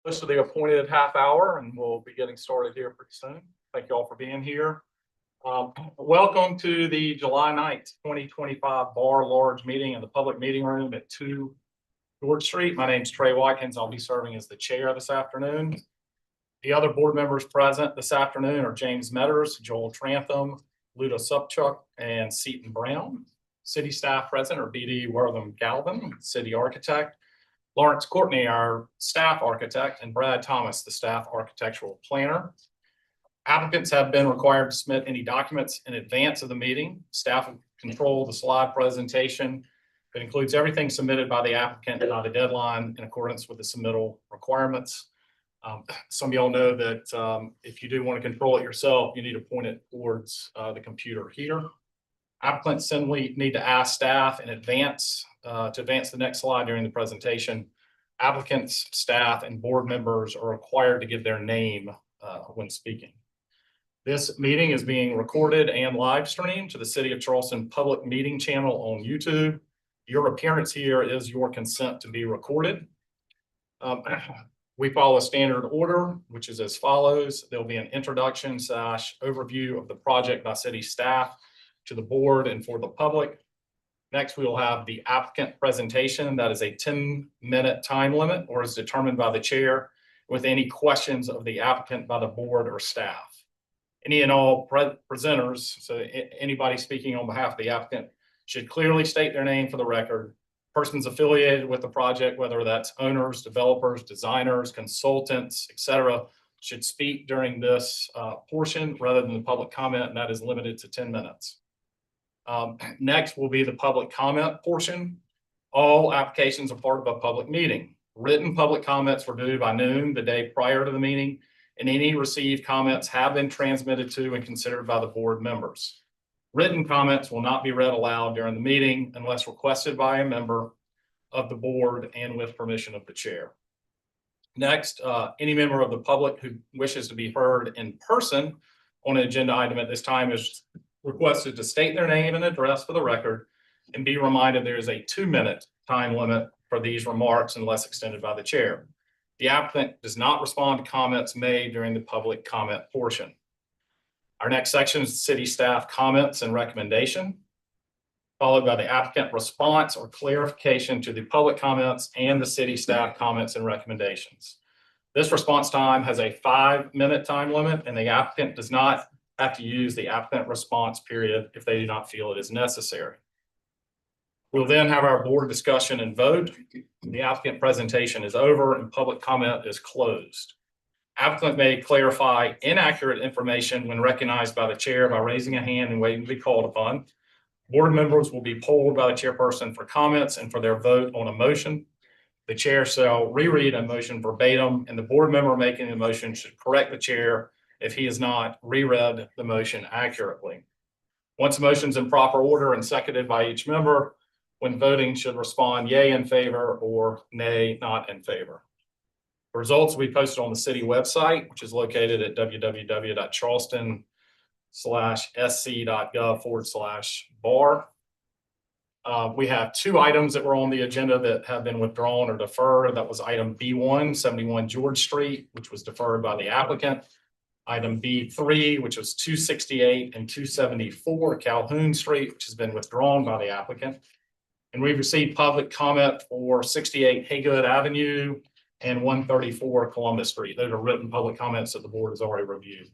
Close to the appointed half hour, and we'll be getting started here pretty soon. Thank you all for being here. Welcome to the July 9th, 2025 Bar Large Meeting in the public meeting room at 2 George Street. My name is Trey Watkins. I'll be serving as the chair this afternoon. The other board members present this afternoon are James Metters, Joel Trantham, Luda Subchuk, and Seaton Brown. City staff present are BD Wortham Galvin, city architect, Lawrence Courtney, our staff architect, and Brad Thomas, the staff architectural planner. Applicants have been required to submit any documents in advance of the meeting. Staff will control the slide presentation. It includes everything submitted by the applicant by the deadline in accordance with the submittal requirements. Some of y'all know that if you do want to control it yourself, you need to point it towards the computer here. Applicants simply need to ask staff in advance to advance the next slide during the presentation. Applicants, staff, and board members are required to give their name when speaking. This meeting is being recorded and live streamed to the City of Charleston public meeting channel on YouTube. Your appearance here is your consent to be recorded. We follow a standard order, which is as follows. There'll be an introduction / overview of the project by city staff to the board and for the public. Next, we will have the applicant presentation. That is a 10-minute time limit or is determined by the chair with any questions of the applicant by the board or staff. Any and all presenters, so anybody speaking on behalf of the applicant, should clearly state their name for the record. Persons affiliated with the project, whether that's owners, developers, designers, consultants, etc., should speak during this portion rather than the public comment, and that is limited to 10 minutes. Next will be the public comment portion. All applications are part of a public meeting. Written public comments were due by noon the day prior to the meeting, and any received comments have been transmitted to and considered by the board members. Written comments will not be read aloud during the meeting unless requested by a member of the board and with permission of the chair. Next, any member of the public who wishes to be heard in person on an agenda item at this time is requested to state their name and address for the record and be reminded there is a 2-minute time limit for these remarks unless extended by the chair. The applicant does not respond to comments made during the public comment portion. Our next section is city staff comments and recommendation, followed by the applicant response or clarification to the public comments and the city staff comments and recommendations. This response time has a 5-minute time limit, and the applicant does not have to use the applicant response period if they do not feel it is necessary. We'll then have our board discussion and vote. The applicant presentation is over and public comment is closed. Applicant may clarify inaccurate information when recognized by the chair by raising a hand and waiting to be called upon. Board members will be polled by the chairperson for comments and for their vote on a motion. The chair shall reread a motion verbatim, and the board member making the motion should correct the chair if he has not reread the motion accurately. Once the motion is in proper order and seconded by each member, when voting should respond yay in favor or nay not in favor. The results will be posted on the city website, which is located at www.charleston.sc.gov/bar. We have 2 items that were on the agenda that have been withdrawn or deferred. That was item B1, 71 George Street, which was deferred by the applicant. Item B3, which was 268 and 274 Calhoun Street, which has been withdrawn by the applicant. And we've received public comment for 68 Haygood Avenue and 134 Columbus Street. Those are written public comments that the board has already reviewed.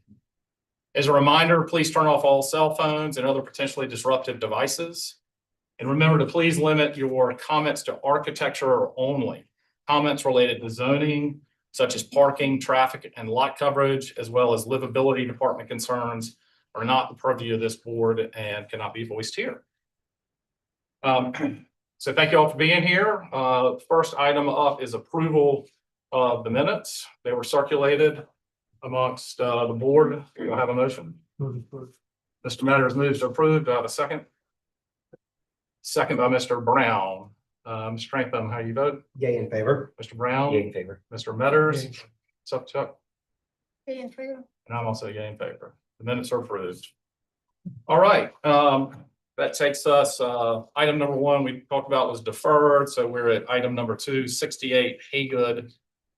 As a reminder, please turn off all cell phones and other potentially disruptive devices. And remember to please limit your comments to architecture only. Comments related to zoning, such as parking, traffic, and lot coverage, as well as livability department concerns, are not the purview of this board and cannot be voiced here. So thank you all for being here. First item up is approval of the minutes. They were circulated amongst the board. Do I have a motion? Mr. Metters moves to approve. Do I have a second? Second by Mr. Brown. Mr. Trantham, how you vote? Yay in favor. Mr. Brown? Yay in favor. Mr. Metters? What's up, Chuck? Yay in favor. And I'm also yay in favor. The minutes are approved. All right. That takes us, item number 1 we talked about was deferred. So we're at item number 2, 68 Haygood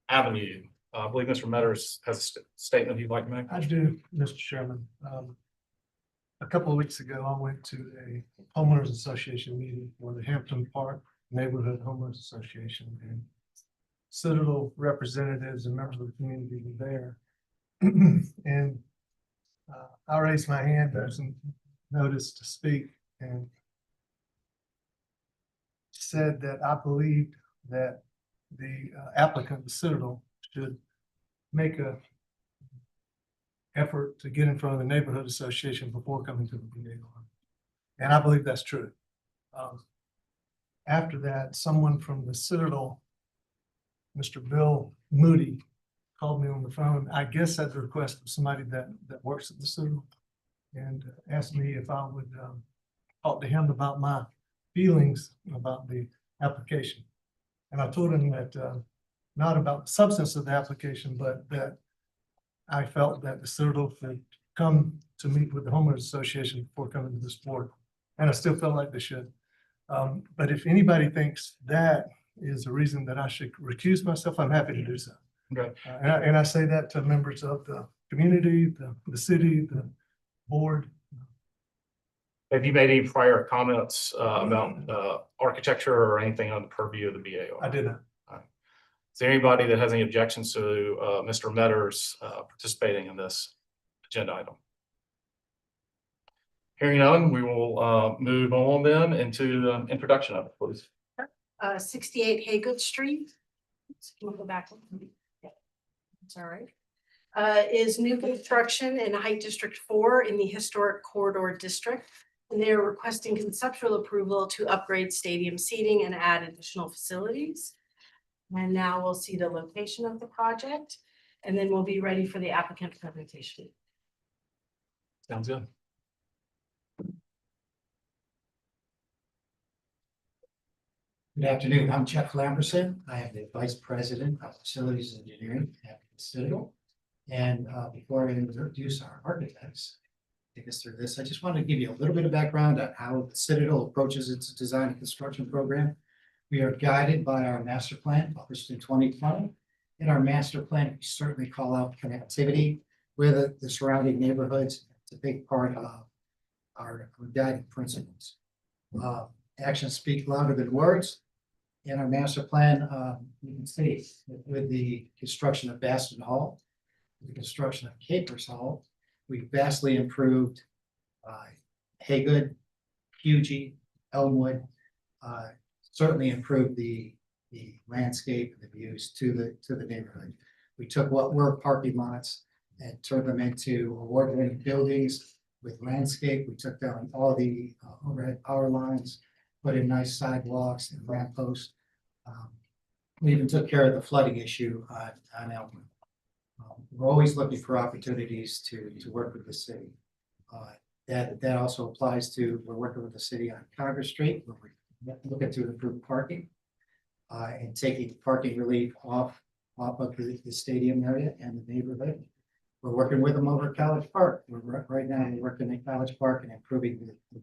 Avenue. I believe Mr. Metters has a statement he'd like to make. I do, Mr. Chairman. A couple of weeks ago, I went to a homeowners association meeting for the Hampton Park Neighborhood Homeowners Association, and Citadel representatives and members of the community were there. And I raised my hand, there's a notice to speak, and said that I believed that the applicant, the Citadel, should make a effort to get in front of the neighborhood association before coming to the VA. And I believe that's true. After that, someone from the Citadel, Mr. Bill Moody, called me on the phone, I guess at the request of somebody that works at the Citadel, and asked me if I would talk to him about my feelings about the application. And I told him that not about the substance of the application, but that I felt that the Citadel should come to meet with the homeowners association before coming to this board. And I still feel like they should. But if anybody thinks that is a reason that I should recuse myself, I'm happy to do so. Okay. And I say that to members of the community, the city, the board. Have you made any prior comments about architecture or anything on the purview of the BAO? I did not. Is there anybody that has any objections to Mr. Metters participating in this agenda item? Hearing none, we will move on then into the introduction of it, please. 68 Haygood Street. Can we go back? Yeah. It's all right. Is new construction in Height District 4 in the Historic Corridor District. And they're requesting conceptual approval to upgrade stadium seating and add additional facilities. And now we'll see the location of the project, and then we'll be ready for the applicant presentation. Sounds good. Good afternoon. I'm Jeff Lamberson. I am the Vice President of Facilities Engineering at Citadel. And before I introduce our architects, take us through this, I just wanted to give you a little bit of background on how Citadel approaches its design and construction program. We are guided by our master plan published in 2020. In our master plan, we certainly call out connectivity with the surrounding neighborhoods. It's a big part of our guiding principles. Actions speak louder than words. In our master plan, you can see with the construction of Baston Hall, the construction of Capers Hall, we've vastly improved Haygood, Hugie, Elmwood, certainly improved the landscape and the views to the neighborhood. We took what were parking lots and turned them into award-winning buildings with landscape. We took down all the overhead power lines, put in nice sidewalks and ramp posts. We even took care of the flooding issue on Elmwood. We're always looking for opportunities to work with the city. That also applies to, we're working with the city on Congress Street, where we're looking to improve parking and taking parking relief off of the stadium area and the neighborhood. We're working with them over at College Park. Right now we're working at College Park and improving the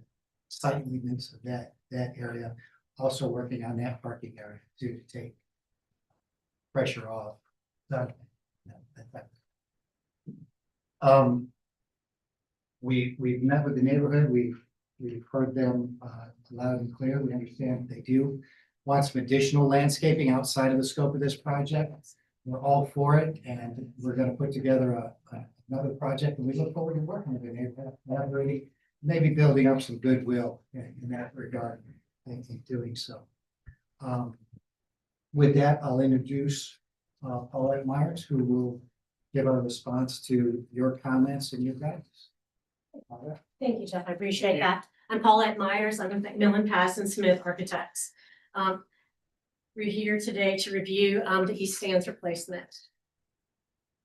sightliness of that area. Also working on that parking area to take pressure off. We've met with the neighborhood. We've heard them loud and clear. We understand they do want some additional landscaping outside of the scope of this project. We're all for it, and we're going to put together another project, and we look forward to working with the neighborhood, collaborating, maybe building up some goodwill in that regard and doing so. With that, I'll introduce Paulette Myers, who will give our response to your comments and your guidance. Thank you, Jeff. I appreciate that. I'm Paulette Myers. I'm with McMillan Pass and Smith Architects. We're here today to review the East Stands replacement.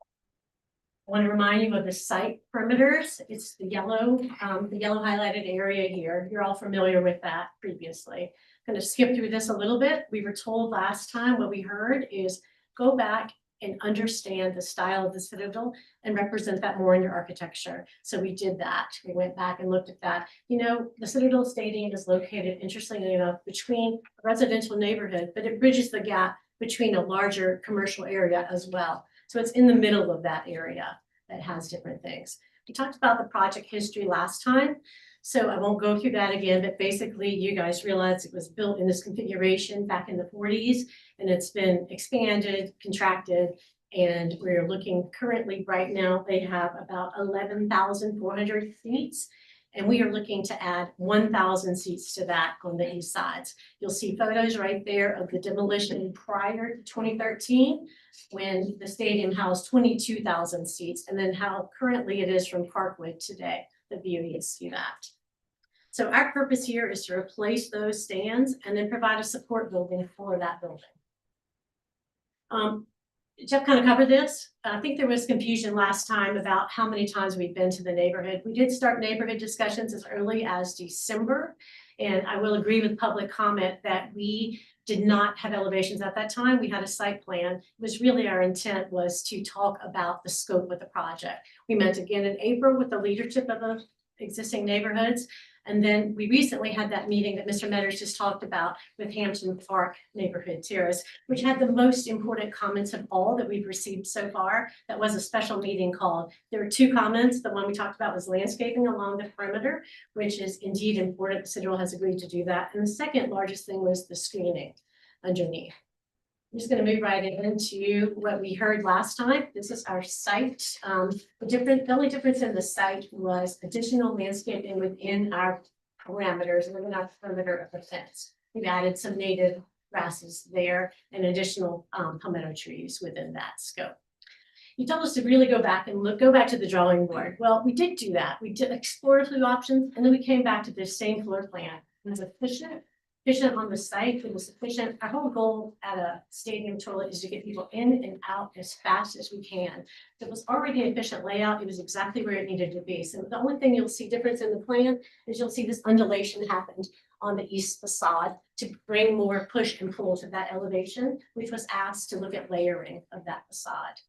I want to remind you of the site perimeters. It's the yellow highlighted area here. You're all familiar with that previously. I'm going to skip through this a little bit. We were told last time, what we heard is go back and understand the style of the Citadel and represent that more in your architecture. So we did that. We went back and looked at that. You know, the Citadel Stadium is located, interestingly enough, between a residential neighborhood, but it bridges the gap between a larger commercial area as well. So it's in the middle of that area that has different things. We talked about the project history last time, so I won't go through that again, but basically you guys realize it was built in this configuration back in the 40s, and it's been expanded, contracted, and we're looking currently right now, they have about 11,400 seats. And we are looking to add 1,000 seats to that on the east sides. You'll see photos right there of the demolition prior to 2013, when the stadium housed 22,000 seats, and then how currently it is from Parkwood today. The view, you see that. So our purpose here is to replace those stands and then provide a support building for that building. Jeff kind of covered this. I think there was confusion last time about how many times we've been to the neighborhood. We did start neighborhood discussions as early as December. And I will agree with public comment that we did not have elevations at that time. We had a site plan. It was really our intent was to talk about the scope of the project. We met again in April with the leadership of the existing neighborhoods. And then we recently had that meeting that Mr. Metters just talked about with Hampton Park Neighborhood Terrace, which had the most important comments of all that we've received so far. That was a special meeting called. There were 2 comments. The one we talked about was landscaping along the perimeter, which is indeed important. The city has agreed to do that. And the second largest thing was the screening underneath. I'm just going to move right into what we heard last time. This is our site. The only difference in the site was additional landscaping within our parameters, within our perimeter of the fence. We've added some native grasses there and additional palmetto trees within that scope. You told us to really go back to the drawing board. Well, we did do that. We did explore a few options, and then we came back to the same floor plan. It was efficient on the site. It was efficient. Our whole goal at a stadium toilet is to get people in and out as fast as we can. It was already an efficient layout. It was exactly where it needed to be. So the only thing you'll see difference in the plan is you'll see this undulation happened on the east facade to bring more push and pull to that elevation, which was asked to look at layering of that facade.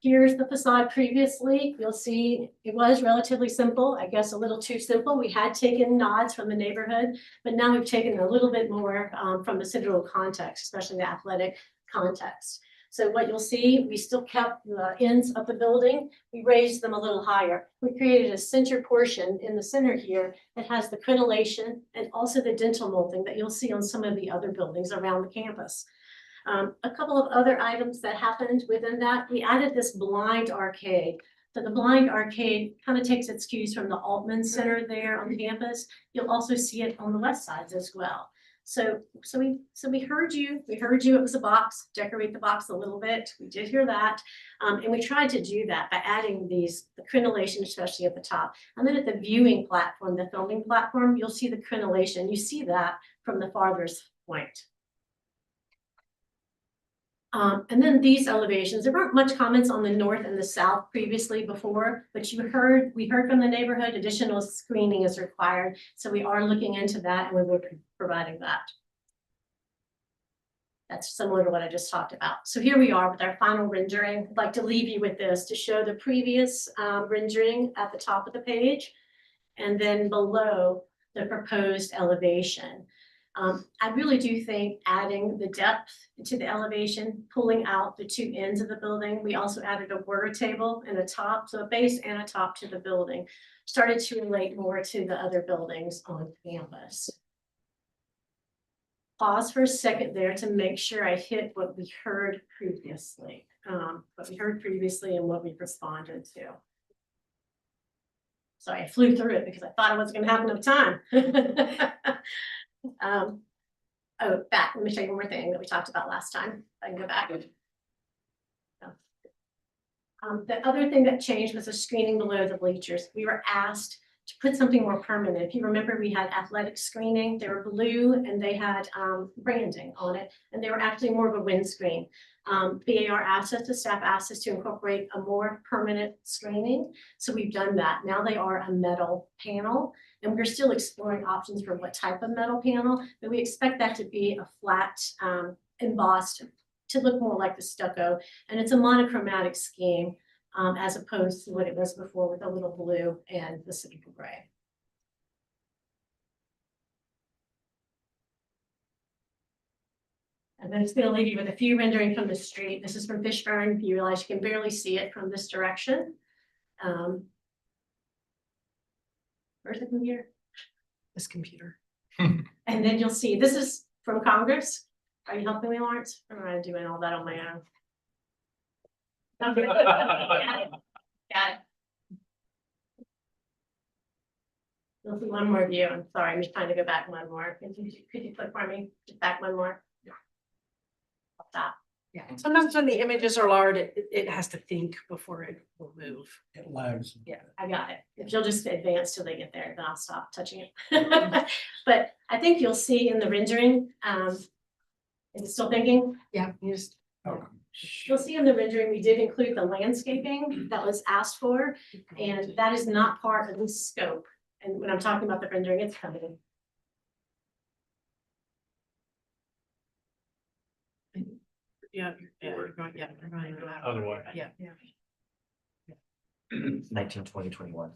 Here's the facade previously. You'll see it was relatively simple, I guess a little too simple. We had taken nods from the neighborhood, but now we've taken a little bit more from the Citadel context, especially the athletic context. So what you'll see, we still kept the ends of the building. We raised them a little higher. We created a center portion in the center here that has the crenellation and also the dental molding that you'll see on some of the other buildings around the campus. A couple of other items that happened within that, we added this blind arcade. So the blind arcade kind of takes its cues from the Altman Center there on campus. You'll also see it on the west sides as well. So we heard you. We heard you. It was a box. Decorate the box a little bit. We did hear that, and we tried to do that by adding the crenellation, especially at the top, and then at the viewing platform, the filming platform, you'll see the crenellation. You see that from the farthest point. And then these elevations, there weren't much comments on the north and the south previously before, but we heard from the neighborhood additional screening is required. So we are looking into that and we will be providing that. That's similar to what I just talked about. So here we are with our final rendering. I'd like to leave you with this to show the previous rendering at the top of the page and then below the proposed elevation. I really do think adding the depth to the elevation, pulling out the 2 ends of the building. We also added a water table and a top, so a base and a top to the building, started to relate more to the other buildings on campus. Pause for a second there to make sure I hit what we heard previously, and what we responded to. Sorry, I flew through it because I thought it wasn't going to have enough time. Back, let me show you one more thing that we talked about last time. I can go back. The other thing that changed was the screening below the bleachers. We were asked to put something more permanent. If you remember, we had athletic screening. They were blue and they had branding on it, and they were actually more of a windscreen. BAR asked us, the staff asked us to incorporate a more permanent screening. So we've done that. Now they are a metal panel. And we're still exploring options for what type of metal panel, but we expect that to be a flat embossed to look more like the stucco. And it's a monochromatic scheme as opposed to what it was before with a little blue and the citadel gray. And And then it's gonna leave you with a few rendering from the street. This is from Fishburne. You realize you can barely see it from this direction. Where's the computer? This computer. And then you'll see, this is from Congress. Are you helping me, Lawrence? Or am I doing all that on my own? Okay. Got it. Got it. You'll see one more view. I'm sorry, I'm just trying to go back one more. Could you click for me? Just back one more? Yeah. Stop. Yeah, sometimes when the images are large, it has to think before it will move. It lags. Yeah, I got it. If you'll just advance till they get there, then I'll stop touching it. But I think you'll see in the rendering, is it still thinking? Yeah, you just. You'll see in the rendering, we did include the landscaping that was asked for, and that is not part of this scope. And when I'm talking about the rendering, it's coming. Yeah, you're going, Other way. Yeah. 19, 20, 21.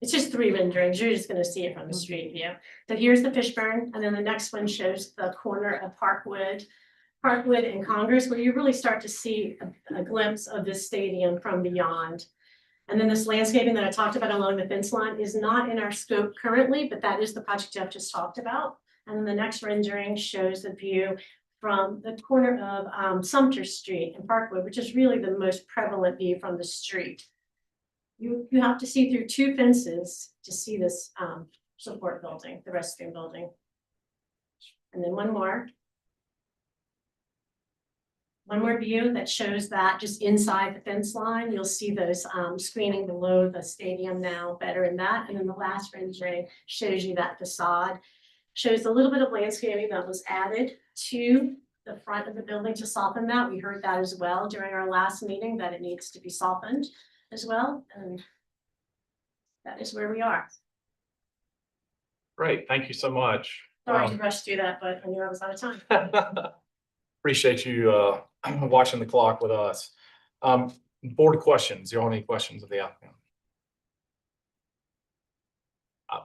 It's just 3 renderings. You're just gonna see it from the street view. So here's the Fishburne, and then the next one shows the corner of Parkwood and Congress, where you really start to see a glimpse of this stadium from beyond. And then this landscaping that I talked about along the fence line is not in our scope currently, but that is the project Jeff just talked about. And then the next rendering shows the view from the corner of Sumter Street and Parkwood, which is really the most prevalent view from the street. You have to see through 2 fences to see this support building, the restroom building. And then one more view that shows that just inside the fence line, you'll see those screening below the stadium now better in that. And then the last rendering shows you that facade, shows a little bit of landscaping that was added to the front of the building to soften that. We heard that as well during our last meeting, that it needs to be softened as well. And that is where we are. Great, thank you so much. Sorry to rush through that, but I knew I was out of time. Appreciate you watching the clock with us. Board questions. Do you have any questions of the applicant?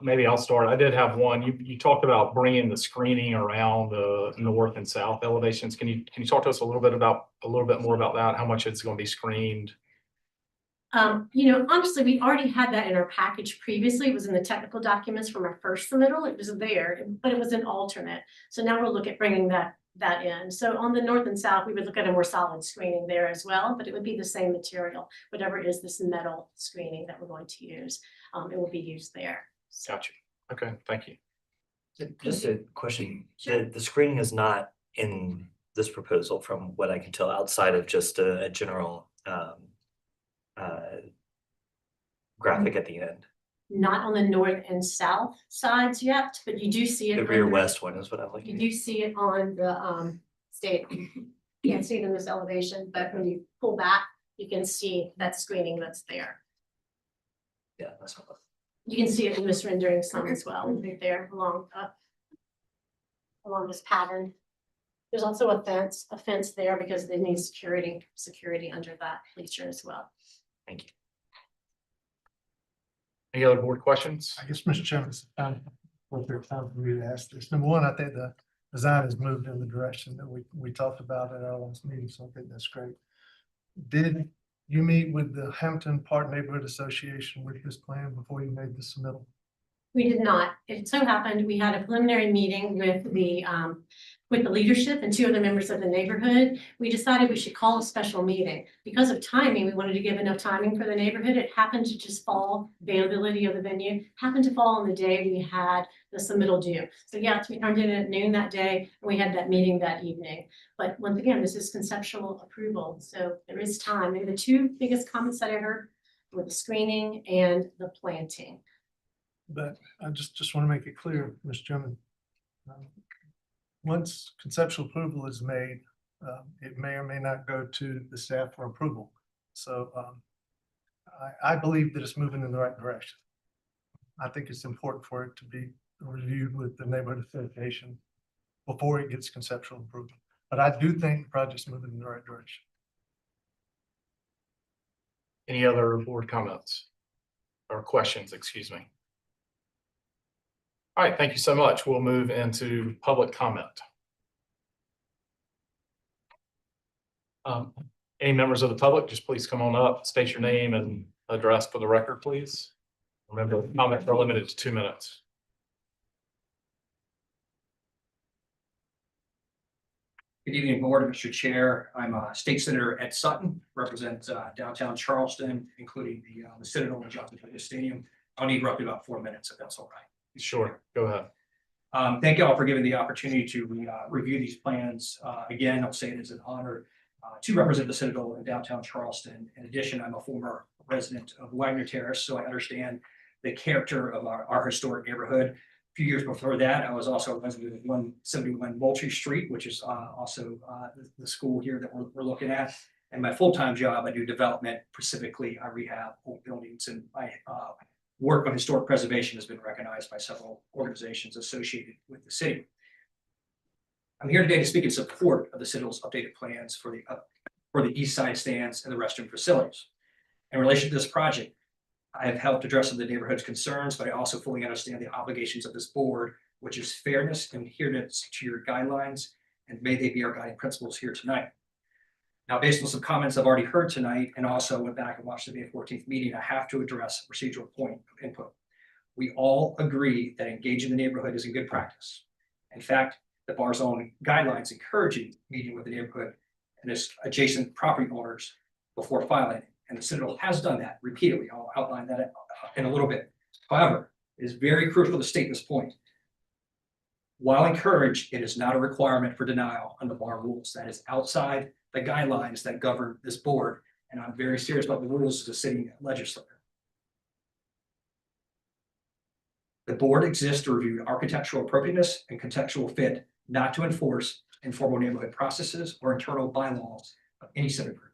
Maybe I'll start. I did have one. You talked about bringing the screening around the north and south elevations. Can you talk to us a little bit more about that? How much it's going to be screened? Honestly, we already had that in our package previously. It was in the technical documents from our first submittal. It was there, but it was an alternate. So now we'll look at bringing that in. So on the north and south, we would look at a more solid screening there as well, but it would be the same material, whatever is this metal screening that we're going to use. It will be used there. So, Gotcha. Okay, thank you. Just a question, Sure. the screening is not in this proposal from what I can tell, outside of just a general graphic at the end. not on the north and south sides yet, but you do see it. The on rear west one is what I'm You looking at. do see it on the state. Can't see it in this elevation, but when you pull back, you can see that screening that's there. Yeah, that's what. You can see it in this rendering some as well, right there along this pattern. There's also a fence there because they need security under that bleacher as well. Thank you. Any other board questions? I guess, Mr. Chairman, it's time for me to ask this. Number one, I think the design has moved in the direction that we talked about at our last meeting, so I think that's great. Did you meet with the Hampton Park Neighborhood Association with this plan before you made the submittal? We did not. It so happened, we had a preliminary meeting with the leadership and 2 other members of the neighborhood. We decided we should call a special meeting. Because of timing, we wanted to give enough timing for the neighborhood. It happened to just fall, availability of the venue, happened to fall on the day we had the submittal due. So yes, we turned in at noon that day, and we had that meeting that evening. But once again, this is conceptual approval, so there is time. And the 2 biggest comments that I heard were the screening and the planting. But I just want to make it clear, Mr. Chairman. Once conceptual approval is made, it may or may not go to the staff for approval. So I believe that it's moving in the right direction. I think it's important for it to be reviewed with the neighborhood association before it gets conceptual approval. But I do think the project's moving in the right direction. Any other board comments or questions, excuse me? All right, thank you so much. We'll move into public comment. Any members of the public, just please come on up, state your name and address for the record, please. Remember, comments are limited to 2 minutes. Good evening, Board, Mr. Chair. I'm State Senator Ed Sutton, represent downtown Charleston, including the Citadel and Johnson Stadium. I'll need roughly about 4 minutes, if that's all right. Sure, go ahead. Thank you all for giving the opportunity to review these plans. Again, I'll say it is an honor to represent the Citadel in downtown Charleston. In addition, I'm a former resident of Wagner Terrace, so I understand the character of our historic neighborhood. A few years before that, I was also a resident of 171 Moultrie Street, which is also the school here that we're looking at. And my full-time job, I do development. Specifically, I rehab old buildings, and my work on historic preservation has been recognized by several organizations associated with the city. I'm here today to speak in support of the Citadel's updated plans for the east side stands and the restroom facilities. In relation to this project, I have helped address some of the neighborhood's concerns, but I also fully understand the obligations of this board, which is fairness and adherence to your guidelines, and may they be our guiding principles here tonight. Now, based on some comments I've already heard tonight, and also went back and watched the May 14th meeting, I have to address a procedural point of input. We all agree that engaging the neighborhood is a good practice. In fact, the bar's own guidelines encouraging meeting with the neighborhood and its adjacent property owners before filing. And the Citadel has done that repeatedly. I'll outline that in a little bit. However, it is very crucial to state this point. While encouraged, it is not a requirement for denial under bar rules. That is outside the guidelines that govern this board. And I'm very serious about the rules as a city legislator. The board exists to review architectural appropriateness and contextual fit, not to enforce informal neighborhood processes or internal bylaws of any civic group.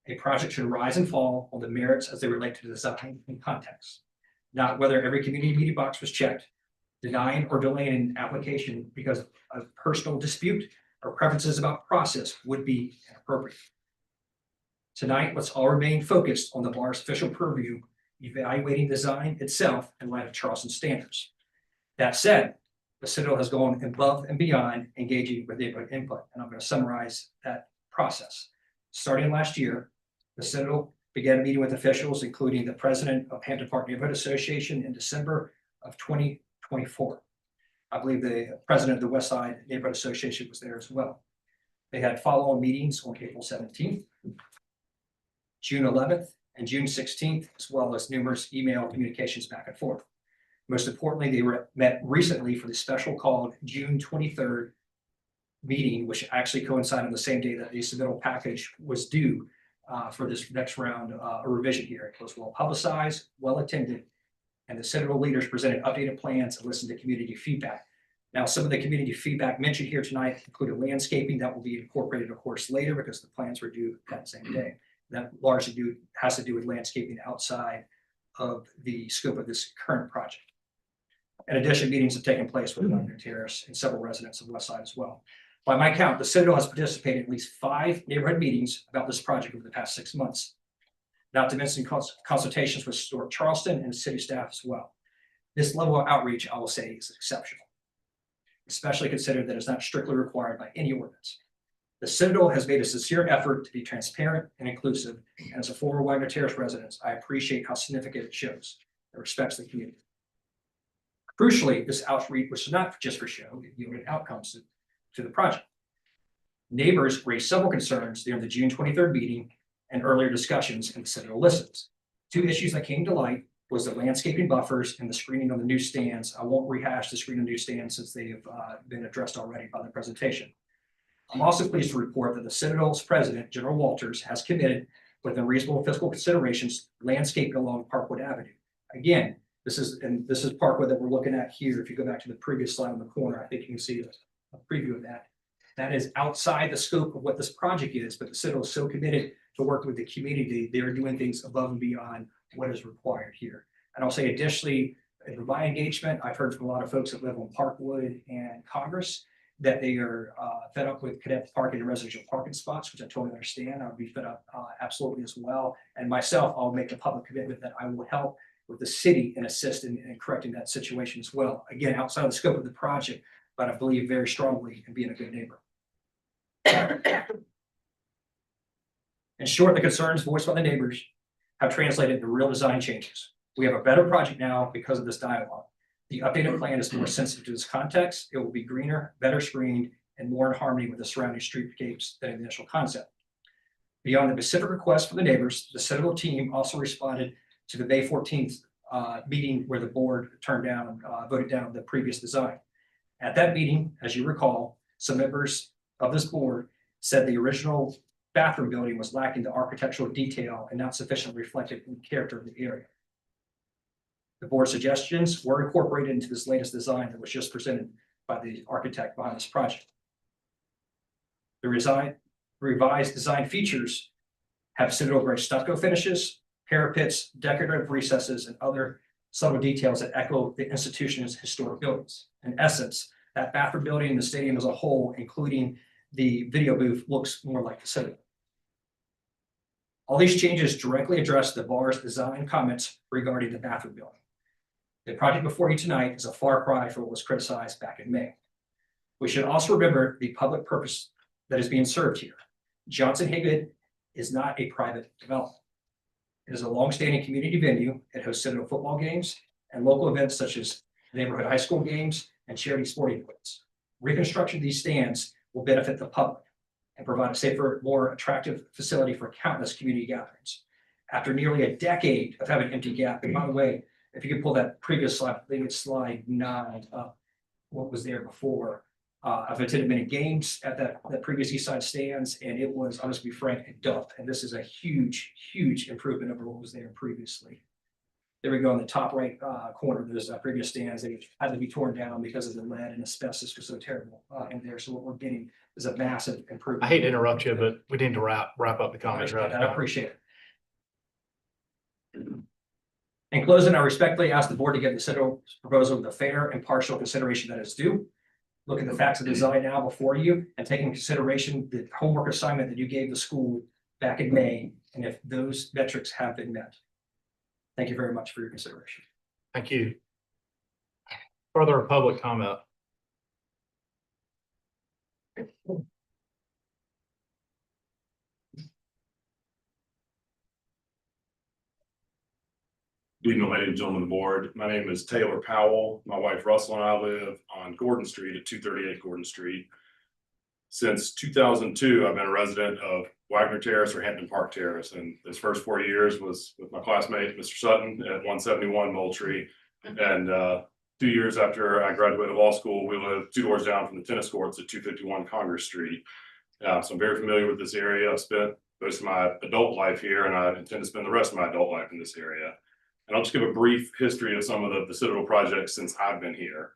A project should rise and fall on the merits as they relate to the design and context, not whether every community meeting box was checked. Denying or delaying an application because of personal dispute or preferences about process would be inappropriate. Tonight, let's all remain focused on the bar's official purview, evaluating design itself in light of Charleston standards. That said, the Citadel has gone above and beyond engaging with neighborhood input, and I'm going to summarize that process. Starting last year, the Citadel began meeting with officials, including the president of Hampton Park Neighborhood Association in December of 2024. I believe the president of the West Side Neighborhood Association was there as well. They had follow-on meetings on April 17th, June 11th, and June 16th, as well as numerous email communications back and forth. Most importantly, they met recently for the special called June 23rd meeting, which actually coincided on the same day that the submittal package was due for this next round of revision here. It was well publicized, well attended, and the Citadel leaders presented updated plans and listened to community feedback. Now, some of the community feedback mentioned here tonight included landscaping that will be incorporated, of course, later because the plans were due that same day. That largely has to do with landscaping outside of the scope of this current project. In addition, meetings have taken place with Wagner Terrace and several residents of West Side as well. By my count, the Citadel has participated in at least 5 neighborhood meetings about this project over the past 6 months. Not to mention consultations with Historic Charleston and city staff as well. This level of outreach, I will say, is exceptional, especially considering that it's not strictly required by any ordinance. The Citadel has made a sincere effort to be transparent and inclusive, and as a former Wagner Terrace resident, I appreciate how significant it shows. It respects the community. Crucially, this outreach was not just for show, it yielded outcomes to the project. Neighbors raised several concerns during the June 23rd meeting and earlier discussions, and the Citadel listens. 2 issues that came to light was the landscaping buffers and the screening on the new stands. I won't rehash the screen on new stands since they have been addressed already by the presentation. I'm also pleased to report that the Citadel's president, General Walters, has committed, within reasonable fiscal considerations, landscaping along Parkwood Avenue. Again, this is Parkwood that we're looking at here. If you go back to the previous slide in the corner, I think you can see a preview of that. That is outside the scope of what this project is, but the Citadel is so committed to work with the community. They're doing things above and beyond what is required here. And I'll say additionally, in my engagement, I've heard from a lot of folks that live on Parkwood and Congress that they are fed up with cadet parking and residential parking spots, which I totally understand. I would be fed up absolutely as well. And myself, I'll make a public commitment that I will help with the city and assist in correcting that situation as well. Again, outside of the scope of the project, but I believe very strongly in being a good neighbor. In short, the concerns voiced by the neighbors have translated into real design changes. We have a better project now because of this dialogue. The updated plan is more sensitive to this context. It will be greener, better screened, and more in harmony with the surrounding streetscapes than the initial concept. Beyond the specific request from the neighbors, the Citadel team also responded to the May 14th meeting where the board voted down the previous design. At that meeting, as you recall, some members of this board said the original bathroom building was lacking the architectural detail and not sufficiently reflected in the character of the area. The board suggestions were incorporated into this latest design that was just presented by the architect behind this project. The revised design features have Citadel gray stucco finishes, parapets, decorative recesses, and other subtle details that echo the institution's historic buildings. In essence, that bathroom building and the stadium as a whole, including the video booth, looks more like the Citadel. All these changes directly address the bar's design comments regarding the bathroom building. The project before you tonight is a far cry from what was criticized back in May. We should also remember the public purpose that is being served here. Johnson Haygood is not a private development. It is a longstanding community venue. It hosts Citadel football games and local events such as neighborhood high school games and charity sporting events. Reconstruction of these stands will benefit the public and provide a safer, more attractive facility for countless community gatherings. After nearly a decade of having an empty gap, and by the way, if you could pull that previous slide, I think it's slide 9 up, what was there before. I've attended many games at that previous East Side stands, and it was, I'll just be frank, a dump. And this is a huge, huge improvement over what was there previously. There we go in the top right corner. There's previous stands. They had to be torn down because of the lead and asbestos was so terrible in there. So what we're getting is a massive improvement. I hate to interrupt you, but we need to wrap up the comments right I now. appreciate it. In closing, I respectfully ask the board to give the Citadel proposal the fair and partial consideration that is due. Look at the facts of design now before you and take into consideration the homework assignment that you gave the school back in May, and if those metrics have been met. Thank you very much for your consideration. Thank you. Further public comment. Good evening, ladies and gentlemen of the board. My name is Taylor Powell. My wife Russell and I live on Gordon Street at 238 Gordon Street. Since 2002, I've been a resident of Wagner Terrace or Hampton Park Terrace, and those first 4 years was with my classmate, Mr. Sutton, at 171 Moultrie. And 2 years after I graduated law school, we lived 2 doors down from the tennis courts at 251 Congress Street. So I'm very familiar with this area. I've spent most of my adult life here, and I intend to spend the rest of my adult life in this area. And I'll just give a brief history of some of the Citadel projects since I've been here.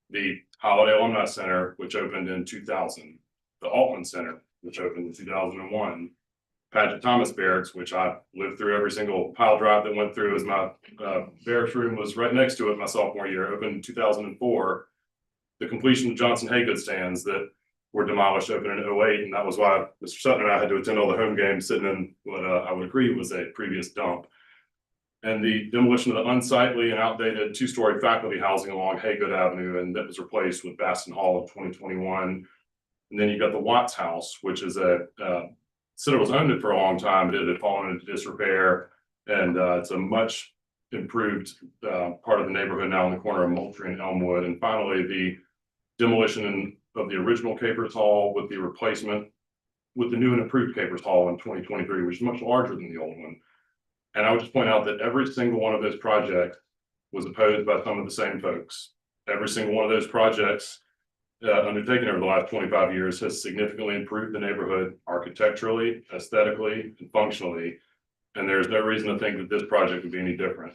The Holiday Alumni Center, which opened in 2000. The Altman Center, which opened in 2001. Paget Thomas Barracks, which I lived through every single pile drive that went through as my barracks room was right next to it my sophomore year, opened in 2004. The completion of Johnson Haygood stands that were demolished opened in 08. And that was why Mr. Sutton and I had to attend all the home games sitting in what I would agree was a previous dump. And the demolition of the unsightly and outdated 2-story faculty housing along Haygood Avenue, and that was replaced with Baston Hall of 2021. And then you've got the Watts House, which is Citadel's owned it for a long time, but it had fallen into disrepair. And it's a much improved part of the neighborhood now in the corner of Moultrie and Elmwood. And finally, the demolition of the original Capers Hall with the replacement with the new and improved Capers Hall in 2023, which is much larger than the old one. And I would just point out that every single one of those projects was opposed by some of the same folks. Every single one of those projects undertaken over the last 25 years has significantly improved the neighborhood architecturally, aesthetically, and functionally. And there's no reason to think that this project would be any different.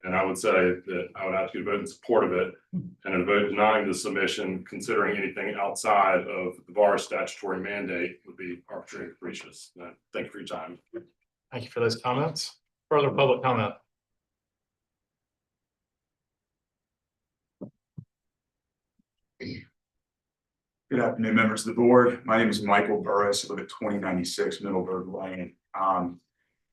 And I would say that I would ask you to vote in support of it, and a vote denying the submission, considering anything outside of the bar's statutory mandate, would be arbitrary and capricious. Thank you for your time. Thank you for those comments. Further public comment. Good afternoon, members of the board. My name is Michael Burris. I live at 2096 Middleburg Lane.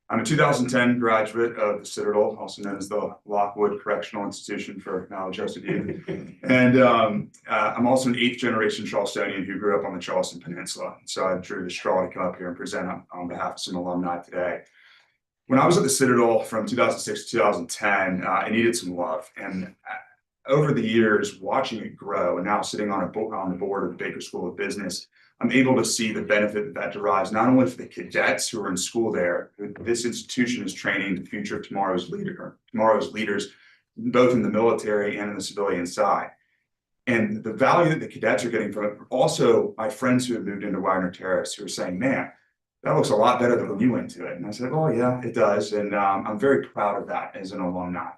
I'm a 2010 graduate of the Citadel, also known as the Lockwood Correctional Institution for maladjusted youth. And I'm also an 8th generation Charlestonian who grew up on the Charleston Peninsula. So I drew the straw to come up here and present on behalf of some alumni today. When I was at the Citadel from 2006 to 2010, it needed some love. And over the years, watching it grow and now sitting on the board of the Baker School of Business, I'm able to see the benefit that derives not only for the cadets who are in school there. This institution is training the future of tomorrow's leaders, both in the military and in the civilian side. And the value that the cadets are getting from it, also my friends who have moved into Wagner Terrace who are saying, man, that looks a lot better than when you went to it. And I said, oh yeah, it does. And I'm very proud of that as an alumni.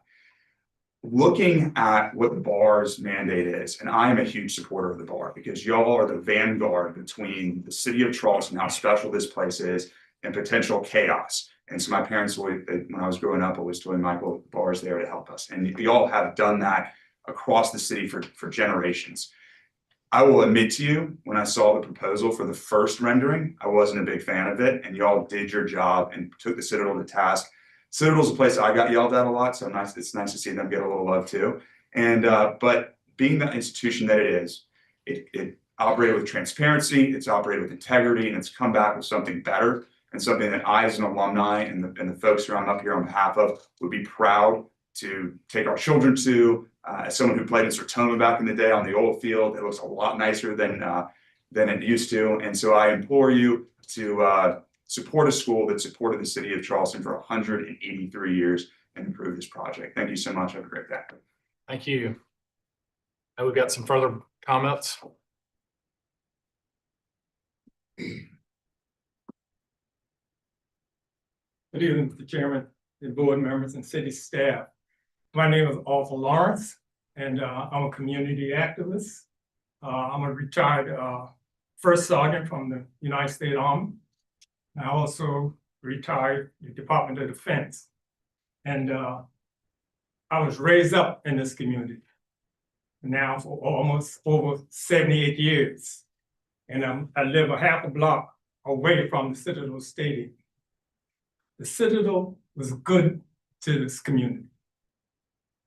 Looking at what the bar's mandate is, and I am a huge supporter of the bar because y'all are the vanguard between the city of Charleston, how special this place is, and potential chaos. And so my parents, when I was growing up, always told Michael, the bar is there to help us. And y'all have done that across the city for generations. I will admit to you, when I saw the proposal for the first rendering, I wasn't a big fan of it, and y'all did your job and took the Citadel to task. Citadel's a place I got yelled at a lot, so it's nice to see them get a little love too. And but being the institution that it is, it operated with transparency, it's operated with integrity, and it's come back with something better and something that I, as an alumni, and the folks who I'm up here on behalf of, would be proud to take our children to. As someone who played in Sertoma back in the day on the old field, it looks a lot nicer than it used to. And so I implore you to support a school that supported the city of Charleston for 183 years and improve this project. Thank you so much. Have a great day. Thank you. And we've got some further comments. Good evening, Mr. Chairman, the board members and city staff. My name is Arthur Lawrence, and I'm a community activist. I'm a retired first sergeant from the United States Army. I also retired the Department of Defense. And I was raised up in this community now for almost over 78 years. And I live a half a block away from the Citadel Stadium. The Citadel was good to this community.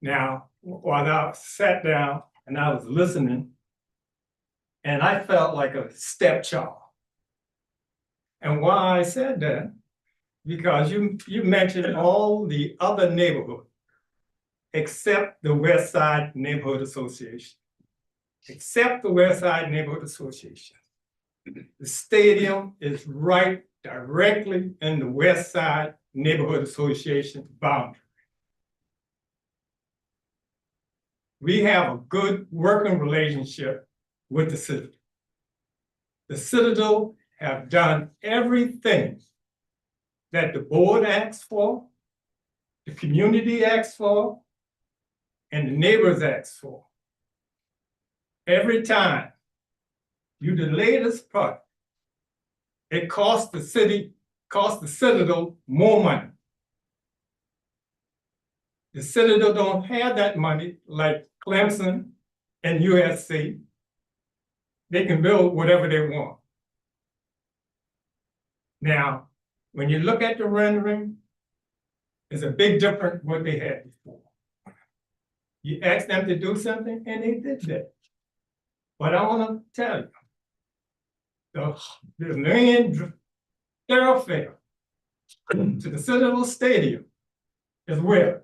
Now, while I sat down and I was listening, and I felt like a stepchild. And why I said that, because you mentioned all the other neighborhoods except the West Side Neighborhood Association. Except the West Side Neighborhood Association. The stadium is right directly in the West Side Neighborhood Association boundary. We have a good working relationship with the Citadel. The Citadel have done everything that the board asked for, the community asked for, and the neighbors asked for. Every time you delay this project, it costs the Citadel more money. The Citadel don't have that money like Clemson and USC. They can build whatever they want. Now, when you look at the rendering, it's a big difference what they had before. You ask them to do something and they did that. But I want to tell you, the main thoroughfare to the Citadel Stadium is where?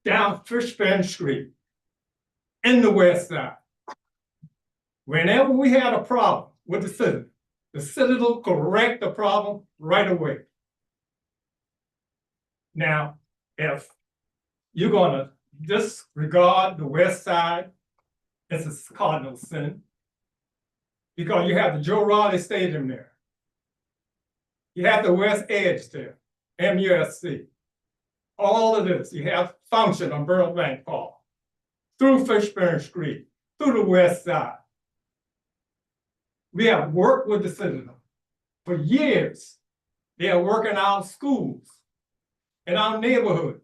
Down Fishburne Street in the West Side. Whenever we had a problem with the Citadel correct the problem right away. Now, if you're gonna disregard the West Side, it's a cardinal sin, because you have the Joe Raleigh Stadium there. You have the West Edge there, MUSC. All of this, you have function on Burbank Park, through Fishburne Street, through the West Side. We have worked with the Citadel for years. They are working our schools in our neighborhood.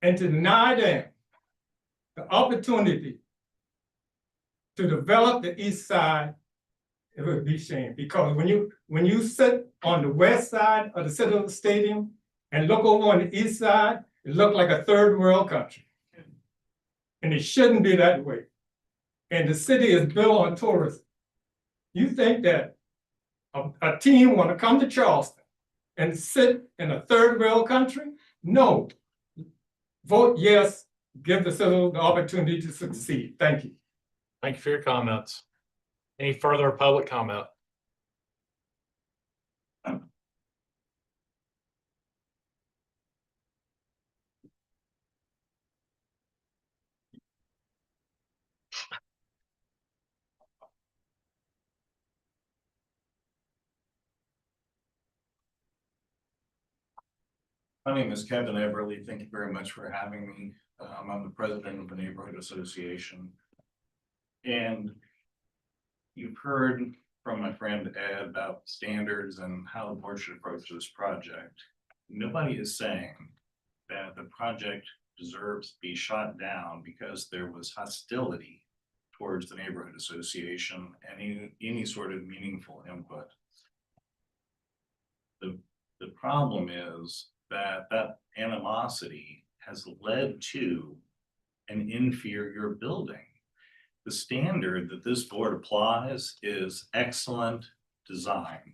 And to deny them the opportunity to develop the East Side it would be shame, because when you sit on the west side of the Citadel Stadium and look over on the east side, it looked like a third world country. And it shouldn't be that way. And the city is built on tourism. You think that a team want to come to Charleston and sit in a third world country? No. Vote yes, give the Citadel the opportunity to succeed. Thank you. Thank you for your comments. Any further public comment? My name is Kevin Everly. Thank you very much for having me. I'm the president of the neighborhood association. And you've heard from my friend Ed about standards and how the board should approach this project. Nobody is saying that the project deserves to be shot down because there was hostility towards the neighborhood association and any sort of meaningful input. The problem is that animosity has led to an inferior building. The standard that this board applies is excellent design.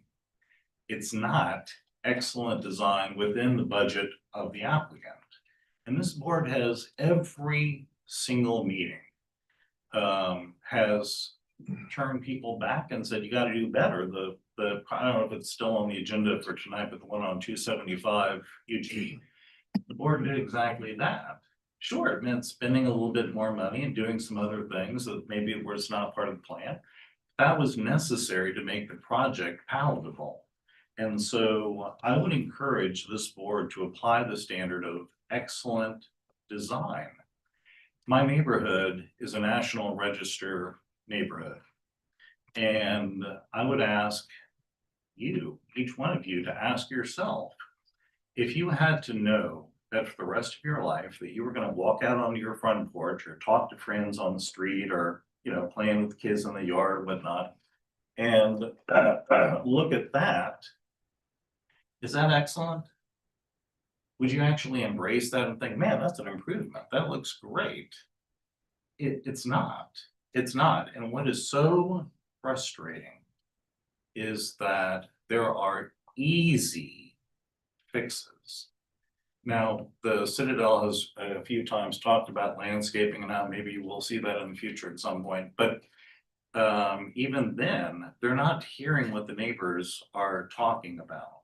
It's not excellent design within the budget of the applicant. And this board has every single meeting has turned people back and said, you got to do better. I don't know if it's still on the agenda for tonight, but the one on 275 UG, the board did exactly that. Sure, it meant spending a little bit more money and doing some other things that maybe was not part of the plan. That was necessary to make the project palatable. And so I would encourage this board to apply the standard of excellent design. My neighborhood is a National Register neighborhood. And I would ask you, each one of you, to ask yourself, if you had to know that for the rest of your life that you were going to walk out onto your front porch or talk to friends on the street or, playing with the kids in the yard or whatnot, and look at that, is that excellent? Would you actually embrace that and think, man, that's an improvement, that looks great? It's not. It's not. And what is so frustrating is that there are easy fixes. Now, the Citadel has a few times talked about landscaping and how maybe we'll see that in the future at some point, but even then, they're not hearing what the neighbors are talking about.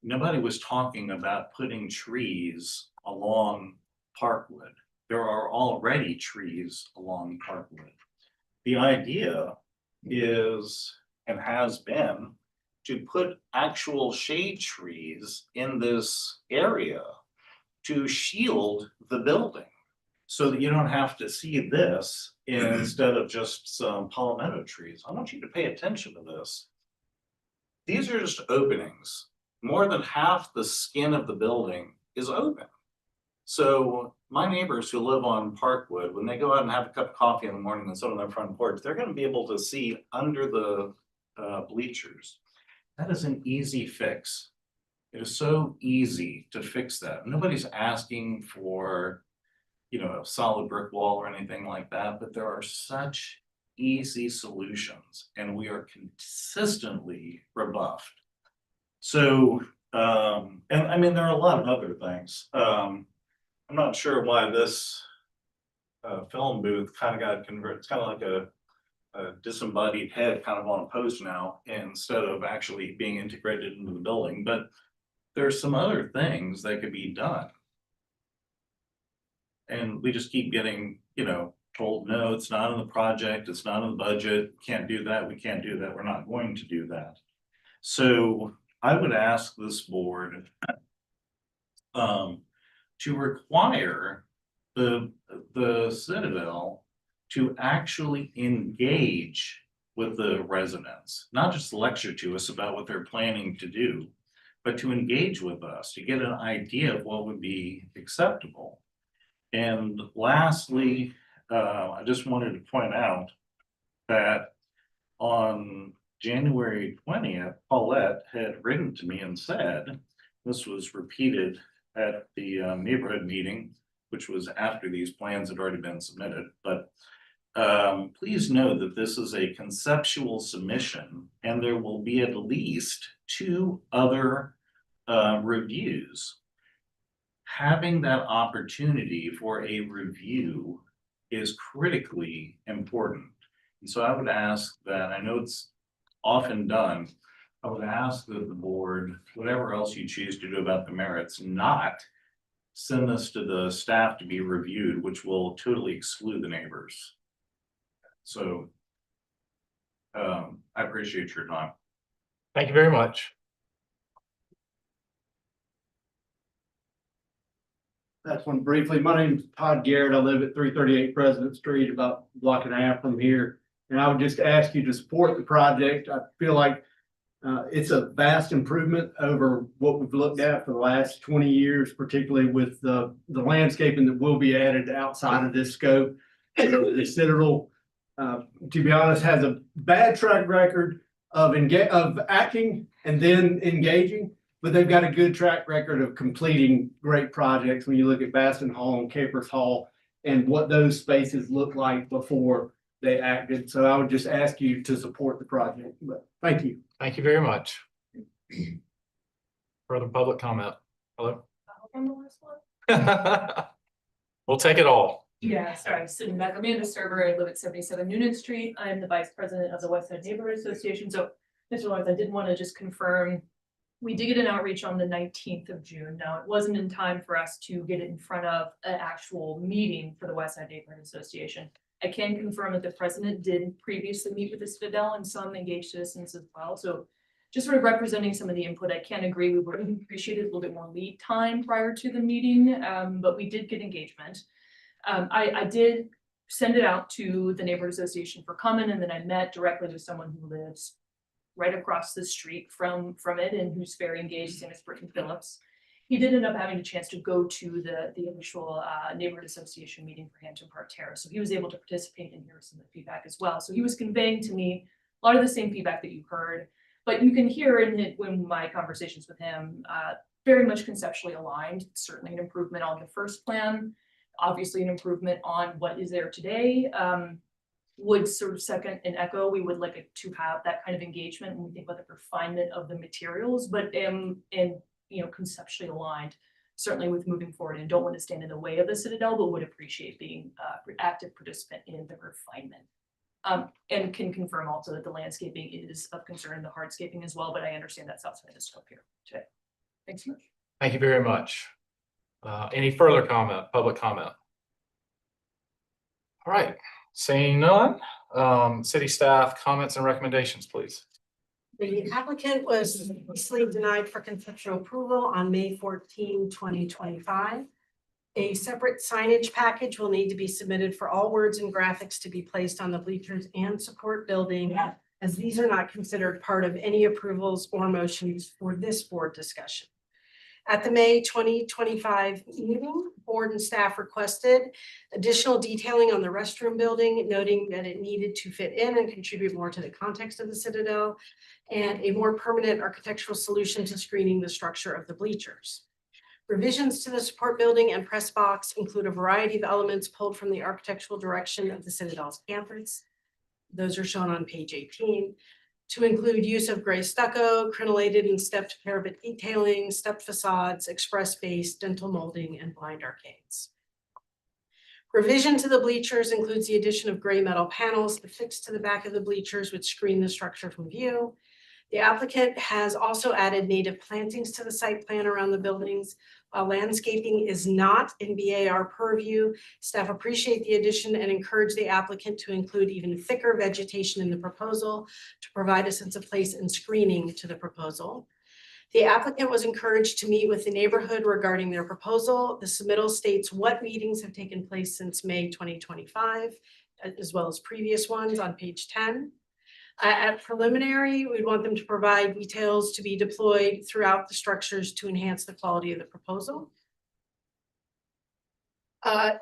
Nobody was talking about putting trees along Parkwood. There are already trees along Parkwood. The idea is, and has been, to put actual shade trees in this area to shield the building so that you don't have to see this instead of just some palmetto trees. I want you to pay attention to this. These are just openings. More than half the skin of the building is open. So my neighbors who live on Parkwood, when they go out and have a cup of coffee in the morning and sit on their front porch, they're going to be able to see under the bleachers. That is an easy fix. It is so easy to fix that. Nobody's asking for, a solid brick wall or anything like that, but there are such easy solutions and we are consistently rebuffed. So, and I mean, there are a lot of other things. I'm not sure why this film booth kind of got converted. It's kind of like a disembodied head kind of on a post now instead of actually being integrated into the building. But there's some other things that could be done. And we just keep getting, told, no, it's not in the project, it's not in the budget, can't do that, we can't do that, we're not going to do that. So I would ask this board to require the Citadel to actually engage with the residents, not just lecture to us about what they're planning to do, but to engage with us, to get an idea of what would be acceptable. And lastly, I just wanted to point out that on January 20th, Paulette had written to me and said, this was repeated at the neighborhood meeting, which was after these plans had already been submitted, but please know that this is a conceptual submission and there will be at least 2 other reviews. Having that opportunity for a review is critically important. And so I would ask that, I know it's often done, I would ask that the board, whatever else you choose to do about the merits, not send this to the staff to be reviewed, which will totally exclude the neighbors. So I appreciate your time. Thank you very much. That's one briefly. My name's Todd Garrett. I live at 338 President Street, about a block and a half from here. And I would just ask you to support the project. I feel like it's a vast improvement over what we've looked at for the last 20 years, particularly with the landscaping that will be added outside of this scope. The Citadel, to be honest, has a bad track record of acting and then engaging. But they've got a good track record of completing great projects when you look at Baston Hall and Capers Hall and what those spaces look like before they acted. So I would just ask you to support the project. But thank you. Thank you very much. Further public comment? Hello? We'll take it all. Yeah, sorry, sitting back. Amanda Serber, I live at 77 Noonan Street. I'm the vice president of the West Side Neighborhood Association. So, Mr. Lawrence, I did want to just confirm, we did get an outreach on the 19th of June. Now, it wasn't in time for us to get it in front of an actual meeting for the West Side Neighborhood Association. I can confirm that the president did previously meet with the Citadel and some engaged citizens as well. So just sort of representing some of the input, I can agree we would have appreciated a little bit more lead time prior to the meeting, but we did get engagement. I did send it out to the Neighborhood Association for comment, and then I met directly with someone who lives right across the street from it and who's very engaged, in Britton Phillips. He did end up having a chance to go to the initial Neighborhood Association meeting for Hampton Park Terrace. So he was able to participate and hear some of the feedback as well. So he was conveying to me a lot of the same feedback that you heard, but you can hear in it when my conversations with him, very much conceptually aligned, certainly an improvement on the first plan, obviously an improvement on what is there today. Would sort of second and echo, we would like to have that kind of engagement when we think about the refinement of the materials, but and conceptually aligned, certainly with moving forward, and don't want to stand in the way of the Citadel, but would appreciate being an active participant in the refinement. And can confirm also that the landscaping is of concern, the hardscaping as well, but I understand that's outside the scope here today. Thanks so much. Thank you very much. Any further comment, public comment? All right, seeing none, city staff comments and recommendations, please. The applicant was recently denied for conceptual approval on May 14, 2025. A separate signage package will need to be submitted for all words and graphics to be placed on the bleachers and support building, as these are not considered part of any approvals or motions for this board discussion. At the May 2025 meeting, board and staff requested additional detailing on the restroom building, noting that it needed to fit in and contribute more to the context of the Citadel, and a more permanent architectural solution to screening the structure of the bleachers. Revisions to the support building and press box include a variety of elements pulled from the architectural direction of the Citadel's campus. Those are shown on page 18. To include use of gray stucco, crenellated and stepped parapet detailing, stepped facades, express base, dental molding, and blind arcades. Revision to the bleachers includes the addition of gray metal panels affixed to the back of the bleachers, which screen the structure from view. The applicant has also added native plantings to the site plan around the buildings. While landscaping is not in BAR purview, staff appreciate the addition and encourage the applicant to include even thicker vegetation in the proposal to provide a sense of place and screening to the proposal. The applicant was encouraged to meet with the neighborhood regarding their proposal. The submittal states what meetings have taken place since May 2025, as well as previous ones on page 10. At preliminary, we'd want them to provide details to be deployed throughout the structures to enhance the quality of the proposal.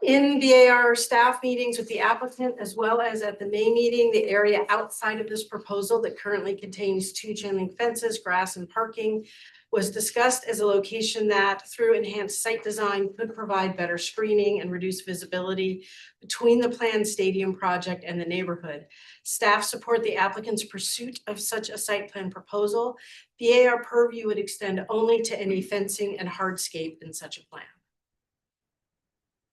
In VAR staff meetings with the applicant, as well as at the May meeting, the area outside of this proposal that currently contains 2 chain link fences, grass and parking was discussed as a location that through enhanced site design could provide better screening and reduce visibility between the planned stadium project and the neighborhood. Staff support the applicant's pursuit of such a site plan proposal. VAR purview would extend only to any fencing and hardscape in such a plan.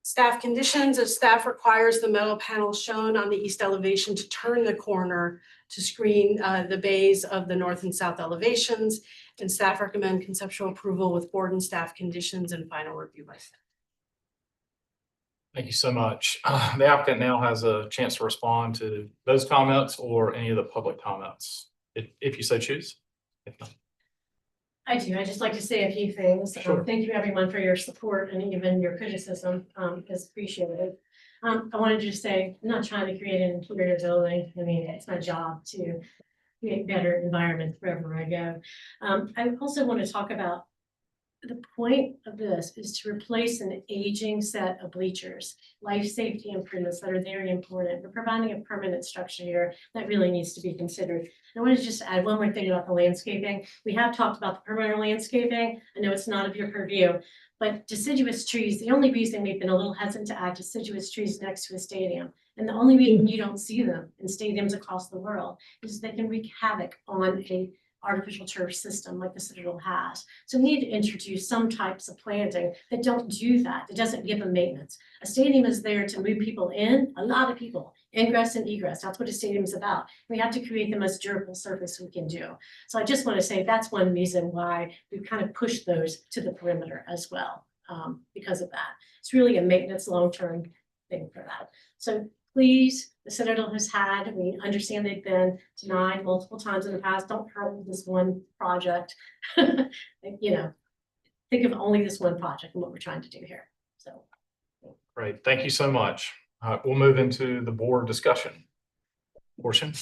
Staff conditions, as staff requires the metal panel shown on the east elevation to turn the corner to screen the bays of the north and south elevations. And staff recommend conceptual approval with board and staff conditions and final review by staff. Thank you so much. The applicant now has a chance to respond to those comments or any of the public comments, if you so choose. If not. I do. I just like to say a few things. Sure. Thank you everyone for your support and even your criticism is appreciated. I wanted to just say, I'm not trying to create an inferior building. I mean, it's my job to create better environments wherever I go. I also want to talk about the point of this is to replace an aging set of bleachers, life safety improvements that are very important. We're providing a permanent structure here that really needs to be considered. I want to just add one more thing about the landscaping. We have talked about the perimeter landscaping. I know it's not of your purview, but deciduous trees, the only reason we've been a little hesitant to add deciduous trees next to a stadium, and the only reason you don't see them in stadiums across the world is they can wreak havoc on a artificial turf system like the Citadel has. So we need to introduce some types of planting that don't do that. It doesn't give them maintenance. A stadium is there to move people in, a lot of people, ingress and egress. That's what a stadium is about. We have to create the most durable surface we can do. So I just want to say that's one reason why we've kind of pushed those to the perimeter as well, because of that. It's really a maintenance long-term thing for that. So please, the Citadel has had, we understand they've been denied multiple times in the past. Don't hurl this one project. You know, think of only this one project and what we're trying to do here. So. Great. Thank you so much. We'll move into the board discussion portion.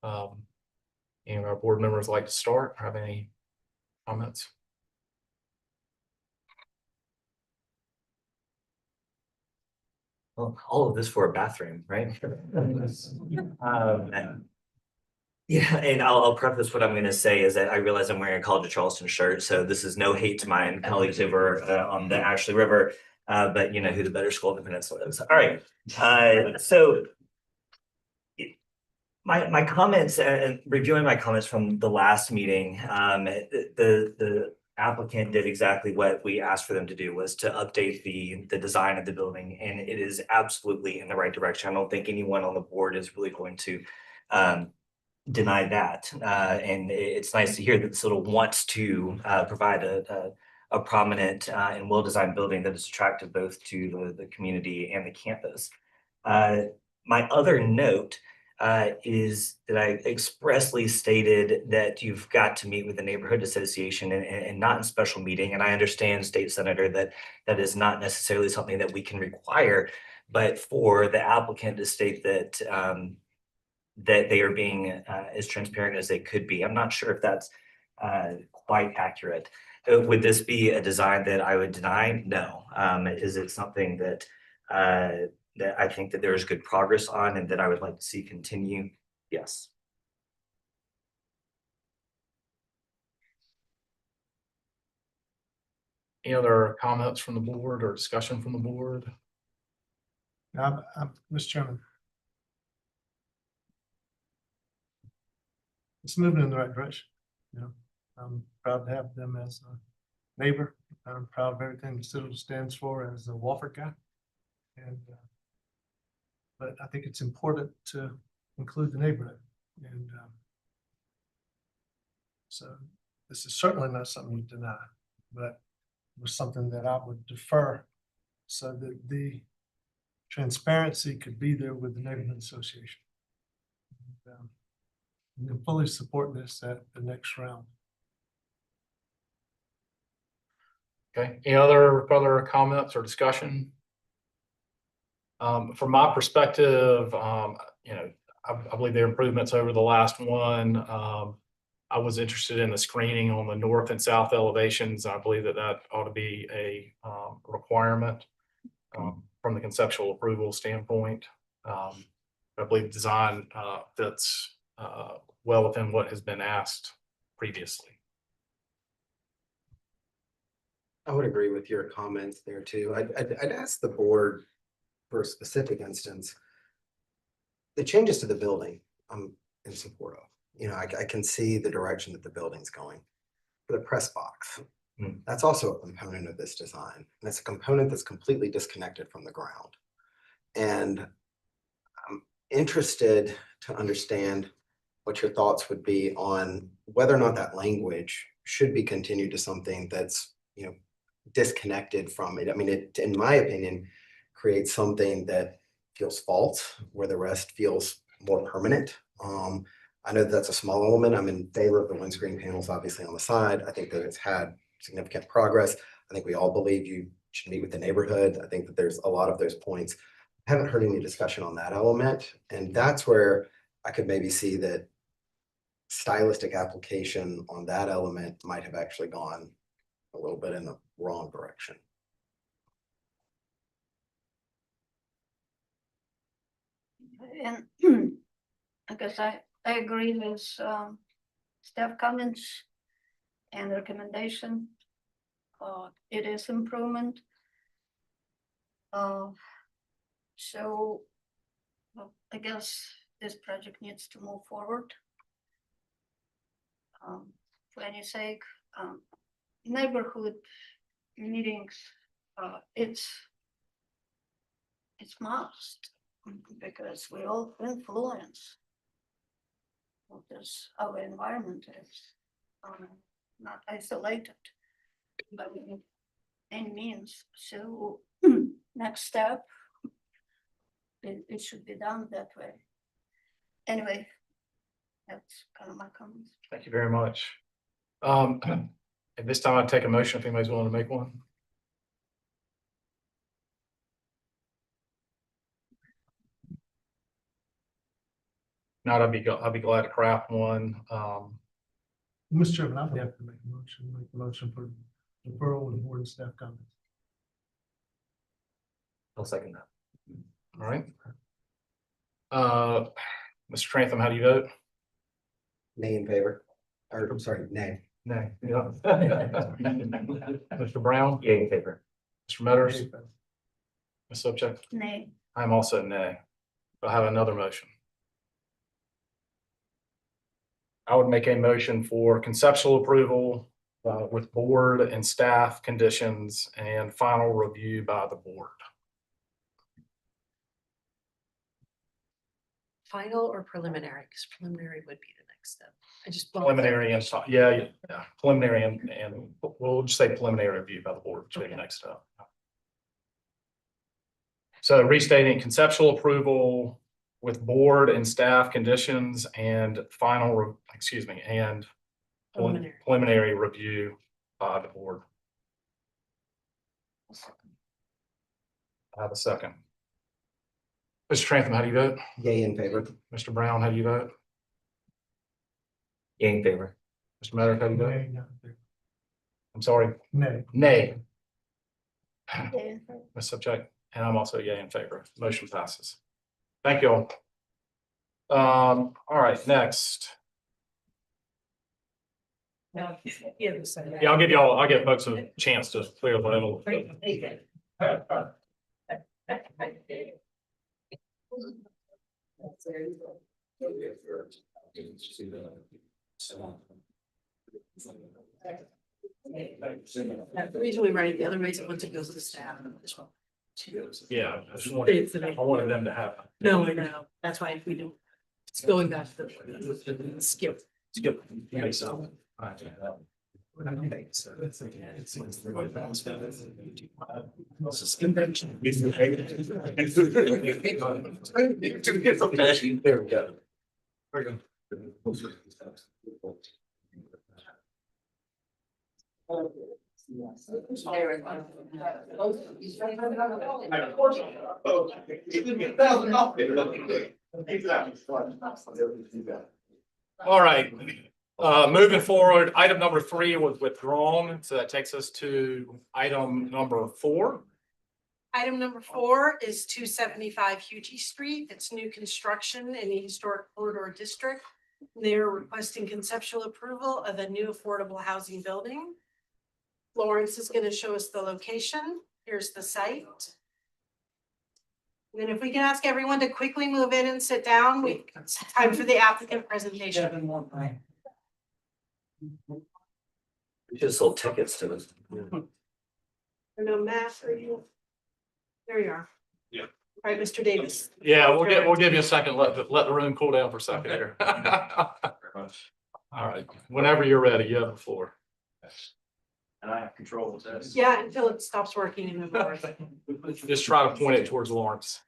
And our board members like to start. Have any comments? Well, all of this for a bathroom, right? Yeah, and I'll preface what I'm going to say is that I realize I'm wearing a College of Charleston shirt, so this is no hate to my colleagues over on the Ashley River, but you know who the better school in the peninsula is. All right, so my comments and reviewing my comments from the last meeting, the applicant did exactly what we asked for them to do, was to update the design of the building, and it is absolutely in the right direction. I don't think anyone on the board is really going to deny that, and it's nice to hear that Citadel wants to provide a prominent and well-designed building that is attractive both to the community and the campus. My other note is that I expressly stated that you've got to meet with the neighborhood association and not in special meeting. And I understand, State Senator, that is not necessarily something that we can require, but for the applicant to state that that they are being as transparent as they could be, I'm not sure if that's quite accurate. Would this be a design that I would deny? No. Is it something that that I think that there is good progress on and that I would like to see continue? Yes. Any other comments from the board or discussion from the board? Mr. Chairman. It's moving in the right direction. You know, I'm proud to have them as a neighbor. I'm proud of everything the Citadel stands for as a Wofford guy. And but I think it's important to include the neighborhood. And so this is certainly not something you deny, but it was something that I would defer so that the transparency could be there with the neighborhood association. And fully support this at the next round. Okay, any other further comments or discussion? From my perspective, you know, I believe there are improvements over the last one. I was interested in the screening on the north and south elevations. I believe that ought to be a requirement from from the conceptual approval standpoint. I believe the design fits well within what has been asked previously. I would agree with your comments there too. I'd ask the board for a specific instance. The changes to the building, I'm in support of. You know, I can see the direction that the building's going. For the press box, that's also a component of this design. And it's a component that's completely disconnected from the ground. And I'm interested to understand what your thoughts would be on whether or not that language should be continued to something that's, you know, disconnected from it. I mean, it, in my opinion, creates something that feels false, where the rest feels more permanent. I know that's a small element. I'm in favor of the windscreen panels, obviously on the side. I think that it's had significant progress. I think we all believe you should meet with the neighborhood. I think that there's a lot of those points. I haven't heard any discussion on that element. And that's where I could maybe see that stylistic application on that element might have actually gone a little bit in the wrong direction. And I guess I agree with staff comments and recommendation. It is improvement. So I guess this project needs to move forward. For any sake, neighborhood meetings, it's must, because we all influence what this our environment is, not isolated by any means. So next step, it should be done that way. Anyway, that's kind of my comments. Thank you very much. At this time, I'd take a motion if anybody's willing to make one. Not, I'd be glad to craft one. Mr. Chairman, I'd have to make a motion for deferral with board and staff comments. I'll second that. All right. Mr. Trantham, how do you vote? Nay in favor, or I'm sorry, nay. Nay. Yeah. Mr. Brown? Yay in favor. Mr. Metters? Ms. Sobczak? Nay. I'm also nay. I have another motion. I would make a motion for conceptual approval with board and staff conditions and final review by the board. Final or preliminary? Because preliminary would be the next step. I just. Preliminary and, yeah, preliminary and we'll just say preliminary review by the board, which will be the next step. So restating conceptual approval with board and staff conditions and final, and preliminary review by the board. I have a second. Mr. Trantham, how do you vote? Yay in favor. Mr. Brown, how do you vote? Yay in favor. Mr. Metters, how do you vote? Nay, I'm sorry. nay. Nay. Nay. Ms. Sobczak, and I'm also yay in favor. Motion passes. Thank you all. All right, next. Yeah, I'll give folks a chance to clear the level. The reason we write it, the other reason once it goes to the staff as well. Yeah, I wanted them to have. No, I know. That's why if we do, it's going back to the skip. Skip. Yeah, so. There we go. All right, moving forward, item number 3 was withdrawn, so that takes us to item number 4. Item number 4 is 275 Hugie Street. It's new construction in the historic corridor district. They're requesting conceptual approval of a new affordable housing building. Lawrence is going to show us the location. Here's the site. And then if we can ask everyone to quickly move in and sit down, it's time for the applicant presentation. We just sold tickets to this. No math or you. There you are. Yeah. All right, Mr. Davis. Yeah, we'll give you a second, let the room cool down for a second here. All right, whenever you're ready, you have the floor. And I have control of this. Yeah, until it stops working and move on. Just try to point it towards Lawrence.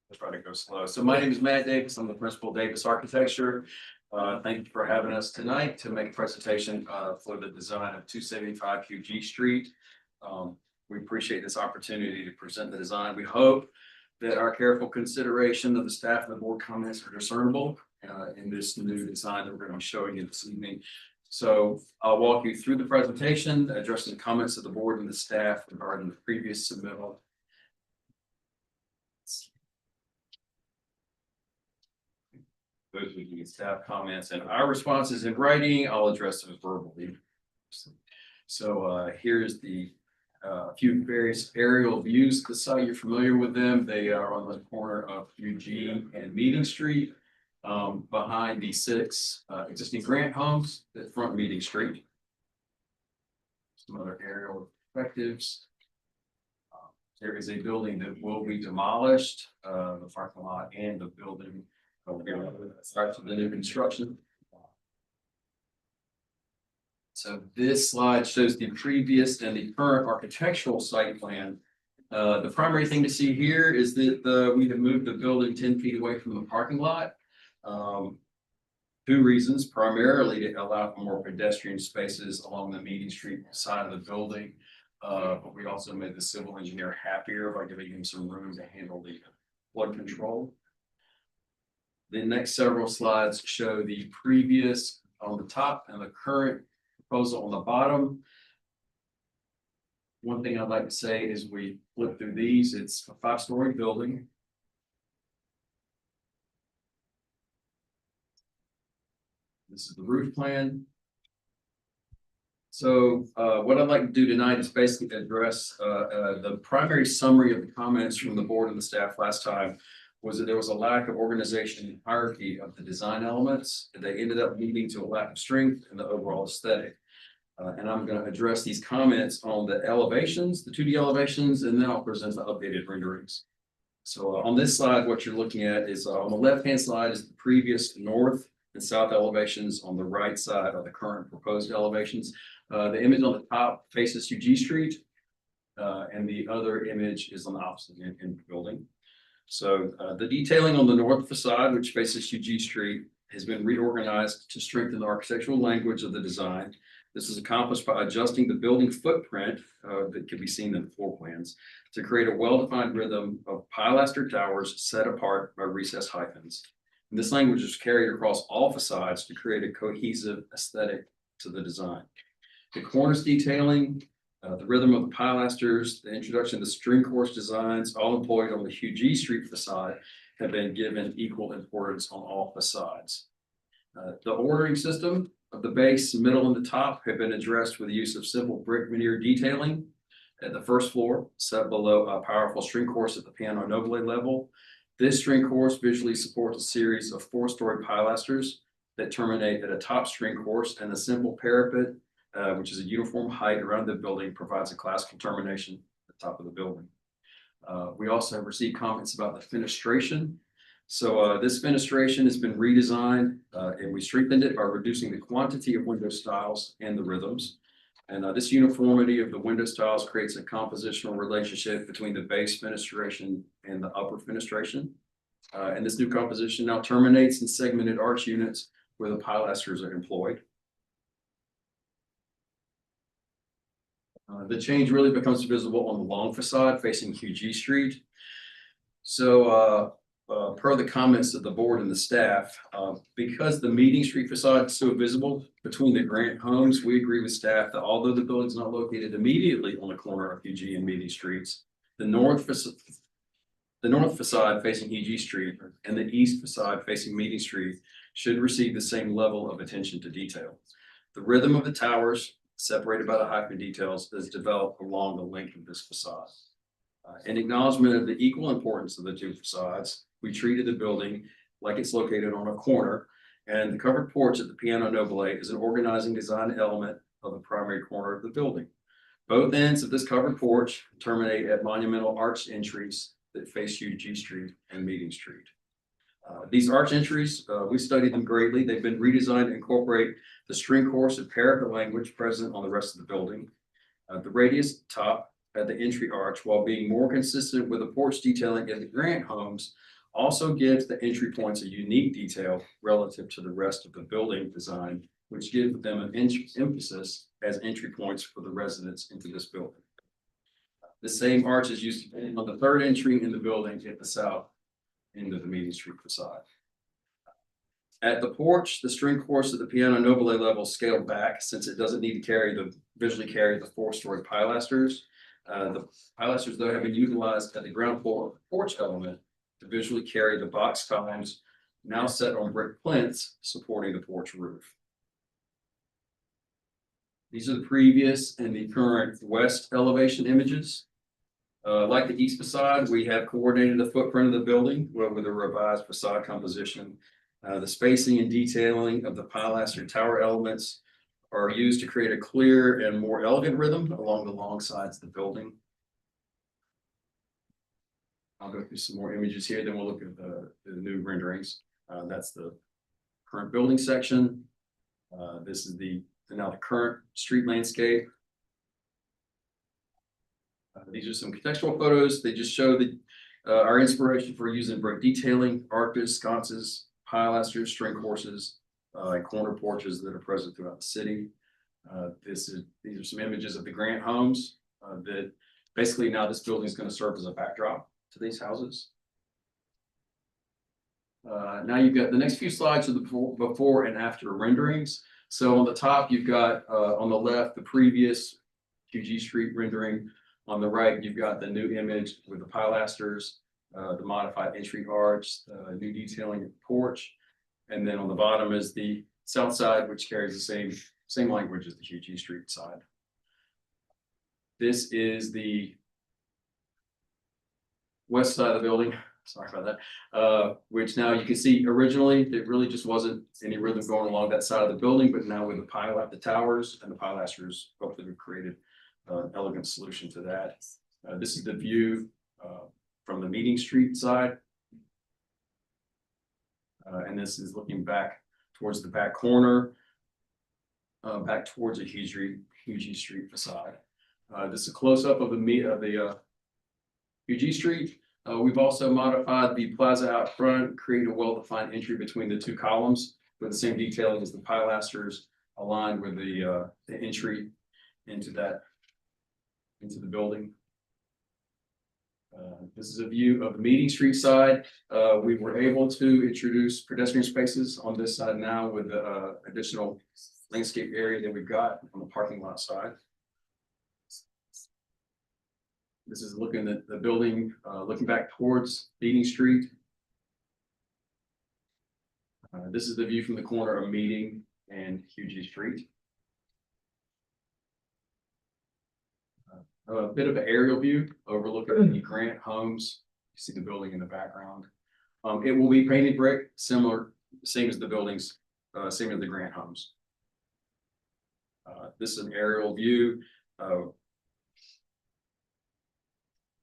Let's try to go slow. So my name is Matt Davis. I'm the principal of Davis Architecture. Thank you for having us tonight to make a presentation for the design of 275 Hugie Street. We appreciate this opportunity to present the design. We hope that our careful consideration of the staff and the board comments are discernible in this new design that we're going to be showing you this evening. So I'll walk you through the presentation, addressing the comments of the board and the staff regarding the previous submittal. Those would be staff comments and our responses in writing. I'll address them verbally. So here's the few various aerial views of the site. You're familiar with them. They are on the corner of Eugene and Meeting Street, behind the 6 existing Grant homes that front Meeting Street. Some other aerial perspectives. There is a building that will be demolished, the parking lot and the building. Starts with the new construction. So this slide shows the previous and the current architectural site plan. The primary thing to see here is that we have moved the building 10 feet away from the parking lot. 2 reasons, primarily to allow for more pedestrian spaces along the Meeting Street side of the building. But we also made the civil engineer happier by giving him some room to handle the flood control. The next several slides show the previous on the top and the current proposal on the bottom. One thing I'd like to say is we flip through these. It's a 5-story building. This is the roof plan. So what I'd like to do tonight is basically address the primary summary of the comments from the board and the staff last time. Was that there was a lack of organization and hierarchy of the design elements, and they ended up leading to a lack of strength in the overall aesthetic. And I'm going to address these comments on the elevations, the 2D elevations, and then I'll present the updated renderings. So on this slide, what you're looking at is on the left-hand side is the previous north and south elevations. On the right side are the current proposed elevations. The image on the top faces Hugie Street, and the other image is on the opposite end of the building. So the detailing on the north facade, which faces Hugie Street, has been reorganized to strengthen the architectural language of the design. This is accomplished by adjusting the building footprint that can be seen in the floor plans to create a well-defined rhythm of pilaster towers set apart by recessed hyphens. And this language is carried across all facades to create a cohesive aesthetic to the design. The cornice detailing, the rhythm of the pilasters, the introduction of the string course designs, all employed on the Hugie Street facade, have been given equal importance on all facades. The ordering system of the base, middle, and the top have been addressed with the use of simple brick veneer detailing at the first floor, set below a powerful string course at the piano nobile level. This string course visually supports a series of 4-story pilasters that terminate at a top string course, and a simple parapet, which is a uniform height around the building, provides a classical termination at the top of the building. We also have received comments about the fenestration. So this fenestration has been redesigned, and we strengthened it by reducing the quantity of window styles and the rhythms. And this uniformity of the window styles creates a compositional relationship between the base fenestration and the upper fenestration. And this new composition now terminates in segmented arch units where the pilasters are employed. The change really becomes visible on the long facade facing Hugie Street. So per the comments of the board and the staff, because the Meeting Street facade is so visible between the Grant homes, we agree with staff that although the building is not located immediately on the corner of Hugie and Meeting Streets, The north facade facing E.G. Street and the east facade facing Meeting Street should receive the same level of attention to detail. The rhythm of the towers, separated by the hyphen details, is developed along the length of this facade. In acknowledgement of the equal importance of the two facades, we treated the building like it's located on a corner, and the covered porch at the Piano Nobile is an organizing design element of the primary corner of the building. Both ends of this covered porch terminate at monumental arched entries that face UG Street and Meeting Street. These arch entries, we studied them greatly. They've been redesigned to incorporate the string course and paragraph language present on the rest of the building. The radius top at the entry arch, while being more consistent with the porch detailing in the Grant homes, also gives the entry points a unique detail relative to the rest of the building design, which gives them an emphasis as entry points for the residents into this building. The same arch is used on the third entry in the building at the south end of the Meeting Street facade. At the porch, the string course of the Piano Nobile level scaled back since it doesn't need to visually carry the 4-story pilasters. The pilasters, though, have been utilized at the ground floor of the porch element to visually carry the box columns now set on brick plinths supporting the porch roof. These are the previous and the current west elevation images. Like the east facade, we have coordinated the footprint of the building with a revised facade composition. The spacing and detailing of the pilaster tower elements are used to create a clear and more elegant rhythm along the long sides of the building. I'll go through some more images here, then we'll look at the new renderings. That's the current building section. This is now the current street landscape. These are some contextual photos. They just show our inspiration for using brick detailing, arches, sconces, pilasters, string courses, and corner porches that are present throughout the city. These are some images of the Grant homes that basically now this building is going to serve as a backdrop to these houses. Now you've got the next few slides of the before and after renderings. So on the top, you've got on the left, the previous QG Street rendering. On the right, you've got the new image with the pilasters, the modified entry arch, new detailing of the porch. And then on the bottom is the south side, which carries the same language as the QG Street side. This is the west side of the building. Sorry about that. Which now you can see originally, there really just wasn't any rhythm going along that side of the building, but now with the towers and the pilasters, hopefully we've created an elegant solution to that. This is the view from the Meeting Street side. And this is looking back towards the back corner, back towards the UG Street facade. This is a close-up of the UG Street. We've also modified the plaza out front, create a well-defined entry between the two columns with the same detailing as the pilasters, aligned with the entry into the building. This is a view of the Meeting Street side. We were able to introduce pedestrian spaces on this side now with the additional landscape area that we've got on the parking lot side. This is looking at the building, looking back towards Meeting Street. This is the view from the corner of Meeting and QG Street. A bit of an aerial view overlooking the Grant homes. You see the building in the background. It will be painted brick, same as the buildings, same as the Grant homes. This is an aerial view.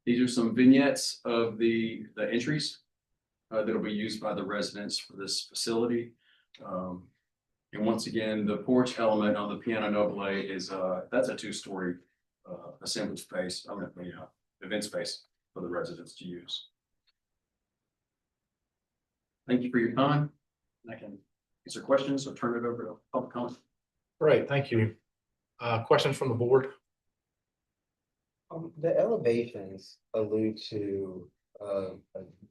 These are some vignettes of the entries that will be used by the residents for this facility. And once again, the porch element on the Piano Nobile is that's a 2-story assembly space, event space for the residents to use. Thank you for your time. I can answer questions or turn it over to public comment. Great, thank you. Questions from the board? The elevations allude to a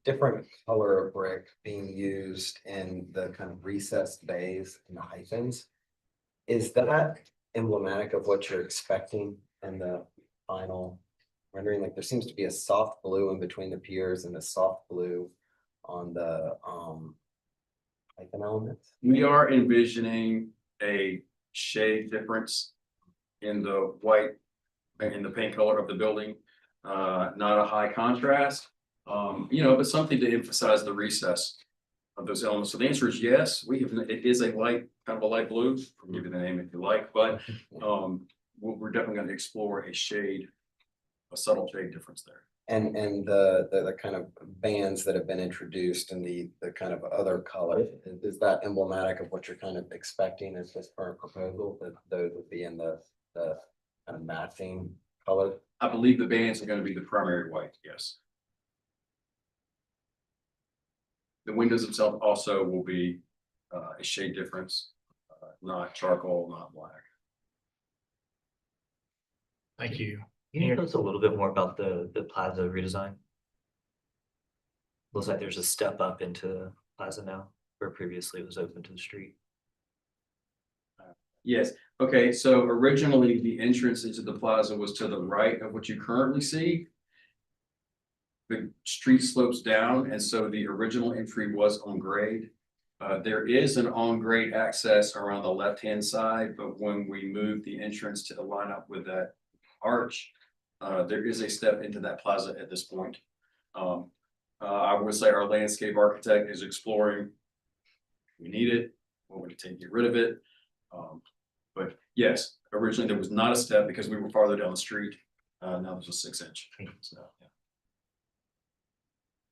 different color of brick being used in the kind of recessed bays and the hyphens. Is that emblematic of what you're expecting in the final rendering, like there seems to be a soft blue in between the piers and a soft blue on the hyphen elements. We are envisioning a shade difference in the white, in the paint color of the building. Not a high contrast, but something to emphasize the recess of those elements. So the answer is yes, it is a light, kind of a light blue, I'll give you the name if you like, but we're definitely going to explore a subtle shade difference there. And the kind of bands that have been introduced and the kind of other color, is that emblematic of what you're kind of expecting as this current proposal, that those would be in the kind of matching color? I believe the bands are going to be the primary white, yes. The windows themselves also will be a shade difference, not charcoal, not black. Thank you. Can you tell us a little bit more about the plaza redesign? Looks like there's a step up into plaza now, where previously it was open to the street. Yes, okay, so originally the entrance into the plaza was to the right of what you currently see. The street slopes down, and so the original entry was on grade. There is an on-grade access around the left-hand side, but when we move the entrance to line up with that arch, there is a step into that plaza at this point. I would say our landscape architect is exploring. We need it, what would it take to get rid of it? But yes, originally there was not a step because we were farther down the street. Now there's a 6-inch. So, yeah.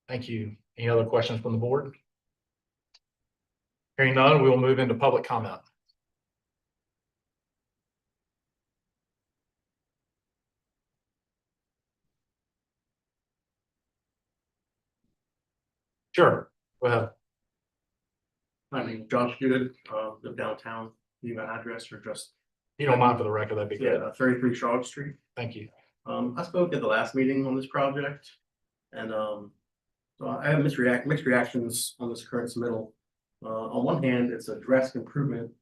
Thank you. Any other questions from the board? Hearing none, we will move into public comment. Sure, go ahead. My name is Josh Good, live downtown, need my address or just. You don't mind for the record, that'd be good. 33 Charlotte Street. Thank you. I spoke at the last meeting on this project and, so I have mixed reactions on this current submittal. On one hand, it's a drastic improvement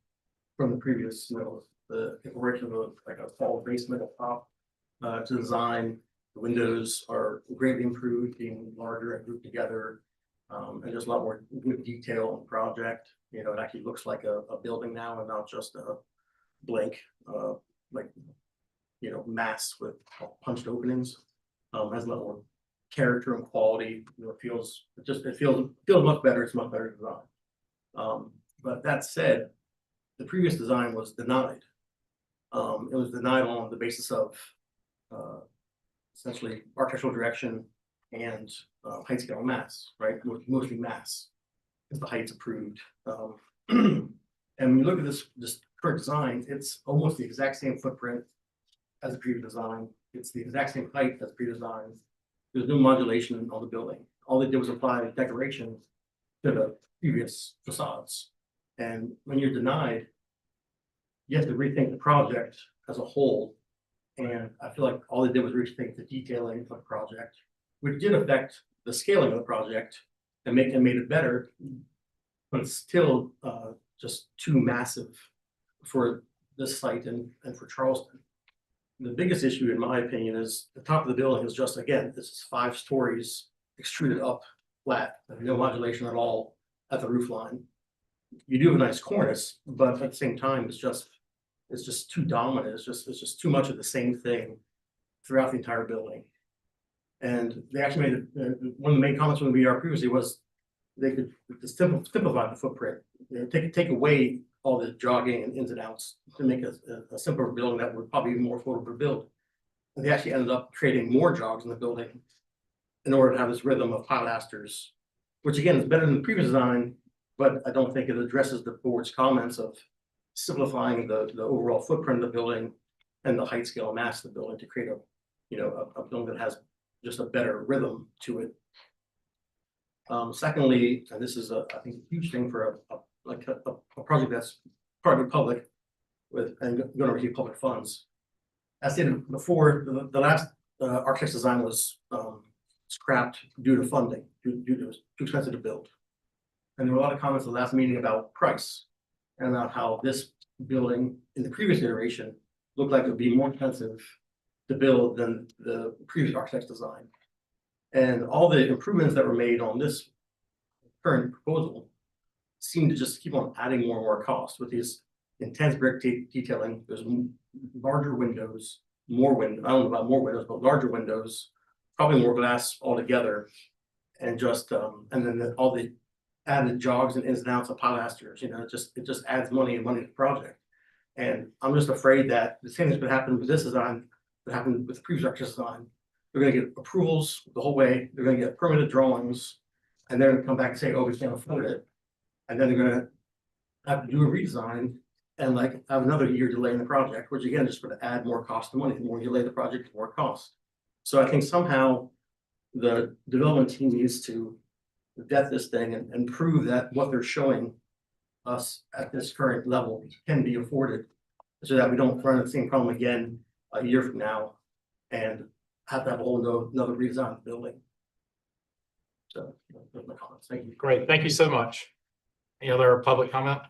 from the previous submittal, the incorporation of like a fall basement up top, to design. The windows are greatly improved, being larger and grouped together. And just a lot more good detail on the project. It actually looks like a building now and not just a blank, mass with punched openings. Has a lot more character and quality. It feels much better. It's much better design. But that said, the previous design was denied. It was denied on the basis of essentially architectural direction and height scale mass, right? Mostly mass, because the height's approved. And when you look at this current design, it's almost the exact same footprint as the previous design. It's the exact same height as the previous design. There's no modulation on the building. All they did was apply decoration to the previous facades. And when you're denied, you have to rethink the project as a whole. And I feel like all they did was rethink the detailing of the project, which did affect the scaling of the project and made it better, but it's still just too massive for this site and for Charleston. The biggest issue, in my opinion, is the top of the building is just, again, this is 5 stories extruded up flat, no modulation at all at the roof line. You do have a nice cornice, but at the same time, it's just too dominant. It's just too much of the same thing throughout the entire building. And they actually made one of the main comments from the VR previously was they could simplify the footprint, take away all the jogging and ins and outs to make a simpler building that would probably be more affordable to build. And they actually ended up creating more jogs in the building in order to have this rhythm of pilasters, which again is better than the previous design, but I don't think it addresses the board's comments of simplifying the overall footprint of the building and the height scale and mass of the building to create a building that has just a better rhythm to it. Secondly, and this is I think a huge thing for a project that's partly public with and going to receive public funds. As stated before, the last architect's design was scrapped due to funding, due to it was too expensive to build. And there were a lot of comments at the last meeting about price and about how this building in the previous iteration looked like it would be more expensive to build than the previous architect's design. And all the improvements that were made on this current proposal seem to just keep on adding more and more cost with these intense brick detailing. There's larger windows, I don't know about more windows, but larger windows, probably more glass altogether. And just, and then all the added jogs and ins and outs of pilasters, you know, it just adds money to the project. And I'm just afraid that the same thing's gonna happen with this design, that happened with the previous architect's design. They're gonna get approvals the whole way, they're gonna get permitted drawings, and they're gonna come back and say, oh, we can't afford it. And then they're gonna have to do a redesign and like have another year delay in the project, which again, just gonna add more cost and money. The more you delay the project, the more cost. So I think somehow the development team needs to vet this thing and prove that what they're showing us at this current level can be afforded, so that we don't run the same problem again a year from now and have to have a whole another redesign of the building. So those are my comments. Thank you. Great, thank you so much. Any other public comment?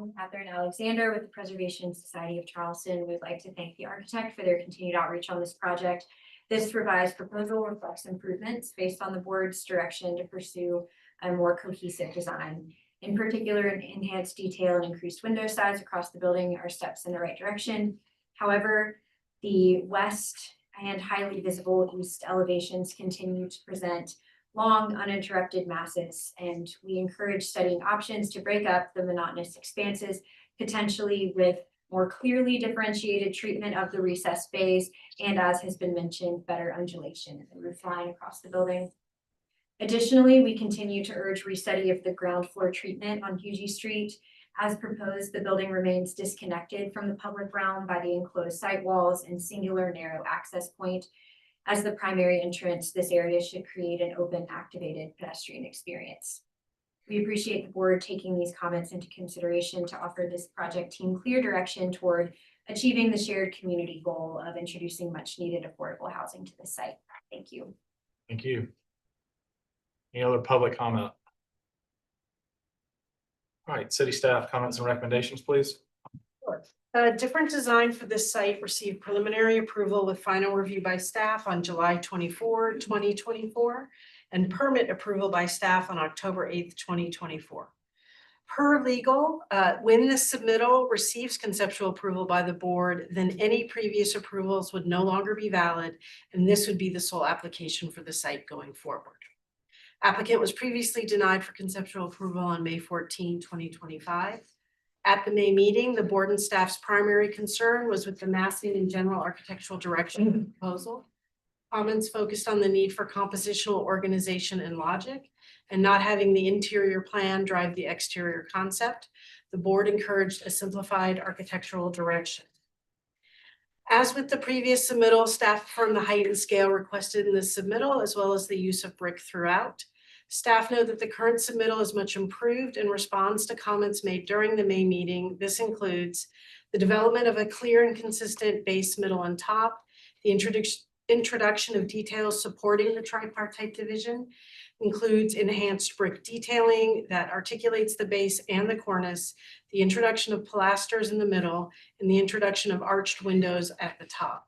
I'm Catherine Alexander with the Preservation Society of Charleston. We'd like to thank the architect for their continued outreach on this project. This revised proposal reflects improvements based on the board's direction to pursue a more cohesive design. In particular, an enhanced detail and increased window size across the building are steps in the right direction. However, the west and highly visible east elevations continue to present long uninterrupted masses, and we encourage studying options to break up the monotonous expanses, potentially with more clearly differentiated treatment of the recessed bays, and as has been mentioned, better undulation in the roof line across the building. Additionally, we continue to urge restudy of the ground floor treatment on Hugie Street. As proposed, the building remains disconnected from the public realm by the enclosed site walls and singular narrow access point. As the primary entrance, this area should create an open, activated pedestrian experience. We appreciate the board taking these comments into consideration to offer this project team clear direction toward achieving the shared community goal of introducing much needed affordable housing to the site. Thank you. Thank you. Any other public comment? All right, city staff comments and recommendations, please. A different design for this site received preliminary approval with final review by staff on July 24, 2024, and permit approval by staff on October 8th, 2024. Per legal, when the submittal receives conceptual approval by the board, then any previous approvals would no longer be valid, and this would be the sole application for the site going forward. Applicant was previously denied for conceptual approval on May 14, 2025. At the May meeting, the board and staff's primary concern was with the massing and general architectural direction of the proposal. Comments focused on the need for compositional organization and logic, and not having the interior plan drive the exterior concept. The board encouraged a simplified architectural direction. As with the previous submittal, staff from the height and scale requested in the submittal, as well as the use of brick throughout. Staff know that the current submittal is much improved and responds to comments made during the May meeting. This includes the development of a clear and consistent base, middle, and top, the introduction of details supporting the tripartite division, includes enhanced brick detailing that articulates the base and the cornice, the introduction of pilasters in the middle, and the introduction of arched windows at the top.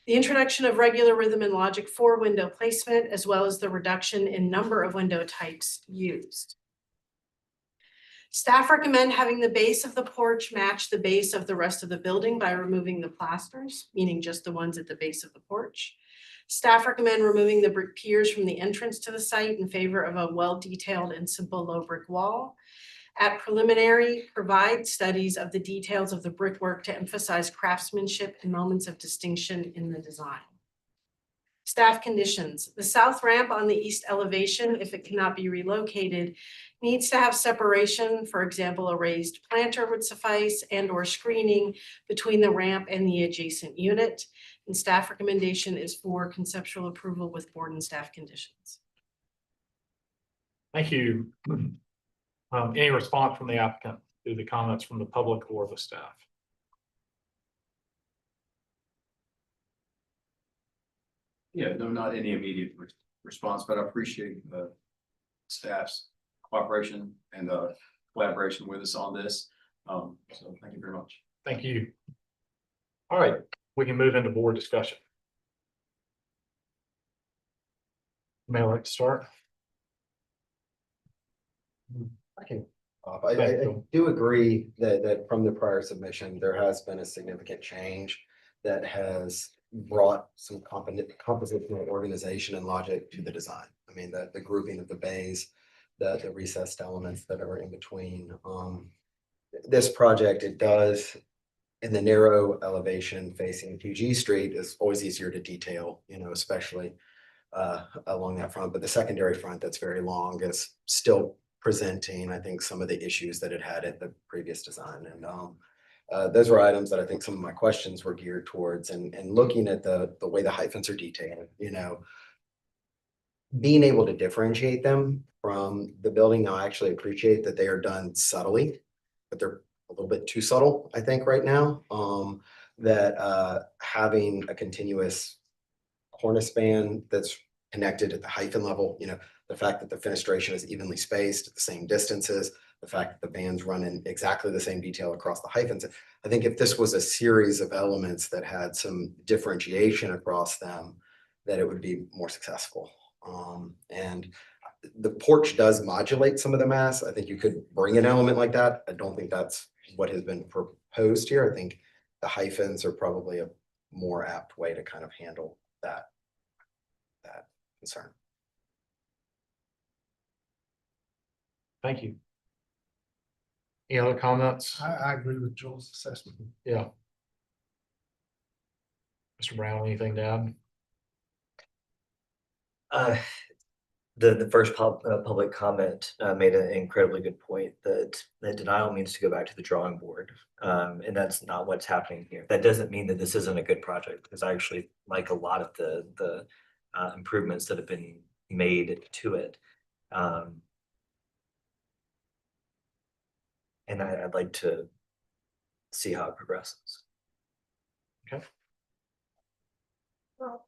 The introduction of regular rhythm and logic for window placement, as well as the reduction in number of window types used. Staff recommend having the base of the porch match the base of the rest of the building by removing the pilasters, meaning just the ones at the base of the porch. Staff recommend removing the brick piers from the entrance to the site in favor of a well-detailed and simple low brick wall. At preliminary, provide studies of the details of the brickwork to emphasize craftsmanship and moments of distinction in the design. Staff conditions. The south ramp on the east elevation, if it cannot be relocated, needs to have separation. For example, a raised planter would suffice, and/or screening between the ramp and the adjacent unit. And staff recommendation is for conceptual approval with board and staff conditions. Thank you. Any response from the applicant to the comments from the public or the staff? Yeah, no, not any immediate response, but I appreciate staff's cooperation and collaboration with us on this. So thank you very much. Thank you. All right, we can move into board discussion. May I like to start? I can, I do agree that from the prior submission, there has been a significant change that has brought some compositional organization and logic to the design. I mean, the grouping of the bays, the recessed elements that are in between. This project, it does, in the narrow elevation facing PG Street is always easier to detail, you know, especially along that front. But the secondary front that's very long is still presenting, I think, some of the issues that it had at the previous design. And those were items that I think some of my questions were geared towards, and looking at the way the hyphens are detailed, you know, being able to differentiate them from the building. Now, I actually appreciate that they are done subtly, but they're a little bit too subtle, I think, right now. That having a continuous cornice span that's connected at the hyphen level, you know, the fact that the fenestration is evenly spaced at the same distances, the fact that the bands run in exactly the same detail across the hyphens. I think if this was a series of elements that had some differentiation across them, that it would be more successful. And the porch does modulate some of the mass. I think you could bring an element like that. I don't think that's what has been proposed here. I think the hyphens are probably a more apt way to kind of handle that concern. Thank you. Any other comments? I agree with Joel's assessment. Yeah. Mr. Brown, anything to add? The first public comment made an incredibly good point that denial means to go back to the drawing board. And that's not what's happening here. That doesn't mean that this isn't a good project, because I actually like a lot of the improvements that have been made to it. And I'd like to see how it progresses. Okay. Well,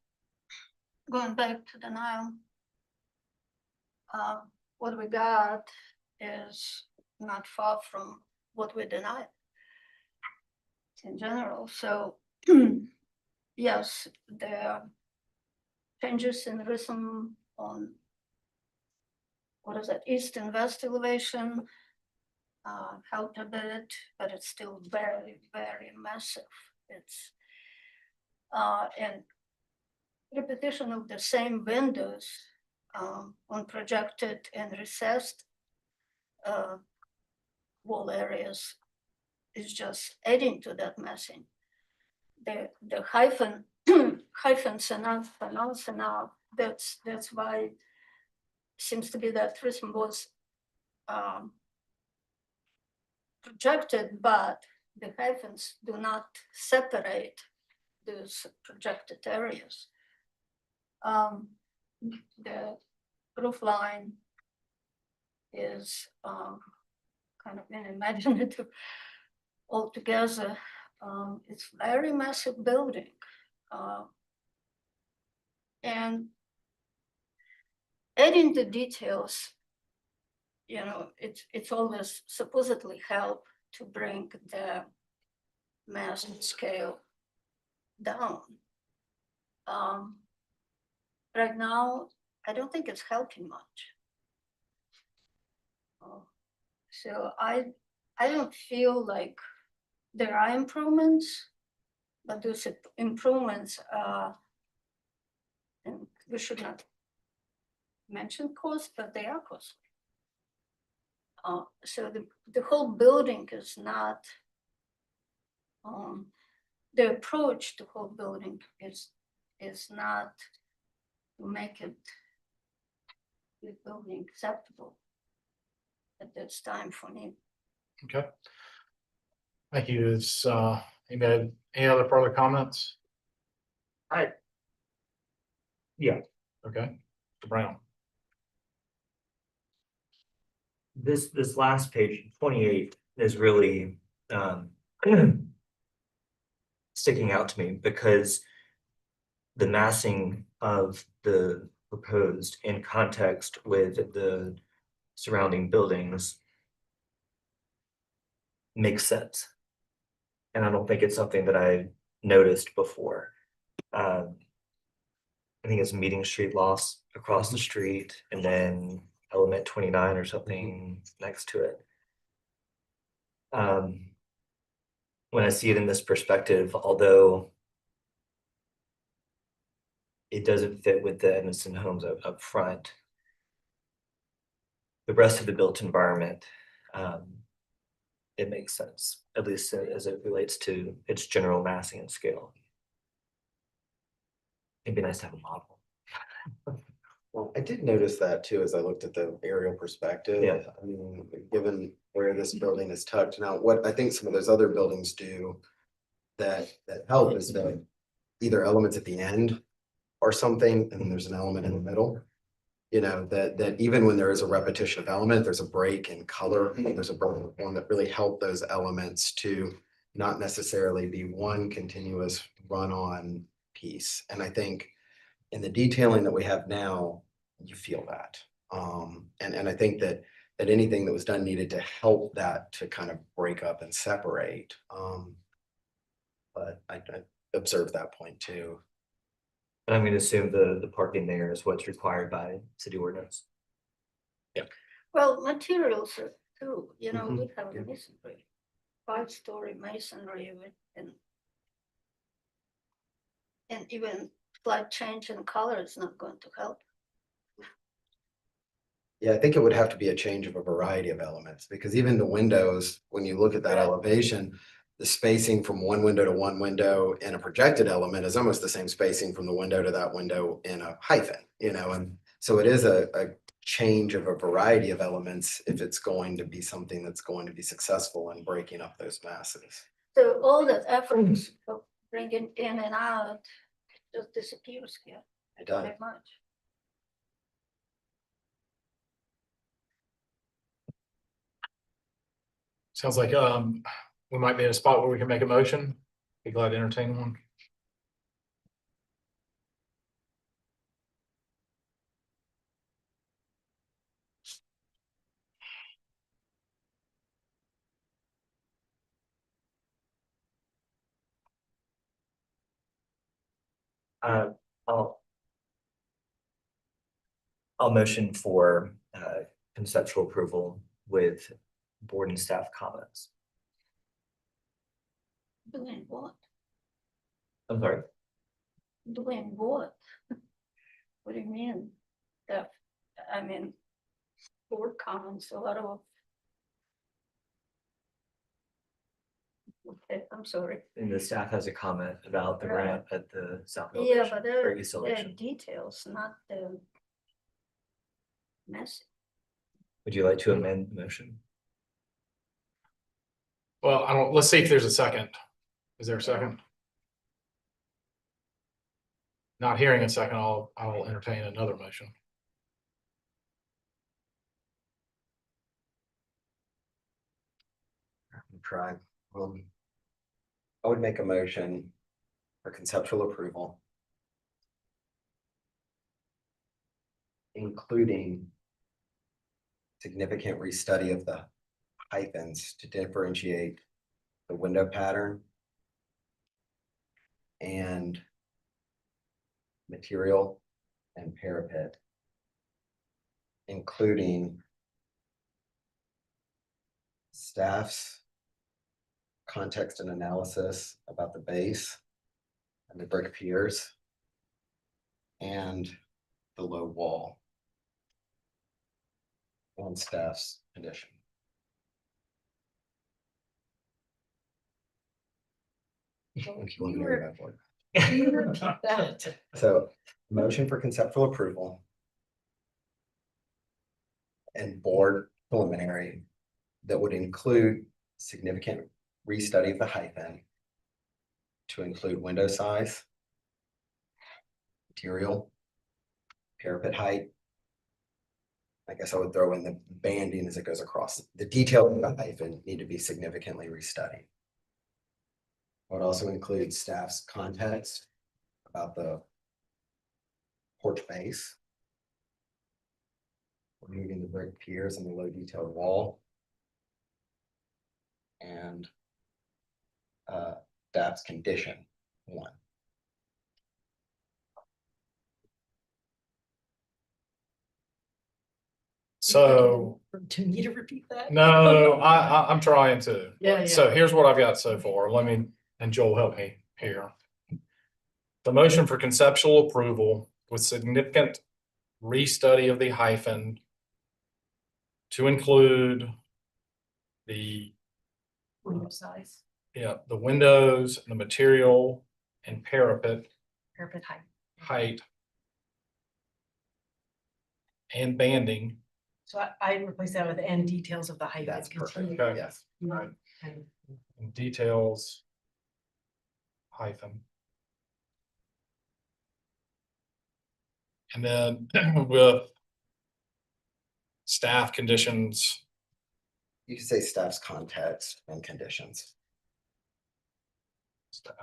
going back to denial, what we got is not far from what we denied in general. So yes, there are changes in rhythm on, what is that, east and west elevation, helped a bit, but it's still very, very massive. It's and repetition of the same windows on projected and recessed wall areas is just adding to that messing. The hyphens enough, pronounced enough. That's why it seems to be that rhythm was projected, but the hyphens do not separate those projected areas. The roof line is kind of unimaginative altogether. It's very massive building. And adding the details, you know, it's always supposedly help to bring the mass and scale down. Right now, I don't think it's helping much. So I don't feel like there are improvements, but those improvements and we should not mention cost, but they are costly. So the whole building is not, the approach to whole building is not to make it the building acceptable at this time for me. Okay. Thank you. Is any other further comments? Yeah. Okay. Mr. Brown. This last page, 28, is really sticking out to me, because the massing of the proposed in context with the surrounding buildings makes sense. And I don't think it's something that I noticed before. I think it's Meeting Street loss across the street and then Element 29 or something next to it. When I see it in this perspective, although it doesn't fit with the Edmiston homes up front, the rest of the built environment, it makes sense, at least as it relates to its general massing and scale. It'd be nice to have a model. Well, I did notice that too, as I looked at the aerial perspective. Yeah. I mean, given where this building is tucked now, what I think some of those other buildings do that help is that either elements at the end or something, and then there's an element in the middle. You know, that even when there is a repetition of element, there's a break in color, there's a one that really help those elements to not necessarily be one continuous run-on piece. And I think in the detailing that we have now, you feel that. And I think that anything that was done needed to help that to kind of break up and separate. But I observed that point too. And I'm gonna assume the parking there is what's required by city ordinance. Well, materials are too, you know, Mhm. we have masonry, 5-story masonry with, and even slight change in color is not going to help. Yeah, I think it would have to be a change of a variety of elements, because even the windows, when you look at that elevation, the spacing from one window to one window in a projected element is almost the same spacing from the window to that window in a hyphen, you know, and so it is a change of a variety of elements if it's going to be something that's going to be successful in breaking up those masses. So all that effort of bringing in and out just disappears here. It does. Very much. Sounds like, we might be in a spot where we can make a motion. Be glad to entertain one. I'll motion for conceptual approval with board and staff comments. Doing what? I'm sorry. Doing what? What do you mean? That, I mean, board comments, a lot of. Okay, I'm sorry. And the staff has a comment about the Right. ramp at the south Yeah, elevation but for they're east elevation. details, not the mess. Would you like to amend the motion? Well, let's see if there's a second. Is there a second? Not hearing a second, I'll entertain another motion. Try. I would make a motion for conceptual approval, including significant restudy of the hyphens to differentiate the window pattern and material and parapet, including staff's context and analysis about the base and the brick piers and the low wall and staff's condition. If you want to hear about it. So, motion for conceptual approval and board preliminary that would include significant restudy of the hyphen to include window size, material, parapet height. I guess I would throw in the banding as it goes across. The details of the hyphen need to be significantly restudied. I would also include staff's context about the porch base, removing the brick piers and the low detailed wall. And that's condition 1. So, Do you need to repeat that? no, I'm trying to. Yeah, So here's what I've got so far. Let me, and Joel, help me here. The motion for conceptual approval with significant restudy of the hyphen to include the, Window size, the windows, the material and parapet parapet height. height and banding. So I replace that with and details of the height. That's perfect. Okay. Yes. Right. And details hyphen. And then with staff conditions, You can say staff's context and conditions. staff.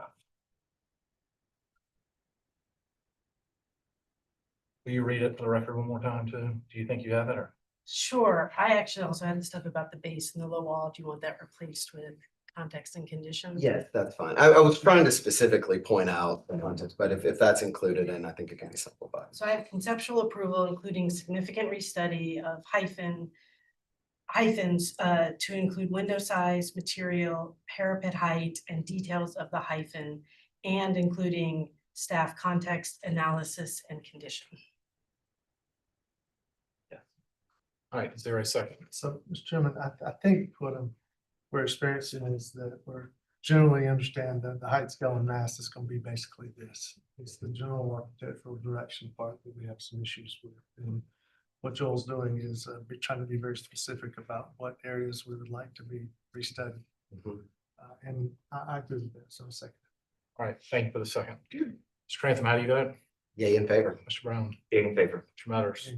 Will you read it for the record one more time too? Do you think you have it or? Sure, I actually also had the stuff about the base and the low wall. Do you want that replaced with context and conditions? Yes, that's fine. I was trying to specifically point out the context, but if that's included in, I think it can be simplified. So I have conceptual approval, including significant restudy of hyphens to include window size, material, parapet height, and details of the hyphen, and including staff context, analysis, and condition. All right, is there a second? So, Mr. Chairman, I think what we're experiencing is that we're generally understand that the height scale and mass is gonna be basically this. It's the general architectural direction part that we have some issues with. And what Joel's doing is be trying to be very specific about what areas we would like to be restudied. And I agree with that, so second. All right, thank you for the second. Mr. Crantham, how do you vote? Yay in favor. Mr. Brown? Yay in favor. Mr. Matters?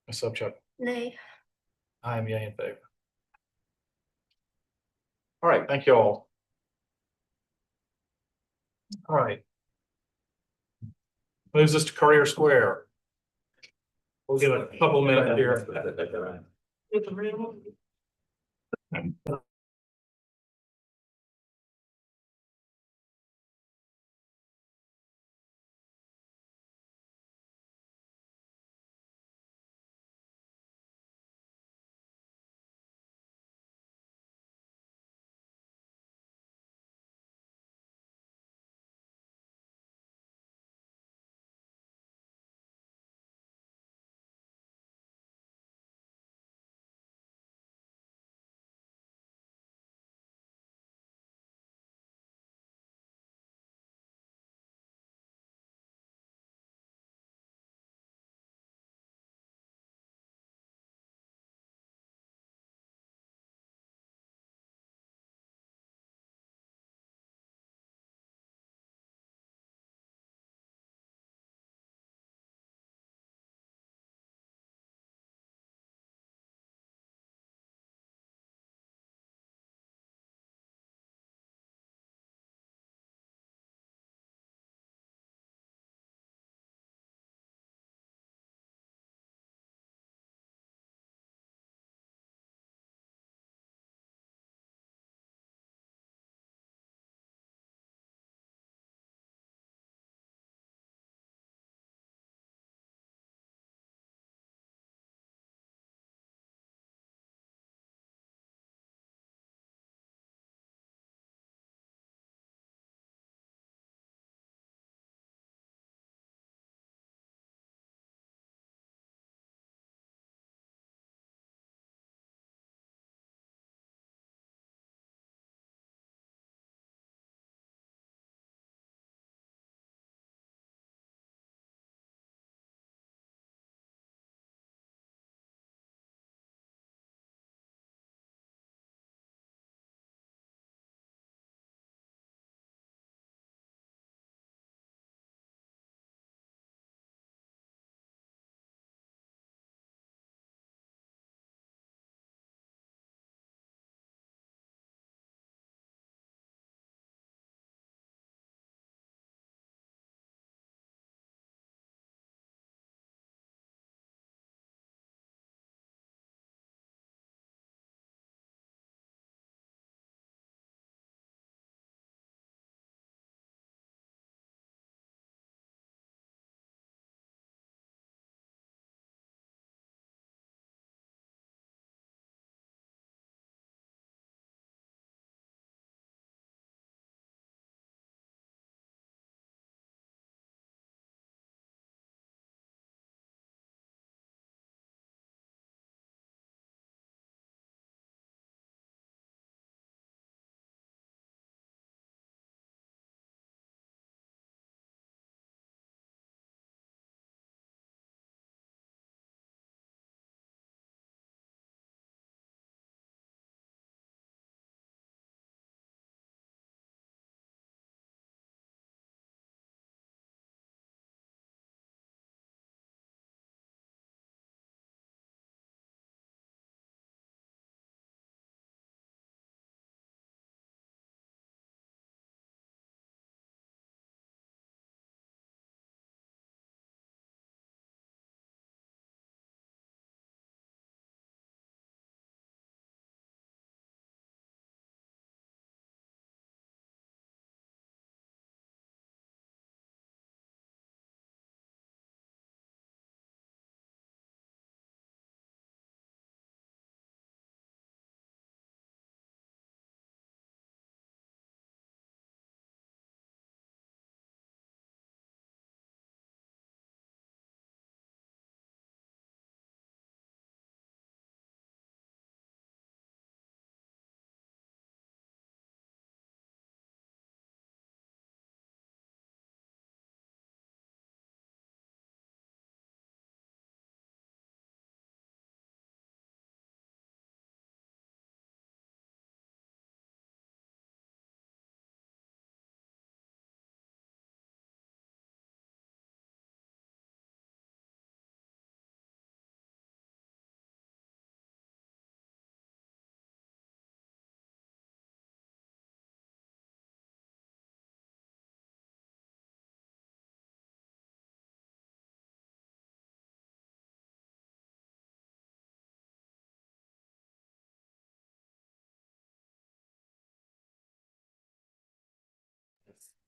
Ms. Subchuck? Nay. I am yay in favor. All right, thank you all. All right. Moves us to Courier Square. We'll give it a couple minutes here.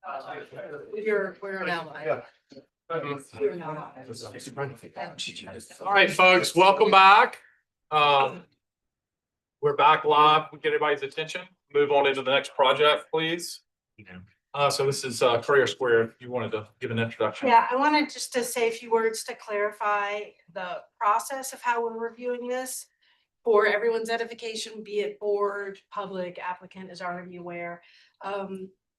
We're now live. We're now live. All right, folks, welcome back. We're back live. We get everybody's attention. Move on into the next project, please. So this is Courier Square. You wanted to give an introduction. Yeah, I wanted just to say a few words to clarify the process of how we're reviewing this. For everyone's edification, be it board, public, applicant is already aware.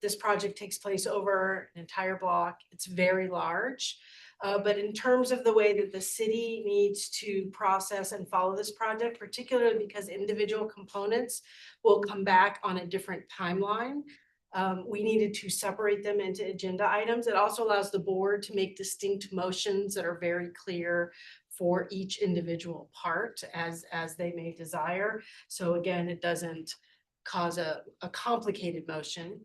This project takes place over an entire block. It's very large. But in terms of the way that the city needs to process and follow this project, particularly because individual components will come back on a different timeline, we needed to separate them into agenda items. It also allows the board to make distinct motions that are very clear for each individual part as they may desire. So again, it doesn't cause a complicated motion.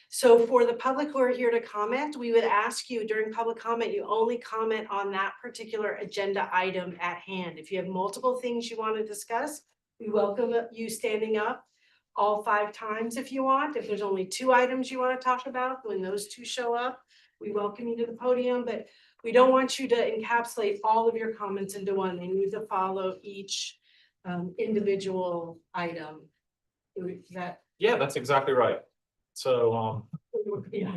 So for the public who are here to comment, we would ask you during public comment, you only comment on that particular agenda item at hand. If you have multiple things you want to discuss, we welcome you standing up all 5 times if you want. If there's only 2 items you want to talk about, when those 2 show up, we welcome you to the podium, but we don't want you to encapsulate all of your comments into one. They need to follow each individual item. Yeah, that's exactly right. So Yeah.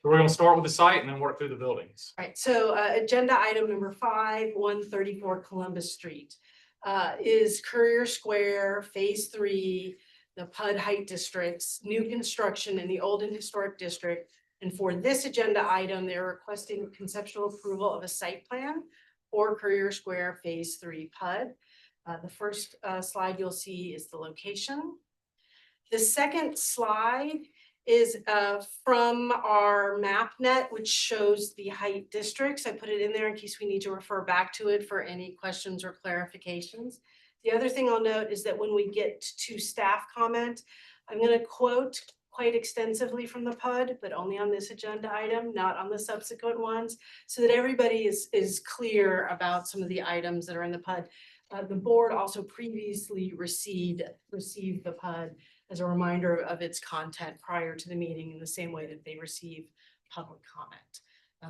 we're going to start with the site and then work through the buildings. Right, so agenda item number 5, 134 Columbus Street is Courier Square, Phase 3, the PUD Height Districts, new construction in the Old and Historic District. And for this agenda item, they're requesting conceptual approval of a site plan for Courier Square Phase 3 PUD. The first slide you'll see is the location. The second slide is from our MapNet, which shows the height districts. I put it in there in case we need to refer back to it for any questions or clarifications. The other thing I'll note is that when we get to staff comment, I'm going to quote quite extensively from the PUD, but only on this agenda item, not on the subsequent ones, so that everybody is clear about some of the items that are in the PUD. The board also previously received the PUD as a reminder of its content prior to the meeting in the same way that they receive public comment.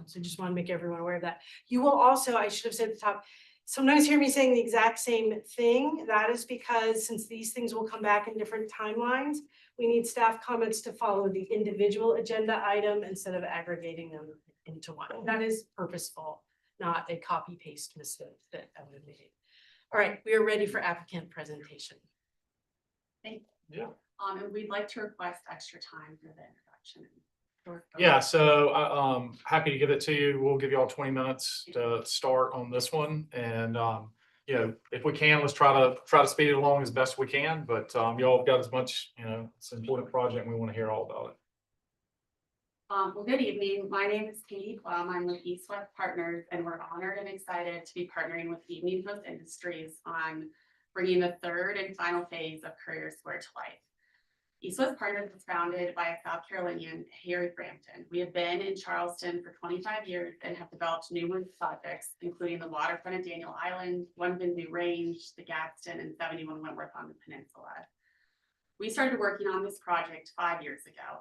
So just want to make everyone aware of that. You will also, I should have said at the top, sometimes hear me saying the exact same thing. That is because since these things will come back in different timelines, we need staff comments to follow the individual agenda item instead of aggregating them into one. That is purposeful, not a copy paste mistake that I would have made. All right, we are ready for applicant presentation. Thank you. Yeah. And we'd like to request extra time for the introduction. Yeah, so I'm happy to give it to you. We'll give you all 20 minutes to start on this one. And you know, if we can, let's try to speed it along as best we can. But y'all have got as much, you know, it's an important project and we want to hear all about it. Well, good evening. My name is Katie Plum. I'm with East West Partners, and we're honored and excited to be partnering with Evening Post Industries on bringing the 3rd and final phase of Courier Square to life. East West Partners was founded by a South Carolinian, Harry Frampton. We have been in Charleston for 25 years and have developed numerous projects, including the waterfront of Daniel Island, One Vindu Range, the Gadsden, and 71 Wentworth on the peninsula. We started working on this project 5 years ago.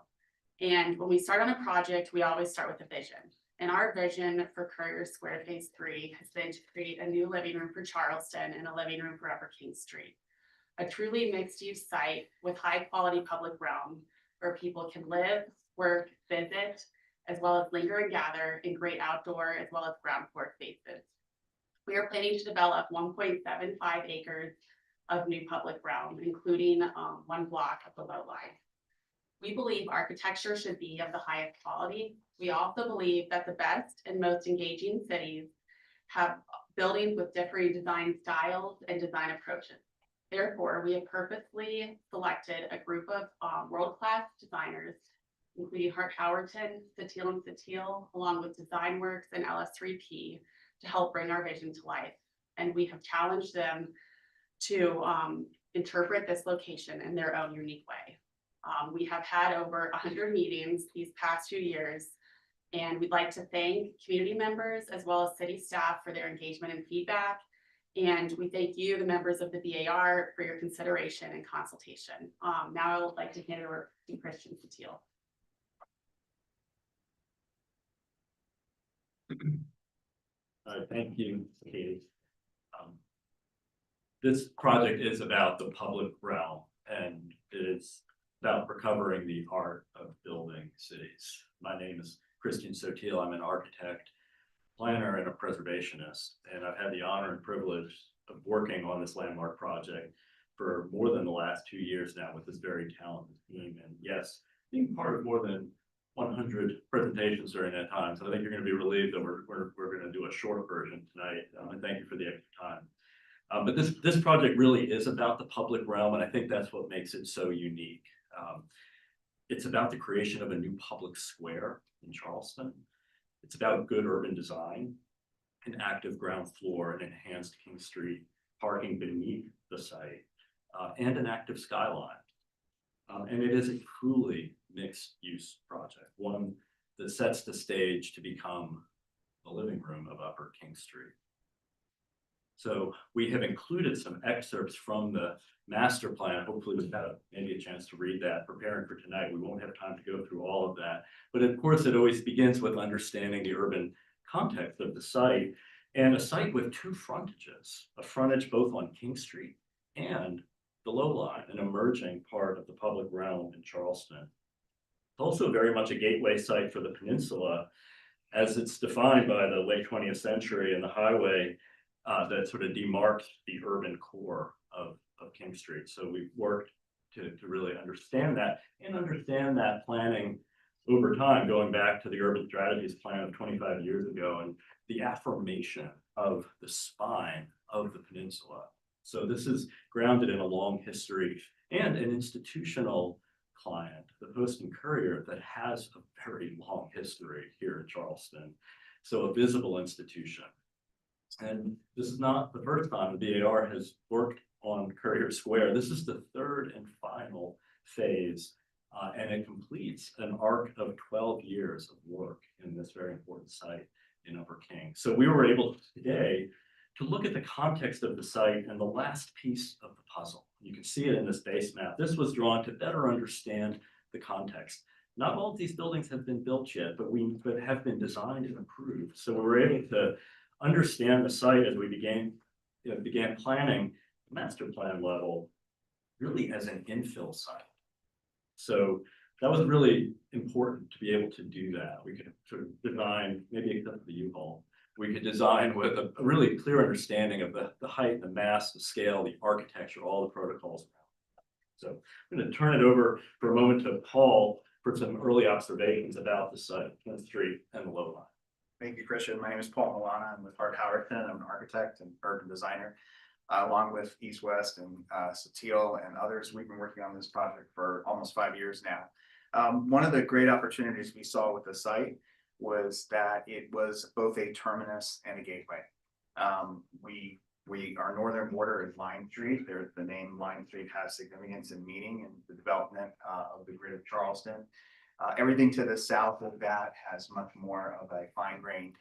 And when we start on a project, we always start with a vision. And our vision for Courier Square Phase 3 has been to create a new living room for Charleston and a living room for Upper King Street. A truly mixed-use site with high-quality public realm where people can live, work, visit, as well as linger and gather in great outdoor as well as ground floor spaces. We are planning to develop 1.75 acres of new public realm, including 1 block of the low line. We believe architecture should be of the highest quality. We also believe that the best and most engaging cities have buildings with differing design styles and design approaches. Therefore, we have purposely selected a group of world-class designers, including Hart Howerton, Satil and Satil, along with DesignWorks and LS3P, to help bring our vision to life. And we have challenged them to interpret this location in their own unique way. We have had over 100 meetings these past few years, and we'd like to thank community members as well as city staff for their engagement and feedback. And we thank you, the members of the BAR, for your consideration and consultation. Now I would like to hand it over to Christian Satil. Thank you, Katie. This project is about the public realm and it is about recovering the art of building cities. My name is Christian Sotil. I'm an architect, planner, and a preservationist, and I've had the honor and privilege of working on this landmark project for more than the last 2 years now with this very talented team. And yes, being part of more than 100 presentations during that time. So I think you're going to be relieved that we're going to do a short version tonight. And thank you for the extra time. But this project really is about the public realm, and I think that's what makes it so unique. It's about the creation of a new public square in Charleston. It's about good urban design, an active ground floor, and enhanced King Street parking beneath the site, and an active skyline. And it is a truly mixed-use project, one that sets the stage to become the living room of Upper King Street. So we have included some excerpts from the master plan. Hopefully we've had maybe a chance to read that. Preparing for tonight, we won't have time to go through all of that. But of course, it always begins with understanding the urban context of the site, and a site with two frontages, a frontage both on King Street and the Low Line, an emerging part of the public realm in Charleston. It's also very much a gateway site for the peninsula, as it's defined by the late 20th century and the highway that sort of demarked the urban core of King Street. So we've worked to really understand that and understand that planning over time, going back to the urban strategies plan of 25 years ago and the affirmation of the spine of the peninsula. So this is grounded in a long history and an institutional client, the Post and Courier, that has a very long history here in Charleston. So a visible institution. And this is not the first time the BAR has worked on Courier Square. This is the third and final phase, and it completes an arc of 12 years of work in this very important site in Upper King. So we were able today to look at the context of the site and the last piece of the puzzle. You can see it in this base map. This was drawn to better understand the context. Not all of these buildings have been built yet, but have been designed and approved. So we were able to understand the site as we began planning the master plan level, really as an infill site. So that was really important to be able to do that. We could sort of design, maybe except for the U-Haul, we could design with a really clear understanding of the height, the mass, the scale, the architecture, all the protocols. So I'm going to turn it over for a moment to Paul for some early observations about the site, King Street, and the Low Line. Thank you, Christian. My name is Paul Milana. I'm with Hart Howerton. I'm an architect and urban designer. Along with East West and Sotil and others, we've been working on this project for almost 5 years now. One of the great opportunities we saw with the site was that it was both a terminus and a gateway. Our northern border is Line Street. The name Line Street has significance and meaning in the development of the grid of Charleston. Everything to the south of that has much more of a fine-grained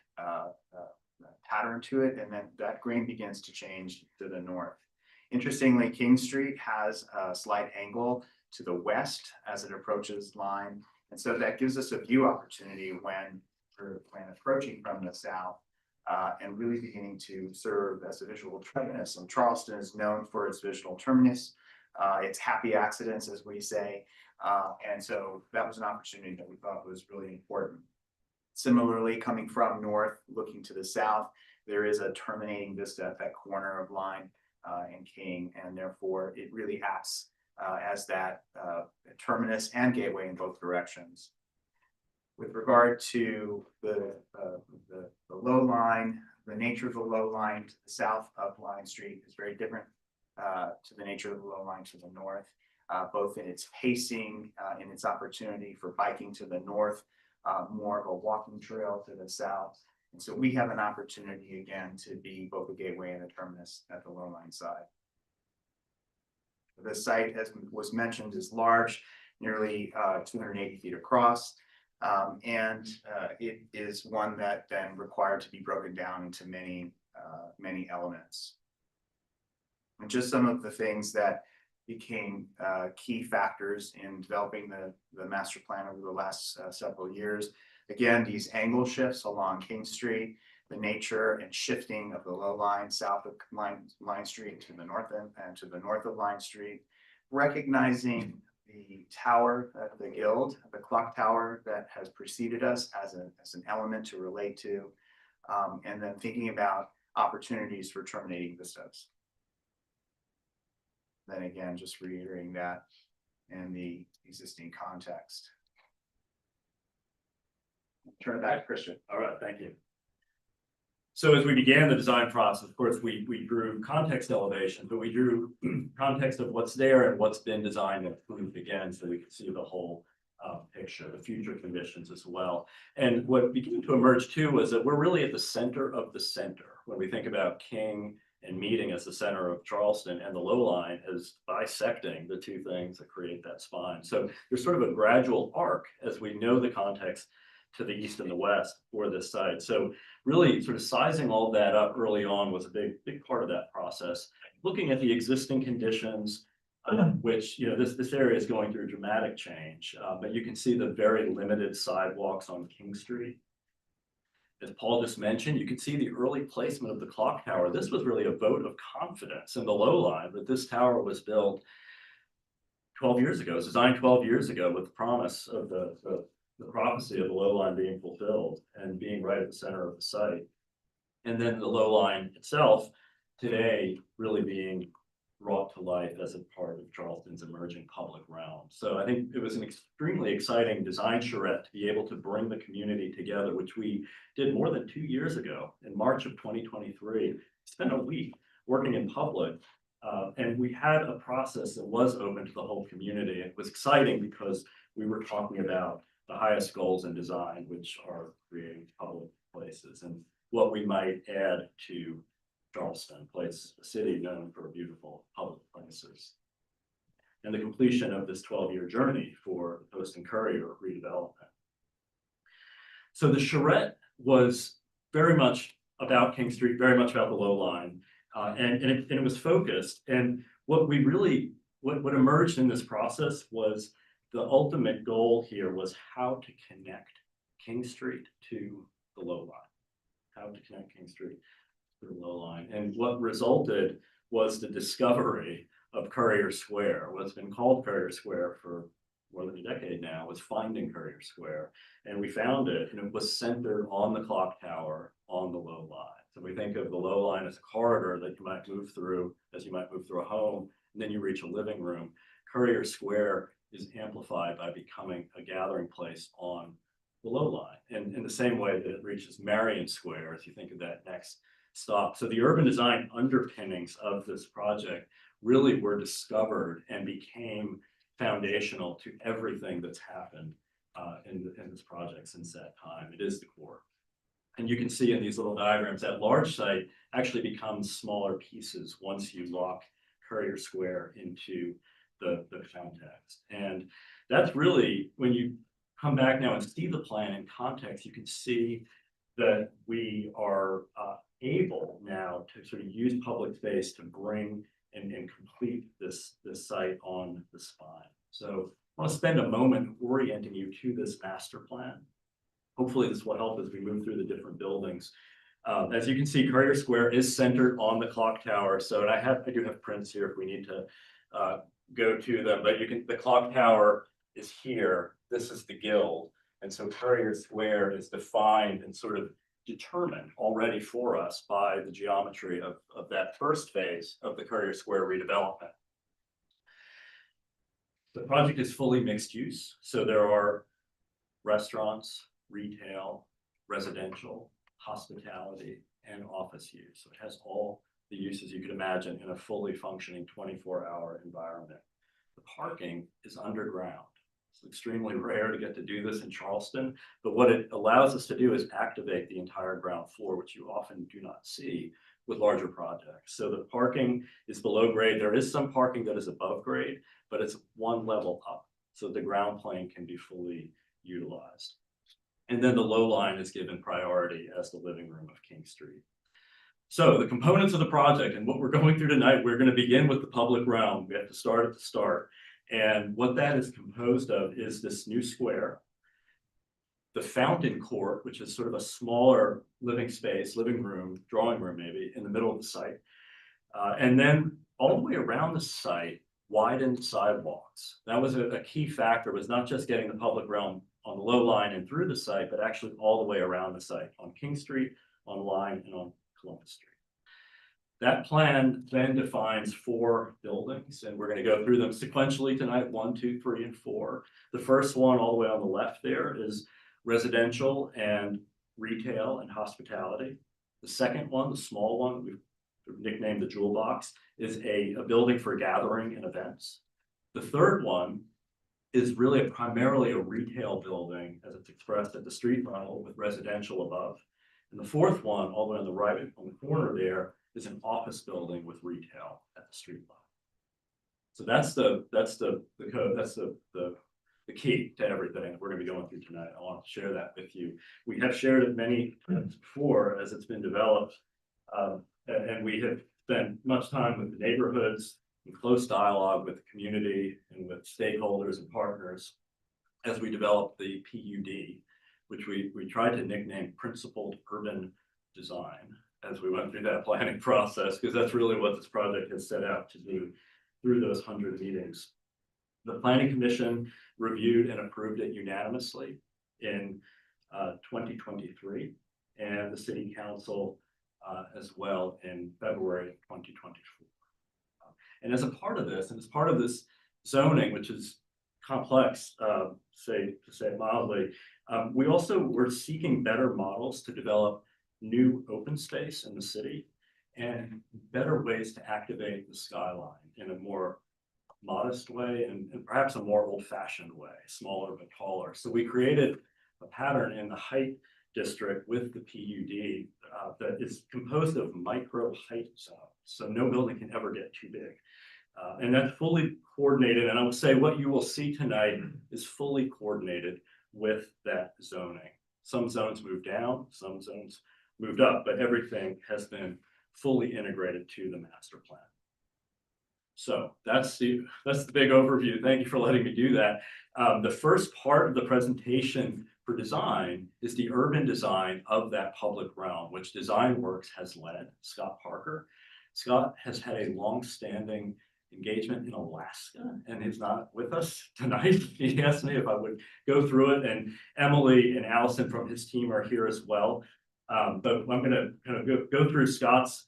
pattern to it, and then that grain begins to change to the north. Interestingly, King Street has a slight angle to the west as it approaches Line, and so that gives us a view opportunity when approaching from the south and really beginning to serve as a visual terminus. And Charleston is known for its visual terminus, its happy accidents, as we say. And so that was an opportunity that we thought was really important. Similarly, coming from north, looking to the south, there is a terminating vista at that corner of Line and King, and therefore it really acts as that terminus and gateway in both directions. With regard to the low line, the nature of the low line to the south of Line Street is very different to the nature of the low line to the north, both in its pacing, in its opportunity for biking to the north, more of a walking trail to the south. And so we have an opportunity again to be both a gateway and a terminus at the low line side. The site, as was mentioned, is large, nearly 280 feet across. And it is one that then required to be broken down into many elements. And just some of the things that became key factors in developing the master plan over the last several years. Again, these angle shifts along King Street, the nature and shifting of the low line south of Line Street to the north end and to the north of Line Street, recognizing the tower, the guild, the clock tower that has preceded us as an element to relate to, and then thinking about opportunities for terminating vistas. Then again, just reiterating that in the existing context. Turn it back to Christian. All right, thank you. So as we began the design process, of course, we drew context elevation, but we drew context of what's there and what's been designed and approved again, so we could see the whole picture, the future conditions as well. And what began to emerge too was that we're really at the center of the center when we think about King and Meeting as the center of Charleston, and the low line as bisecting the two things that create that spine. So there's sort of a gradual arc as we know the context to the east and the west for this site. So really sort of sizing all that up early on was a big part of that process. Looking at the existing conditions, which, you know, this area is going through dramatic change, but you can see the very limited sidewalks on King Street. As Paul just mentioned, you can see the early placement of the clock tower. This was really a vote of confidence in the low line that this tower was built 12 years ago. It was designed 12 years ago with the promise of the prophecy of the low line being fulfilled and being right at the center of the site. And then the low line itself today really being brought to life as a part of Charleston's emerging public realm. So I think it was an extremely exciting design charrette to be able to bring the community together, which we did more than 2 years ago in March of 2023. Spent a week working in public, and we had a process that was open to the whole community. It was exciting because we were talking about the highest goals in design, which are creating public places and what we might add to Charleston, a city known for beautiful public places. And the completion of this 12-year journey for the Post and Courier redevelopment. So the charrette was very much about King Street, very much about the low line, and it was focused. And what emerged in this process was the ultimate goal here was how to connect King Street to the low line, how to connect King Street to the low line. And what resulted was the discovery of Courier Square. What's been called Courier Square for more than a decade now was finding Courier Square. And we found it, and it was centered on the clock tower on the low line. So we think of the low line as a corridor that you might move through as you might move through a home, and then you reach a living room. Courier Square is amplified by becoming a gathering place on the low line. And in the same way that it reaches Marion Square, as you think of that next stop. So the urban design underpinnings of this project really were discovered and became foundational to everything that's happened in this project since that time. It is the core. And you can see in these little diagrams that large site actually becomes smaller pieces once you lock Courier Square into the context. And that's really, when you come back now and see the plan in context, you can see that we are able now to sort of use public space to bring and complete this site on the spine. So I want to spend a moment orienting you to this master plan. Hopefully this will help as we move through the different buildings. As you can see, Courier Square is centered on the clock tower. So, and I do have prints here if we need to go to them, but the clock tower is here. This is the guild. And so Courier Square is defined and sort of determined already for us by the geometry of that first phase of the Courier Square redevelopment. The project is fully mixed use. So there are restaurants, retail, residential, hospitality, and office use. So it has all the uses you could imagine in a fully functioning 24-hour environment. The parking is underground. It's extremely rare to get to do this in Charleston, but what it allows us to do is activate the entire ground floor, which you often do not see with larger projects. So the parking is below grade. There is some parking that is above grade, but it's one level up. So the ground plane can be fully utilized. And then the low line is given priority as the living room of King Street. So the components of the project and what we're going through tonight, we're going to begin with the public realm. We have to start at the start. And what that is composed of is this new square. the fountain court, which is sort of a smaller living space, living room, drawing room maybe, in the middle of the site. And then all the way around the site, widened sidewalks. That was a key factor, was not just getting the public realm on the low line and through the site, but actually all the way around the site, on King Street, on Line, and on Columbus Street. That plan then defines 4 buildings, and we're going to go through them sequentially tonight, 1, 2, 3, and 4. The first one all the way on the left there is residential and retail and hospitality. The second one, the small one, we've nicknamed the Jewel Box, is a building for gathering and events. The third one is really primarily a retail building as it's expressed at the street level with residential above. And the fourth one, all the way on the right, on the corner there, is an office building with retail at the street level. So that's the code, that's the key to everything we're going to be going through tonight. I want to share that with you. We have shared it many times before as it's been developed, and we have spent much time with the neighborhoods, in close dialogue with the community and with stakeholders and partners as we developed the PUD, which we tried to nickname Principled Urban Design as we went through that planning process, because that's really what this project has set out to do through those 100 meetings. The Planning Commission reviewed and approved it unanimously in 2023, and the City Council as well in February of 2024. And as a part of this, and as part of this zoning, which is complex, to say it mildly, we also were seeking better models to develop new open space in the city and better ways to activate the skyline in a more modest way and perhaps a more old-fashioned way, smaller but taller. So we created a pattern in the height district with the PUD that is composed of micro height zones. So no building can ever get too big. And that's fully coordinated. And I would say what you will see tonight is fully coordinated with that zoning. Some zones moved down, some zones moved up, but everything has been fully integrated to the master plan. So that's the big overview. Thank you for letting me do that. The first part of the presentation for design is the urban design of that public realm, which DesignWorks has led, Scott Parker. Scott has had a long-standing engagement in Alaska, and he's not with us tonight. He asked me if I would go through it, and Emily and Allison from his team are here as well. But I'm going to kind of go through Scott's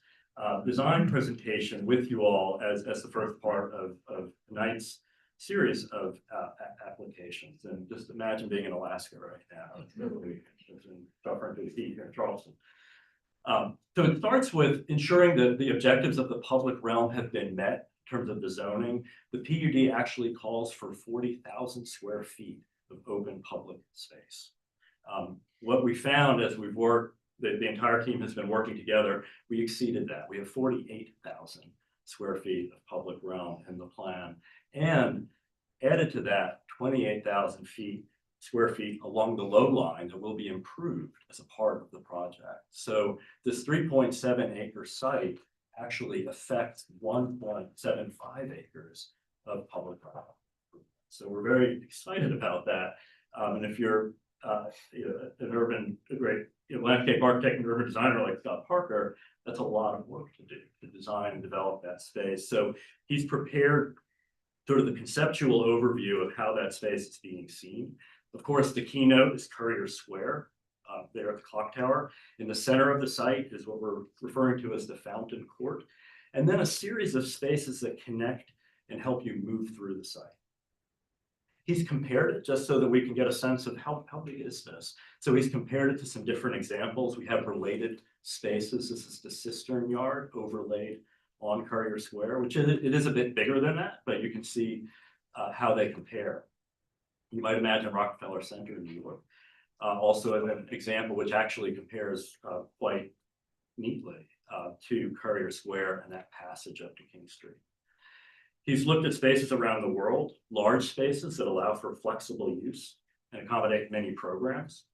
design presentation with you all as the first part of tonight's series of applications. And just imagine being in Alaska right now. It's really suffering to the heat here in Charleston. So it starts with ensuring that the objectives of the public realm have been met in terms of the zoning. The PUD actually calls for 40,000 square feet of open public space. What we found as we've worked, the entire team has been working together, we exceeded that. We have 48,000 square feet of public realm in the plan, and added to that 28,000 square feet along the low line that will be improved as a part of the project. So this 3.7 acre site actually affects 1.75 acres of public realm. So we're very excited about that. And if you're an great landscape architect and urban designer like Scott Parker, that's a lot of work to do, to design and develop that space. So he's prepared sort of the conceptual overview of how that space is being seen. Of course, the keynote is Courier Square there at the clock tower. In the center of the site is what we're referring to as the fountain court, and then a series of spaces that connect and help you move through the site. He's compared it just so that we can get a sense of how big is this. So he's compared it to some different examples. We have related spaces. This is the cistern yard overlaid on Courier Square, which it is a bit bigger than that, but you can see how they compare. You might imagine Rockefeller Center in New York. Also an example which actually compares quite neatly to Courier Square and that passage up to King Street. He's looked at spaces around the world, large spaces that allow for flexible use and accommodate many programs.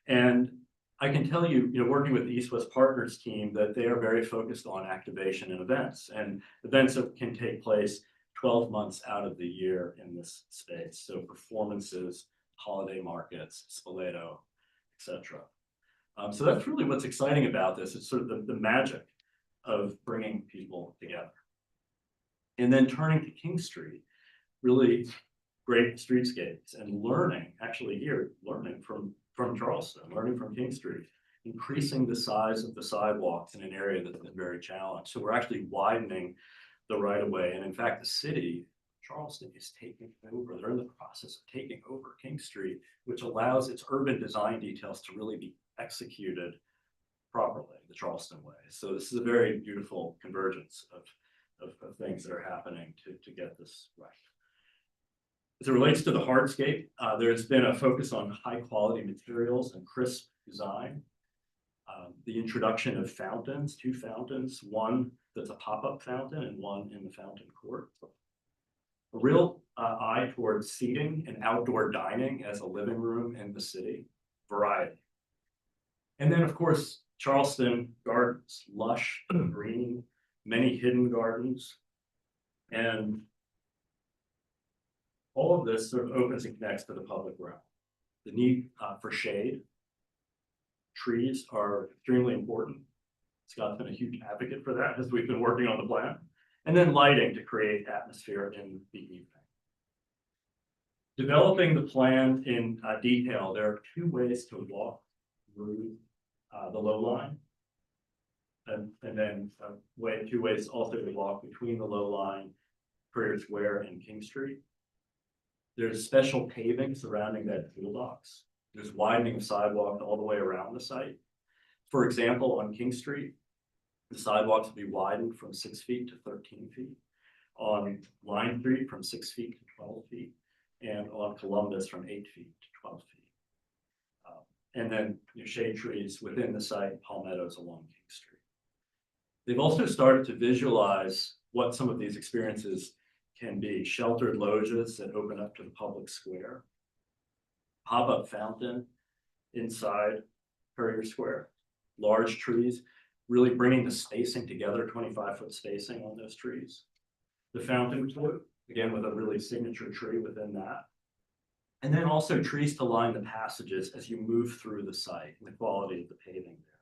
And I can tell you, working with the East West Partners team, that they are very focused on activation and events that can take place 12 months out of the year in this space. So performances, holiday markets, Spoleto, etc. So that's really what's exciting about this. It's sort of the magic of bringing people together. And then turning to King Street, really great streetscapes and learning, actually here, learning from Charleston, learning from King Street, increasing the size of the sidewalks in an area that's been very challenged. So we're actually widening the right of way. And in fact, the city, Charleston, is taking over. They're in the process of taking over King Street, which allows its urban design details to really be executed properly, the Charleston way. So this is a very beautiful convergence of things that are happening to get this right. As it relates to the hardscape, there's been a focus on high quality materials and crisp design. The introduction of fountains, 2 fountains, one that's a pop-up fountain and one in the fountain court. A real eye towards seating and outdoor dining as a living room in the city, variety. And then of course, Charleston gardens, lush, green, many hidden gardens. And all of this sort of opens and connects to the public realm. The need for shade. Trees are extremely important. Scott's been a huge advocate for that as we've been working on the plan. And then lighting to create atmosphere in the evening. Developing the plan in detail, there are 2 ways to walk through the low line. And then 2 ways also to walk between the low line, Courier Square and King Street. There's special paving surrounding that fuel box. There's widening of sidewalk all the way around the site. For example, on King Street, the sidewalks will be widened from 6 feet to 13 feet. On Line Street from 6 feet to 12 feet. And on Columbus from 8 feet to 12 feet. And then shade trees within the site, palmettos along King Street. They've also started to visualize what some of these experiences can be. Sheltered loges that open up to the public square. Pop-up fountain inside Courier Square. Large trees, really bringing the spacing together, 25-foot spacing on those trees. The fountain court, again, with a really signature tree within that. And then also trees to line the passages as you move through the site and the quality of the paving there.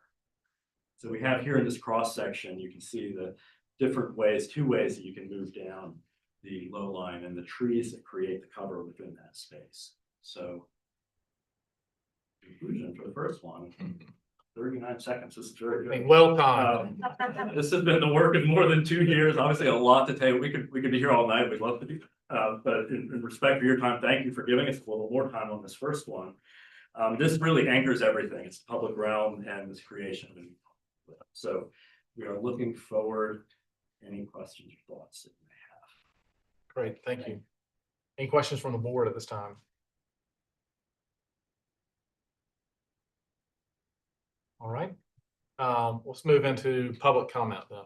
So we have here in this cross section, you can see the different ways, 2 ways that you can move down the low line and the trees that create the cover within that space. So conclusion for the first one, 39 seconds, this is very good. Well timed. This has been the work of more than 2 years, obviously a lot to take. We could be here all night, we'd love to do. But in respect for your time, thank you for giving us a little more time on this first one. This really anchors everything. It's the public realm and this creation. So we are looking forward. Any questions or thoughts that you may have? Great, thank you. Any questions from the board at this time? All right, let's move into public comment then.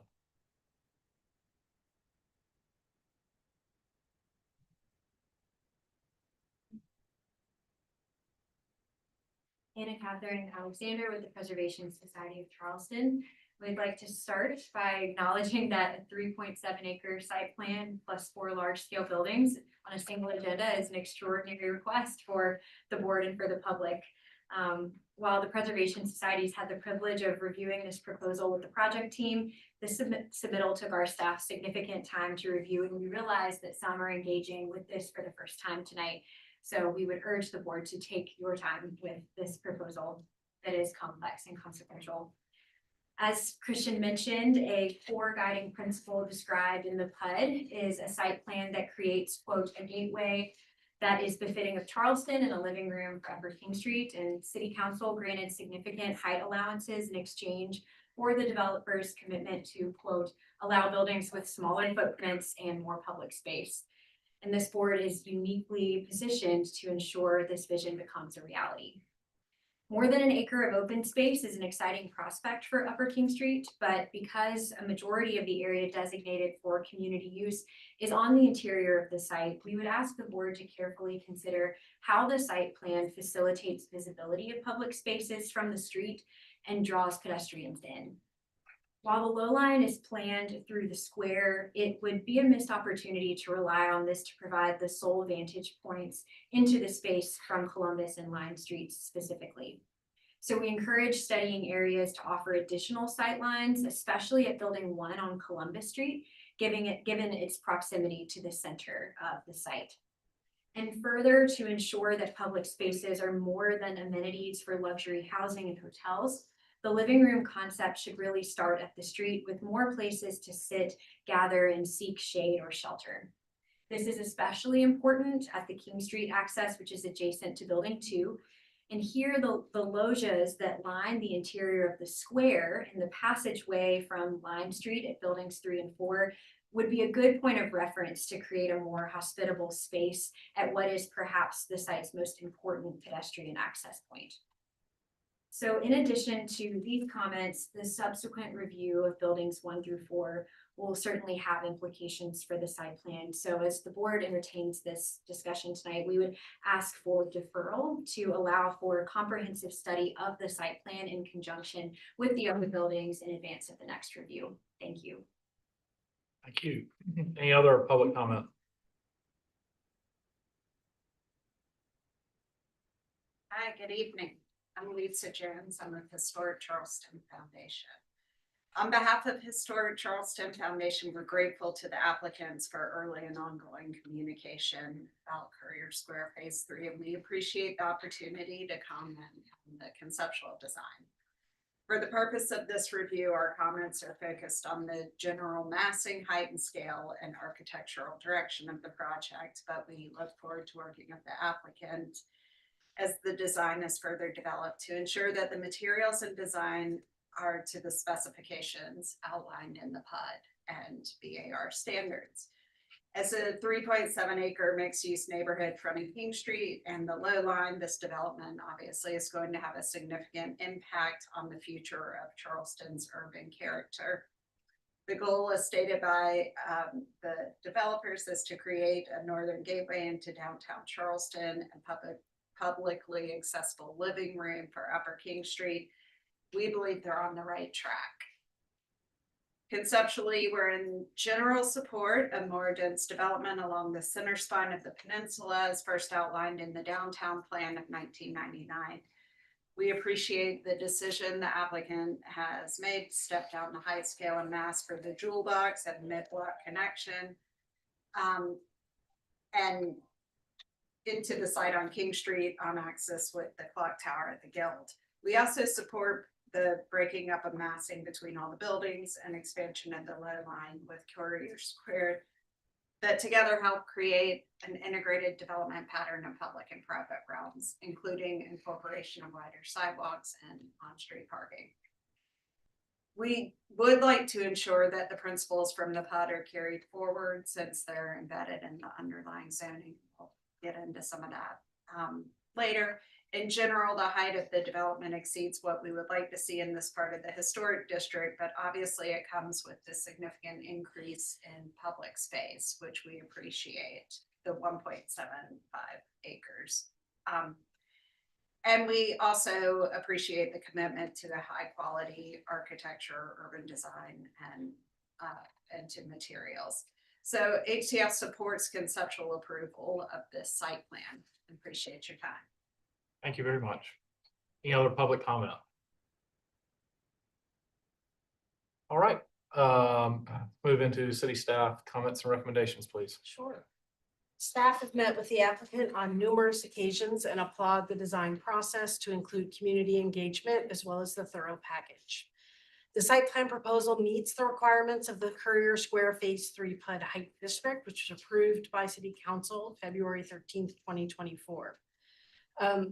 Anna Catherine Alexander with the Preservation Society of Charleston. We'd like to start by acknowledging that a 3.7 acre site plan plus 4 large scale buildings on a single agenda is an extraordinary request for the board and for the public. While the Preservation Societies had the privilege of reviewing this proposal with the project team, this submittal took our staff significant time to review, and we realized that some are engaging with this for the first time tonight. So we would urge the board to take your time with this proposal that is complex and consequential. As Christian mentioned, a core guiding principle described in the PUD is a site plan that creates, quote, a gateway that is befitting of Charleston and a living room for Upper King Street, and City Council granted significant height allowances in exchange for the developer's commitment to, quote, allow buildings with smaller footprints and more public space. And this board is uniquely positioned to ensure this vision becomes a reality. More than an acre of open space is an exciting prospect for Upper King Street, but because a majority of the area designated for community use is on the interior of the site, we would ask the board to carefully consider how the site plan facilitates visibility of public spaces from the street and draws pedestrians in. While the low line is planned through the square, it would be a missed opportunity to rely on this to provide the sole vantage points into the space from Columbus and Lime Streets specifically. So we encourage studying areas to offer additional sight lines, especially at Building 1 on Columbus Street, given its proximity to the center of the site. And further, to ensure that public spaces are more than amenities for luxury housing and hotels, the living room concept should really start at the street with more places to sit, gather, and seek shade or shelter. This is especially important at the King Street access, which is adjacent to Building 2. And here, the loggias that line the interior of the square and the passageway from Lime Street at Buildings 3 and 4 would be a good point of reference to create a more hospitable space at what is perhaps the site's most important pedestrian access point. So in addition to these comments, the subsequent review of buildings 1 through 4 will certainly have implications for the site plan. So as the board entertains this discussion tonight, we would ask for deferral to allow for comprehensive study of the site plan in conjunction with the other buildings in advance of the next review. Thank you. Thank you. Any other public comment? Hi, good evening. I'm Lisa Jones. I'm with Historic Charleston Foundation. On behalf of Historic Charleston Foundation, we're grateful to the applicants for early and ongoing communication about Courier Square Phase 3, and we appreciate the opportunity to comment on the conceptual design. For the purpose of this review, our comments are focused on the general massing, height, and scale and architectural direction of the project, but we look forward to working with the applicant as the design is further developed to ensure that the materials and design are to the specifications outlined in the PUD and BAR standards. As a 3.7 acre mixed use neighborhood fronting King Street and the low line, this development obviously is going to have a significant impact on the future of Charleston's urban character. The goal as stated by the developers is to create a northern gateway into downtown Charleston and publicly accessible living room for Upper King Street. We believe they're on the right track. Conceptually, we're in general support of more dense development along the center spine of the peninsula as first outlined in the downtown plan of 1999. We appreciate the decision the applicant has made to step down the height, scale, and mass for the jewel box and mid-block connection and into the site on King Street on axis with the clock tower at the Guild. We also support the breaking up of massing between all the buildings and expansion of the low line with Courier Square that together help create an integrated development pattern of public and private realms, including incorporation of wider sidewalks and on-street parking. We would like to ensure that the principles from the PUD are carried forward since they're embedded in the underlying zoning. We'll get into some of that later. In general, the height of the development exceeds what we would like to see in this part of the historic district, but obviously it comes with the significant increase in public space, which we appreciate, the 1.75 acres. And we also appreciate the commitment to the high quality architecture, urban design, and to materials. So HCF supports conceptual approval of this site plan. Appreciate your time. Thank you very much. Any other public comment? All right, move into city staff comments and recommendations, please. Sure. Staff have met with the applicant on numerous occasions and applaud the design process to include community engagement as well as the thorough package. The site plan proposal meets the requirements of the Courier Square Phase 3 PUD Height District, which was approved by City Council February 13th, 2024.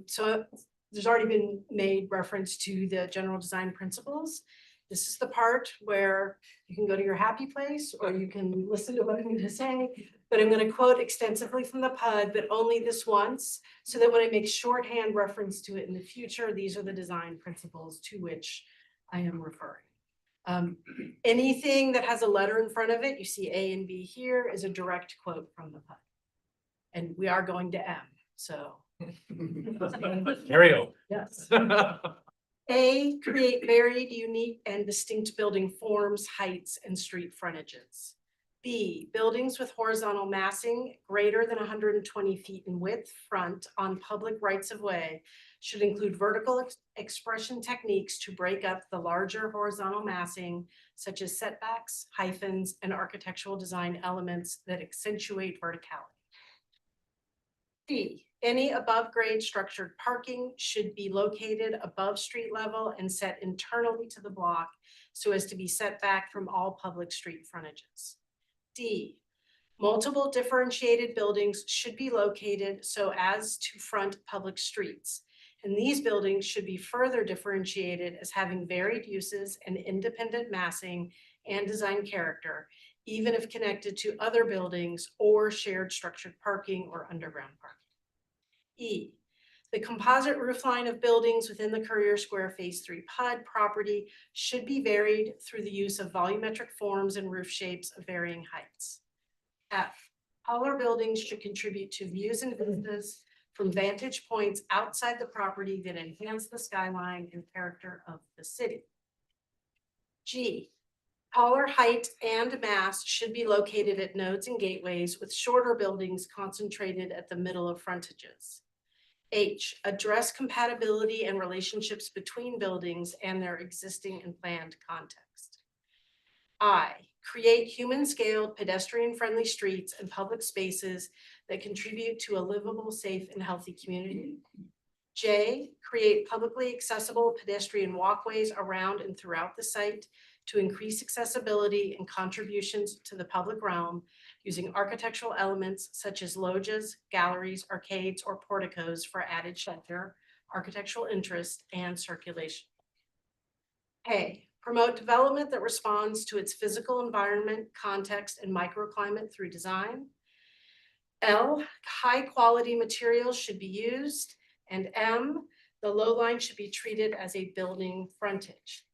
So there's already been made reference to the general design principles. This is the part where you can go to your happy place or you can listen to what I'm going to say, but I'm going to quote extensively from the PUD, but only this once, so that when I make shorthand reference to it in the future, these are the design principles to which I am referring. Anything that has a letter in front of it, you see A and B here, is a direct quote from the PUD. And we are going to M, so. There we go. Yes. A, create varied, unique, and distinct building forms, heights, and street frontages. B, buildings with horizontal massing greater than 120 feet in width front on public rights of way should include vertical expression techniques to break up the larger horizontal massing, such as setbacks, hyphens, and architectural design elements that accentuate verticality. D, any above grade structured parking should be located above street level and set internally to the block so as to be set back from all public street frontages. D, multiple differentiated buildings should be located so as to front public streets. And these buildings should be further differentiated as having varied uses and independent massing and design character, even if connected to other buildings or shared structured parking or underground parking. E, the composite roofline of buildings within the Courier Square Phase 3 PUD property should be varied through the use of volumetric forms and roof shapes of varying heights. F, taller buildings should contribute to views and vistas from vantage points outside the property that enhance the skyline and character of the city. G, taller height and mass should be located at nodes and gateways with shorter buildings concentrated at the middle of frontages. H, address compatibility and relationships between buildings and their existing and planned context. I, create human-scaled, pedestrian-friendly streets and public spaces that contribute to a livable, safe, and healthy community. J, create publicly accessible pedestrian walkways around and throughout the site to increase accessibility and contributions to the public realm using architectural elements such as loggias, galleries, arcades, or porticos for added shelter, architectural interest, and circulation. A, promote development that responds to its physical environment, context, and microclimate through design. L, high quality materials should be used. And M, the low line should be treated as a building frontage.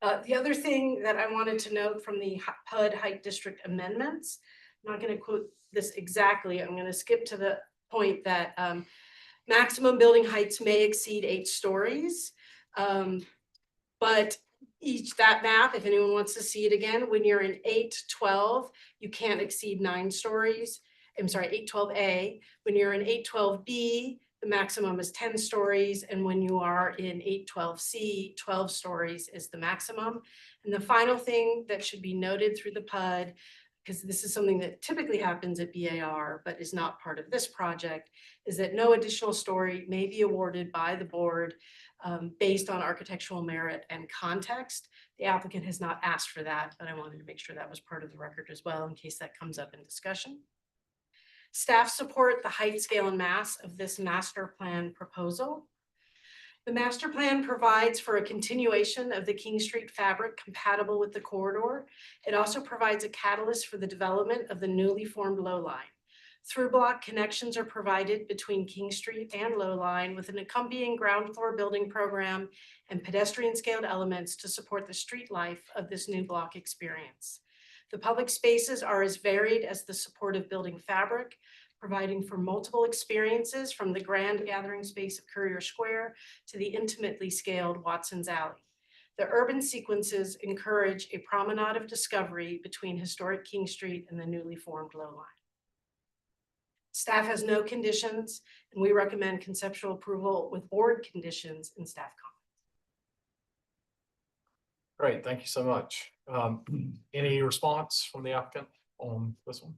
The other thing that I wanted to note from the PUD Height District amendments, I'm not going to quote this exactly. I'm going to skip to the point that maximum building heights may exceed 8 stories. But that map, if anyone wants to see it again, when you're in 812, you can't exceed 9 stories. I'm sorry, 812A. When you're in 812B, the maximum is 10 stories. And when you are in 812C, 12 stories is the maximum. And the final thing that should be noted through the PUD, because this is something that typically happens at BAR, but is not part of this project, is that no additional story may be awarded by the board based on architectural merit and context. The applicant has not asked for that, but I wanted to make sure that was part of the record as well in case that comes up in discussion. Staff support the height, scale, and mass of this master plan proposal. The master plan provides for a continuation of the King Street fabric compatible with the corridor. It also provides a catalyst for the development of the newly formed low line. Through block connections are provided between King Street and low line with an accompanying ground floor building program and pedestrian scaled elements to support the street life of this new block experience. The public spaces are as varied as the supportive building fabric, providing for multiple experiences from the grand gathering space of Courier Square to the intimately scaled Watson's Alley. The urban sequences encourage a promenade of discovery between historic King Street and the newly formed low line. Staff has no conditions, and we recommend conceptual approval with board conditions and staff comments. Great, thank you so much. Any response from the applicant on this one?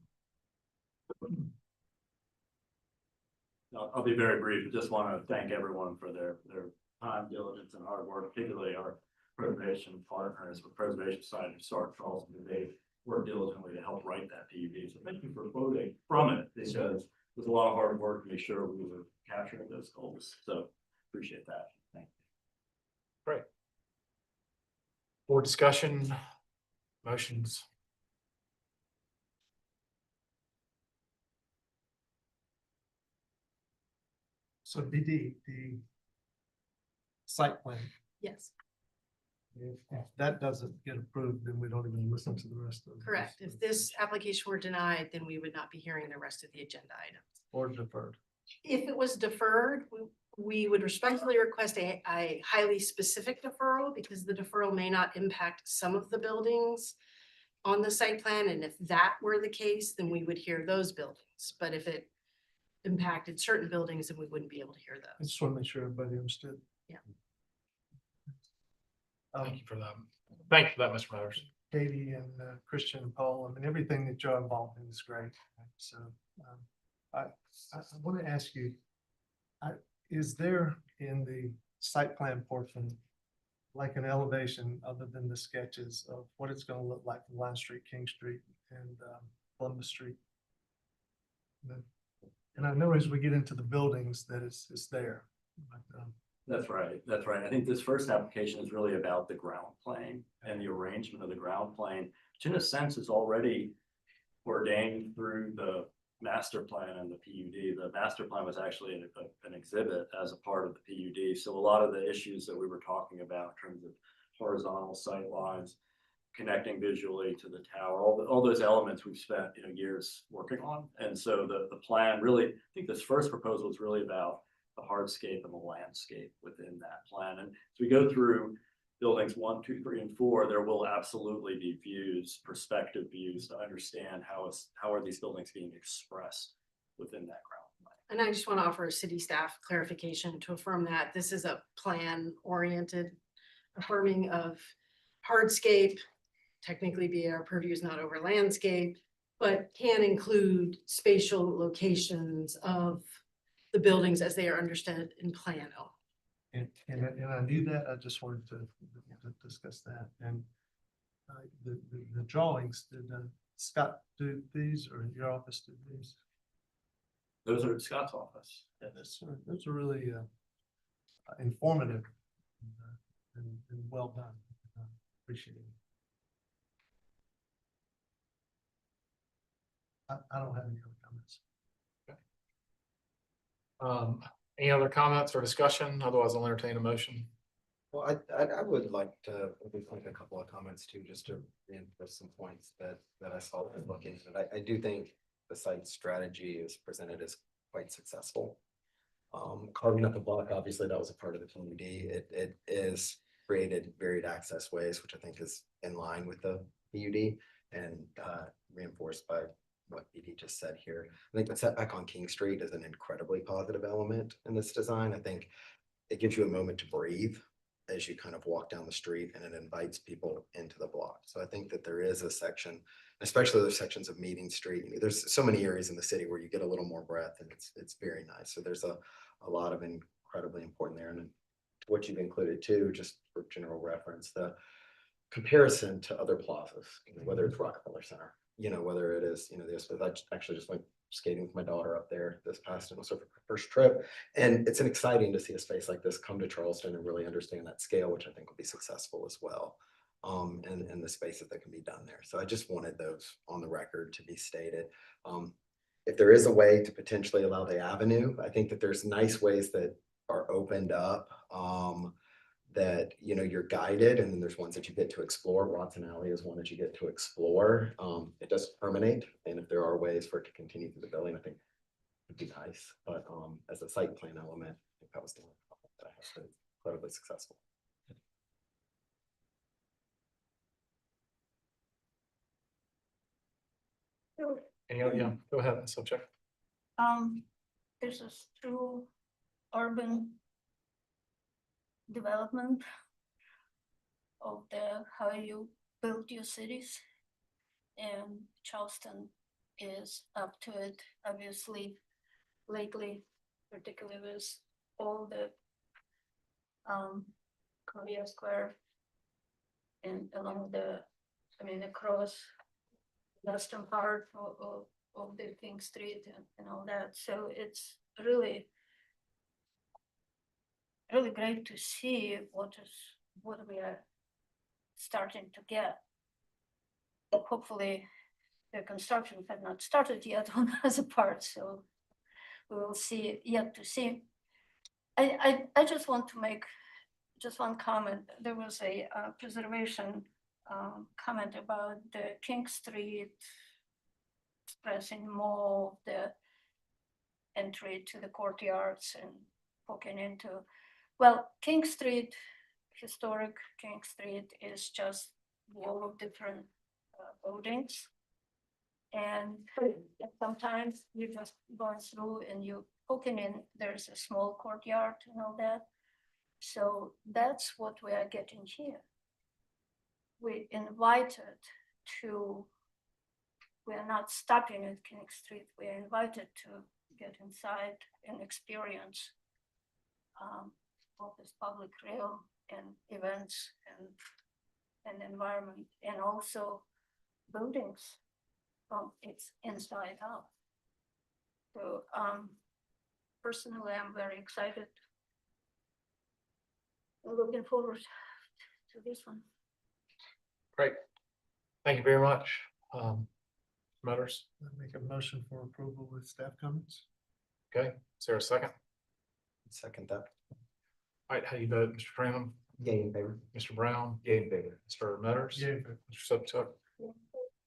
I'll be very brief. I just want to thank everyone for their time, diligence, and hard work, particularly our preservation partners with Preservation Society of Historic Charleston. They worked diligently to help write that PUD. So thank you for quoting from it, because there's a lot of hard work to make sure we were capturing those goals. So appreciate that. Thank you. Great. Board discussion, motions. So BD, the site plan, Yes, if that doesn't get approved, then we don't even listen to the rest of it. correct. If this application were denied, then we would not be hearing the rest of the agenda items. Or deferred. If it was deferred, we would respectfully request a highly specific deferral because the deferral may not impact some of the buildings on the site plan. And if that were the case, then we would hear those buildings. But if it impacted certain buildings, then we wouldn't be able to hear I those. just want to make sure everybody understood. Yeah. Thank you for that. Thank you for that, Mr. Motors. Katie and Christian and Paul, I mean, everything that you're involved in is great. So I want to ask you, is there in the site plan portion, like an elevation other than the sketches of what it's going to look like from Line Street, King Street, and Columbus Street? And I know as we get into the buildings that it's there. But, That's right, that's right. I think this first application is really about the ground plane and the arrangement of the ground plane, which in a sense is already ordained through the master plan and the PUD. The master plan was actually an exhibit as a part of the PUD. So a lot of the issues that we were talking about in terms of horizontal sight lines, connecting visually to the tower, all those elements we've spent, years working on. And so the plan really, I think this first proposal is really about the hardscape and the landscape within that plan. And as we go through buildings 1, 2, 3, and 4, there will absolutely be views, perspective views to understand how are these buildings being expressed within that ground plan. And I just want to offer city staff clarification to affirm that this is a plan oriented affirming of hardscape, technically be our purview is not over landscape, but can include spatial locations of the buildings as they are understood in plan O. And I knew that, I just wanted to discuss that. And the drawings, did Scott do these or your office do these? Those are Scott's office. Yeah, those are really informative and well done. Appreciate it. I don't have any other comments. Any other comments or discussion? Otherwise, I'll entertain a motion. Well, I would like to make a couple of comments too, just to reinforce some points that I saw when looking at it. I do think the site strategy is presented as quite successful. Carving up the block, obviously that was a part of the PUD. It is created varied access ways, which I think is in line with the PUD and reinforced by what BD just said here. I think the setback on King Street is an incredibly positive element in this design. I think it gives you a moment to breathe as you kind of walk down the street, and it invites people into the block. So I think that there is a section, especially those sections of Meeting Street. There's so many areas in the city where you get a little more breath, and it's very nice. So there's a lot of incredibly important there. And what you've included too, just for general reference, the comparison to other plazas, whether it's Rockefeller Center, whether it is, this, but I actually just went skating with my daughter up there this past, and also for her first trip. And it's exciting to see a space like this come to Charleston and really understand that scale, which I think will be successful as well. And the spaces that can be done there. So I just wanted those on the record to be stated. If there is a way to potentially allow the avenue, I think that there's nice ways that are opened up, that you're guided, and then there's ones that you get to explore. Watson Alley is one that you get to explore. It doesn't terminate, and if there are ways for it to continue through the building, I think it'd be nice. But as a site plan element, I think that was the one that I have been incredibly successful. Yeah, go ahead, subject. This is through urban development of how you build your cities, and Charleston is up to it, obviously, lately, particularly with all the Courier Square and along across western part of the King Street and all that. So it's really great to see what we are starting to get. Hopefully the construction has not started yet on other parts, so we will see, yet to see. I just want to make just one comment. There was a preservation comment about the King Street expressing more of the entry to the courtyards and poking into, well, King Street, historic King Street is just wall of different buildings. And sometimes you're just going through and you poking in, there's a small courtyard and all that. So that's what we are getting here. We invited to, we are not stopping at King Street, we are invited to get inside and experience what is public realm and events and environment, and also buildings from its inside out. So personally, I'm very excited. I'm looking forward to this one. Great. Thank you very much. Matters. I make a motion for approval with staff comments. Okay, is there a second? Second that. All right, how do you vote, Mr. Freeman? Yay in favor. Mr. Brown? Yay in favor. Mr. Metters? Yay in favor. Mr. Subtuck?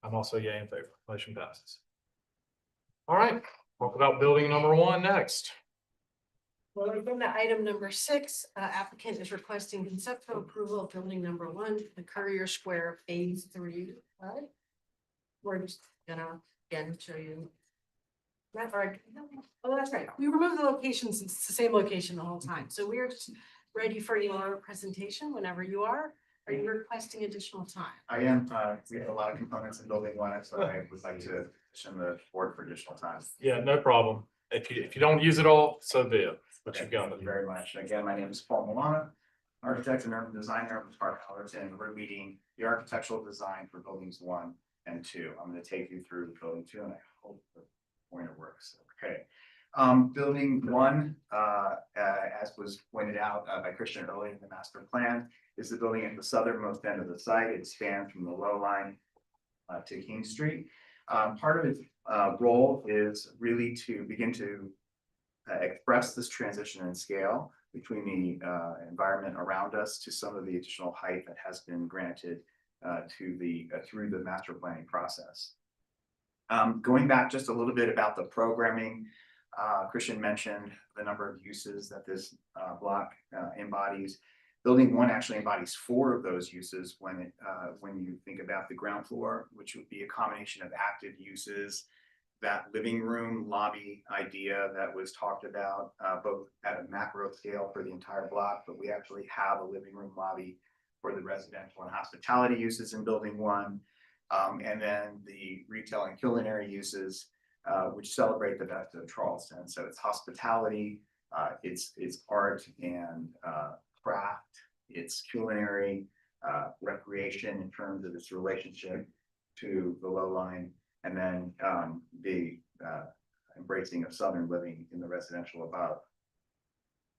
I'm also yay in favor. Motion passes. All right, talk about building number 1 next. Well, agenda item number 6, applicant is requesting conceptual approval of building number 1, the Courier Square Phase 3. We're just gonna again show you. Oh, that's right. We removed the locations. It's the same location the whole time. So we're just ready for your presentation whenever you are. Are you requesting additional time? I am, we have a lot of components in building 1, so I would like to petition the board for additional time. Yeah, no problem. If you don't use it all, so be it. But you've got Thank it. you very much. Again, my name is Paul Milana, architect and urban designer of Park Allerton. We're leading the architectural design for buildings 1 and 2. I'm going to take you through building 2, and I hope the pointer works. Okay. Building 1, as was pointed out by Christian earlier in the master plan, is the building at the southernmost end of the site. It spans from the low line to King Street. Part of its role is really to begin to express this transition in scale between the environment around us to some of the additional height that has been granted to the through the master planning process. Going back just a little bit about the programming, Christian mentioned the number of uses that this block embodies. Building 1 actually embodies 4 of those uses when you think about the ground floor, which would be a combination of active uses, that living room lobby idea that was talked about both at a macro scale for the entire block, but we actually have a living room lobby for the residential and hospitality uses in building 1. And then the retail and culinary uses, which celebrate the best of Charleston. So it's hospitality, it's art and craft, it's culinary, recreation in terms of its relationship to the low line, and then the embracing of Southern living in the residential above.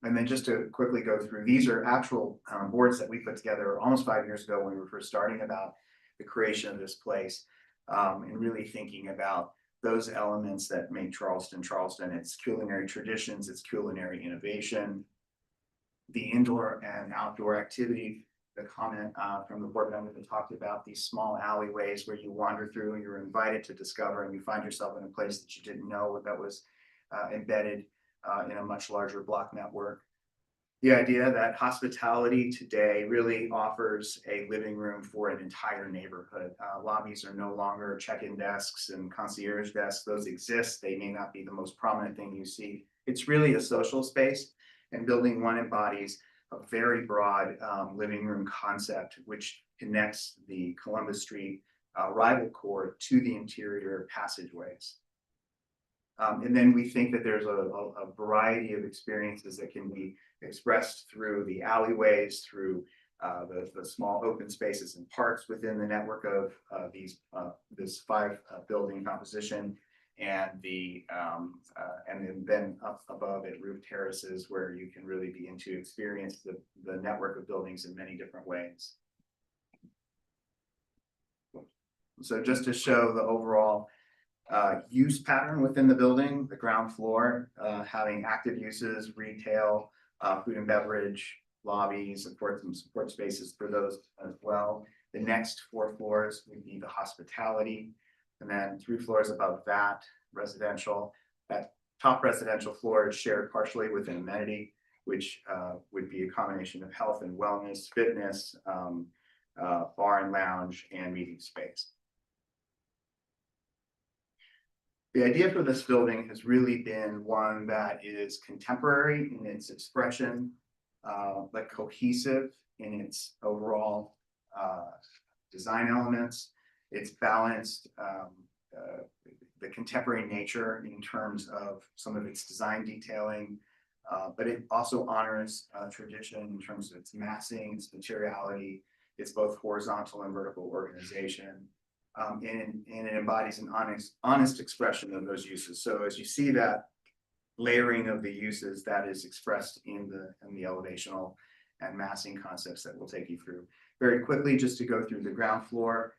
And then just to quickly go through, these are actual boards that we put together almost 5 years ago when we were first starting about the creation of this place, and really thinking about those elements that make Charleston, its culinary traditions, its culinary innovation, the indoor and outdoor activity, the comment from the board member that talked about these small alleyways where you wander through and you're invited to discover and you find yourself in a place that you didn't know that was embedded in a much larger block network. The idea that hospitality today really offers a living room for an entire neighborhood. Lobbies are no longer check-in desks and concierge desks. Those exist. They may not be the most prominent thing you see. It's really a social space, and building 1 embodies a very broad living room concept, which connects the Columbus Street rival court to the interior passageways. And then we think that there's a variety of experiences that can be expressed through the alleyways, through the small open spaces and parks within the network of this 5 building composition, and then up above at roof terraces where you can really begin to experience the network of buildings in many different ways. So just to show the overall use pattern within the building, the ground floor having active uses, retail, food and beverage, lobbies, of course, some support spaces for those as well. The next 4 floors would be the hospitality, and then 3 floors above that, residential. That top residential floor is shared partially with an amenity which would be a combination of health and wellness, fitness, bar and lounge, and meeting space. The idea for this building has really been one that is contemporary in its expression, but cohesive in its overall design elements. It's balanced, the contemporary nature in terms of some of its design detailing, but it also honors tradition in terms of its massing, its materiality, its both horizontal and vertical organization. And it embodies an honest expression of those uses. So as you see that layering of the uses, that is expressed in the elevational and massing concepts that we'll take you through. Very quickly, just to go through the ground floor,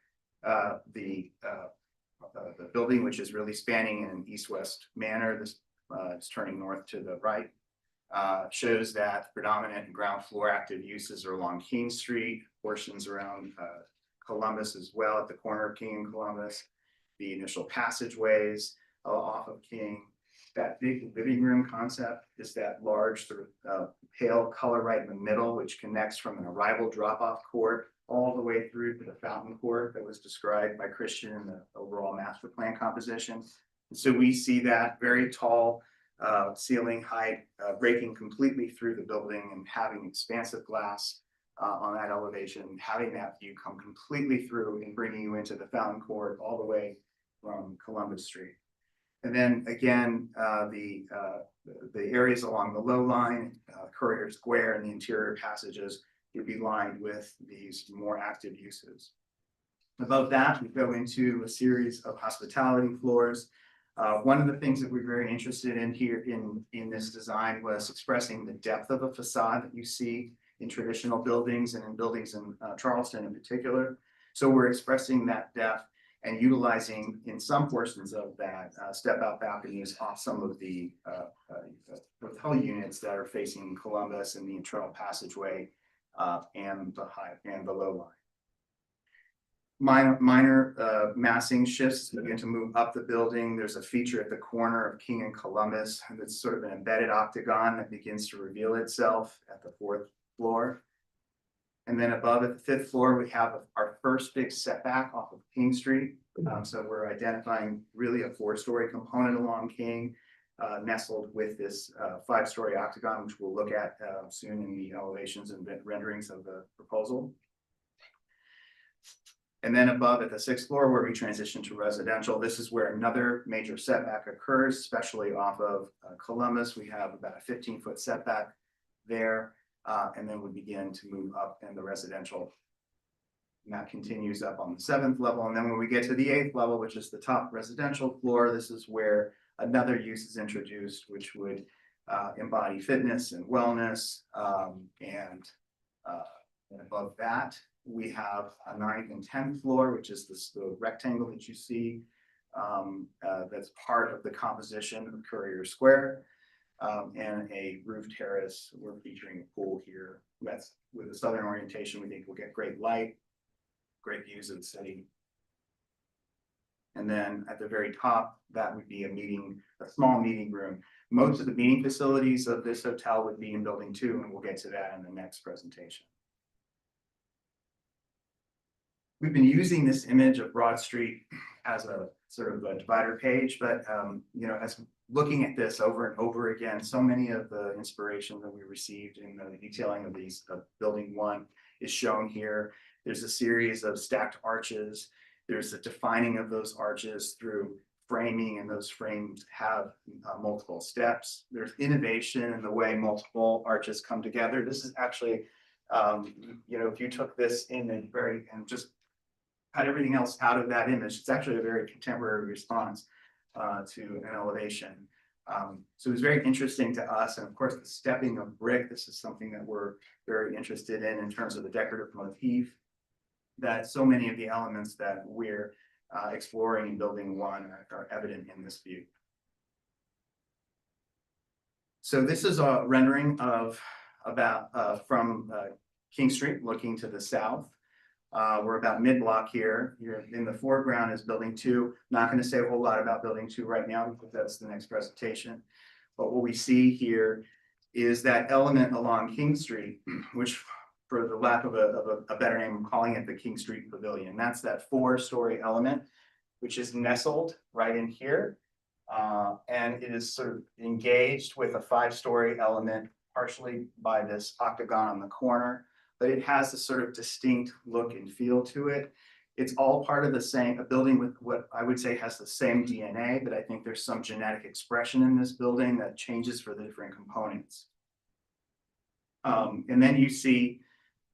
the building, which is really spanning in an east-west manner, this is turning north to the right, shows that predominant ground floor active uses are along King Street, portions around Columbus as well at the corner of King and Columbus, the initial passageways off of King. That big living room concept is that large sort of pale color right in the middle, which connects from an arrival drop-off court all the way through to the fountain court that was described by Christian in the overall master plan composition. And so we see that very tall ceiling height breaking completely through the building and having expansive glass on that elevation, having that view come completely through and bringing you into the fountain court all the way from Columbus Street. And then again, the areas along the low line, Courier Square and the interior passages would be lined with these more active uses. Above that, we go into a series of hospitality floors. One of the things that we're very interested in here in this design was expressing the depth of a facade that you see in traditional buildings and in buildings in Charleston in particular. So we're expressing that depth and utilizing in some portions of that step out balconies off some of the hotel units that are facing Columbus and the internal passageway and the low line. Minor massing shifts begin to move up the building. There's a feature at the corner of King and Columbus that's sort of an embedded octagon that begins to reveal itself at the 4th floor. And then above at the 5th floor, we have our first big setback off of King Street. So we're identifying really a 4-story component along King, nestled with this 5-story octagon, which we'll look at soon in the elevations and renderings of the proposal. And then above at the 6th floor, where we transition to residential, this is where another major setback occurs, especially off of Columbus. We have about a 15-foot setback there. And then we begin to move up in the residential. And that continues up on the 7th level. And then when we get to the 8th level, which is the top residential floor, this is where another use is introduced, which would embody fitness and wellness. And above that, we have a 9th and 10th floor, which is the rectangle that you see that's part of the composition of Courier Square. And a roof terrace. We're featuring a pool here. That's with a southern orientation. We think we'll get great light, great views of the city. And then at the very top, that would be a small meeting room. Most of the meeting facilities of this hotel would be in building 2, and we'll get to that in the next presentation. We've been using this image of Broad Street as a sort of a divider page, but as looking at this over and over again, so many of the inspiration that we received in the detailing of these building 1 is shown here. There's a series of stacked arches. There's a defining of those arches through framing, and those frames have multiple steps. There's innovation in the way multiple arches come together. This is actually, if you took this image and just cut everything else out of that image, it's actually a very contemporary response to an elevation. So it was very interesting to us. And of course, the stepping of brick, this is something that we're very interested in terms of the decorative motif, that so many of the elements that we're exploring in building 1 are evident in this view. So this is a rendering of from King Street looking to the south. We're about mid-block here. In the foreground is building 2. Not going to say a whole lot about building 2 right now because that's the next presentation. But what we see here is that element along King Street, which for the lack of a better name, I'm calling it the King Street Pavilion. That's that 4-story element, which is nestled right in here. And it is sort of engaged with a 5-story element, partially by this octagon on the corner, but it has a sort of distinct look and feel to it. It's all part of the same, a building with what I would say has the same DNA, but I think there's some genetic expression in this building that changes for the different components. And then you see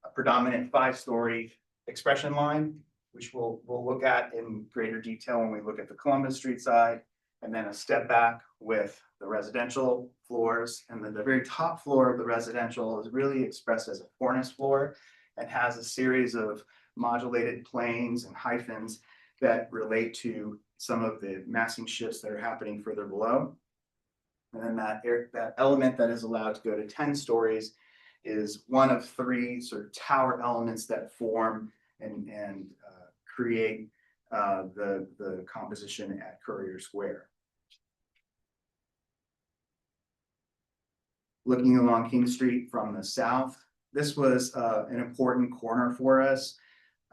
a predominant 5-story expression line, which we'll look at in greater detail when we look at the Columbus Street side, and then a step back with the residential floors. And then the very top floor of the residential is really expressed as a cornice floor and has a series of modulated planes and hyphens that relate to some of the massing shifts that are happening further below. And then that element that is allowed to go to 10 stories is one of 3 sort of tower elements that form and create the composition at Courier Square. Looking along King Street from the south, this was an important corner for us.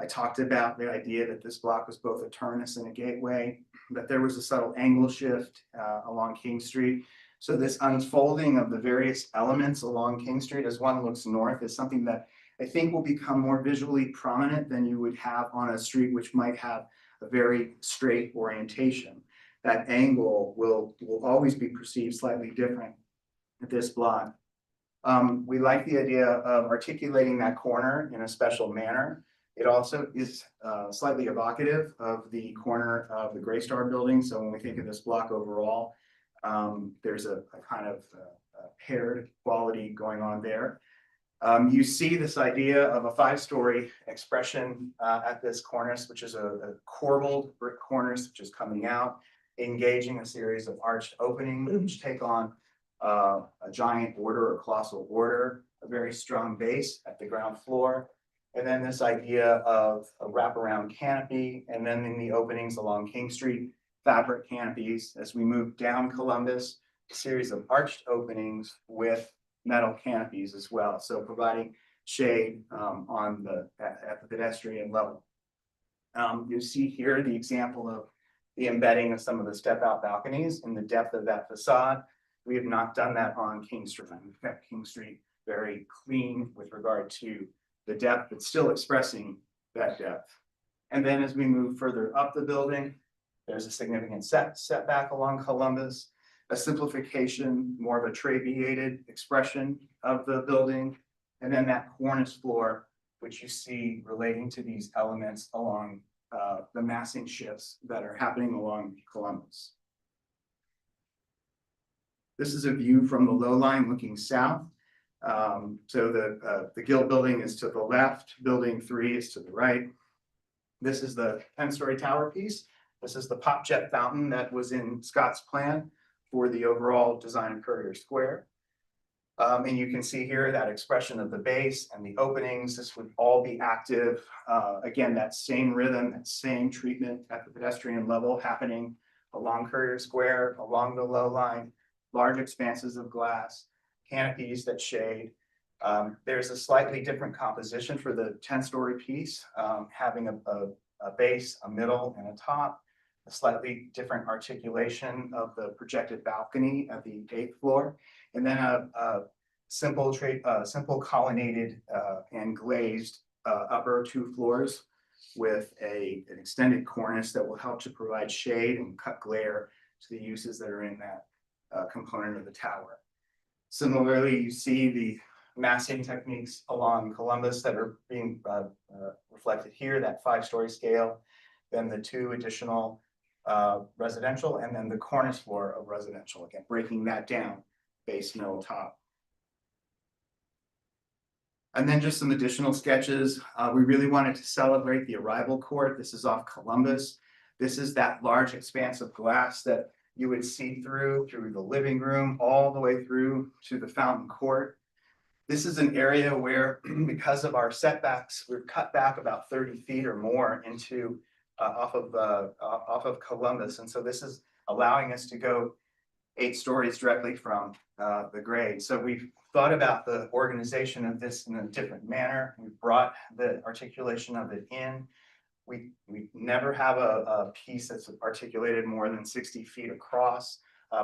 I talked about the idea that this block was both a terminus and a gateway, but there was a subtle angle shift along King Street. So this unfolding of the various elements along King Street as one looks north is something that I think will become more visually prominent than you would have on a street which might have a very straight orientation. That angle will always be perceived slightly different at this block. We like the idea of articulating that corner in a special manner. It also is slightly evocative of the corner of the Gray Star building. So when we think of this block overall, there's a kind of paired quality going on there. You see this idea of a 5-story expression at this cornice, which is a corbelled brick cornice, which is coming out, engaging a series of arched openings, which take on a giant order or colossal order, a very strong base at the ground floor. And then this idea of a wraparound canopy, and then in the openings along King Street, fabric canopies. As we move down Columbus, a series of arched openings with metal canopies as well. So providing shade at the pedestrian level. You see here the example of the embedding of some of the step-out balconies in the depth of that facade. We have not done that on King Street. We've kept King Street very clean with regard to the depth, but still expressing that depth. And then as we move further up the building, there's a significant setback along Columbus, a simplification, more of a trabeated expression of the building, and then that cornice floor, which you see relating to these elements along the massing shifts that are happening along Columbus. This is a view from the low line looking south. So the Guild building is to the left, building 3 is to the right. This is the 10-story tower piece. This is the pop jet fountain that was in Scott's plan for the overall design of Courier Square. And you can see here that expression of the base and the openings. This would all be active. Again, that same rhythm, that same treatment at the pedestrian level happening along Courier Square, along the low line, large expanses of glass, canopies that shade. There's a slightly different composition for the 10-story piece, having a base, a middle, and a top. A slightly different articulation of the projected balcony at the 8th floor, and then a simple colonnaded and glazed upper 2 floors with an extended cornice that will help to provide shade and cut glare to the uses that are in that component of the tower. Similarly, you see the massing techniques along Columbus that are being reflected here, that 5-story scale, then the 2 additional residential, and then the cornice floor of residential, again, breaking that down, base, middle, top. And then just some additional sketches. We really wanted to celebrate the arrival court. This is off Columbus. This is that large expanse of glass that you would see through the living room, all the way through to the fountain court. This is an area where, because of our setbacks, we've cut back about 30 feet or more into off of Columbus. And so this is allowing us to go 8 stories directly from the grade. So we've thought about the organization of this in a different manner. We brought the articulation of it in. We never have a piece that's articulated more than 60 feet across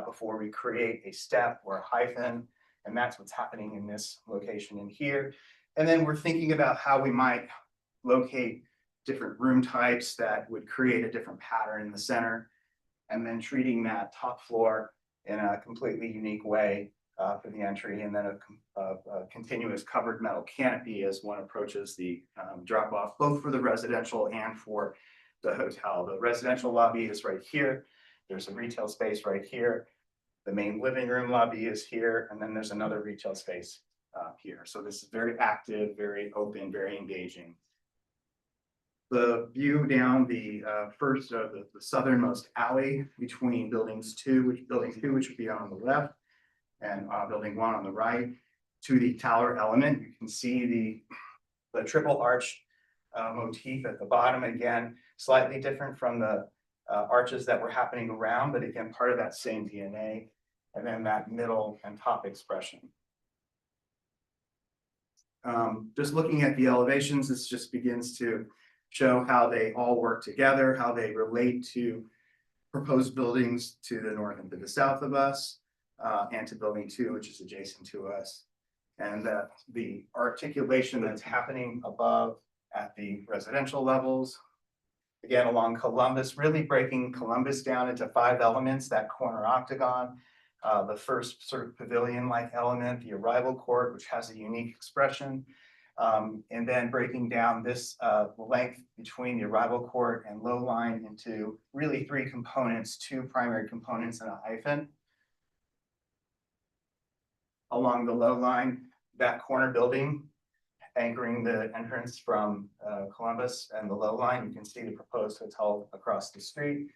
before we create a step or a hyphen. And that's what's happening in this location in here. And then we're thinking about how we might locate different room types that would create a different pattern in the center, and then treating that top floor in a completely unique way for the entry, and then a continuous covered metal canopy as one approaches the drop off, both for the residential and for the hotel. The residential lobby is right here. There's a retail space right here. The main living room lobby is here, and then there's another retail space here. So this is very active, very open, very engaging. The view down the first of the southernmost alley between building two, which would be on the left, and building 1 on the right, to the tower element. You can see the triple arch motif at the bottom. Again, slightly different from the arches that were happening around, but again, part of that same DNA. And then that middle and top expression. Just looking at the elevations, this just begins to show how they all work together, how they relate to proposed buildings to the north and to the south of us, and to building 2, which is adjacent to us. And the articulation that's happening above at the residential levels, again, along Columbus, really breaking Columbus down into 5 elements, that corner octagon, the first sort of pavilion-like element, the arrival court, which has a unique expression, and then breaking down this length between the arrival court and low line into really 3 components, 2 primary components and a hyphen. Along the low line, that corner building anchoring the entrance from Columbus and the low line, you can see the proposed hotel across the street.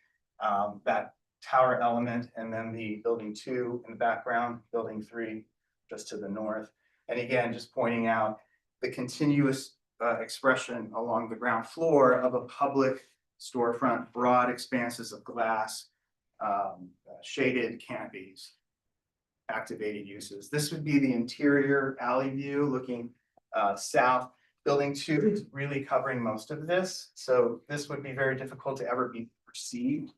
That tower element, and then the building 2 in the background, building 3 just to the north. And again, just pointing out the continuous expression along the ground floor of a public storefront, broad expanses of glass, shaded canopies, activated uses. This would be the interior alley view looking south. Building 2 is really covering most of this. So this would be very difficult to ever be perceived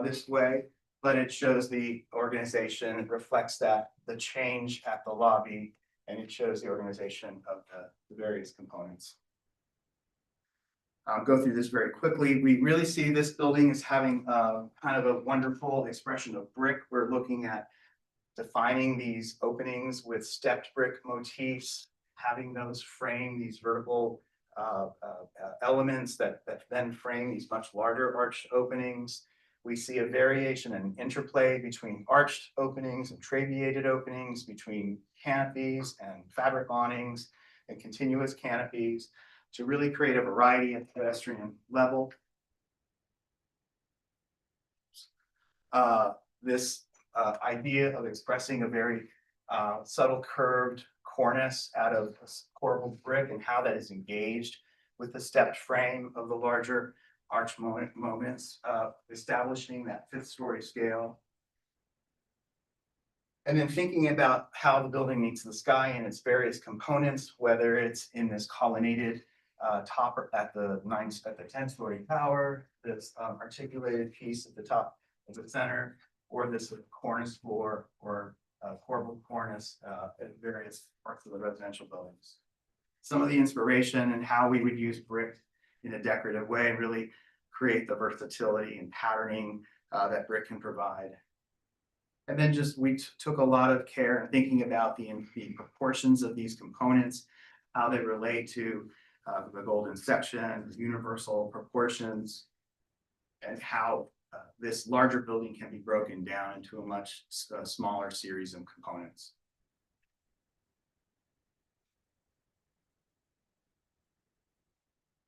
this way, but it shows the organization. It reflects that the change at the lobby, and it shows the organization of the various components. I'll go through this very quickly. We really see this building as having kind of a wonderful expression of brick. We're looking at defining these openings with stepped brick motifs, having those frame these vertical elements that then frame these much larger arched openings. We see a variation and interplay between arched openings and trabeated openings, between canopies and fabric awnings and continuous canopies to really create a variety at the pedestrian level. This idea of expressing a very subtle curved cornice out of corbelled brick and how that is engaged with the stepped frame of the larger arch moments, establishing that 5th story scale. And then thinking about how the building meets the sky and its various components, whether it's in this colonnaded top at the 10th story tower, this articulated piece at the top of the center, or this cornice floor or corbelled cornice at various parts of the residential buildings. Some of the inspiration and how we would use brick in a decorative way and really create the versatility and patterning that brick can provide. And then just we took a lot of care in thinking about the proportions of these components, how they relate to the golden section, universal proportions, and how this larger building can be broken down into a much smaller series of components.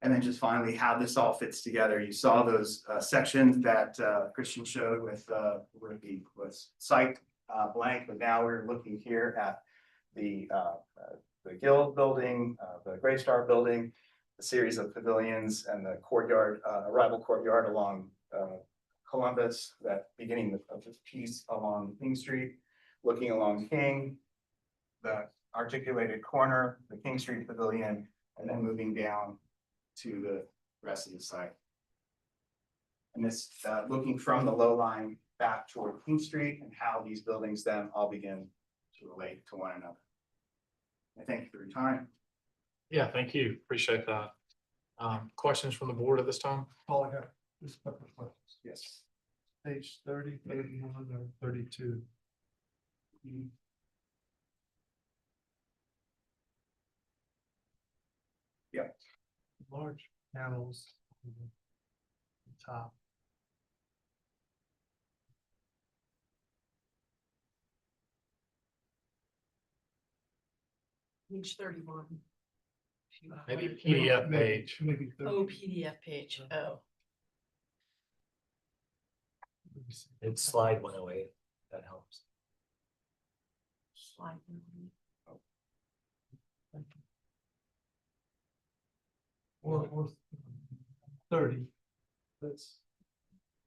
And then just finally, how this all fits together. You saw those sections that Christian showed with the site blank, but now we're looking here at the Guild building, the Gray Star building, the series of pavilions, and the courtyard, arrival courtyard along Columbus, that beginning of this piece along King Street, looking along King, the articulated corner, the King Street Pavilion, and then moving down to the rest of the site. And this, looking from the low line back toward King Street and how these buildings then all begin to relate to one another. I thank you for your time. Yeah, thank you. Appreciate that. Questions from the board at this time? All I have is a couple of questions. Yes. Page 30, 31, or 32. Yeah. Large panels on the top. Page 31. Maybe PDF page. Maybe 30. Oh, PDF page. Oh. Let me see. It's slide 108. That helps. Slide. Or 30. That's, it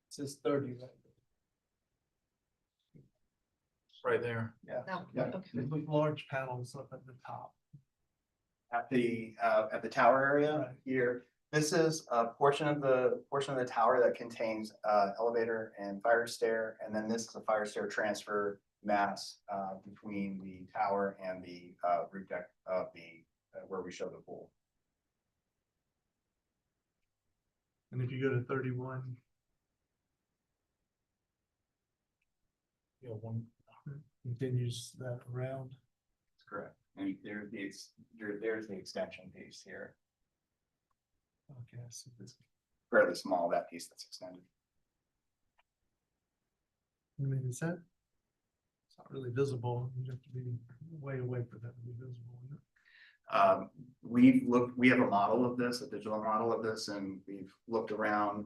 says 30 right Right there. Yeah. No, Yeah. okay. there. With large panels up at the top. At the tower area Right. here, this is a portion of the tower that contains elevator and fire stair, and then this is a fire stair transfer mast between the tower and the roof deck of the where we show the pool. And if you go to 31, continues that around. That's correct. And there's the extension piece here, Okay, I see this. fairly small, that piece that's extended. I mean, is that? It's not really visible. You have to be way away for that to be visible. Isn't it? We have a model of this, a digital model of this, and we've looked around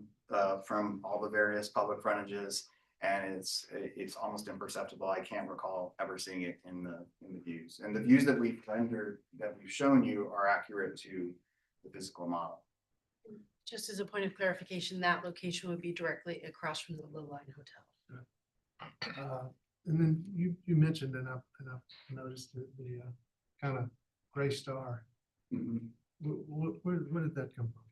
from all the various public frontages, and it's almost imperceptible. I can't recall ever seeing it in the views. And the views that we've rendered, that we've shown you, are accurate to the physical model. Just as a point of clarification, that location would be directly across from the Lowline Hotel. And then you mentioned, and I've noticed the kind of gray star. Mhm. Where did that come from?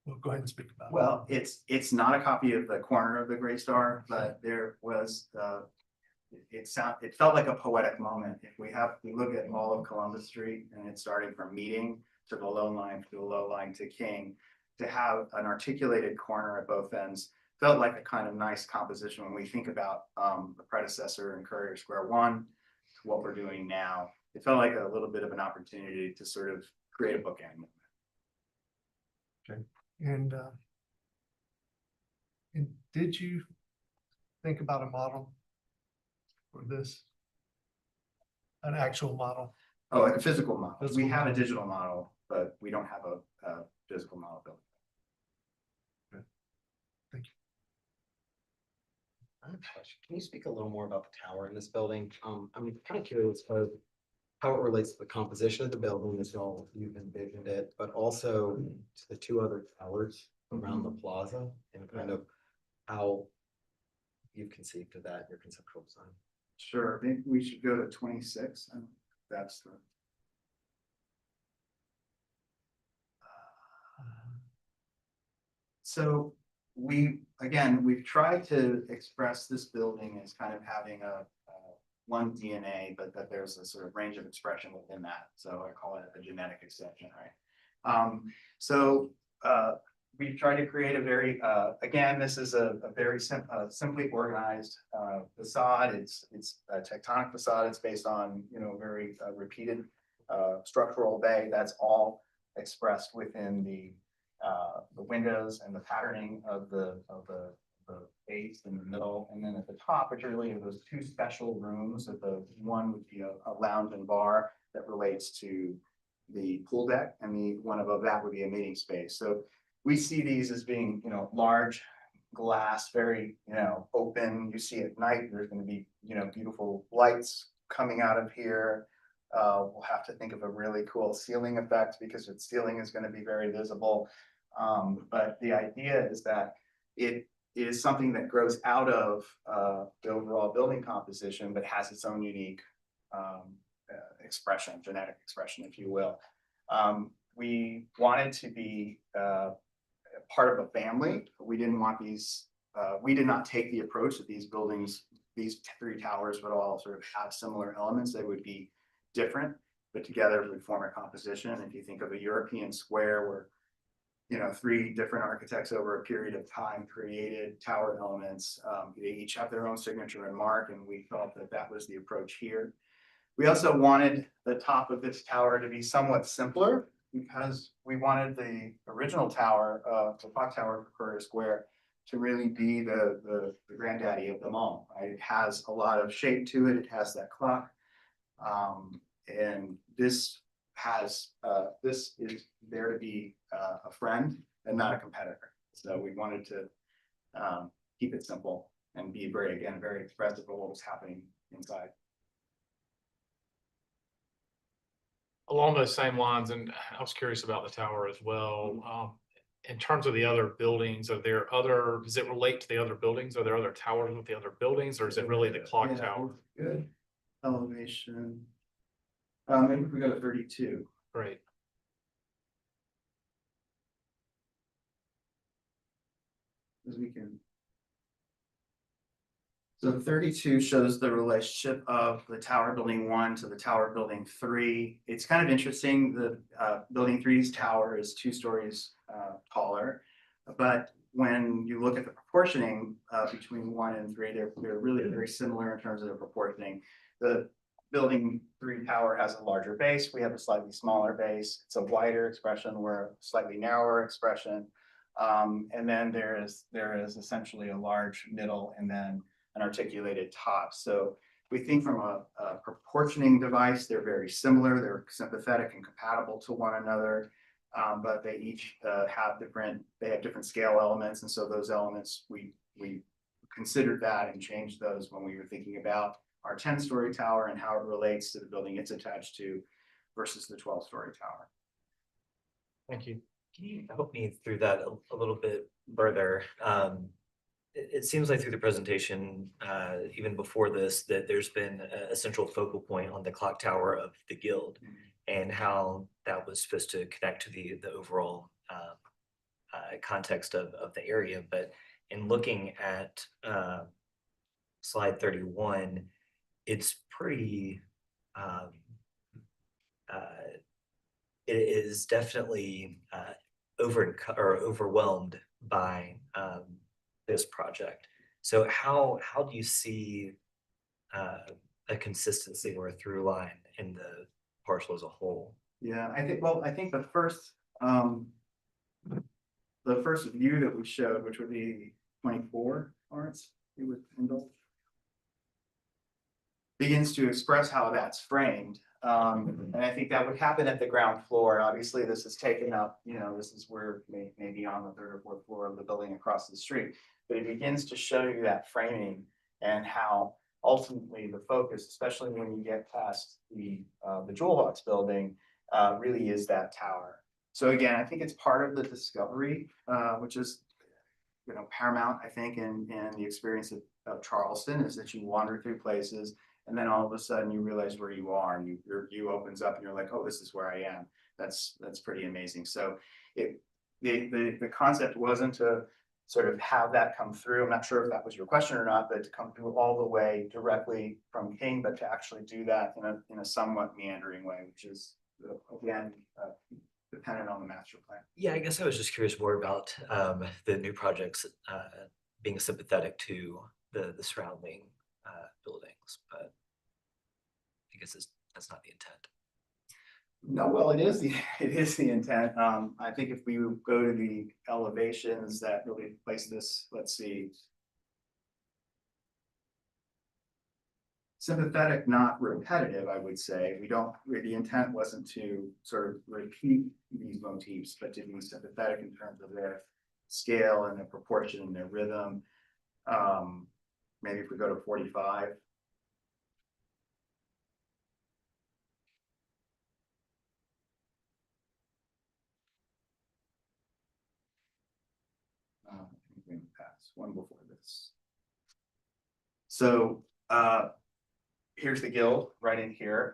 Well, go ahead and speak about it. Well, it's not a copy of the corner of the gray star, but there was it felt like a poetic moment. If we look at all of Columbus Street, and it's starting from Meeting to the low line, to the low line to King, to have an articulated corner at both ends felt like a kind of nice composition when we think about the predecessor in Courier Square 1 to what we're doing now. It felt like a little bit of an opportunity to sort of create a bookend. Okay, and did you think about a model for this? An actual model? Oh, like a physical model. Physical We have a model. digital model, but we don't have a physical model built. I have a question. Can you speak a little more about the tower in this building? I'm kind of curious of how it relates to the composition of the building as well, you've envisioned it, but also to the two other towers around the plaza and kind of how you've conceived of that, your conceptual design. Sure, maybe we should go to 26. And that's the. So we've tried to express this building as kind of having a one DNA, but that there's a sort of range of expression within that. So I call it a genetic extension, right? We've tried to create a very, again, this is a very simply organized facade. It's a tectonic facade. It's based on, very repeated structural bay. That's all expressed within the windows and the patterning of the base in the middle, and then at the top, which are really those two special rooms. That the one would be a lounge and bar that relates to the pool deck, and the one above that would be a meeting space. So we see these as being, large glass, very, open. You see at night, there's going to be, beautiful lights coming out of here. We'll have to think of a really cool ceiling effect because its ceiling is going to be very visible. But the idea is that it is something that grows out of the overall building composition, but has its own unique expression, genetic expression, if you will. We wanted to be part of a family. We didn't want these, we did not take the approach that these buildings, these 3 towers would all sort of have similar elements. They would be different, but together would form a composition. If you think of a European square where, you know, 3 different architects over a period of time created tower elements, they each have their own signature and mark, and we felt that that was the approach here. We also wanted the top of this tower to be somewhat simpler because we wanted the original tower, the clock tower for Courier Square, to really be the granddaddy of them all. Right? It has a lot of shape to it. It has that clock, and this has this is there to be a friend and not a competitor. So we wanted to keep it simple and be very expressive of what was happening inside. Along those same lines, and I was curious about the tower as well. In terms of the other buildings, are there other, does it relate to the other buildings? Are there other towers with the other buildings, or is it really the clock tower? Good. Elevation. Maybe if we go to 32. Great. As we can. So 32 shows the relationship of the tower building 1 to the tower building 3. It's kind of interesting. The building 3's tower is 2 stories taller, but when you look at the proportioning between 1 and 3, they're really very similar in terms of the proportioning. The building 3 tower has a larger base. We have a slightly smaller base. It's a wider expression. We're a slightly narrower expression. And then there is essentially a large middle and then an articulated top. So we think from a proportioning device, they're very similar. They're sympathetic and compatible to one another, but they each have different scale elements. And so those elements, we considered that and changed those when we were thinking about our 10-story tower and how it relates to the building it's attached to versus the 12-story tower. Thank you. Can you help me through that a little bit further? It seems like through the presentation, even before this, that there's been a central focal point on the clock tower of the Guild and how that was supposed to connect to the overall context of the area. But in looking at slide 31, it's pretty, it is definitely overwhelmed by this project. So how do you see a consistency or a through line in the parcel as a whole? Yeah, I think the first view that we showed, which would be 24, Lawrence, you would indulge, begins to express how that's framed. And I think that would happen at the ground floor. Obviously, this is taken up, you know, this is where maybe on the 3rd or 4th floor of the building across the street. But it begins to show you that framing and how ultimately the focus, especially when you get past the Jewel Hawks building, really is that tower. So again, I think it's part of the discovery, which is, you know, paramount, I think, in the experience of Charleston, is that you wander through places and then all of a sudden you realize where you are and your view opens up and you're like, oh, this is where I am. That's pretty amazing. So the concept wasn't to sort of have that come through. I'm not sure if that was your question or not, but to come through all the way directly from King, but to actually do that in a somewhat meandering way, which is again dependent on the master plan. Yeah, I guess I was just curious more about the new projects being sympathetic to the surrounding buildings, but I guess that's not the intent. No, well, it is the intent. I think if we go to the elevations that really place this, let's see. Sympathetic, not repetitive, I would say. The intent wasn't to sort of repeat these motifs, but to be sympathetic in terms of their scale and their proportion and their rhythm. Maybe if we go to 45. one before this. So, here's the guild right in here.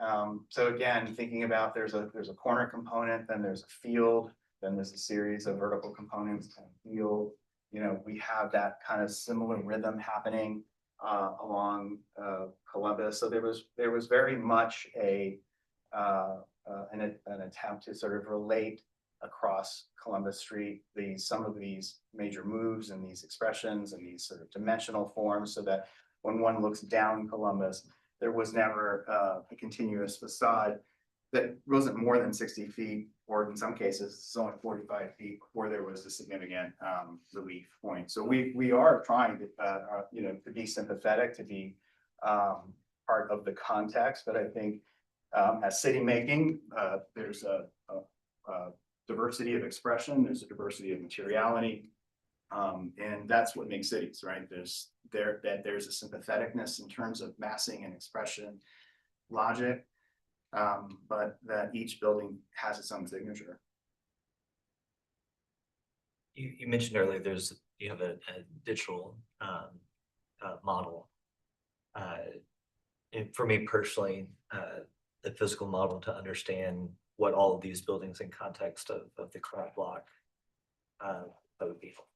So again, thinking about there's a corner component, then there's a field, then there's a series of vertical components and field. You know, we have that kind of similar rhythm happening along Columbus. So there was very much an attempt to sort of relate across Columbus Street some of these major moves and these expressions and these sort of dimensional forms, so that when one looks down Columbus, there was never a continuous facade that wasn't more than 60 feet, or in some cases, it's only 45 feet before there was a significant relief point. So we are trying to, to be sympathetic, to be part of the context, but I think as city making, there's a diversity of expression, there's a diversity of materiality, and that's what makes cities, right? There's a sympatheticness in terms of massing and expression logic, but that each building has its own signature. You mentioned earlier you have a digital model. And for me personally, the physical model to understand what all of these buildings in context of the current block, that would be helpful.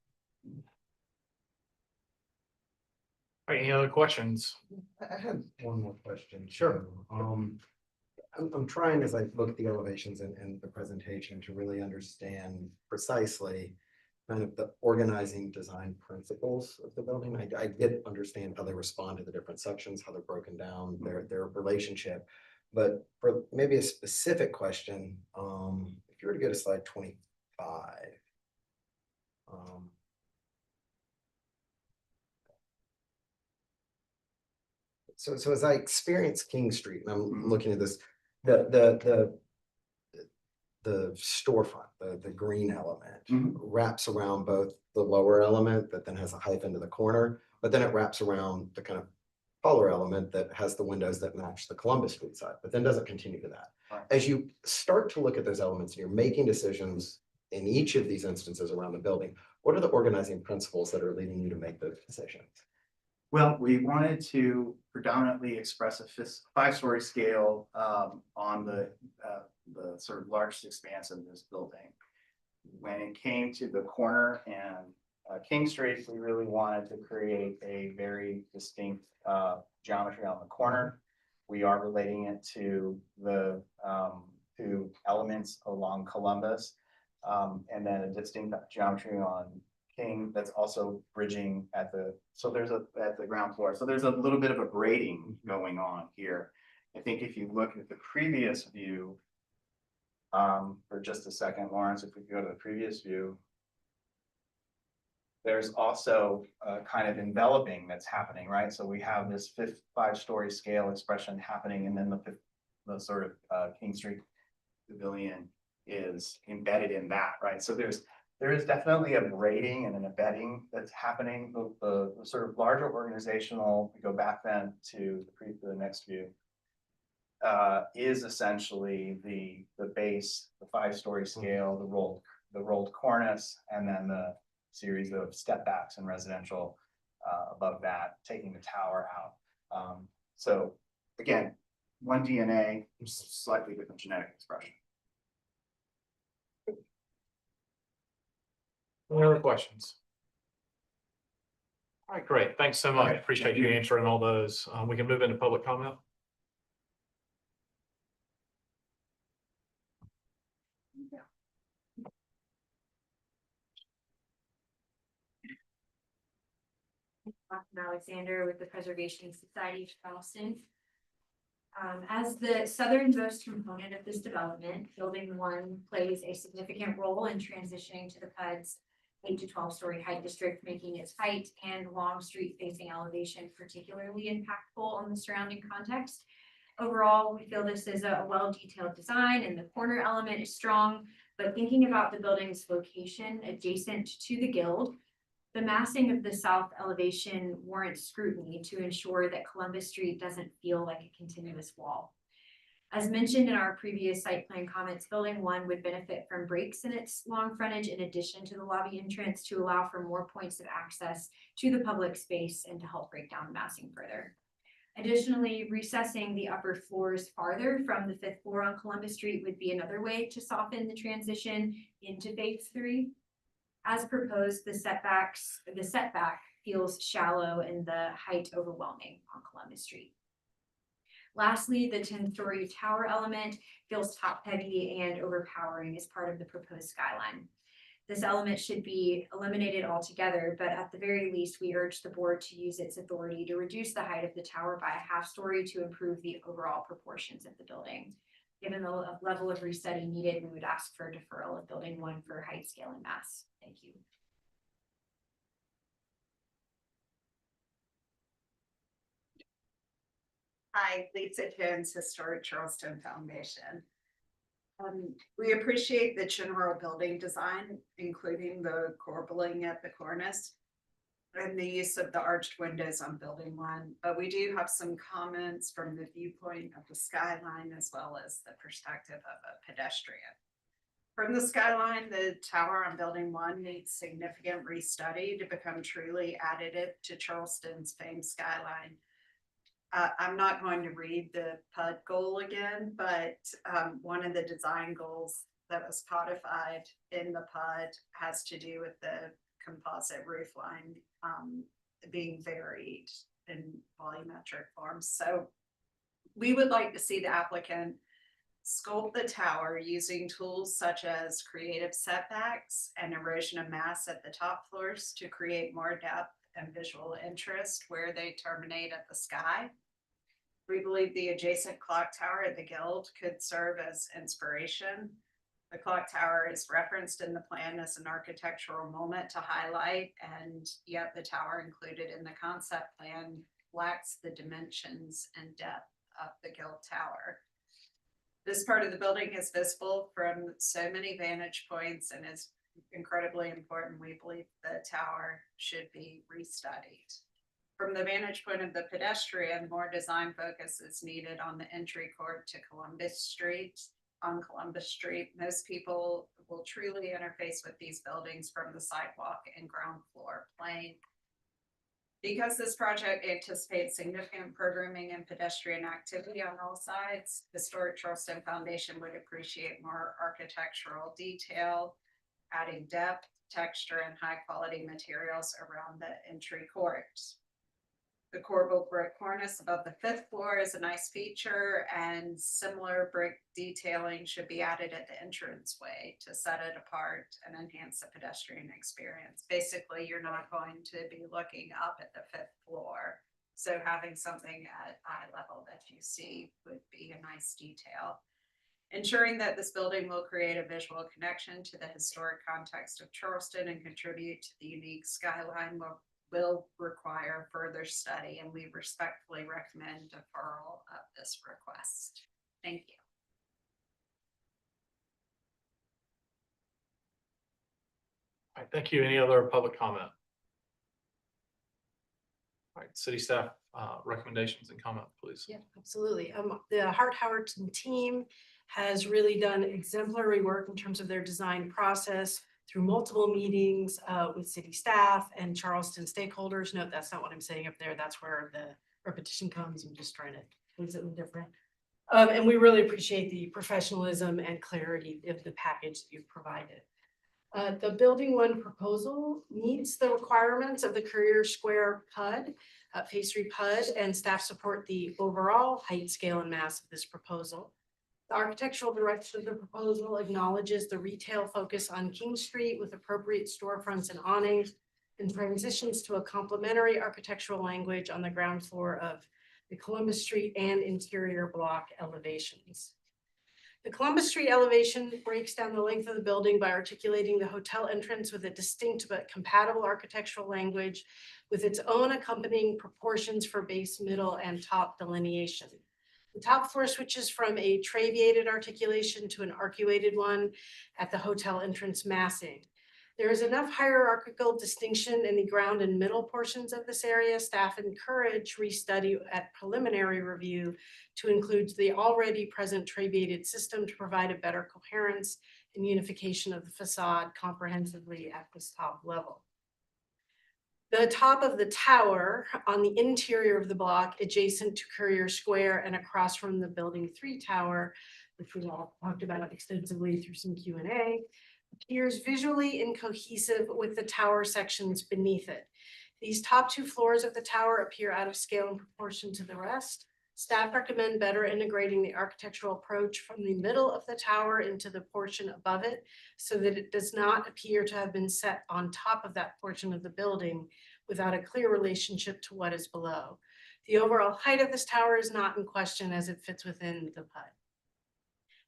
All right, any other questions? I had one more question. Sure. I'm trying, as I look at the elevations and the presentation, to really understand precisely kind of the organizing design principles of the building. I did understand how they respond to the different sections, how they're broken down, their relationship. But for maybe a specific question, if you were to go to slide 25, so as I experience King Street, and I'm looking at this, the storefront, the green element wraps around both the lower element that then has a hyphen to the corner, but then it wraps around the kind of taller element that has the windows that match the Columbus Street side, but then doesn't continue to that. Right. As you start to look at those elements and you're making decisions in each of these instances around the building, what are the organizing principles that are leading you to make those decisions? Well, we wanted to predominantly express a 5-story scale on the sort of largest expanse of this building. When it came to the corner and King Street, we really wanted to create a very distinct geometry on the corner. We are relating it to the two elements along Columbus, and then a distinct geometry on King that's also bridging at the ground floor. So there's a little bit of a grading going on here. I think if you look at the previous view, for just a second, Lawrence, if we go to the previous view, there's also a kind of enveloping that's happening, right? So we have this 5-story scale expression happening, and then the sort of King Street Pavilion is embedded in that, right? So there is definitely a braiding and an embedding that's happening. The sort of larger organizational, we go back then to the next view, is essentially the base, the 5-story scale, the rolled cornice, and then the series of step backs and residential above that, taking the tower out. So again, one DNA, slightly different genetic expression. Any other questions? All right, great. Thanks so much. All right, Appreciate thank you you. answering all those. We can move into public comment. Alexander with the Preservation Society of Charleston. As the southernmost component of this development, Building 1 plays a significant role in transitioning to the PUD's 8 to 12-story height district, making its height and long street-facing elevation particularly impactful on the surrounding context. Overall, we feel this is a well-detailed design and the corner element is strong, but thinking about the building's location adjacent to the Guild, the massing of the south elevation warrants scrutiny to ensure that Columbus Street doesn't feel like a continuous wall. As mentioned in our previous site plan comments, building 1 would benefit from breaks in its long frontage in addition to the lobby entrance to allow for more points of access to the public space and to help break down massing further. Additionally, recessing the upper floors farther from the 5th floor on Columbus Street would be another way to soften the transition into phase 3. As proposed, the setback feels shallow and the height overwhelming on Columbus Street. Lastly, the 10-story tower element feels top-heavy and overpowering as part of the proposed skyline. This element should be eliminated altogether, but at the very least, we urge the board to use its authority to reduce the height of the tower by a half story to improve the overall proportions of the building. Given the level of resetting needed, we would ask for deferral of building 1 for height, scale, and mass. Thank you. Hi, Lisa Jones, Historic Charleston Foundation. We appreciate the general building design, including the corbelling at the cornice and the use of the arched windows on building 1, but we do have some comments from the viewpoint of the skyline as well as the perspective of a pedestrian. From the skyline, the tower on building 1 needs significant restudy to become truly additive to Charleston's famed skyline. I'm not going to read the PUD goal again, but one of the design goals that was codified in the PUD has to do with the composite roof line being varied in volumetric forms. So we would like to see the applicant sculpt the tower using tools such as creative setbacks and erosion of mass at the top floors to create more depth and visual interest where they terminate at the sky. We believe the adjacent clock tower at the Guild could serve as inspiration. The clock tower is referenced in the plan as an architectural moment to highlight, and yet the tower included in the concept plan lacks the dimensions and depth of the Guild Tower. This part of the building is visible from so many vantage points and is incredibly important. We believe the tower should be restudied. From the vantage point of the pedestrian, more design focus is needed on the entry court to Columbus Street. On Columbus Street, most people will truly interface with these buildings from the sidewalk and ground floor plane. Because this project anticipates significant programming and pedestrian activity on all sides, Historic Charleston Foundation would appreciate more architectural detail, adding depth, texture, and high-quality materials around the entry court. The corbelled brick cornice above the 5th floor is a nice feature, and similar brick detailing should be added at the entranceway to set it apart and enhance the pedestrian experience. Basically, you're not going to be looking up at the 5th floor, so having something at eye level that you see would be a nice detail. Ensuring that this building will create a visual connection to the historic context of Charleston and contribute to the unique skyline will require further study, and we respectfully recommend deferral of this request. Thank you. All right, thank you. Any other public comment? All right, city staff recommendations and comments, please. Yeah, absolutely. The Hart-Howerton team has really done exemplary work in terms of their design process through multiple meetings with city staff and Charleston stakeholders. Note, that's not what I'm saying up there. That's where the repetition comes. I'm just trying to do something different. And we really appreciate the professionalism and clarity of the package that you've provided. The Building 1 proposal meets the requirements of the Courier Square PUD, Phase 3 PUD, and staff support the overall height, scale, and mass of this proposal. The architectural direction of the proposal acknowledges the retail focus on King Street with appropriate storefronts and awnings, and transitions to a complementary architectural language on the ground floor of the Columbus Street and interior block elevations. The Columbus Street elevation breaks down the length of the building by articulating the hotel entrance with a distinct but compatible architectural language with its own accompanying proportions for base, middle, and top delineation. The top floor switches from a trabeated articulation to an arcuated one at the hotel entrance massing. There is enough hierarchical distinction in the ground and middle portions of this area. Staff encourage restudy at preliminary review to include the already present trabeated system to provide a better coherence and unification of the facade comprehensively at this top level. The top of the tower on the interior of the block adjacent to Courier Square and across from the Building 3 tower, which we all talked about extensively through some Q&A, appears visually incohesive with the tower sections beneath it. These top 2 floors of the tower appear out of scale in proportion to the rest. Staff recommend better integrating the architectural approach from the middle of the tower into the portion above it so that it does not appear to have been set on top of that portion of the building without a clear relationship to what is below. The overall height of this tower is not in question as it fits within the PUD.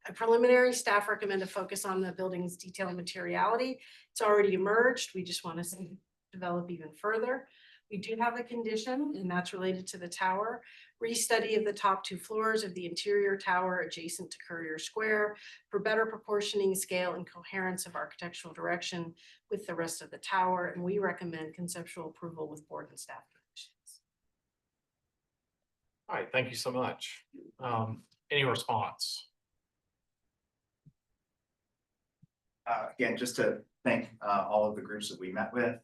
At preliminary, staff recommend a focus on the building's detail and materiality. It's already emerged. We just want to develop even further. We do have a condition, and that's related to the tower. Restudy of the top 2 floors of the interior tower adjacent to Courier Square for better proportioning, scale, and coherence of architectural direction with the rest of the tower. And we recommend conceptual approval with board and staff conditions. All right, thank you so much. Any response? Again, just to thank all of the groups that we met with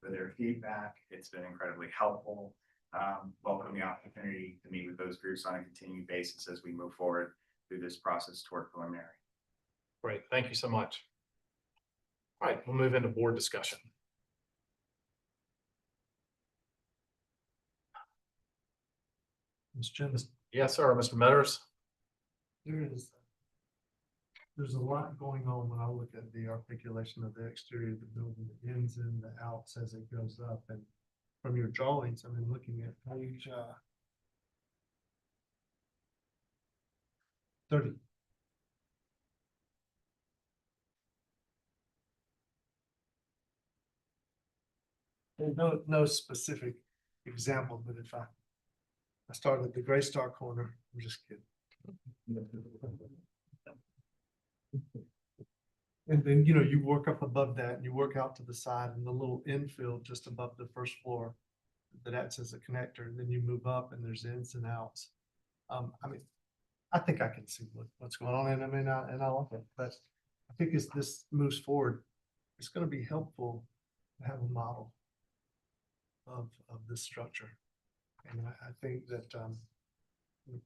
for their feedback. It's been incredibly helpful. Welcome the opportunity to meet with those groups on a continued basis as we move forward through this process toward preliminary. Great, thank you so much. All right, we'll move into board discussion. Mr. Chairman, Yes, sir, Mr. Metters. There's a lot going on when I look at the articulation of the exterior of the building, the ins and the outs as it goes up. And from your drawings, I've been looking at page 30. There's no specific example, but if I started at the gray star corner, I'm just kidding. And then, you know, you work up above that and you work out to the side and the little infill just above the first floor that acts as a connector. And then you move up and there's ins and outs. I mean, I think I can see what's going on and I mean, and I like it, but I think as this moves forward, it's going to be helpful to have a model of this structure. And I think that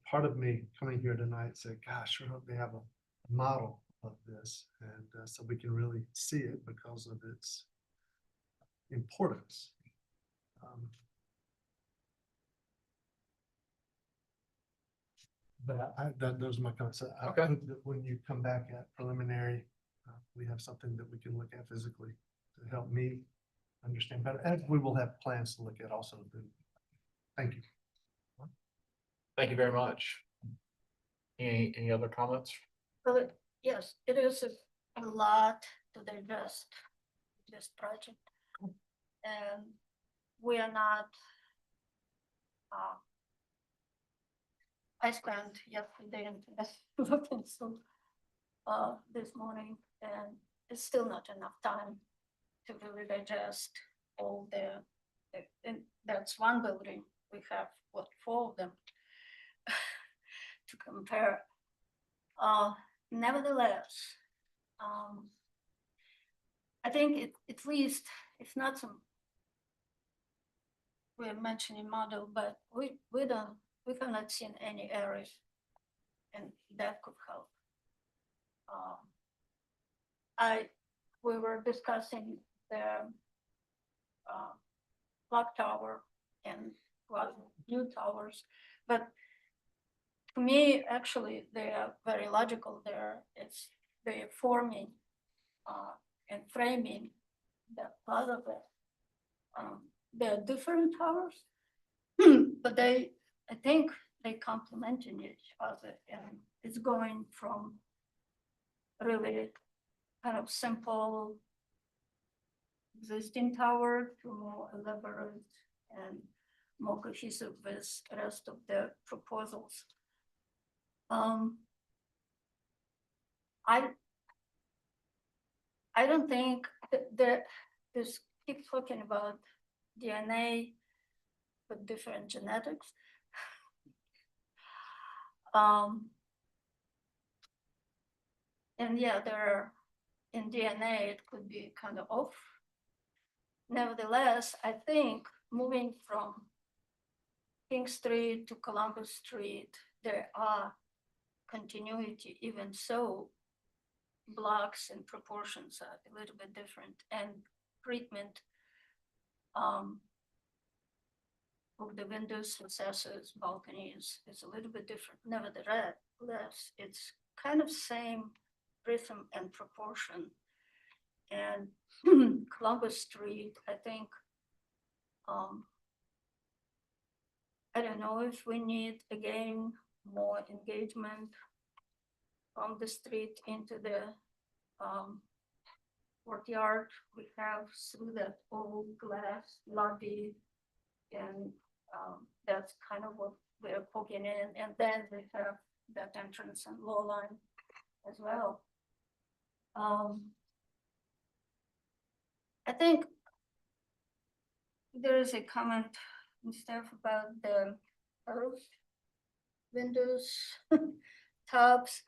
part of me coming here tonight said, gosh, I hope they have a model of this, and so we can really see it because of its importance. But those are my comments. I hope that when you come back at preliminary, we have something that we can look at physically to help me understand better, and we will have plans to look at also. Thank you. Thank you very much. Any other comments? Well, yes, it is a lot to digest this project. And we are not, I spent yesterday and looking so this morning, and it's still not enough time to really digest all and that's one building. We have what, 4 of them to compare. Nevertheless, I think at least it's not some we're mentioning model, but we have not seen any errors, and that could help. We were discussing the clock tower and new towers, but to me, actually, they are very logical there. It's the forming and framing that part of it. They're different towers, but I think they complement each other, and it's going from really kind of simple existing tower to more elaborate and more cohesive with the rest of the proposals. I don't think this keep talking about DNA with different genetics. And yeah, in DNA, it could be kind of off. Nevertheless, I think moving from King Street to Columbus Street, there are continuity. Even so, blocks and proportions are a little bit different, and treatment of the windows, recesses, balconies is a little bit different. Nevertheless, it's kind of same rhythm and proportion. And Columbus Street, I think, I don't know if we need again more engagement from the street into the courtyard. We have through that old glass lobby, and that's kind of what we're poking in. And then we have that entrance and low line as well. I think there is a comment and stuff about the roof, windows, tops.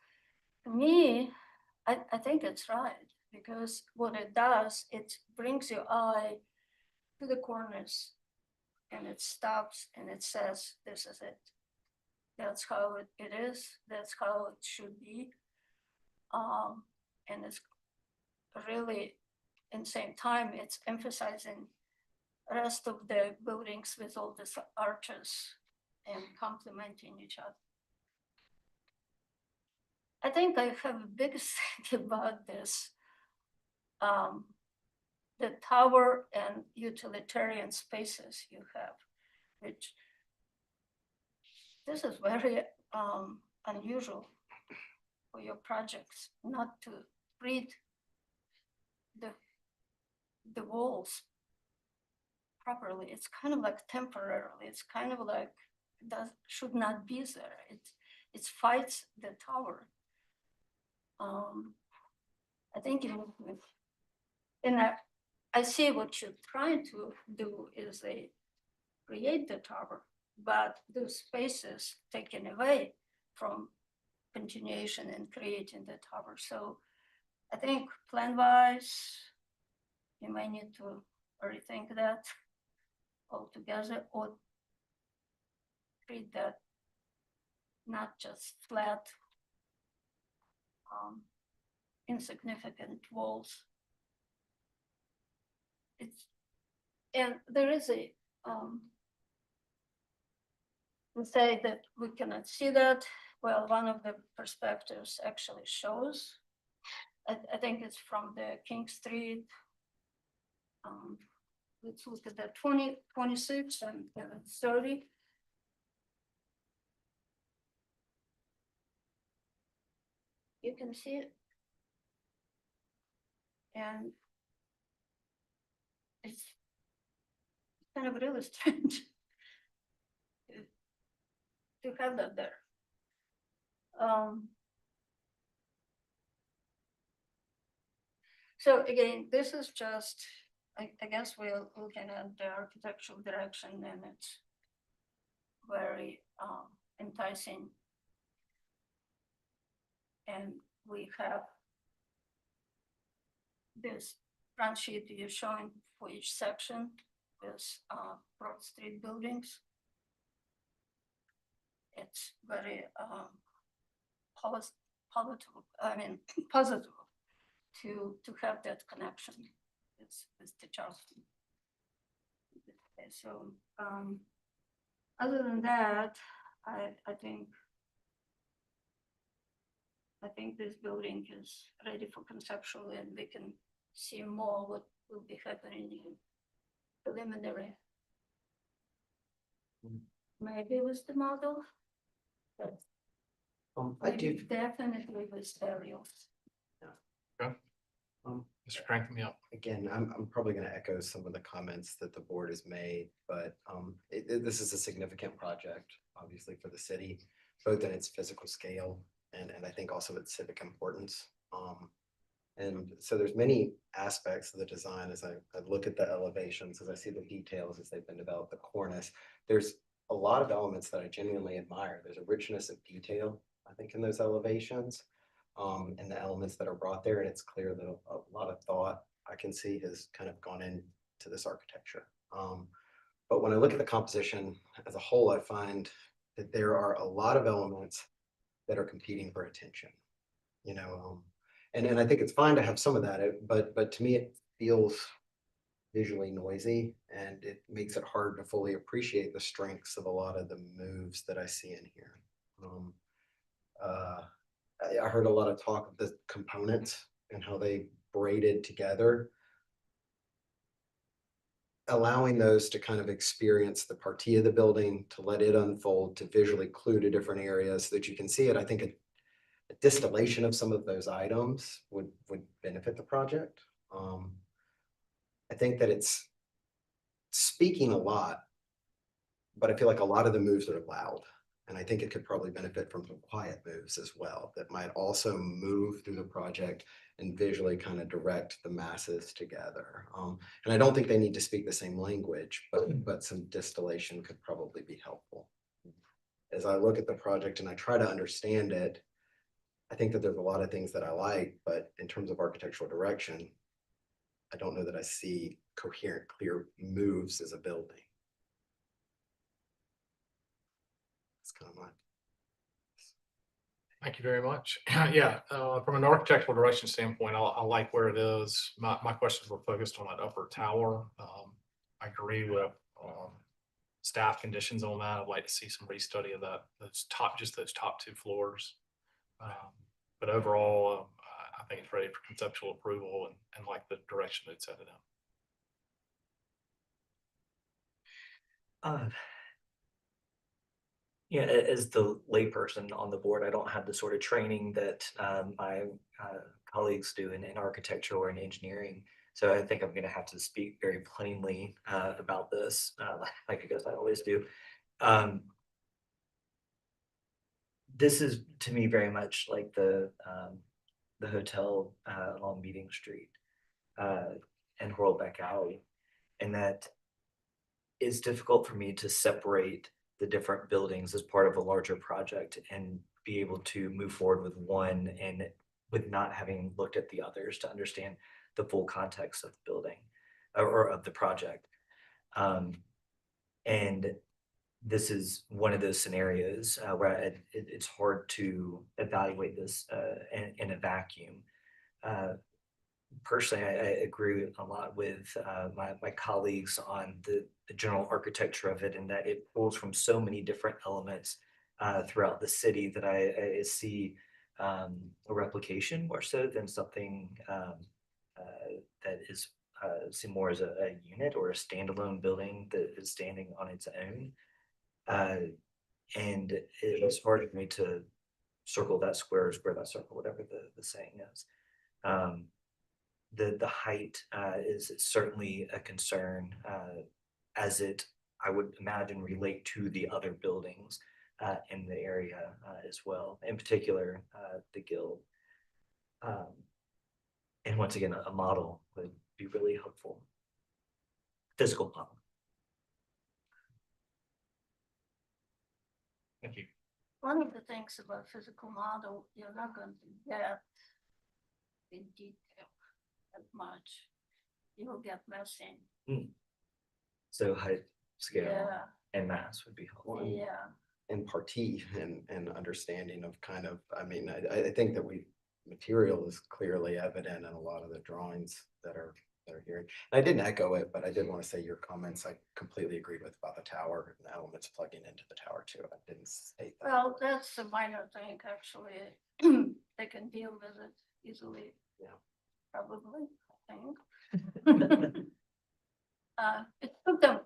To me, I think it's right, because what it does, it brings your eye to the corners, and it stops and it says, this is it. That's how it is. That's how it should be. And it's really, in the same time, it's emphasizing the rest of the buildings with all these arches and complementing each other. I think I have a big thing about this. The tower and utilitarian spaces you have, which this is very unusual for your projects, not to read the walls properly. It's kind of like temporarily. It's kind of like that should not be there. It fights the tower. I think I see what you're trying to do is they create the tower, but those spaces taken away from continuation and creating the tower. So I think plan-wise, you might need to rethink that altogether, or treat that not just flat, insignificant walls. And there is a we say that we cannot see that. Well, one of the perspectives actually shows. I think it's from the King Street. Let's look at that 26 and 30. You can see it. And it's kind of really strange to have that there. So again, this is just, I guess we're looking at the architectural direction, and it's very enticing. And we have this front sheet you're showing for each section with Broad Street buildings. It's very positive to have that connection with the Charleston. Okay, so other than that, I think this building is ready for conceptual, and we can see more what will be happening in preliminary. Maybe with the model. But I do. Definitely with aerials. Okay. Mr. Crank me up. Again, I'm probably going to echo some of the comments that the board has made, but this is a significant project, obviously, for the city, both in its physical scale and I think also its civic importance. And so there's many aspects of the design as I look at the elevations, as I see the details as they've been developed, the cornice. There's a lot of elements that I genuinely admire. There's a richness of detail, I think, in those elevations, and the elements that are brought there. And it's clear that a lot of thought I can see has kind of gone into this architecture. But when I look at the composition as a whole, I find that there are a lot of elements that are competing for attention, you know, and I think it's fine to have some of that, but to me, it feels visually noisy and it makes it hard to fully appreciate the strengths of a lot of the moves that I see in here. I heard a lot of talk of the components and how they braided together, allowing those to kind of experience the partie of the building, to let it unfold, to visually clue to different areas so that you can see it. I think a distillation of some of those items would benefit the project. I think that it's speaking a lot, but I feel like a lot of the moves are loud. And I think it could probably benefit from some quiet moves as well that might also move through the project and visually kind of direct the masses together. And I don't think they need to speak the same language, but some distillation could probably be helpful. As I look at the project and I try to understand it, I think that there's a lot of things that I like, but in terms of architectural direction, I don't know that I see coherent, clear moves as a building. That's kind of my. Thank you very much. Yeah, from an architectural direction standpoint, I like where it is. My questions were focused on that upper tower. I agree with staff conditions on that. I'd like to see some restudy of that, those top 2 floors. But overall, I think it's ready for conceptual approval and like the direction that it's headed in. Yeah, as the layperson on the board, I don't have the sort of training that my colleagues do in architecture or in engineering. So I think I'm going to have to speak very plainly about this, like I guess I always do. This is to me very much like the hotel along Meeting Street and Horlbeck Alley, and that it's difficult for me to separate the different buildings as part of a larger project and be able to move forward with one and with not having looked at the others to understand the full context of the building or of the project. And this is one of those scenarios where it's hard to evaluate this in a vacuum. Personally, I agree a lot with my colleagues on the general architecture of it, and that it pulls from so many different elements throughout the city that I see a replication more so than something that is seen more as a unit or a standalone building that is standing on its own. And it was hard for me to circle that square or square that circle, whatever the saying is. The height is certainly a concern as it, I would imagine, relate to the other buildings in the area as well, in particular the Guild. And once again, a model would be really helpful. Physical model. Thank you. One of the things about physical model, you're not going to get in detail that much. You'll get messy. So height, scale, Yeah. and mass would be helpful. Yeah. And partie and understanding of kind of, I mean, I think that material is clearly evident in a lot of the drawings that are here. And I didn't echo it, but I did want to say your comments, I completely agreed with about the tower and the elements plugging into the tower too. I didn't state that. Well, that's a minor thing, actually. They can deal with it easily. Yeah. Probably, I think. It took them,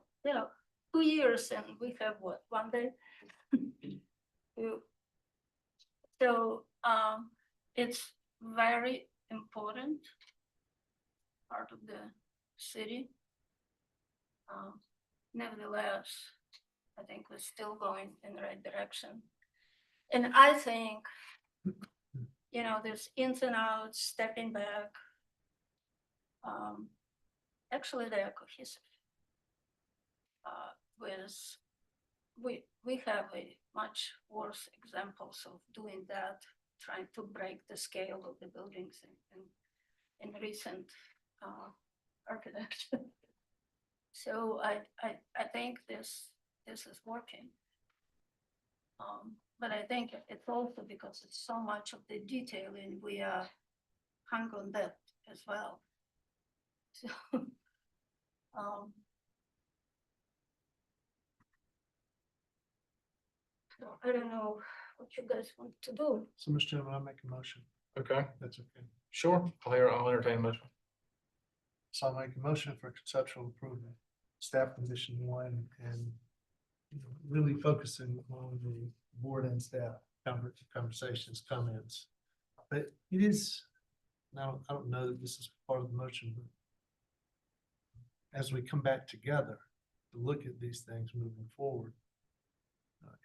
2 years, and we have what, 1 day? So it's very important part of the city. Nevertheless, I think we're still going in the right direction. And I think you know, there's ins and outs, stepping back. Actually, they are cohesive. With, we have a much worse examples of doing that, trying to break the scale of the buildings in recent architecture. So I think this is working. But I think it's also because it's so much of the detailing, we are hung on that as well. So, so I don't know what you guys want to do. So, Mr. Chairman, I'll make a motion. Okay, That's okay. sure. I'll entertain a motion. So I'll make a motion for conceptual approval, staff condition 1, and you know, really focusing on the board and staff conversations, comments. But it is, now, I don't know that this is part of the motion, but as we come back together to look at these things moving forward,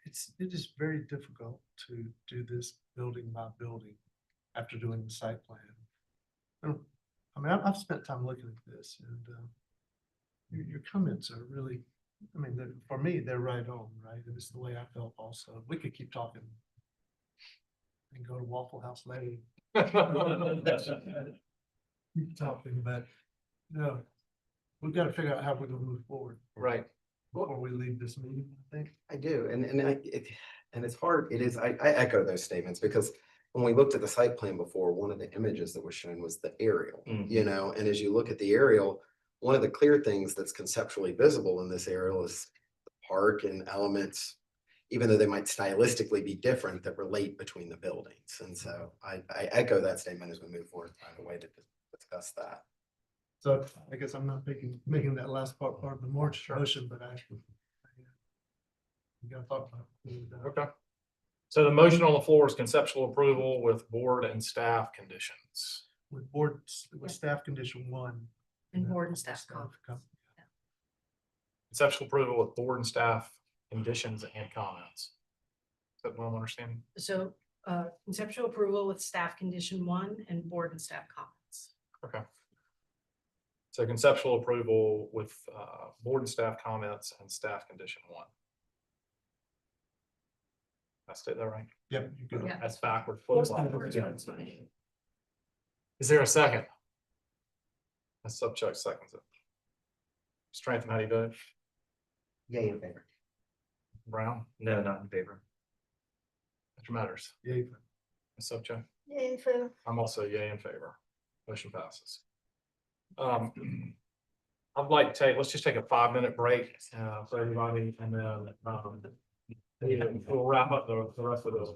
it is very difficult to do this building by building after doing the site plan. I mean, I've spent time looking at this, and your comments are really, I mean, for me, they're right on, right? And it's the way I felt also. We could keep talking and go to Waffle House later. Keep talking, but no, we've got to figure out how we're going to move forward. Right. Before we leave this meeting, I think. I do, and it's hard, I echo those statements, because when we looked at the site plan before, one of the images that was shown was the aerial, you know, and as you look at the aerial, one of the clear things that's conceptually visible in this aerial is the park and elements, even though they might stylistically be different, that relate between the buildings. And so I echo that statement as we move forward, find a way to discuss that. So I guess I'm not making that last part of the motion, but we gotta talk about it. Okay. So the motion on the floor is conceptual approval with board and staff conditions. With staff condition 1. And board and staff comments. Conceptual approval with board and staff conditions and comments. Is that what I'm understanding? So conceptual approval with staff condition 1 and board and staff comments. Okay. So conceptual approval with board and staff comments and staff condition 1. I state that right? Yep. You can. Yeah. That's backward. Is there a second? A subject seconds it. Strength, how do you vote? Yay in favor. Brown, No, not in favor. Mr. Matters, Yay. Ms. Sobchak. Yeah, so I'm also yay in favor. Motion passes. I'd like to let's just take a 5-minute break for everybody, and then we'll wrap up the rest of this.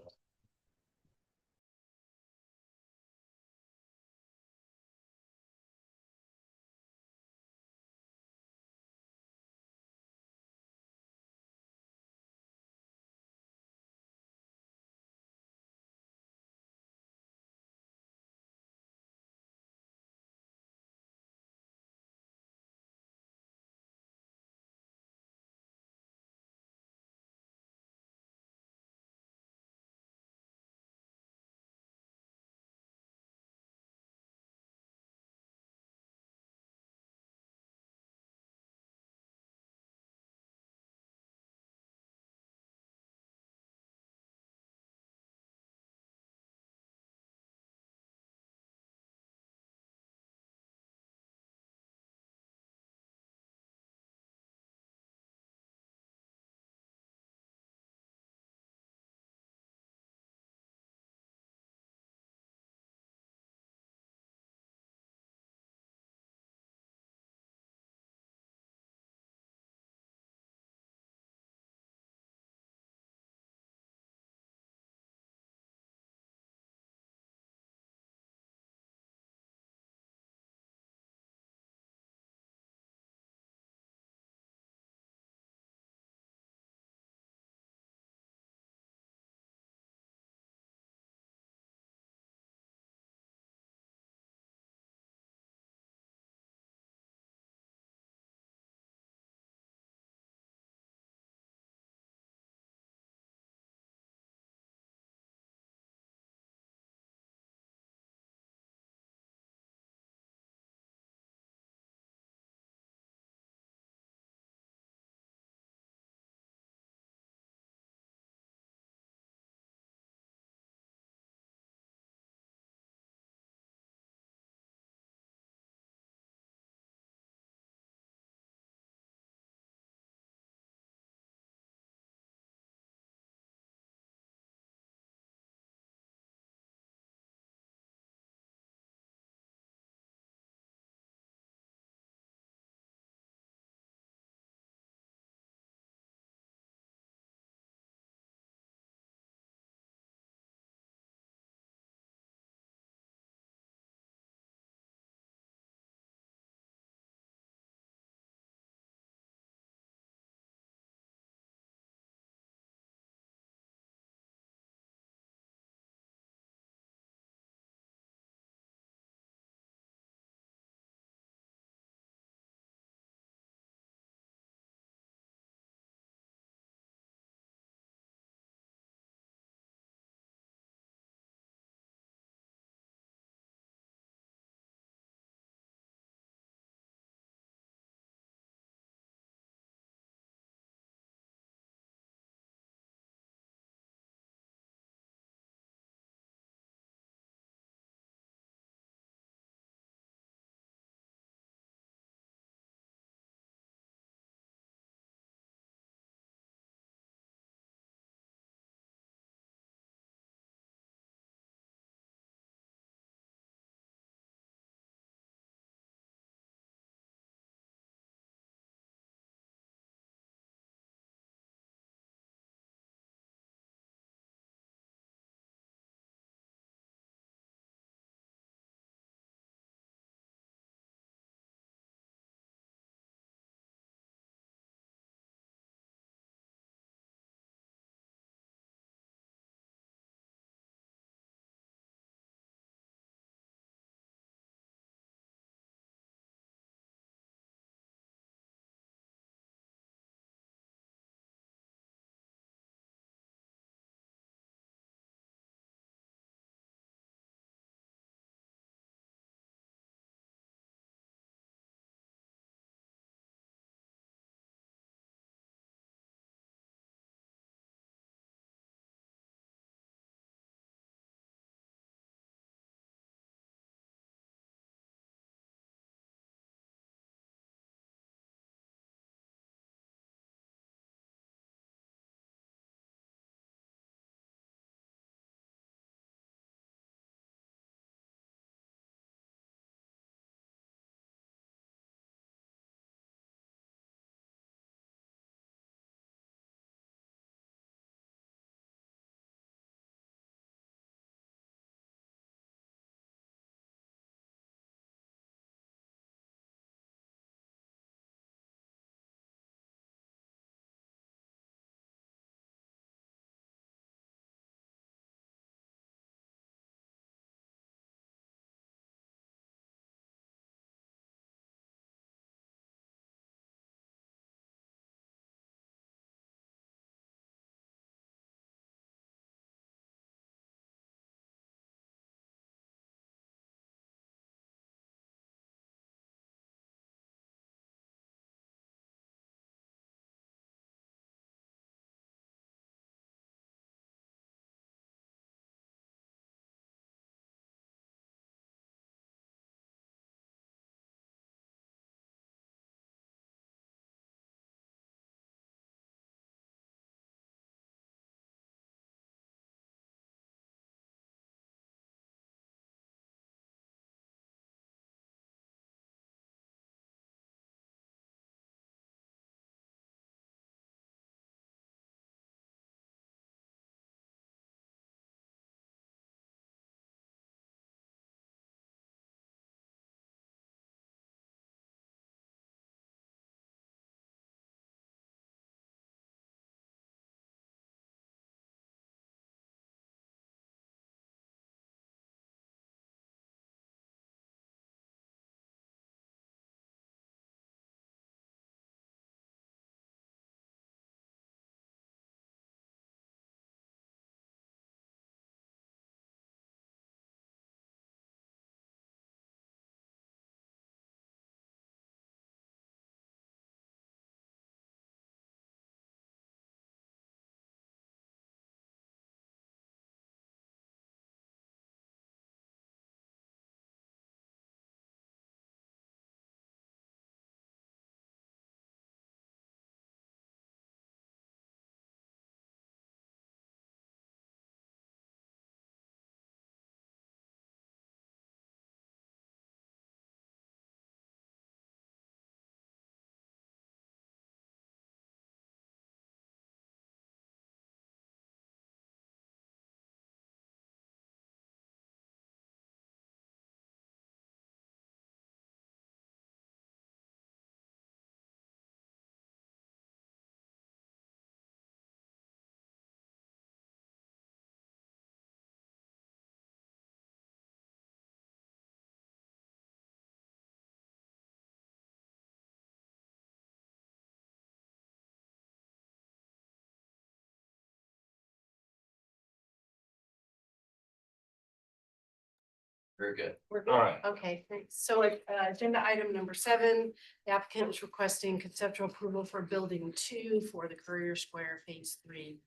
Very good. We're All good. right. Okay, thanks. So agenda item number 7, the applicant is requesting conceptual approval for building 2 for the Courier Square Phase 3.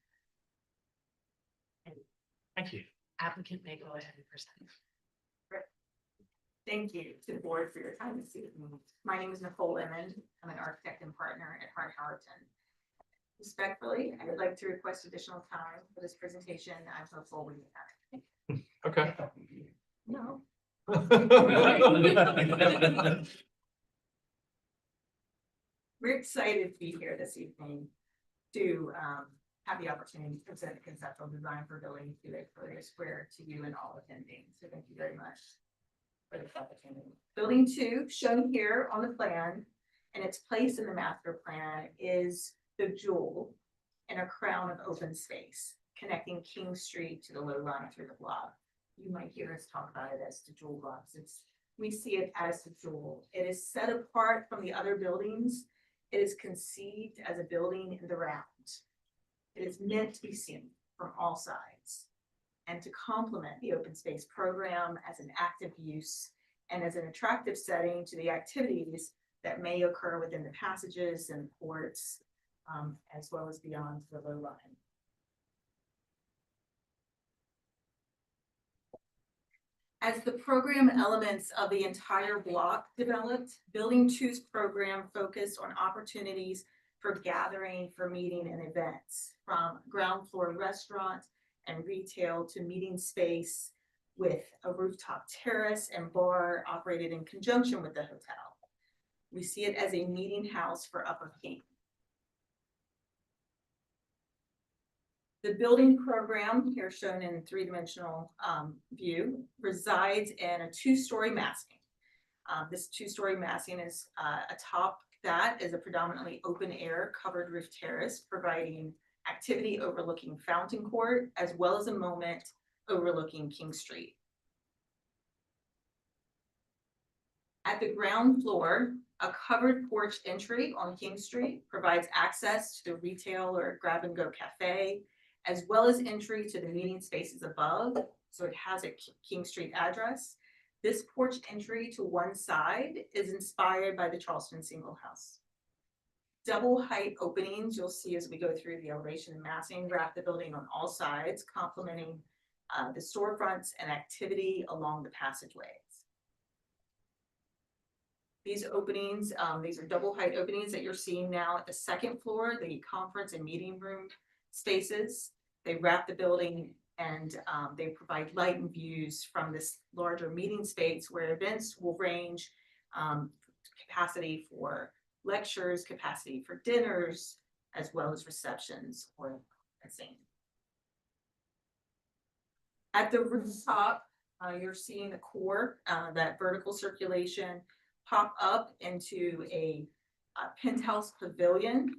And Thank you. applicant may go ahead and present. Thank you to the board for your time this evening. My name is Nicole Emmond. I'm an architect and partner at Hart Harrington. Respectfully, I would like to request additional time for this presentation. I'm hopeful we have. Okay. No. We're excited to be here this evening to have the opportunity to present the conceptual design for building 2 at Courier Square to you and all attending. So thank you very much for this opportunity. Building 2, shown here on the plan, and its place in the master plan is the jewel in a crown of open space connecting King Street to the low line through the block. You might hear us talk about it as the jewel blocks. We see it as the jewel. It is set apart from the other buildings. It is conceived as a building in the round. It is meant to be seen from all sides and to complement the open space program as an active use and as an attractive setting to the activities that may occur within the passages and courts, as well as beyond the low line. As the program elements of the entire block developed, Building 2's program focused on opportunities for gathering, for meeting and events, from ground floor restaurant and retail to meeting space with a rooftop terrace and bar operated in conjunction with the hotel. We see it as a meeting house for Upper King. The building program, here shown in 3-dimensional view, resides in a 2-story massing. This 2-story massing is atop that is a predominantly open air covered roof terrace, providing activity overlooking Fountain Court, as well as a moment overlooking King Street. At the ground floor, a covered porch entry on King Street provides access to the retail or grab and go cafe, as well as entry to the meeting spaces above. So it has a King Street address. This porch entry to one side is inspired by the Charleston single house. Double height openings you'll see as we go through the elevation and massing wrap the building on all sides, complementing the storefronts and activity along the passageways. These openings, these are double height openings that you're seeing now at the second floor, the conference and meeting room spaces. They wrap the building and they provide light and views from this larger meeting space where events will range, capacity for lectures, capacity for dinners, as well as receptions or conferencing. At the rooftop, you're seeing the core, that vertical circulation pop up into a penthouse pavilion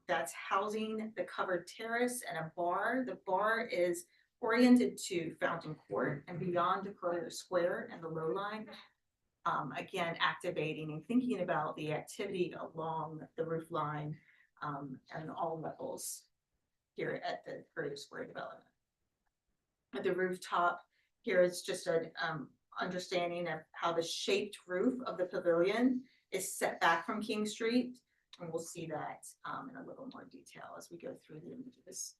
that's housing the covered terrace and a bar. The bar is oriented to Fountain Court and beyond to Courier Square and the low line. Again, activating and thinking about the activity along the roof line and all levels here at the Courier Square development. At the rooftop, here is just an understanding of how the shaped roof of the pavilion is set back from King Street. And we'll see that in a little more detail as we go through the images.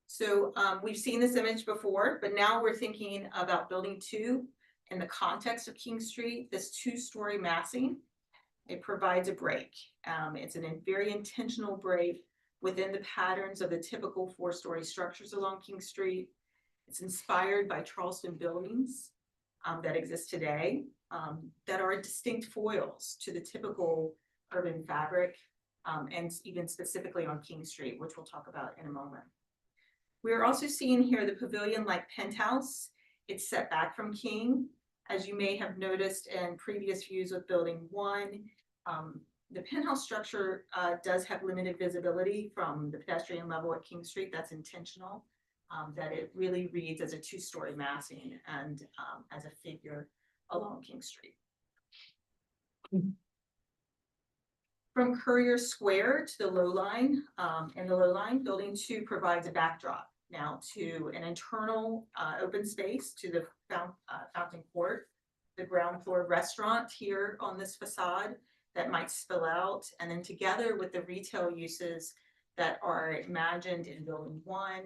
So we've seen this image before, but now we're thinking about Building 2 in the context of King Street. This 2-story massing, it provides a break. It's a very intentional break within the patterns of the typical 4-story structures along King Street. It's inspired by Charleston buildings that exist today that are distinct foils to the typical urban fabric and even specifically on King Street, which we'll talk about in a moment. We're also seeing here the pavilion-like penthouse. It's set back from King. As you may have noticed in previous views with Building 1, the penthouse structure does have limited visibility from the pedestrian level at King Street. That's intentional, that it really reads as a 2-story massing and as a figure along King Street. From Courier Square to the low line, in the low line, Building 2 provides a backdrop now to an internal open space to the fountain court, the ground floor restaurant here on this facade that might spill out, and then together with the retail uses that are imagined in building 1,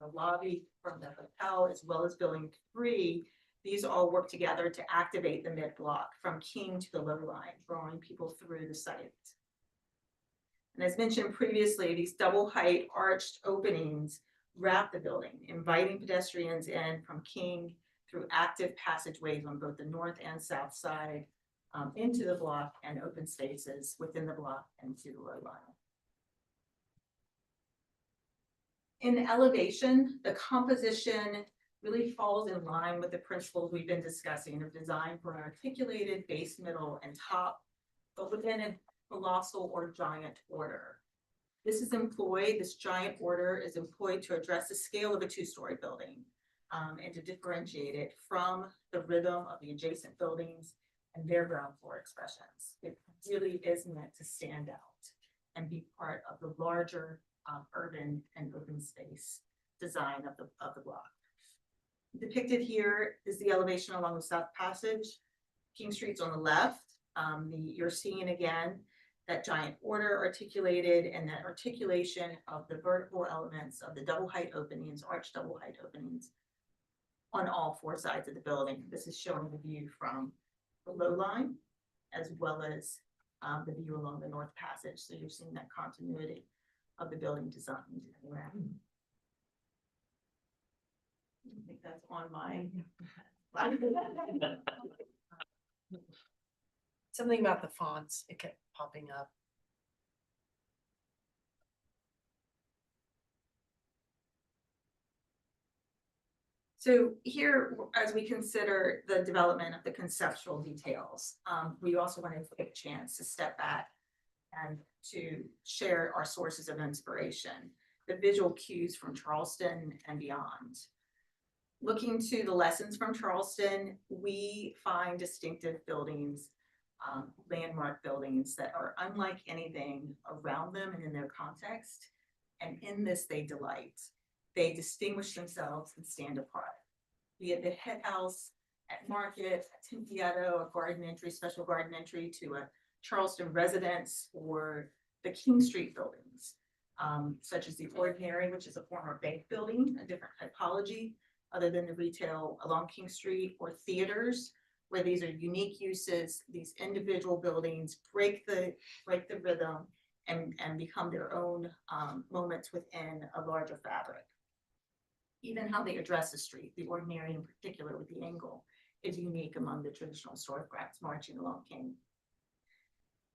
the lobby from the hotel, as well as building 3, these all work together to activate the mid-block from King to the low line, drawing people through the site. And as mentioned previously, these double height arched openings wrap the building, inviting pedestrians in from King through active passageways on both the north and south side, into the block and open spaces within the block and to the low line. In elevation, the composition really falls in line with the principles we've been discussing of design for an articulated base, middle, and top, but within a colossal or giant order. This giant order is employed to address the scale of a 2-story building, and to differentiate it from the rhythm of the adjacent buildings and their ground floor expressions. It really is meant to stand out and be part of the larger urban and open space design of the block. Depicted here is the elevation along the South Passage. King Street's on the left. You're seeing again that giant order articulated, and that articulation of the vertical elements of the double height openings, arched double height openings on all 4 sides of the building. This is showing the view from the low line as well as the view along the North Passage. So you're seeing that continuity of the building design around. I think that's on my. Something about the fonts, it kept popping up. So here, as we consider the development of the conceptual details, we also want to take a chance to step back and to share our sources of inspiration, the visual cues from Charleston and beyond. Looking to the lessons from Charleston, we find distinctive buildings, landmark buildings that are unlike anything around them and in their context. And in this, they delight. They distinguish themselves and stand apart. Be it the head house at Market, at Tintietto, a garden entry, special garden entry to a Charleston residence, or the King Street buildings, such as the Ordinary, which is a former bank building, a different typology other than the retail along King Street, or theaters, where these are unique uses. These individual buildings break the rhythm and become their own moments within a larger fabric. Even how they address the street, the Ordinary in particular with the angle, is unique among the traditional storefronts marching along King.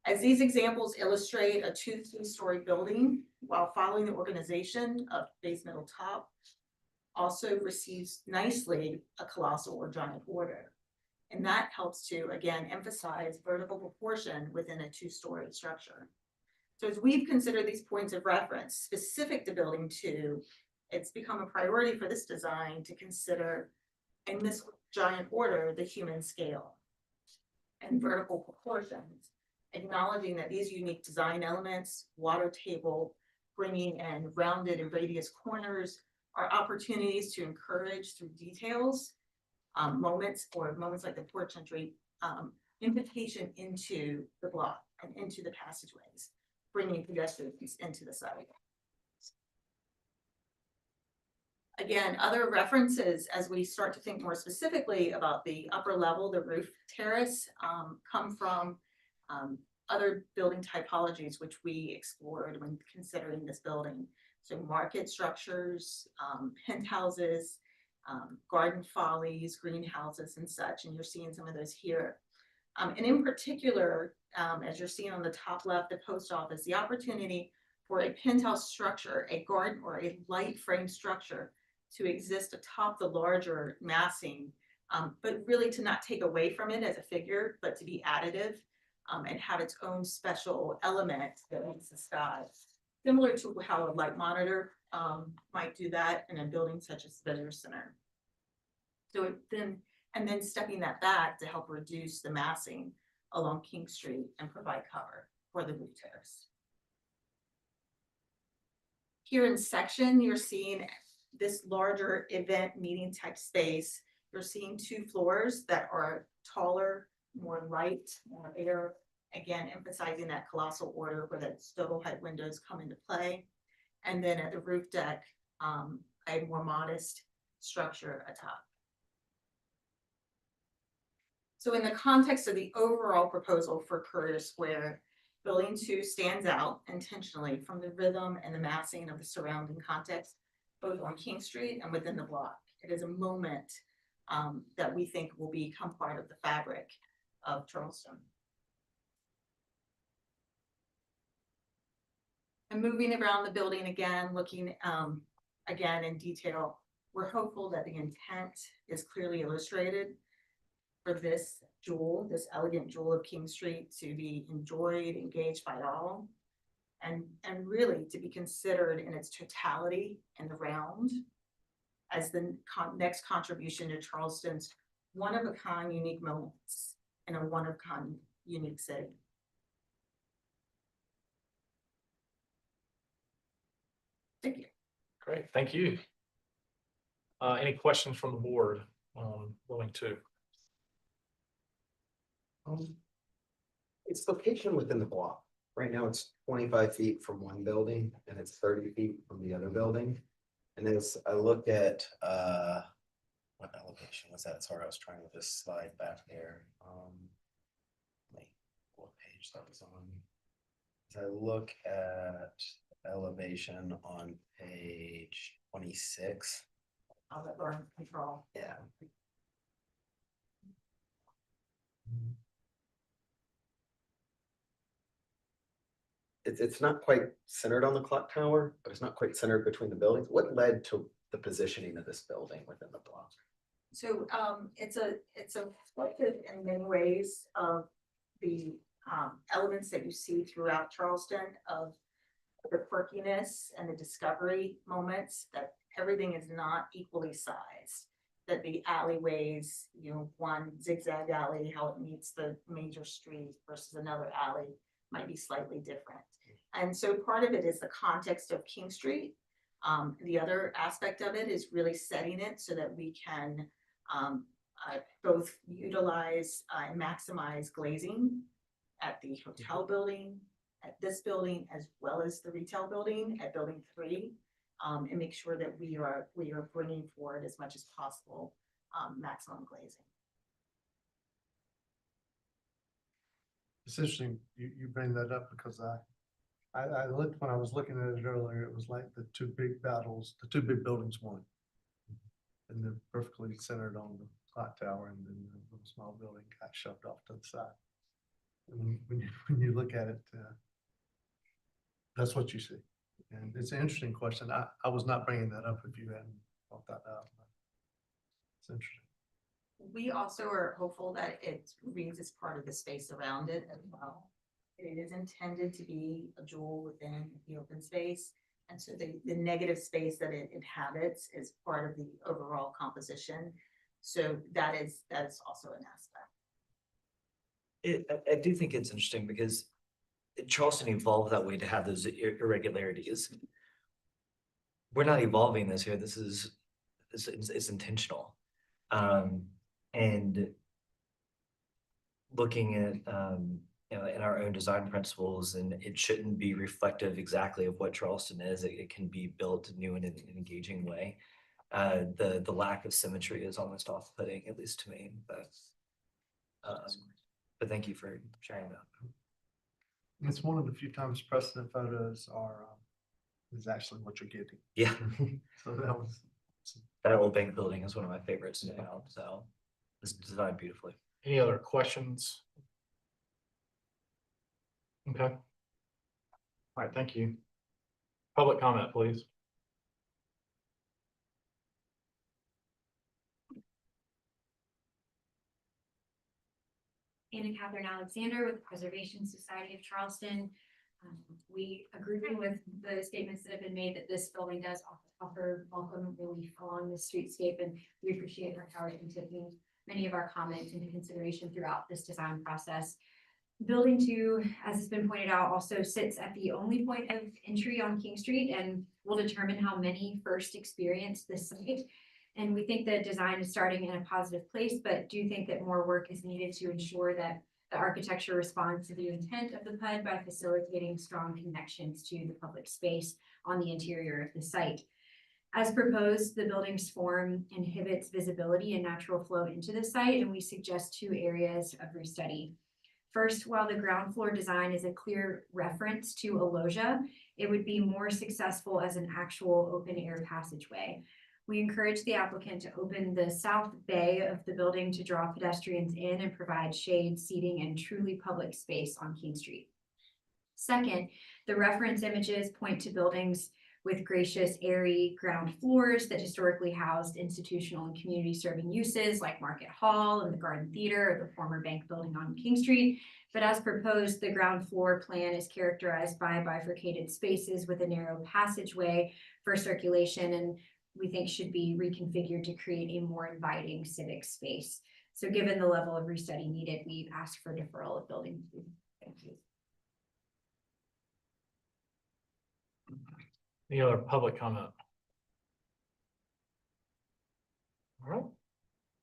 As these examples illustrate, a 2-3-story building, while following the organization of base, middle, top, also receives nicely a colossal or giant order. And that helps to, again, emphasize vertical proportion within a 2-story structure. So as we've considered these points of reference specific to building 2, it's become a priority for this design to consider, in this giant order, the human scale and vertical proportions, acknowledging that these unique design elements, water table, bringing in rounded and radius corners, are opportunities to encourage through details, moments like the porch entry, invitation into the block and into the passageways, bringing pedestrians into the site. Again, other references as we start to think more specifically about the upper level, the roof terrace, come from other building typologies which we explored when considering this building. So market structures, penthouses, garden follies, greenhouses and such, and you're seeing some of those here. And in particular, as you're seeing on the top left, the post office, the opportunity for a penthouse structure, a garden or a light frame structure to exist atop the larger massing, but really to not take away from it as a figure, but to be additive and have its own special element that makes the sky. Similar to how a light monitor might do that in a building such as the Visitor Center. So then stepping that back to help reduce the massing along King Street and provide cover for the roof terrace. Here in section, you're seeing this larger event meeting type space, you're seeing 2 floors that are taller, more light, more air. Again, emphasizing that colossal order where that stove height windows come into play. And then at the roof deck, a more modest structure atop. So in the context of the overall proposal for Courier Square, Building 2 stands out intentionally from the rhythm and the massing of the surrounding context, both on King Street and within the block. It is a moment that we think will become part of the fabric of Charleston. And moving around the building again, looking again in detail, we're hopeful that the intent is clearly illustrated for this jewel, this elegant jewel of King Street to be enjoyed, engaged by all, and really to be considered in its totality in the round as the next contribution to Charleston's one-of-a-kind unique moments in a one-of-a-kind unique city. Thank you. Great, thank you. Any questions from the board on Building 2? Its location within the block. Right now, it's 25 feet from one building and it's 30 feet from the other building. And as I look at, what elevation was that? Sorry, I was trying to just slide back there. Wait, what page that was on? As I look at elevation on page 26. I'll let Lauren control. Yeah. It's not quite centered on the clock tower, but it's not quite centered between the buildings. What led to the positioning of this building within the block? So it's a reflective in many ways of the elements that you see throughout Charleston of the quirkiness and the discovery moments, that everything is not equally sized, that the alleyways, you know, one zigzag alley, how it meets the major street versus another alley might be slightly different. And so part of it is the context of King Street. The other aspect of it is really setting it so that we can both utilize and maximize glazing at the hotel building, at this building, as well as the retail building at Building 3, and make sure that we are bringing forward as much as possible maximum glazing. It's interesting you bring that up because I looked, when I was looking at it earlier, it was like the 2 big battles, the 2 big buildings won. And they're perfectly centered on the clock tower, and then the little small building got shoved off to the side. And when you look at it, that's what you see. And it's an interesting question. I was not bringing that up if you hadn't brought that up. It's interesting. We also are hopeful that it reads as part of the space around it as well. It is intended to be a jewel within the open space. And so the negative space that it inhabits is part of the overall composition. So that is also an aspect. I do think it's interesting because Charleston evolved that way to have those irregularities. We're not evolving this here. This is it's intentional. And looking at you know, in our own design principles, and it shouldn't be reflective exactly of what Charleston is. It can be built new in an engaging way. The lack of symmetry is almost off-putting, at least to me. But thank you for sharing that. It's one of the few times precedent photos is actually what you're getting. Yeah. So that old bank building is one of my favorites now. So it's designed beautifully. Any other questions? Okay. All right, thank you. Public comment, please. Anna Catherine Alexander with the Preservation Society of Charleston. We agree with the statements that have been made that this building does offer welcome relief along the streetscape, and we appreciate our Howard and taking many of our comments into consideration throughout this design process. Building 2, as has been pointed out, also sits at the only point of entry on King Street and will determine how many first experience this site. And we think the design is starting in a positive place, but do think that more work is needed to ensure that the architecture responds to the intent of the PUD by facilitating strong connections to the public space on the interior of the site. As proposed, the building's form inhibits visibility and natural flow into the site, and we suggest 2 areas of restudy. First, while the ground floor design is a clear reference to a loggia, it would be more successful as an actual open air passageway. We encourage the applicant to open the south bay of the building to draw pedestrians in and provide shade, seating, and truly public space on King Street. Second, the reference images point to buildings with gracious, airy ground floors that historically housed institutional and community serving uses like Market Hall and the Garden Theater or the former bank building on King Street. But as proposed, the ground floor plan is characterized by bifurcated spaces with a narrow passageway for circulation, and we think should be reconfigured to create a more inviting civic space. So given the level of restudy needed, we've asked for deferral of building 2. Thank you. Any other public comment? All right.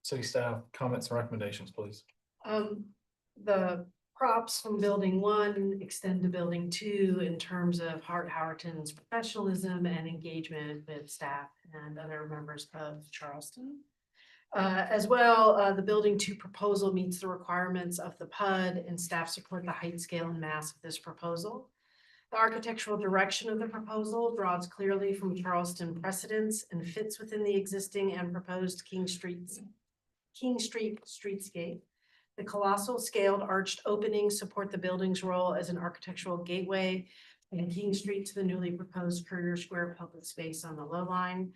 City staff comments and recommendations, please. The props from building 1 extend to building 2 in terms of Hart Howerton's professionalism and engagement with staff and other members of Charleston. As well, the building 2 proposal meets the requirements of the PUD, and staff support the height, scale, and mass of this proposal. The architectural direction of the proposal draws clearly from Charleston precedents and fits within the existing and proposed King Street streetscape. The colossal scaled arched openings support the building's role as an architectural gateway from King Street to the newly proposed Courier Square public space on the low line.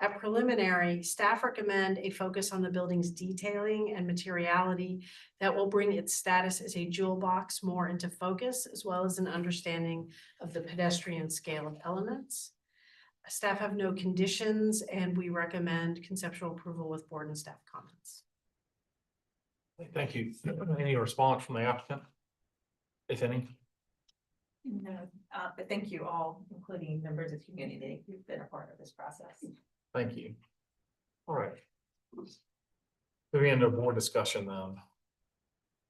At preliminary, staff recommend a focus on the building's detailing and materiality that will bring its status as a jewel box more into focus, as well as an understanding of the pedestrian scale of elements. Staff have no conditions, and we recommend conceptual approval with board and staff comments. Thank you. Any response from the applicant? If any? No, but thank you all, including members of community who've been a part of this process. Thank you. All right. Moving into board discussion then.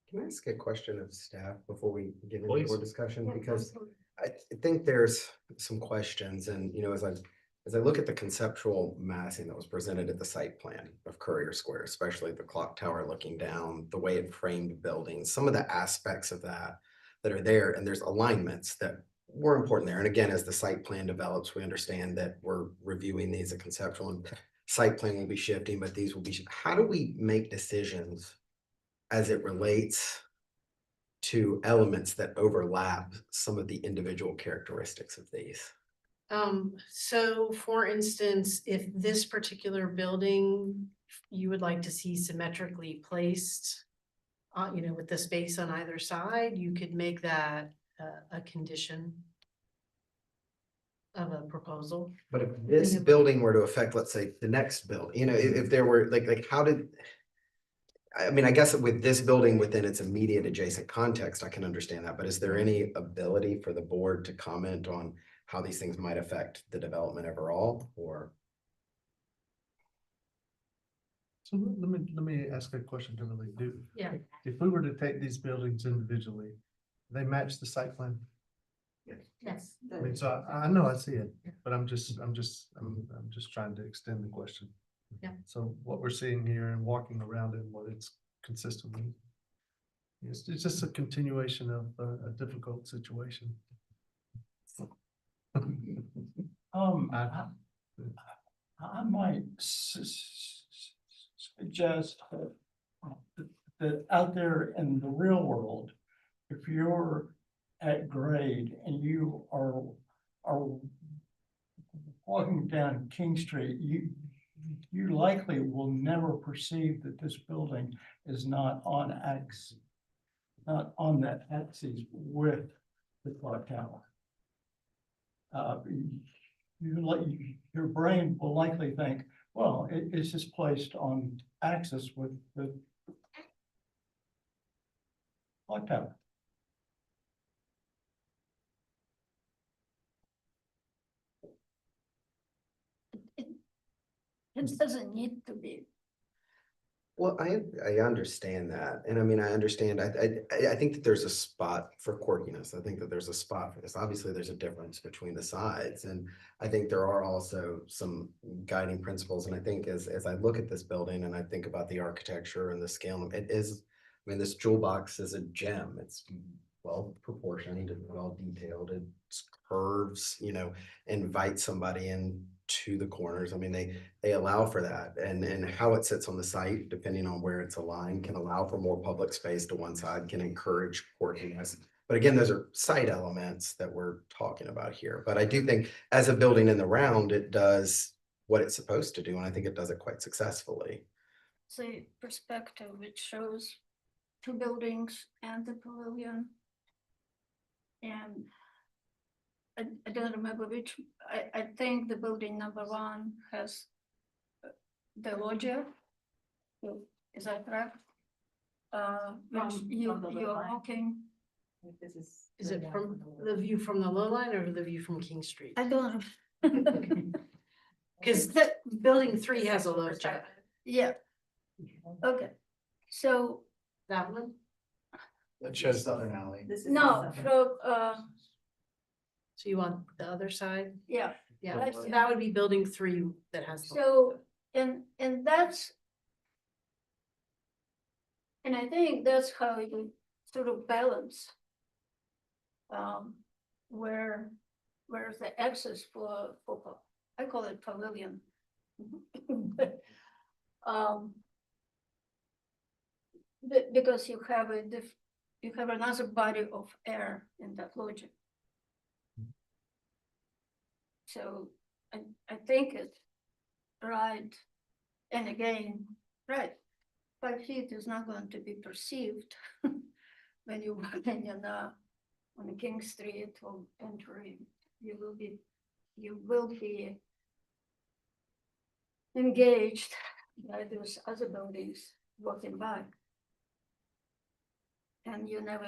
Can I ask a question of staff before we get into Please. board discussion? Because I think there's some questions, and as I look at the conceptual massing that was presented at the site plan of Courier Square, especially the clock tower looking down, the way it framed buildings, some of the aspects of that are there, and there's alignments that were important there. And again, as the site plan develops, we understand that we're reviewing these at conceptual, and site plan will be shifting, but these will be, how do we make decisions as it relates to elements that overlap some of the individual characteristics of these? So for instance, if this particular building you would like to see symmetrically placed, with the space on either side, you could make that a condition of a proposal. But if this building were to affect, let's say, the next building, if there were like how did, I mean, I guess with this building within its immediate adjacent context, I can understand that, but is there any ability for the board to comment on how these things might affect the development overall, or? So let me ask a question to really do. Yeah. If we were to take these buildings individually, they match the site plan? Yes. I mean, so I know I see it, but I'm just trying to extend the question. Yeah. So what we're seeing here and walking around it, what it's consistent with, it's just a continuation of a difficult situation. I might suggest that out there in the real world, if you're at grade and you are walking down King Street, you likely will never perceive that this building is not on that axis with the clock tower. Your brain will likely think, well, it's just placed on axis with the clock tower. It doesn't need to be. Well, I understand that. And I mean, I understand, I think that there's a spot for quirkiness. I think that there's a spot for this. Obviously, there's a difference between the sides. And I think there are also some guiding principles. And I think as I look at this building and I think about the architecture and the scale, it is, I mean, this jewel box is a gem. It's well proportioned and well detailed. It's curves, you know, invite somebody in to the corners. I mean, they allow for that, and how it sits on the site, depending on where it's aligned, can allow for more public space to one side, can encourage quirkiness. But again, those are site elements that we're talking about here. But I do think as a building in the round, it does what it's supposed to do, and I think it does it quite successfully. The perspective which shows two buildings and the pavilion. And I don't remember which, I think the building number 1 has the loggia. Is that correct? Which you're walking. Is it from the view from the low line or the view from King Street? I don't. Because building 3 has a low jet. Yeah. Okay, so. That one? That shows Southern Alley. No, from, So you want the other side? yeah. Yeah, Right. so that would be building 3 that has. the- So, and that's. And I think that's how you sort of balance. Where's the access for, I call it pavilion. Because you have you have another body of air in that logic. So I think it's right, and again, right, 5 feet is not going to be perceived when you walk in on King Street or entering. You will be engaged by those other buildings walking by. And you never,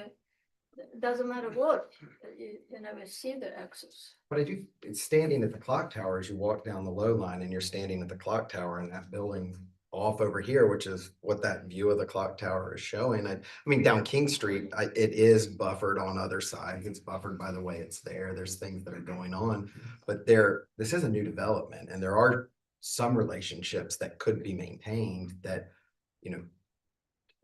it doesn't matter what, you never see the access. But I do, it's standing at the clock tower as you walk down the low line and you're standing at the clock tower and that building off over here, which is what that view of the clock tower is showing. I mean, down King Street, it is buffered on other sides. It's buffered by the way it's there. There's things that are going on, but this is a new development and there are some relationships that could be maintained that, you know,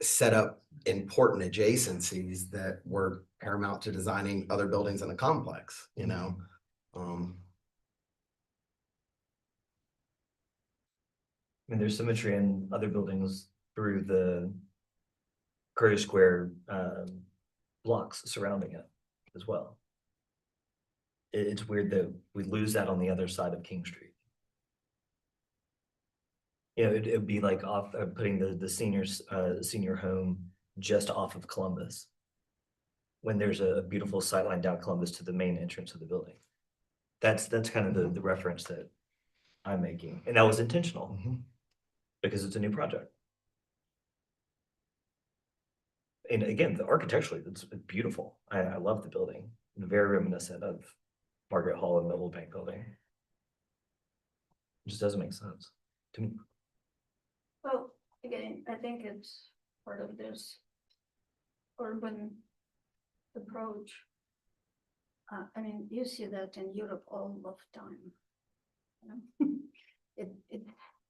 set up important adjacencies that were paramount to designing other buildings in the complex, you know? I mean, there's symmetry in other buildings through the Courier Square blocks surrounding it as well. It's weird that we lose that on the other side of King Street. You know, it'd be like off putting the senior home just off of Columbus, when there's a beautiful sightline down Columbus to the main entrance of the building. That's kind of the reference that I'm making, and that was intentional because it's a new project. And again, architecturally, it's beautiful. I love the building, very reminiscent of Margaret Hall and the Old Bank Building. It just doesn't make sense to me. Well, again, I think it's part of this urban approach. I mean, you see that in Europe all of time. You know?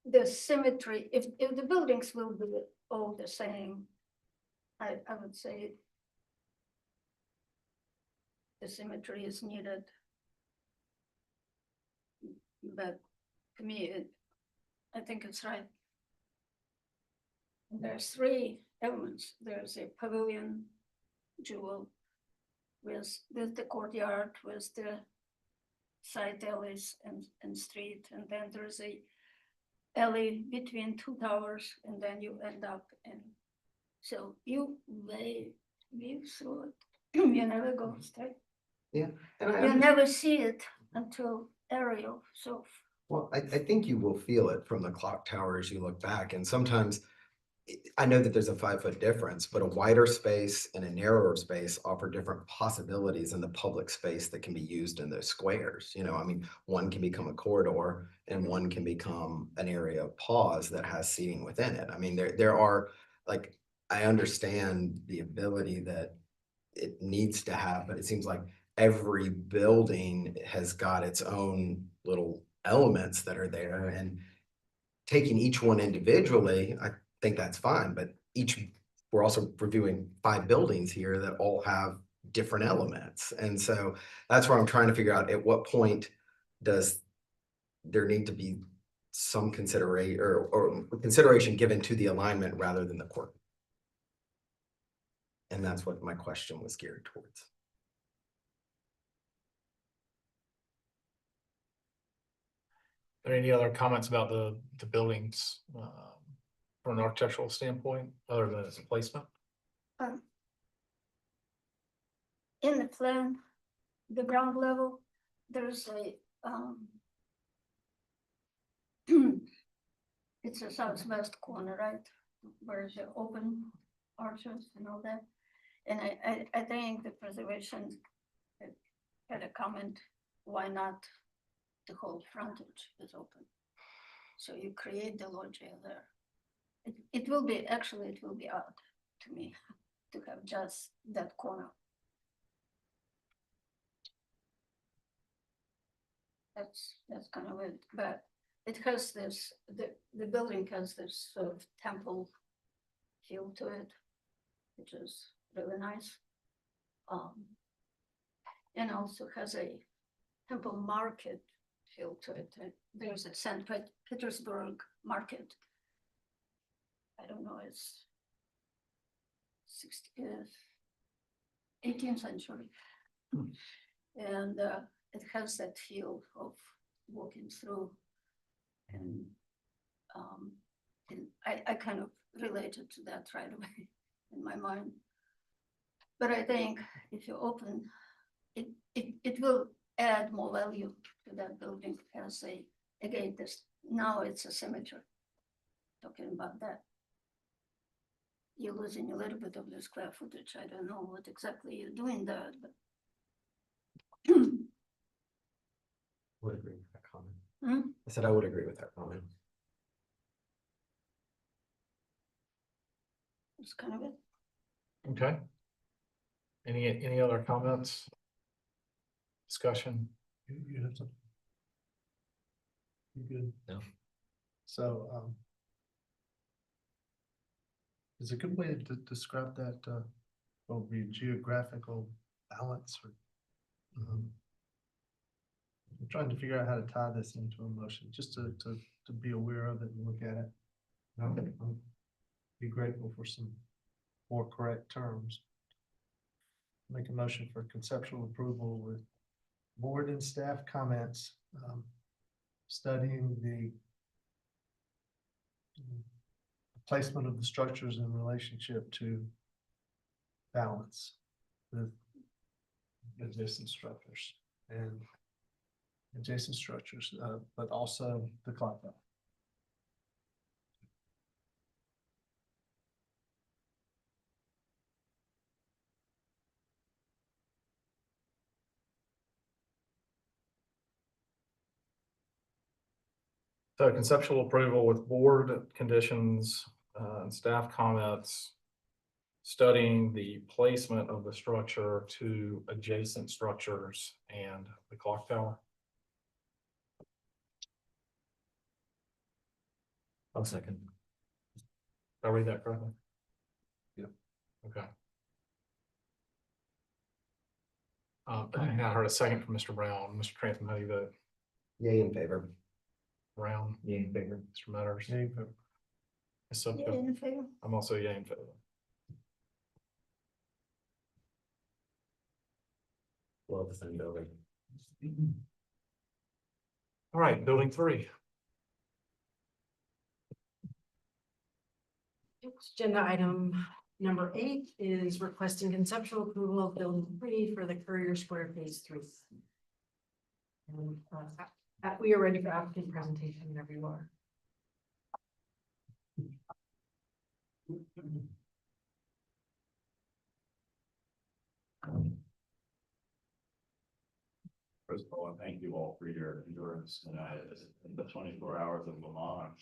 The symmetry, if the buildings will be all the same, I would say the symmetry is needed. But to me, I think it's right. There's 3 elements. There's a pavilion jewel with the courtyard, with the side alleys and street, and then there's a alley between 2 towers, and then you end up in. So you wave through it. You never go straight. Yeah. You never see it until aerial. So well, I think you will feel it from the clock tower as you look back, and sometimes I know that there's a 5-foot difference, but a wider space and a narrower space offer different possibilities in the public space that can be used in those squares. You know, I mean, one can become a corridor and one can become an area of pause that has seating within it. I mean, there are, like, I understand the ability that it needs to have, but it seems like every building has got its own little elements that are there, and taking each one individually, I think that's fine, but we're also reviewing 5 buildings here that all have different elements. And so that's where I'm trying to figure out, at what point does there need to be some consideration or consideration given to the alignment rather than the court? And that's what my question was geared towards. Are there any other comments about the buildings from an architectural standpoint, other than its placement? In the plan, the ground level, there's a, it's a southwest corner, right? Where the open arches and all that. And I think the preservation had a comment, why not the whole frontage is open? So you create the loggia there. It will be, actually, it will be odd to me to have just that corner. That's kind of it, but it has this, the building has this sort of temple feel to it, which is really nice. And also has a temple market feel to it. There's a St. Petersburg market. I don't know, it's 18th century. And it has that feel of walking through, and I kind of related to that right away in my mind. But I think if you open, it will add more value to that building as again, now it's a cemetery. Talking about that. You're losing a little bit of the square footage. I don't know what exactly you're doing there, but Would agree with that comment. Hmm? I said I would agree with that comment. It's kind of it. Okay. Any other comments? Discussion? You have something? You good? No. So, is a good way to describe that, will be geographical balance or? I'm trying to figure out how to tie this into emotion, just to be aware of it and look at it. I'll be grateful for some more correct terms. Make a motion for conceptual approval with board and staff comments, studying the placement of the structures in relationship to balance with adjacent structures but also the clock tower. So conceptual approval with board conditions and staff comments, studying the placement of the structure to adjacent structures and the clock tower. I'll second. Did I read that correctly? Yeah. Okay. I heard a second from Mr. Brown. Mr. Trantham, how do you vote? Yay in favor. Brown? Yay in favor. Mr. Metters? Yay in favor. Ms. Sumka? Yeah, in favor. I'm also yay in favor. Well, the same building. All right, building 3. Agenda item number 8 is requesting conceptual approval of building 3 for the Courier Square phase 3. And we are ready for applicant presentation whenever you are. First of all, thank you all for your endurance tonight, in the 24 hours of Lamont.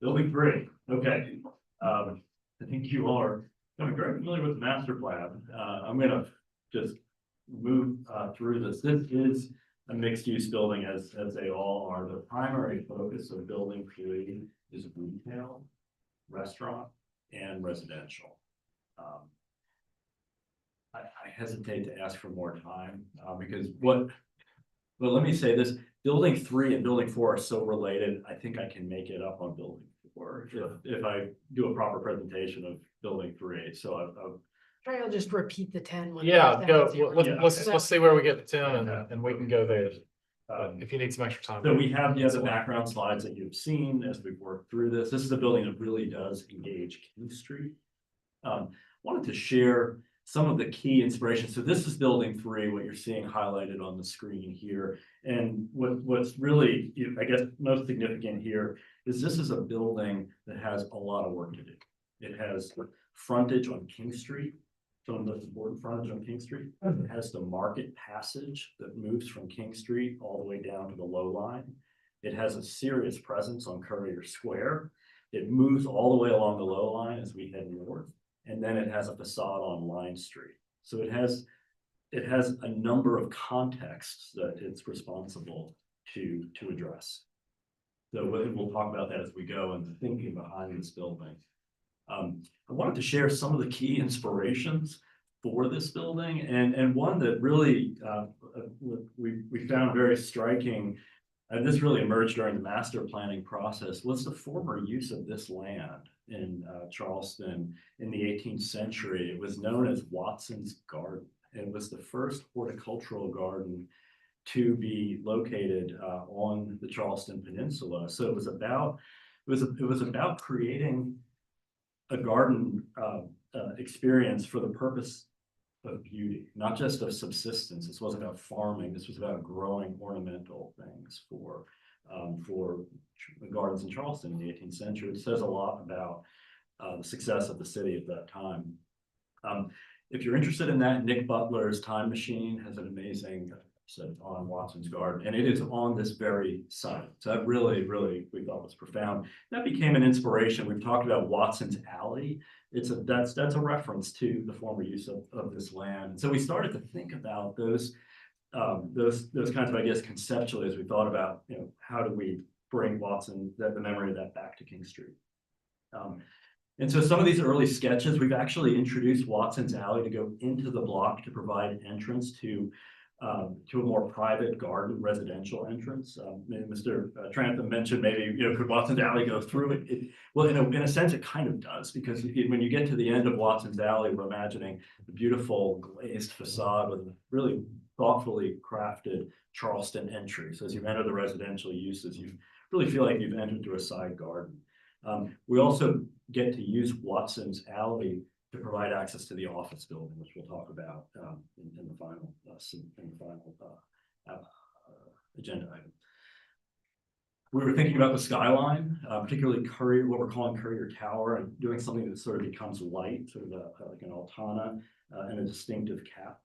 Building 3, okay. I think you all are very familiar with the master plan. I'm gonna just move through this. This is a mixed-use building, as they all are. The primary focus of building 3 is retail, restaurant, and residential. I hesitate to ask for more time because well, let me say this, building 3 and building 4 are so related. I think I can make it up on building 4 if I do a proper presentation of building 3. So Try, I'll just repeat the 10. when Yeah, it's go, done. let's see where we get to 10 and we can go there. If you need some extra time. So we have the other background slides that you've seen as we've worked through this. This is a building that really does engage King Street. Wanted to share some of the key inspiration. So this is building 3, what you're seeing highlighted on the screen here. And what's really, I guess, most significant here is this is a building that has a lot of work to do. It has frontage on King Street, some of the most important frontage on King Street. It has the market passage that moves from King Street all the way down to the low line. It has a serious presence on Courier Square. It moves all the way along the low line as we head north. And then it has a facade on Line Street. So it has a number of contexts that it's responsible to address. So we'll talk about that as we go and the thinking behind this building. I wanted to share some of the key inspirations for this building, and one that really we found very striking, and this really emerged during the master planning process, was the former use of this land in Charleston in the 18th century. It was known as Watson's Garden. It was the first horticultural garden to be located on the Charleston Peninsula. So it was about creating a garden experience for the purpose of beauty, not just of subsistence. This wasn't about farming. This was about growing ornamental things for gardens in Charleston in the 18th century. It says a lot about the success of the city at that time. If you're interested in that, Nick Butler's Time Machine has an amazing episode on Watson's Garden, and it is on this very site. So that really, we thought was profound. That became an inspiration. We've talked about Watson's Alley. That's a reference to the former use of this land. And so we started to think about those kinds of ideas conceptually as we thought about, how do we bring the memory of that back to King Street. And so some of these early sketches, we've actually introduced Watson's Alley to go into the block to provide entrance to a more private garden residential entrance. Mr. Trantham mentioned maybe, could Watson's Alley go through it? Well, in a sense, it kind of does, because when you get to the end of Watson's Alley, we're imagining the beautiful glazed facade with really thoughtfully crafted Charleston entry. So as you enter the residential uses, you really feel like you've entered through a side garden. We also get to use Watson's Alley to provide access to the office building, which we'll talk about in the final agenda item. We were thinking about the skyline, particularly what we're calling Courier Tower, and doing something that sort of becomes light, sort of like an Altana and a distinctive cap.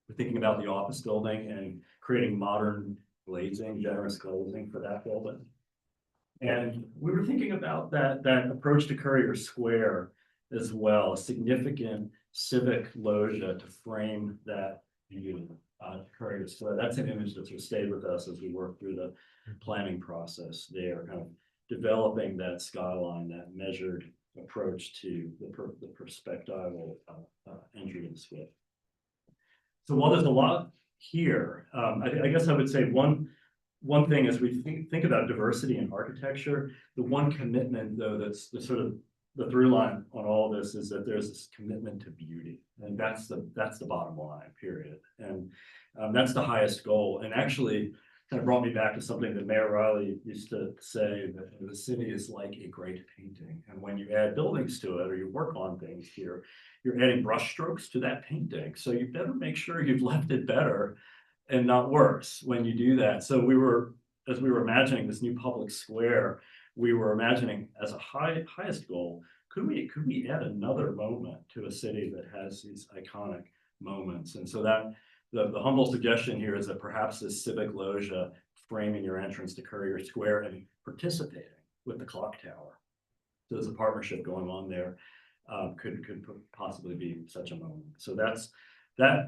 We're thinking about the office building and creating modern glazing, generous glazing for that building. And we were thinking about that approach to Courier Square as well, a significant civic loggia to frame that view to Courier Square. That's an image that sort of stayed with us as we worked through the planning process there, kind of developing that skyline, that measured approach to the perspectival entry into square. So while there's a lot here, I guess I would say one thing as we think about diversity in architecture, the one commitment though that's the sort of the through line on all of this is that there's this commitment to beauty, and that's the bottom line, period. And that's the highest goal. And actually kind of brought me back to something that Mayor Riley used to say, that the city is like a great painting. And when you add buildings to it or you work on things here, you're adding brush strokes to that painting. So you better make sure you've left it better and not worse when you do that. So as we were imagining this new public square, we were imagining as a highest goal, could we add another moment to a city that has these iconic moments? And so that the humble suggestion here is that perhaps this civic loggia framing your entrance to Courier Square and participating with the clock tower. So there's a partnership going on there, could possibly be such a moment. So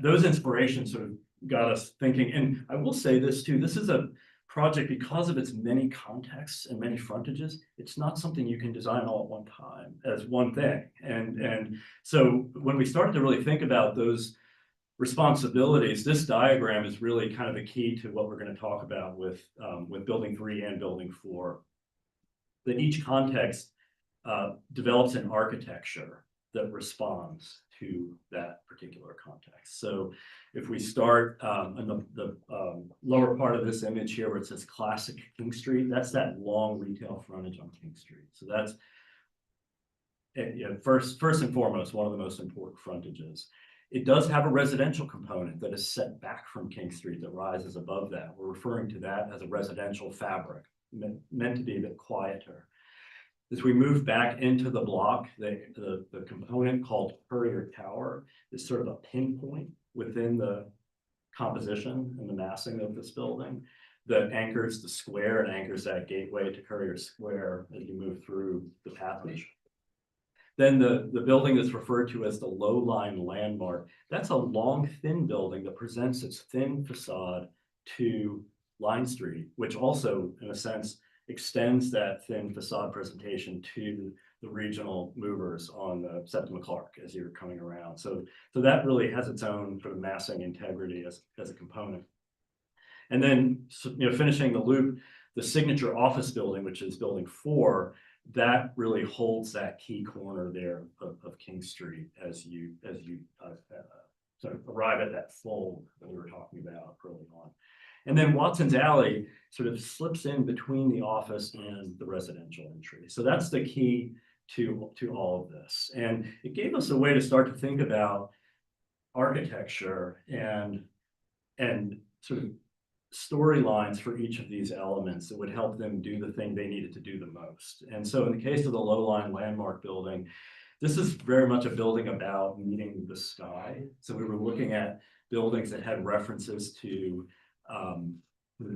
those inspirations sort of got us thinking. And I will say this too, this is a project, because of its many contexts and many frontages, it's not something you can design all at one time as one thing. And so when we started to really think about those responsibilities, this diagram is really kind of the key to what we're going to talk about with building 3 and building 4. That each context develops an architecture that responds to that particular context. So if we start in the lower part of this image here where it says classic King Street, that's that long retail frontage on King Street. So that's first and foremost, one of the most important frontages. It does have a residential component that is set back from King Street that rises above that. We're referring to that as a residential fabric, meant to be a bit quieter. As we move back into the block, the component called Courier Tower is sort of a pinpoint within the composition and the massing of this building that anchors the square and anchors that gateway to Courier Square as you move through the passage. Then the building that's referred to as the low-lying landmark, that's a long, thin building that presents its thin facade to Line Street, which also, in a sense, extends that thin facade presentation to the regional movers on the Septima Clark as you're coming around. So that really has its own sort of massing integrity as a component. And then, finishing the loop, the signature office building, which is building 4, that really holds that key corner there of King Street as you sort of arrive at that fold that we were talking about early on. And then Watson's Alley sort of slips in between the office and the residential entry. So that's the key to all of this. And it gave us a way to start to think about architecture and sort of storylines for each of these elements that would help them do the thing they needed to do the most. And so in the case of the low-lying landmark building, this is very much a building about meeting the sky. So we were looking at buildings that had references to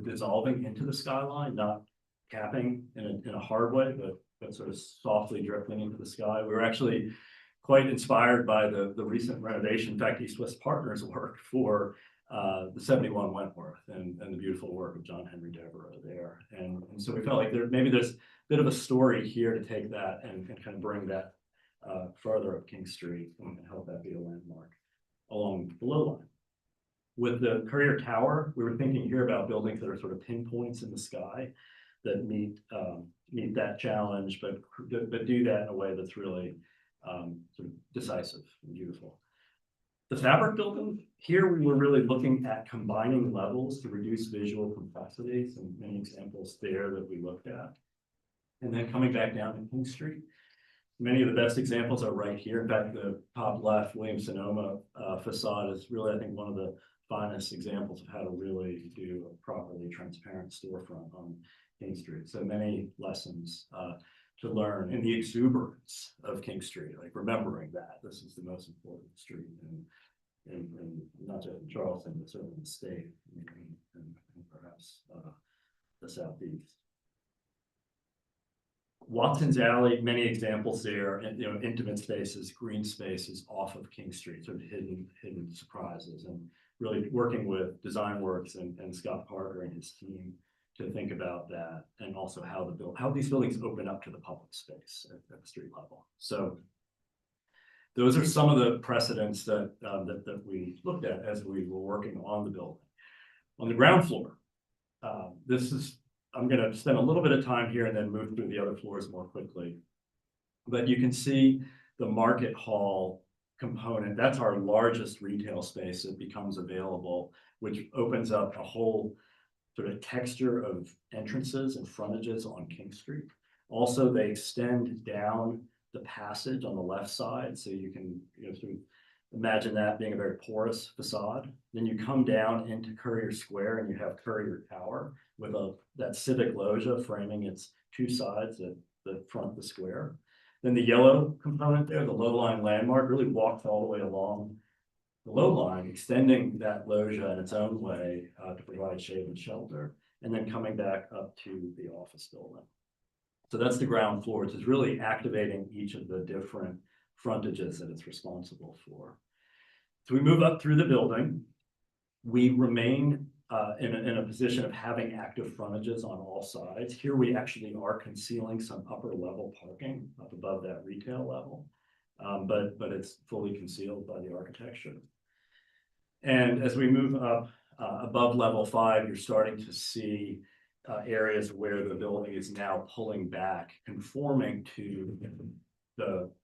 dissolving into the skyline, not capping in a hard way, but sort of softly drifting into the sky. We were actually quite inspired by the recent renovation. In fact, East-West Partners work for the 71 Wentworth and the beautiful work of John Henry Devereux there. And so we felt like maybe there's a bit of a story here to take that and kind of bring that further up King Street and help that be a landmark along the low line. With the Courier Tower, we were thinking here about buildings that are sort of pinpoints in the sky that meet that challenge, but do that in a way that's really sort of decisive and beautiful. The fabric building, here we were really looking at combining levels to reduce visual complexities, and many examples there that we looked at. And then coming back down to King Street, many of the best examples are right here. In fact, the top left Williams-Sonoma facade is really, I think, one of the finest examples of how to really do a properly transparent storefront on King Street. So many lessons to learn in the exuberance of King Street, like remembering that this is the most important street in not just in Charleston, but certainly in the state and perhaps the Southeast. Watson's Alley, many examples there, and intimate spaces, green spaces off of King Street, sort of hidden surprises, and really working with Design Works and Scott Parker and his team to think about that, and also how these buildings open up to the public space at the street level. So those are some of the precedents that we looked at as we were working on the building. On the ground floor, I'm going to spend a little bit of time here and then move through the other floors more quickly. But you can see the market hall component. That's our largest retail space that becomes available, which opens up a whole sort of texture of entrances and frontages on King Street. Also, they extend down the passage on the left side, so you can sort of Imagine that being a very porous facade. Then you come down into Courier Square and you have Courier Tower with that civic loggia framing its two sides at the front of the square. Then the yellow component there, the low line landmark, really walks all the way along the low line, extending that loggia in its own way to provide shade and shelter, and then coming back up to the office building. So that's the ground floor. It's really activating each of the different frontages that it's responsible for. So we move up through the building. We remain in a position of having active frontages on all sides. Here we actually are concealing some upper level parking up above that retail level, but it's fully concealed by the architecture. And as we move up above level 5, you're starting to see areas where the building is now pulling back, conforming to the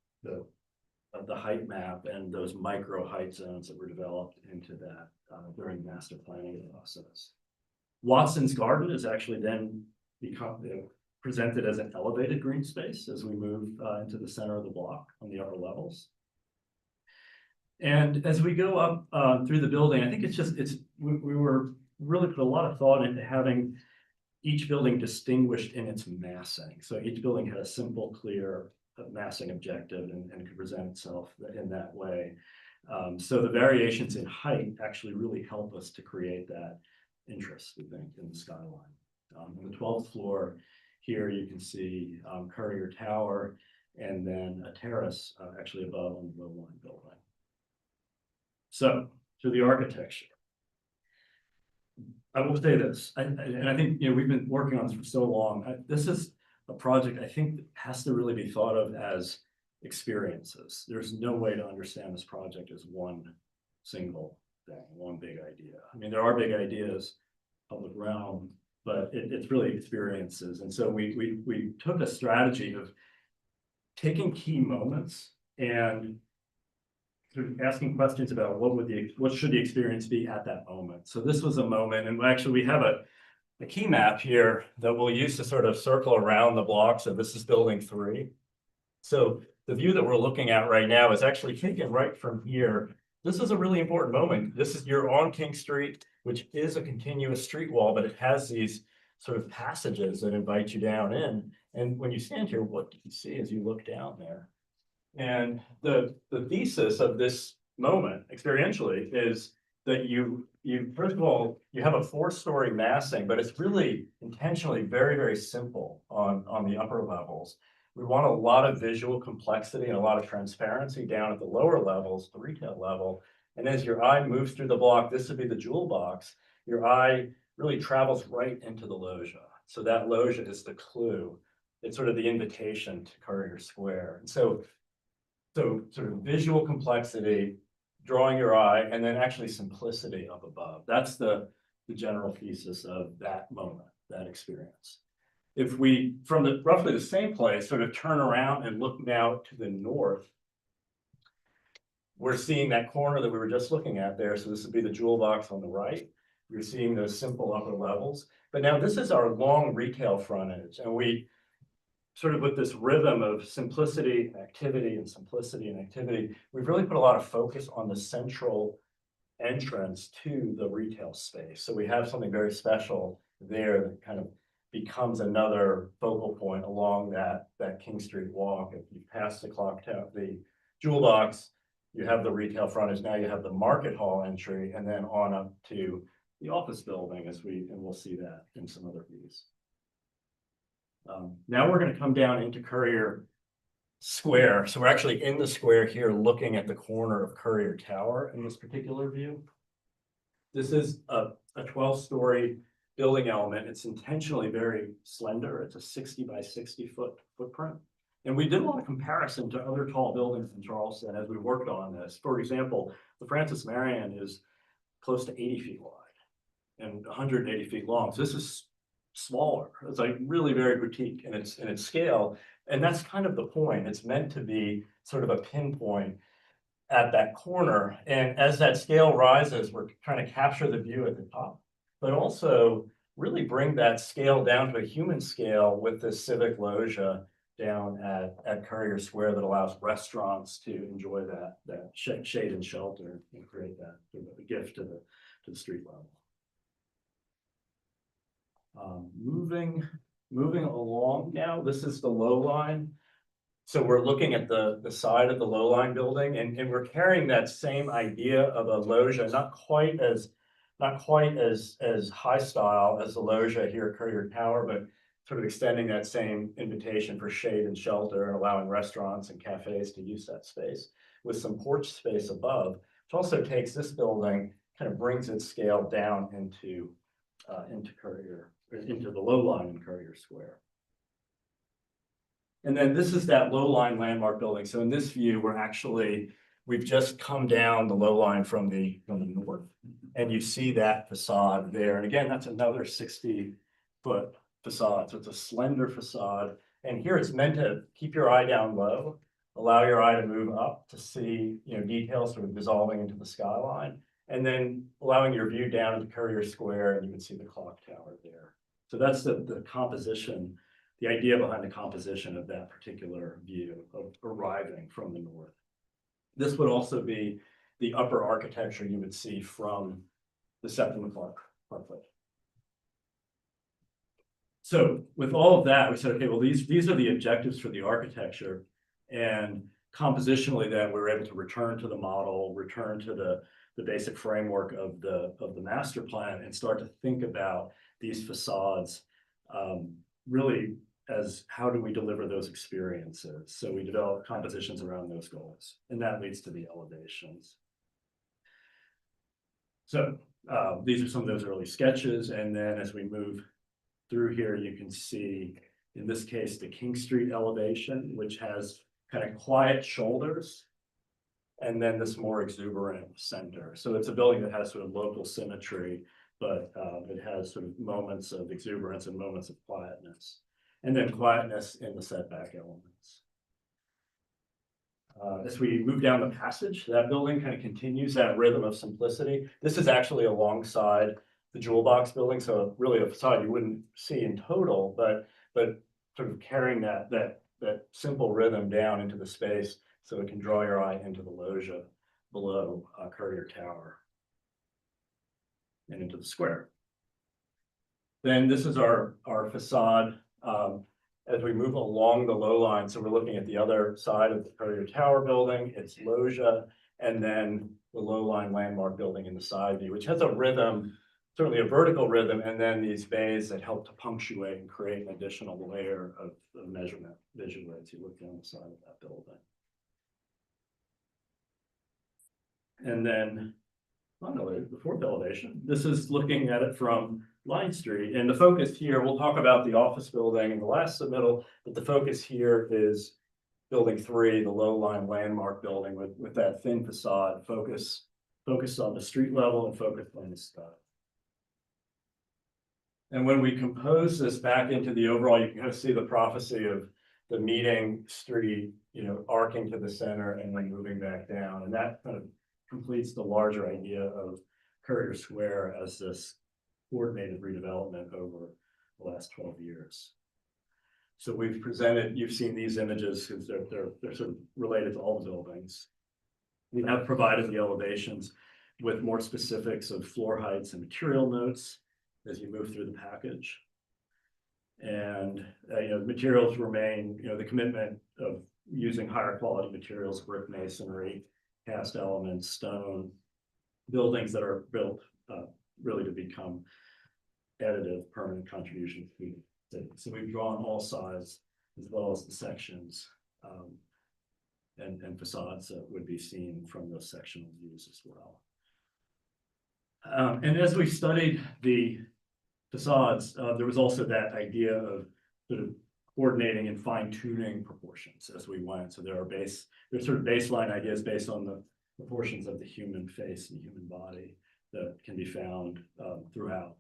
height map and those micro height zones that were developed into that during the master planning process. Watson's Garden is actually then presented as an elevated green space as we move into the center of the block on the upper levels. And as we go up through the building, I think we were really put a lot of thought into having each building distinguished in its massing. So each building had a simple, clear massing objective and could present itself in that way. So the variations in height actually really help us to create that interest, we think, in the skyline. On the 12th floor here, you can see Courier Tower and then a terrace actually above on the low line building. So to the architecture. I will say this, and I think we've been working on this for so long. This is a project I think has to really be thought of as experiences. There's no way to understand this project as one single thing, one big idea. I mean, there are big ideas, public realm, but it's really experiences. And so we took a strategy of taking key moments and sort of asking questions about what should the experience be at that moment. So this was a moment, and actually we have a key map here that we'll use to sort of circle around the block. So this is building 3. So the view that we're looking at right now is actually taken right from here. This is a really important moment. You're on King Street, which is a continuous street wall, but it has these sort of passages that invite you down in. And when you stand here, what you can see as you look down there. And the thesis of this moment experientially is that you first of all, you have a 4-story massing, but it's really intentionally very, very simple on the upper levels. We want a lot of visual complexity and a lot of transparency down at the lower levels, the retail level. And as your eye moves through the block, this would be the jewel box, your eye really travels right into the loggia. So that loggia is the clue. It's sort of the invitation to Courier Square. And so sort of visual complexity, drawing your eye, and then actually simplicity up above. That's the general thesis of that moment, that experience. If we, from roughly the same place, sort of turn around and look now to the north, we're seeing that corner that we were just looking at there. So this would be the jewel box on the right. You're seeing those simple upper levels. But now this is our long retail frontage, and we sort of with this rhythm of simplicity, activity, and simplicity and activity, we've really put a lot of focus on the central entrance to the retail space. So we have something very special there that kind of becomes another focal point along that King Street walk. If you pass the clock tower, the jewel box, you have the retail frontage, now you have the market hall entry, and then on up to the office building and we'll see that in some other views. Now we're going to come down into Courier Square. So we're actually in the square here looking at the corner of Courier Tower in this particular view. This is a 12-story building element. It's intentionally very slender. It's a 60 by 60 foot footprint. And we did a lot of comparison to other tall buildings in Charleston as we worked on this. For example, the Francis Marion is close to 80 feet wide and 180 feet long. So this is smaller. It's like really very boutique in its scale. And that's kind of the point. It's meant to be sort of a pinpoint at that corner. And as that scale rises, we're trying to capture the view at the top, but also really bring that scale down to a human scale with this civic loggia down at Courier Square that allows restaurants to enjoy that shade and shelter and create that a gift to the street level. Moving along now, this is the low line. So we're looking at the side of the low line building, and we're carrying that same idea of a loggia, not quite as high style as the loggia here at Courier Tower, but sort of extending that same invitation for shade and shelter and allowing restaurants and cafes to use that space with some porch space above, which also takes this building, kind of brings its scale down into the low line in Courier Square. And then this is that low line landmark building. So in this view, we've just come down the low line from the north, and you see that facade there. And again, that's another 60-foot facade. So it's a slender facade. And here it's meant to keep your eye down low, allow your eye to move up to see, details sort of dissolving into the skyline, and then allowing your view down into Courier Square, and you can see the clock tower there. So that's the composition, the idea behind the composition of that particular view of arriving from the north. This would also be the upper architecture you would see from the Septima Parklet. So with all of that, we said, okay, well, these are the objectives for the architecture, and compositionally then we were able to return to the model, return to the basic framework of the master plan, and start to think about these facades really as how do we deliver those experiences. So we develop compositions around those goals, and that leads to the elevations. So these are some of those early sketches, and then as we move through here, you can see, in this case, the King Street elevation, which has kind of quiet shoulders, and then this more exuberant center. So it's a building that has sort of local symmetry, but it has sort of moments of exuberance and moments of quietness, and then quietness in the setback elements. As we move down the passage, that building kind of continues that rhythm of simplicity. This is actually alongside the Jewel Box building, so really a facade you wouldn't see in total, but sort of carrying that simple rhythm down into the space so it can draw your eye into the loggia below Courier Tower and into the square. Then this is our facade as we move along the low line. So we're looking at the other side of the Courier Tower building, its loggia, and then the low line landmark building in the side view, which has a rhythm, certainly a vertical rhythm, and then these bays that help to punctuate and create an additional layer of measurement visually as you look down the side of that building. And then finally, the fourth elevation, this is looking at it from Line Street, and the focus here, we'll talk about the office building in the last submittal, but the focus here is building 3, the low line landmark building with that thin facade, focused on the street level and focused on the sky. And when we compose this back into the overall, you can kind of see the prophecy of the meeting street, arcing to the center and then moving back down. And that kind of completes the larger idea of Courier Square as this coordinated redevelopment over the last 12 years. So we've presented, you've seen these images because they're sort of related to all the buildings. We have provided the elevations with more specifics of floor heights and material notes as you move through the package. And materials remain, the commitment of using higher quality materials, brick masonry, cast elements, stone, buildings that are built really to become additive permanent contributions to the city. So we've drawn all sides as well as the sections and facades that would be seen from those sectional views as well. And as we studied the facades, there was also that idea of sort of coordinating and fine-tuning proportions as we went. So there's sort of baseline ideas based on the proportions of the human face and the human body that can be found throughout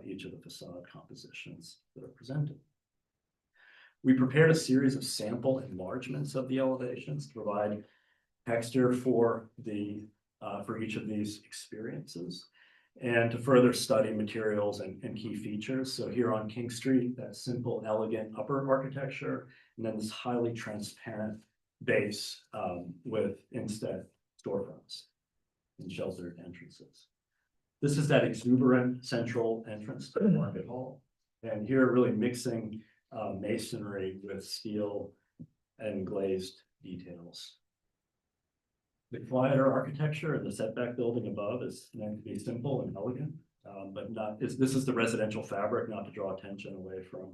each of the facade compositions that are presented. We prepared a series of sample enlargements of the elevations to provide texture for each of these experiences, and to further study materials and key features. So here on King Street, that simple, elegant upper architecture, And then this highly transparent base with instead storefronts and sheltered entrances. This is that exuberant central entrance to the market hall. And here really mixing masonry with steel and glazed details. The quieter architecture and the setback building above is meant to be simple and elegant, but this is the residential fabric, not to draw attention away from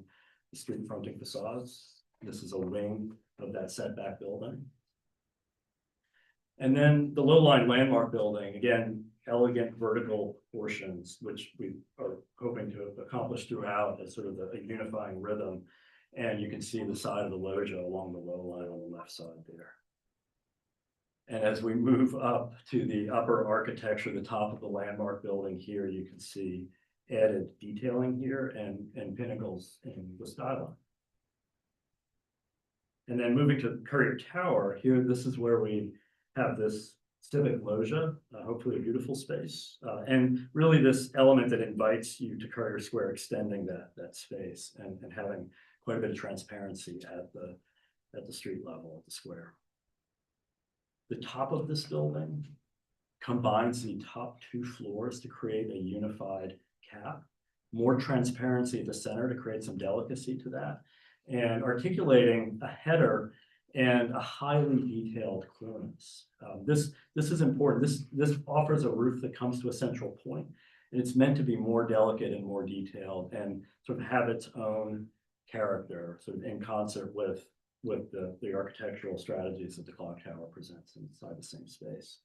the street fronting facades. This is a wing of that setback building. And then the low-line landmark building, again, elegant vertical portions, which we are hoping to accomplish throughout as sort of a unifying rhythm. And you can see the side of the loggia along the low line on the left side there. And as we move up to the upper architecture, the top of the landmark building here, you can see added detailing here and pinnacles in the skyline. And then moving to Courier Tower, here, this is where we have this civic loggia, hopefully a beautiful space. And really this element that invites you to Courier Square, extending that space and having quite a bit of transparency at the street level of the square. The top of this building combines the top 2 floors to create a unified cap, more transparency at the center to create some delicacy to that, and articulating a header and a highly detailed cornice. This is important. This offers a roof that comes to a central point, and it's meant to be more delicate and more detailed and sort of have its own character, sort of in concert with the architectural strategies that the clock tower presents inside the same space.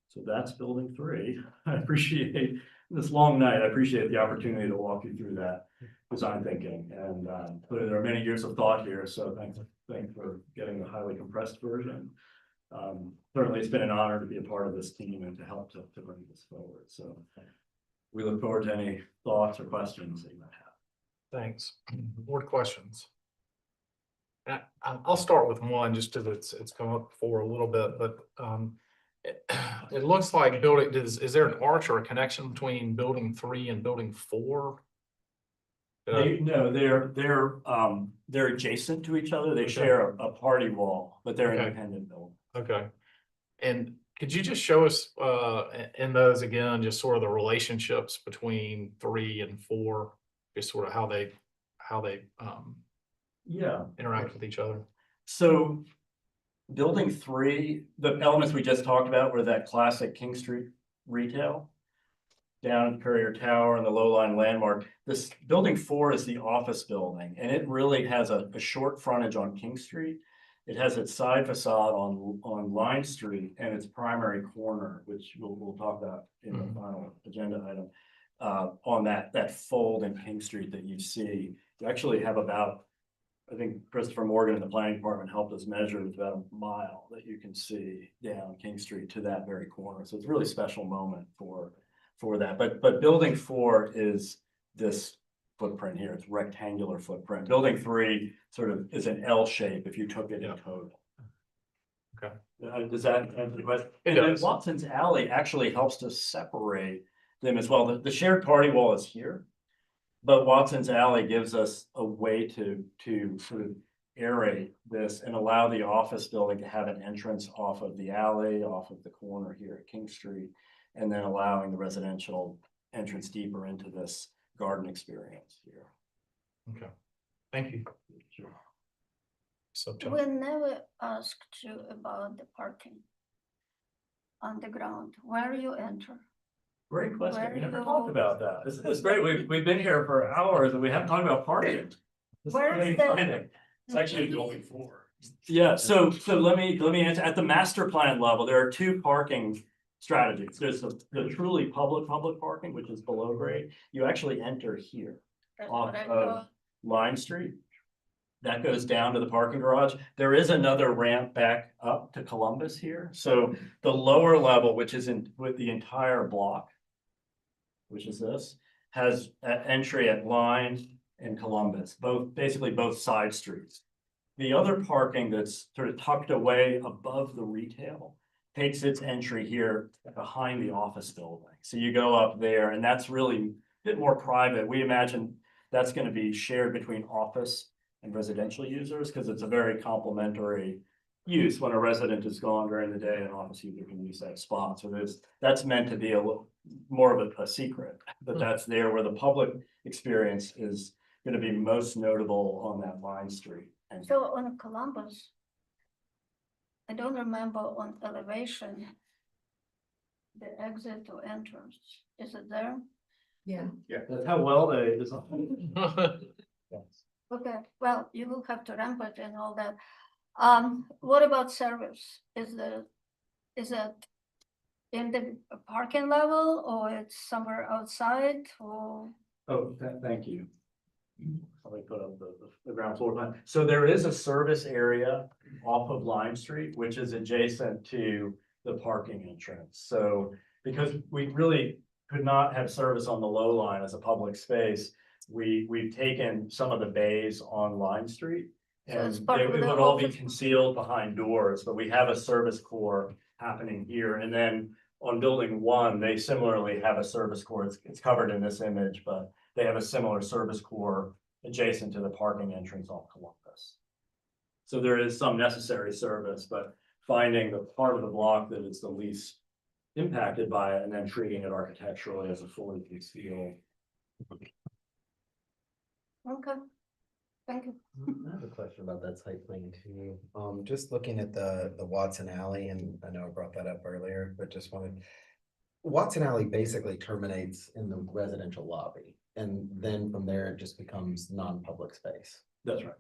So that's building 3. I appreciate this long night. I appreciate the opportunity to walk you through that design thinking. And there are many years of thought here. So thanks for getting the highly compressed version. Certainly it's been an honor to be a part of this team and to help to bring this forward. So we look forward to any thoughts or questions that you might have. Thanks. Board questions? I'll start with one just because it's come up before a little bit, but it looks like building, is there an arch or a connection between building 3 and building 4? No, they're adjacent to each other. They Okay. share a party wall, but they're Okay. independent buildings. Okay. And could you just show us in those again, just sort of the relationships between 3 and 4, just sort of how they Yeah. interact with each other? So building 3, the elements we just talked about were that classic King Street retail down at Courier Tower and the low-line landmark. This building 4 is the office building, and it really has a short frontage on King Street. It has its side facade on Line Street and its primary corner, which we'll talk about in the final agenda item. On that fold in King Street that you see, you actually have about, I think Christopher Morgan in the planning department helped us measure, it's about a mile that you can see down King Street to that very corner. So it's a really special moment for that. But building 4 is this footprint here. It's rectangular footprint. Building 3 sort of is an L shape if you took it in total. Okay. Does that answer the question? It And then does. Watson's Alley actually helps to separate them as well. The shared party wall is here, but Watson's Alley gives us a way to sort of aerate this and allow the office building to have an entrance off of the alley, off of the corner here at King Street, and then allowing the residential entrance deeper into this garden experience here. Okay. Thank you. Sure. So, We never asked you about the parking on the ground, where you enter. Great question. Where We never you- talked about that. It's great. We've been here for hours and we haven't talked about parking. This is Where is really the- exciting. It's actually building 4. Yeah, so let me answer. At the master plan level, there are 2 parking strategies. There's the truly public parking, which is below grade. You actually enter here That's off what I of thought. Line Street. That goes down to the parking garage. There is another ramp back up to Columbus here. So the lower level, which is in with the entire block, which is this, has an entry at Line and Columbus, basically both side streets. The other parking that's sort of tucked away above the retail takes its entry here behind the office building. So you go up there and that's really a bit more private. We imagine that's going to be shared between office and residential users, because it's a very complementary use when a resident is gone during the day and office user can use that spot. So that's meant to be a little more of a secret, that that's there where the public experience is going to be most notable on that line street. And So on Columbus, I don't remember on elevation, the exit or entrance, is it there? Yeah. yeah, that's how well they design. Okay, well, you will have to ramp it and all that. What about service? Is it in the parking level or it's somewhere outside or? Oh, thank you. Let me put up the ground floor plan. So there is a service area off of Lime Street, which is adjacent to the parking entrance. So because we really could not have service on the low line as a public space, we've taken some of the bays on Lime Street. So And it's part it of the would all be office. concealed behind doors, but we have a service core happening here. And then on building 1, they similarly have a service core. It's covered in this image, but they have a similar service core adjacent to the parking entrance on Columbus. So there is some necessary service, but finding the part of the block that is the least impacted by it and then treating it architecturally as a fully concealed. Okay, thank you. I have a question about that site plan too. Just looking at the Watson Alley, and I know I brought that up earlier, but just wanted. Watson Alley basically terminates in the residential lobby, and then from there it just becomes non-public space. That's right.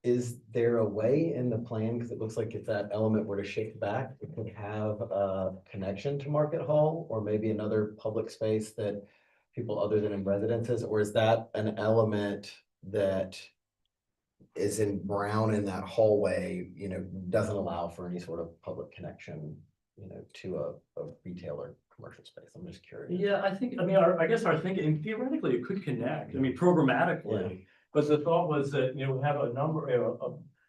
Is there a way in the plan, because it looks like if that element were to shift back, it could have a connection to Market Hall or maybe another public space that people other than in residences, or is that an element that is in brown in that hallway, doesn't allow for any sort of public connection, to a retail or commercial space? I'm just curious. Yeah, I guess our thinking, theoretically, it could connect, programmatically. But the thought was that, we have a number,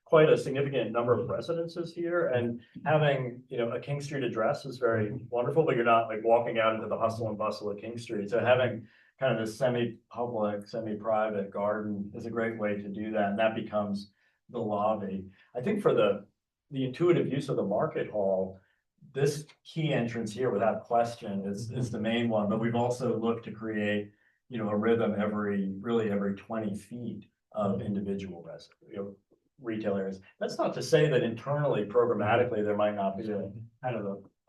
quite a significant number of residences here, and having, a King Street address is very wonderful, but you're not like walking out into the hustle and bustle of King Street. So having kind of this semi-public, semi-private garden is a great way to do that, and that becomes the lobby. I think for the intuitive use of the Market Hall, this key entrance here, without question, is the main one, but we've also looked to create, a rhythm every 20 feet of individual retail areas. That's not to say that internally, programmatically, there might not be a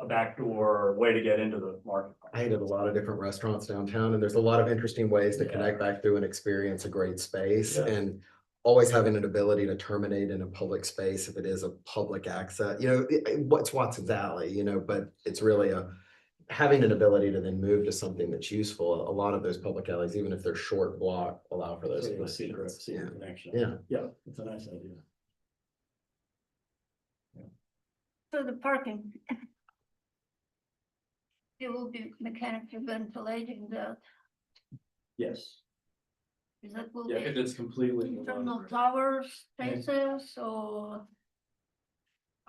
backdoor way to get into the market. I ate at a lot of different restaurants downtown, and there's a lot of interesting ways to connect back through and experience a great space. Yeah. And always having an ability to terminate in a public space if it is a public access, what's Watson's Alley, but it's really having an ability to then move to something that's useful. A lot of those public alleys, even if they're short block, allow for those. Sort of a secret connection. Yeah, it's a nice idea. So the parking. It will be mechanically ventilating that. Yes. Is that will Yeah, be it's completely. internal towers, spaces, or?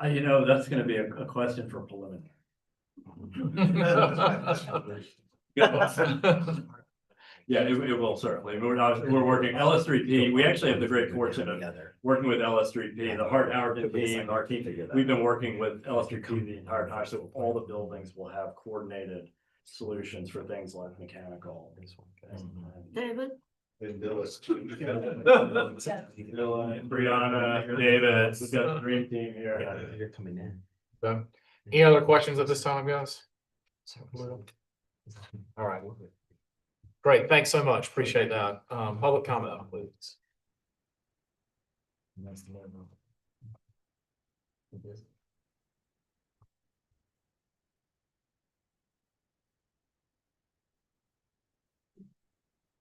That's gonna be a question for preliminary. Yeah, it will certainly. We're working LS3P. We actually have the great fortune of working with LS3P, the Hart team, our team. We've been working with LS3P the entire time, so all the buildings will have coordinated solutions for things like mechanical. David? Brianna, David, we've got the dream team here. You're coming in. Done. Any other questions at this time, guys? All right. Great, thanks so much. Appreciate that. Public comment, please.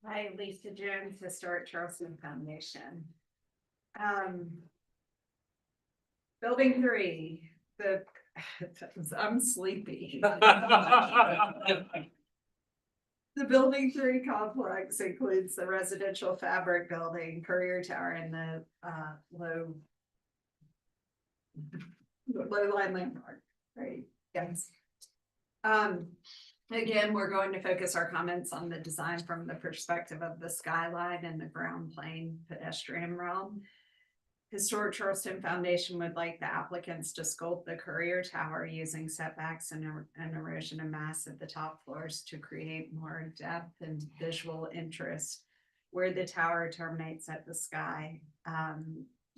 Hi, Lisa Jones, Historic Charleston Foundation. Building 3, I'm sleepy. The Building 3 complex includes the residential fabric building, Courier Tower, and the low line landmark, right? Yes. Again, we're going to focus our comments on the design from the perspective of the skyline and the ground plane pedestrian realm. Historic Charleston Foundation would like the applicants to sculpt the Courier Tower using setbacks and erosion and mass at the top floors to create more depth and visual interest where the tower terminates at the sky.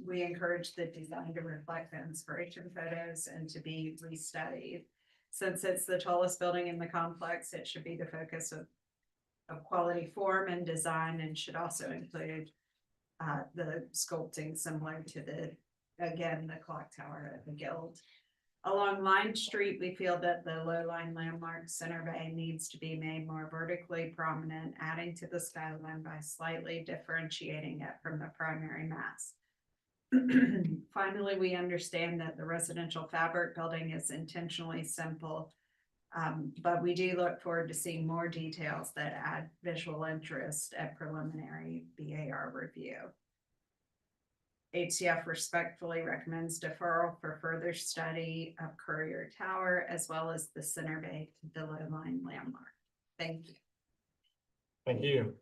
We encourage the design to reflect the inspiration photos and to be restudied. Since it's the tallest building in the complex, it should be the focus of quality form and design, and should also include the sculpting similar to the clock tower at the Guild. Along Line Street, we feel that the low-line landmark Center Bay needs to be made more vertically prominent, adding to the skyline by slightly differentiating it from the primary mass. Finally, we understand that the residential fabric building is intentionally simple, but we do look forward to seeing more details that add visual interest at preliminary BAR review. HCF respectfully recommends deferral for further study of Courier Tower as well as the Center Bay below line landmark. Thank you. Thank you.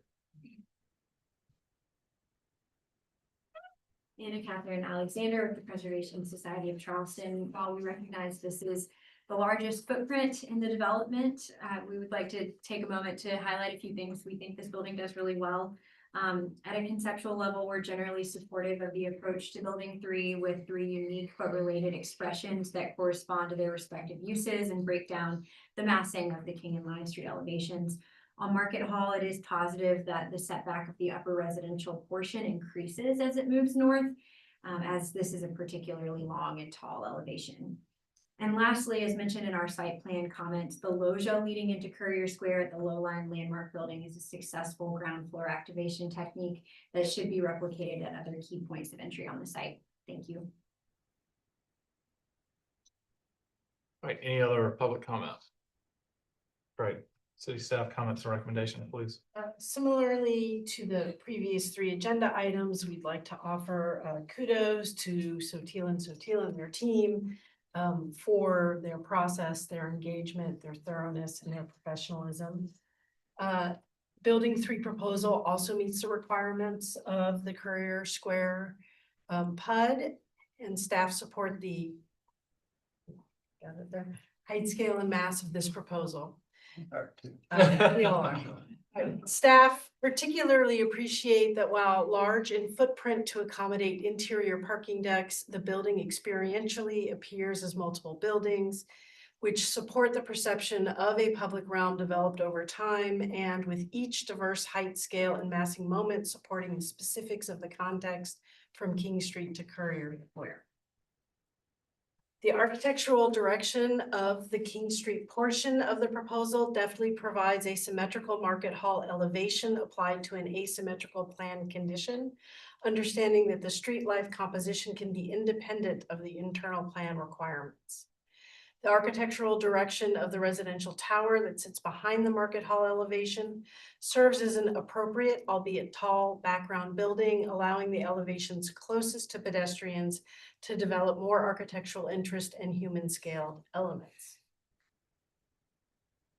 Anna Catherine Alexander with the Preservation Society of Charleston. While we recognize this is the largest footprint in the development, we would like to take a moment to highlight a few things we think this building does really well. At a conceptual level, we're generally supportive of the approach to Building 3 with 3 unique but related expressions that correspond to their respective uses and break down the massing of the King and Line Street elevations. On Market Hall, it is positive that the setback of the upper residential portion increases as it moves north, as this is a particularly long and tall elevation. And lastly, as mentioned in our site plan comments, the loggia leading into Courier Square at the low-line landmark building is a successful ground floor activation technique that should be replicated at other key points of entry on the site. Thank you. All right, any other public comments? Great. City staff comments and recommendations, please. Similarly to the previous 3 agenda items, we'd like to offer kudos to Sotil and their team for their process, their engagement, their thoroughness, and their professionalism. Building 3 proposal also meets the requirements of the Courier Square PUD, and staff support the height, scale, and mass of this proposal. We all are. Staff particularly appreciate that while large in footprint to accommodate interior parking decks, the building experientially appears as multiple buildings, which support the perception of a public realm developed over time, and with each diverse height, scale, and massing moment supporting the specifics of the context from King Street to Courier Square. The architectural direction of the King Street portion of the proposal definitely provides a symmetrical Market Hall elevation applied to an asymmetrical plan condition, understanding that the street life composition can be independent of the internal plan requirements. The architectural direction of the residential tower that sits behind the Market Hall elevation serves as an appropriate, albeit tall, background building, allowing the elevations closest to pedestrians to develop more architectural interest and human scaled elements.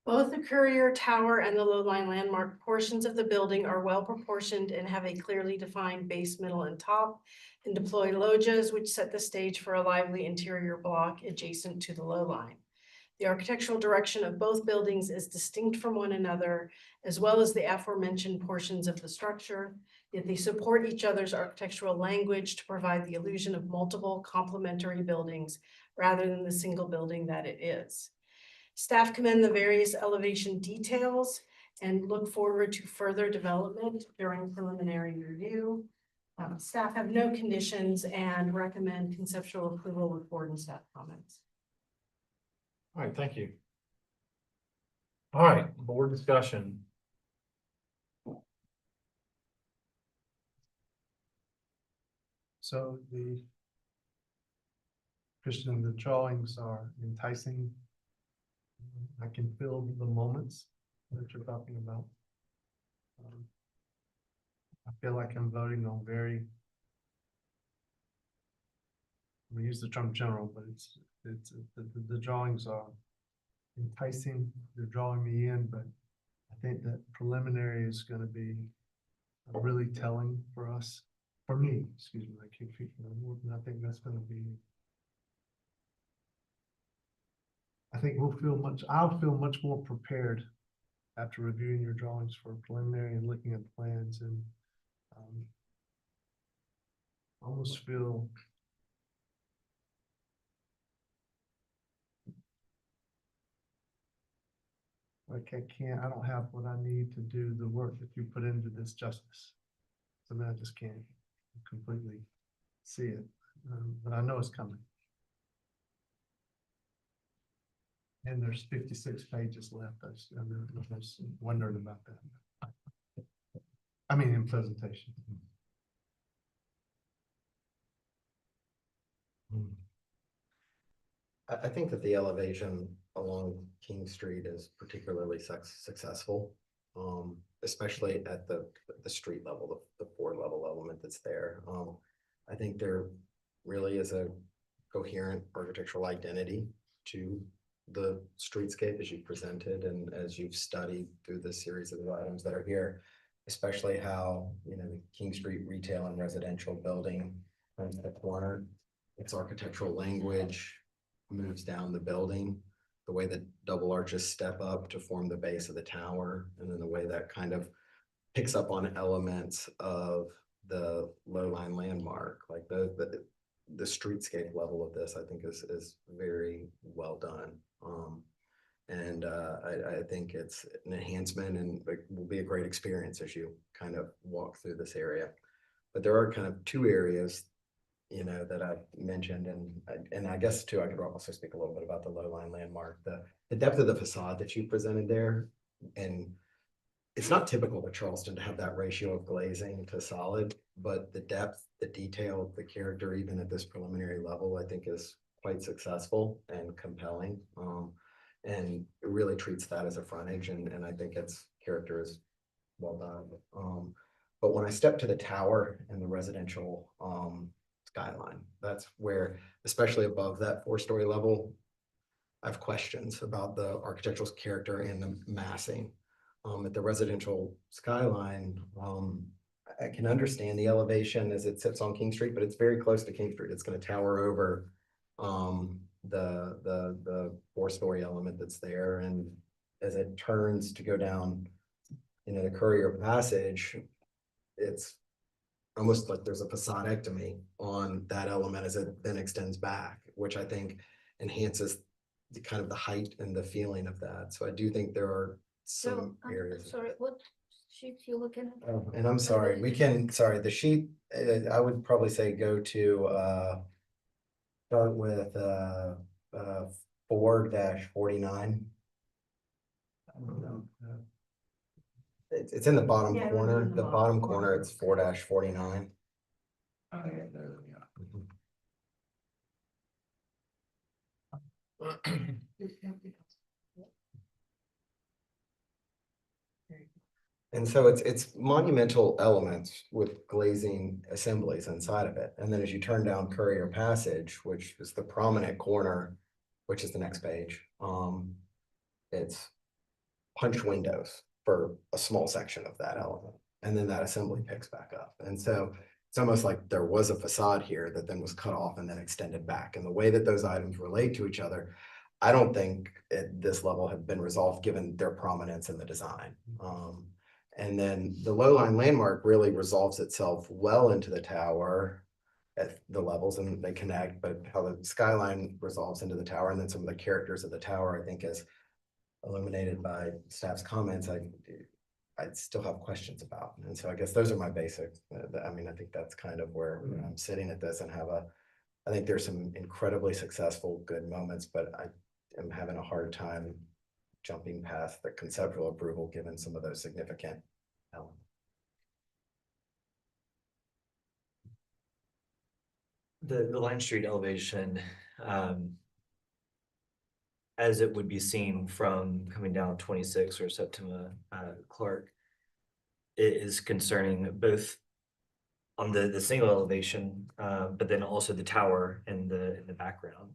Both the Courier Tower and the low-line landmark portions of the building are well proportioned and have a clearly defined base, middle, and top, and deploy loggias which set the stage for a lively interior block adjacent to the low line. The architectural direction of both buildings is distinct from one another, as well as the aforementioned portions of the structure, yet they support each other's architectural language to provide the illusion of multiple complementary buildings rather than the single building that it is. Staff commend the various elevation details and look forward to further development during preliminary review. Staff have no conditions and recommend conceptual approval with board and staff comments. All right, thank you. All right, board discussion. So Christian, the drawings are enticing. I can feel the moments that you're talking about. I feel like I'm voting on we use the term general, but the drawings are enticing. They're drawing me in, but I think that preliminary is going to be really telling for us. For me, excuse me, I keep feet, I think that's gonna be. I think I'll feel much more prepared after reviewing your drawings for preliminary and looking at the plans and. Almost feel. Like I don't have what I need to do the work that you put into this justice. So then I just can't completely see it, but I know it's coming. And there's 56 pages left. I was wondering about that. I mean, in presentation. I think that the elevation along King Street is particularly successful. Especially at the street level, the floor level element that's there. I think there really is a coherent architectural identity to the streetscape as you presented and as you've studied through this series of items that are here, especially how, you know, the King Street retail and residential building turns the corner. Its architectural language moves down the building, the way that double arches step up to form the base of the tower, and then the way that kind of picks up on elements of the low-line landmark, like the streetscape level of this, I think is very well done. I think it's an enhancement and it will be a great experience as you kind of walk through this area. But there are kind of two areas, you know, that I've mentioned, and I guess too, I could also speak a little bit about the low-line landmark, the depth of the facade that you presented there. And it's not typical to Charleston to have that ratio of glazing to solid, but the depth, the detail, the character, even at this preliminary level, I think is quite successful and compelling. And it really treats that as a frontage, and I think its character is well done. But when I step to the tower and the residential skyline, that's where, especially above that 4-story level, I have questions about the architectural character and the massing. At the residential skyline, I can understand the elevation as it sits on King Street, but it's very close to King Street. It's going to tower over the 4-story element that's there, and as it turns to go down, you know, the Courier Passage, it's almost like there's a facadectomy on that element as it then extends back, which I think enhances the kind of the height and the feeling of that. So I do think there are some areas. Sorry, what sheet you looking at? Oh, and I'm sorry, the sheet, I would probably say go to, start with 4-49. It's in the bottom Yeah, corner, in the the bottom bottom corner. corner, it's 4-49. Oh, yeah, there we And so it's monumental elements with glazing assemblies inside of it. And then as you turn down Courier Passage, which is the prominent corner, which is the next page, it's punch windows for a small section of that element. And then that assembly picks back up. And so it's almost like there was a facade here that then was cut off and then extended back. And the way that those items relate to each other, I don't think at this level have been resolved given their prominence in the design. And then the low-line landmark really resolves itself well into the tower at the levels, and they connect, but how the skyline resolves into the tower and then some of the characters of the tower, I think, is illuminated by staff's comments, I'd still have questions about. And so I guess those are my basic, I mean, I think that's kind of where I'm sitting at this and I think there's some incredibly successful, good moments, but I am having a hard time jumping past the conceptual approval given some of those significant elements. The Line Street elevation, as it would be seen from coming down 26 or Septima Clark, it is concerning both on the single elevation, but then also the tower in the background.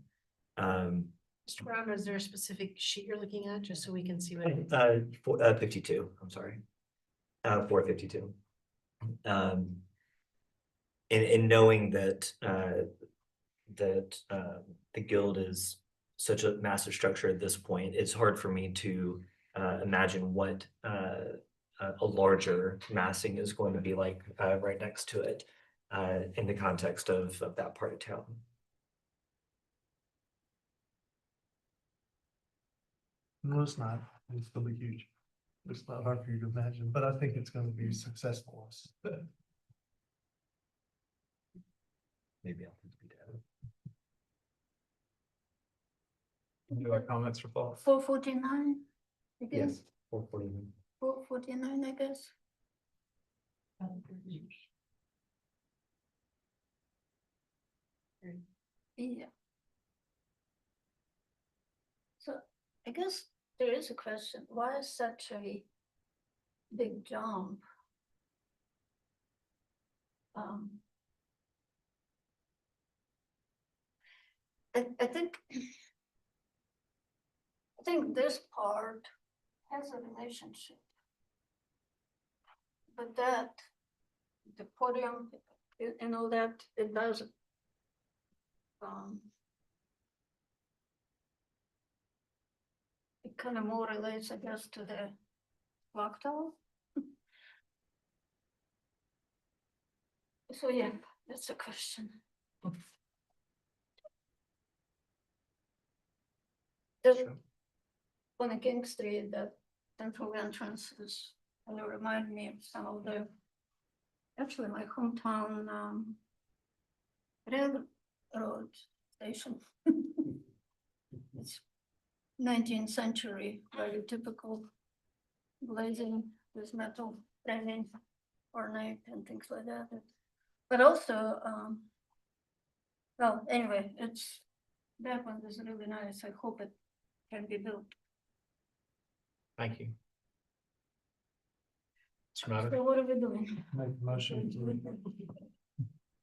Mr. Brown, is there a specific sheet you're looking at, just so we can see what it is? 52, I'm sorry. 452. in knowing that, the guild is such a massive structure at this point, it's hard for me to, imagine what, a larger massing is going to be like, right next to it, in the context of that part of town. No, it's not. It's gonna be huge. It's not hard for you to imagine, but I think it's gonna be successful. Maybe I'll be dead. Any other comments or thoughts? 449. Yes. 440. 449, I guess. Yeah. So I guess there is a question, why is such a big jump? I think this part has a relationship. But that, the podium and all that, it does. It kind of more relates, I guess, to the clock tower. So yeah, that's a question. There's on the King Street, that central entrance is, and it remind me of some of the, actually my hometown, railroad station. It's 19th century, very typical glazing with metal framing, ornate and things like that. But also, well, anyway, that one is really nice. I hope it can be built. Thank you. Mr. Matter? So what are we doing? Make a motion to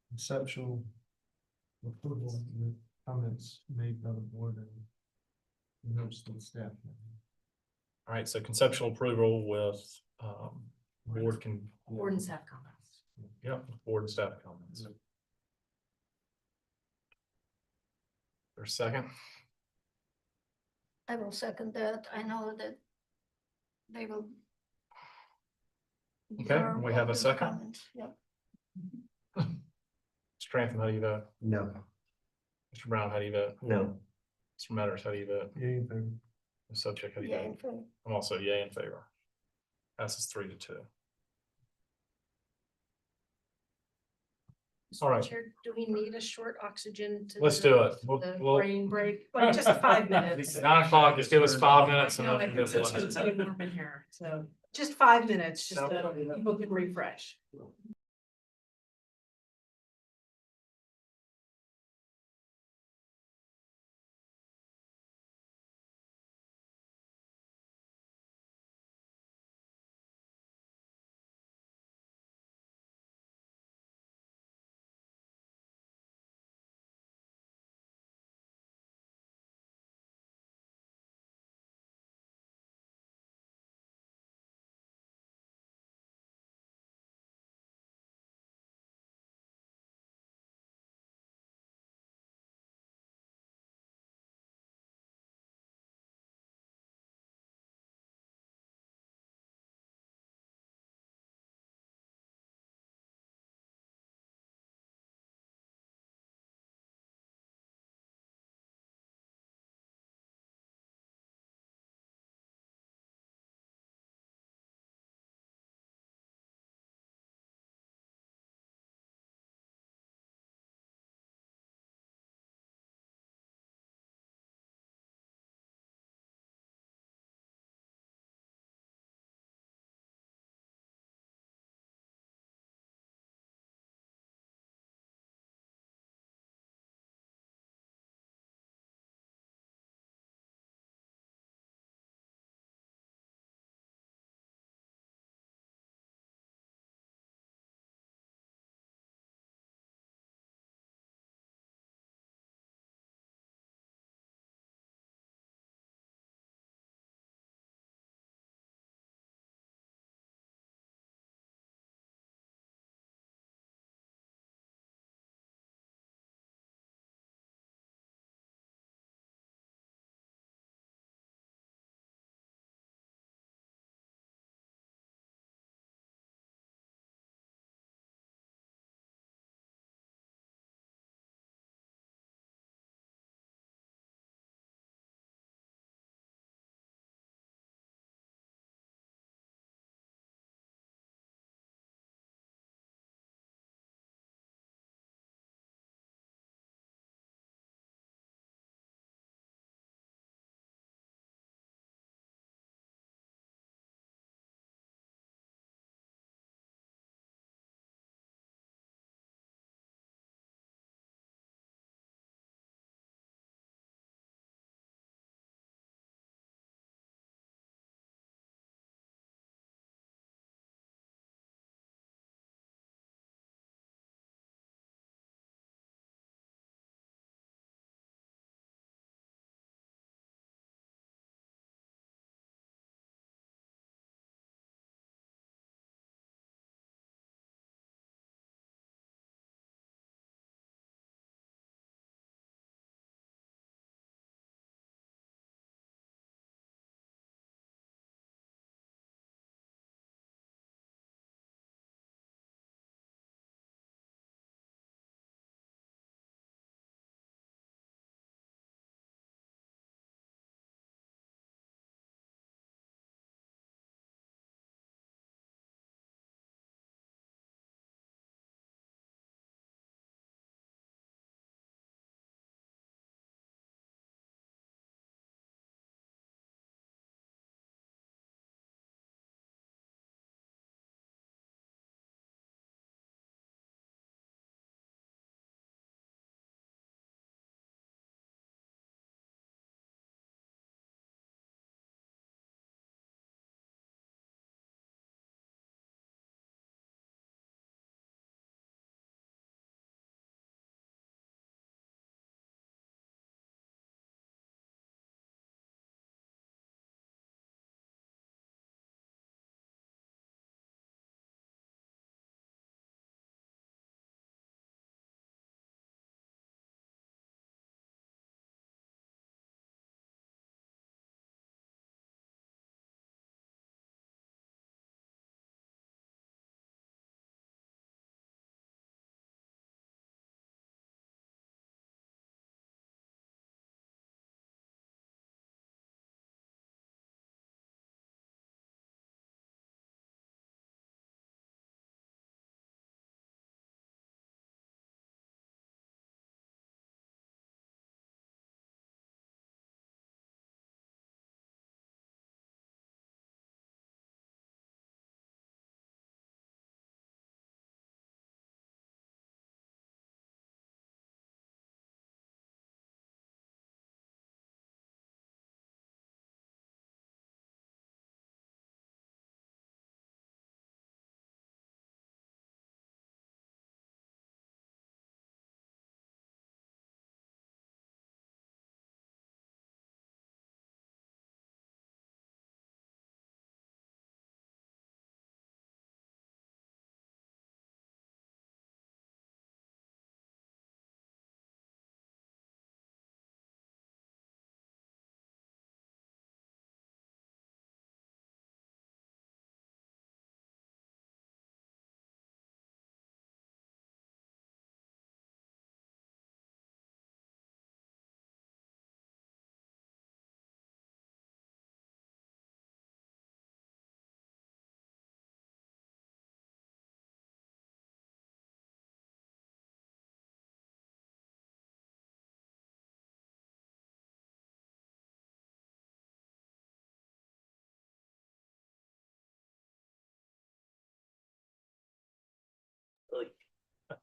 conceptual approval with comments made by the board and notes to the staff. All right, so conceptual approval with, board can. Board and staff comments. Yep, board and staff comments. For a second, I will second that. I know that they will. okay, we have a second. Comments. Yep. Mr. Anthem, how do you vote? No. Mr. Brown, how do you vote? No. Mr. Matters, how do you vote? Yay in favor. Ms. Sobchak, how do you Yeah, vote? in favor. I'm also yay in favor. Passes 3-2. All right. Chair, do we need a short oxygen to? Let's the- do it. the We'll- brain break, like just 5 minutes. 9 o'clock, just give us 5 minutes. No, and I then think we'll- it's warm in here, so just 5 minutes, just so people can refresh.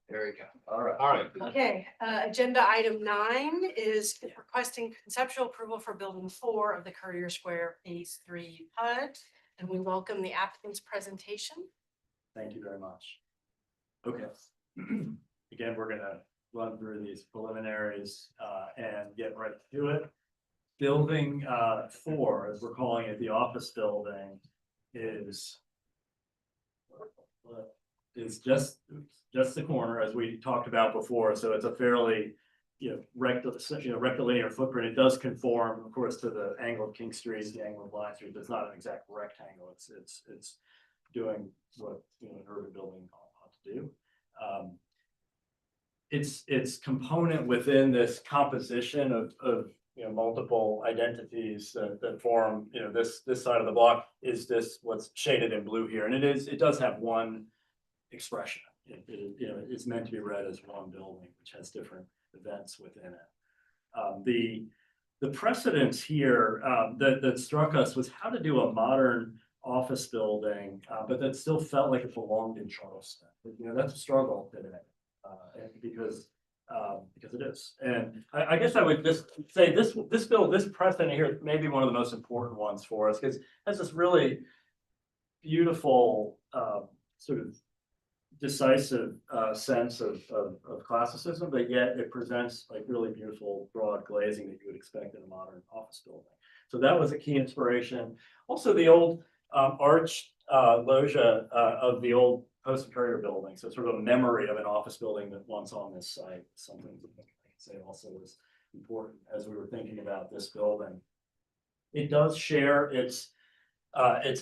There you go. All right. All right. Okay, agenda item 9 is requesting conceptual approval for building 4 of the Courier Square Phase 3 PUD. And we welcome the applicant's presentation. Thank you very much. Okay. Again, we're gonna run through these preliminaries and get right to it. Building 4, as we're calling it, the office building, is just the corner, as we talked about before. So it's a fairly, rectilinear footprint. It does conform, of course, to the angle of King Street, the angle of Line Street. It's not an exact rectangle. It's doing what an urban building ought to do. It's component within this composition of multiple identities that form this side of the block is this what's shaded in blue here, and it does have one expression. It's meant to be read as one building, which has different events within it. The precedence here that struck us was how to do a modern office building, but that still felt like it belonged in Charleston. That's a struggle today, because it is. And I guess I would just say this precedent here may be one of the most important ones for us, because it has this really beautiful sort of decisive sense of classicism, but yet it presents like really beautiful broad glazing that you would expect in a modern office building. So that was a key inspiration. Also, the old arched loggia of the old Post and Courier building, so sort of a memory of an office building that once on this site, something I can say also was important as we were thinking about this building. It does share its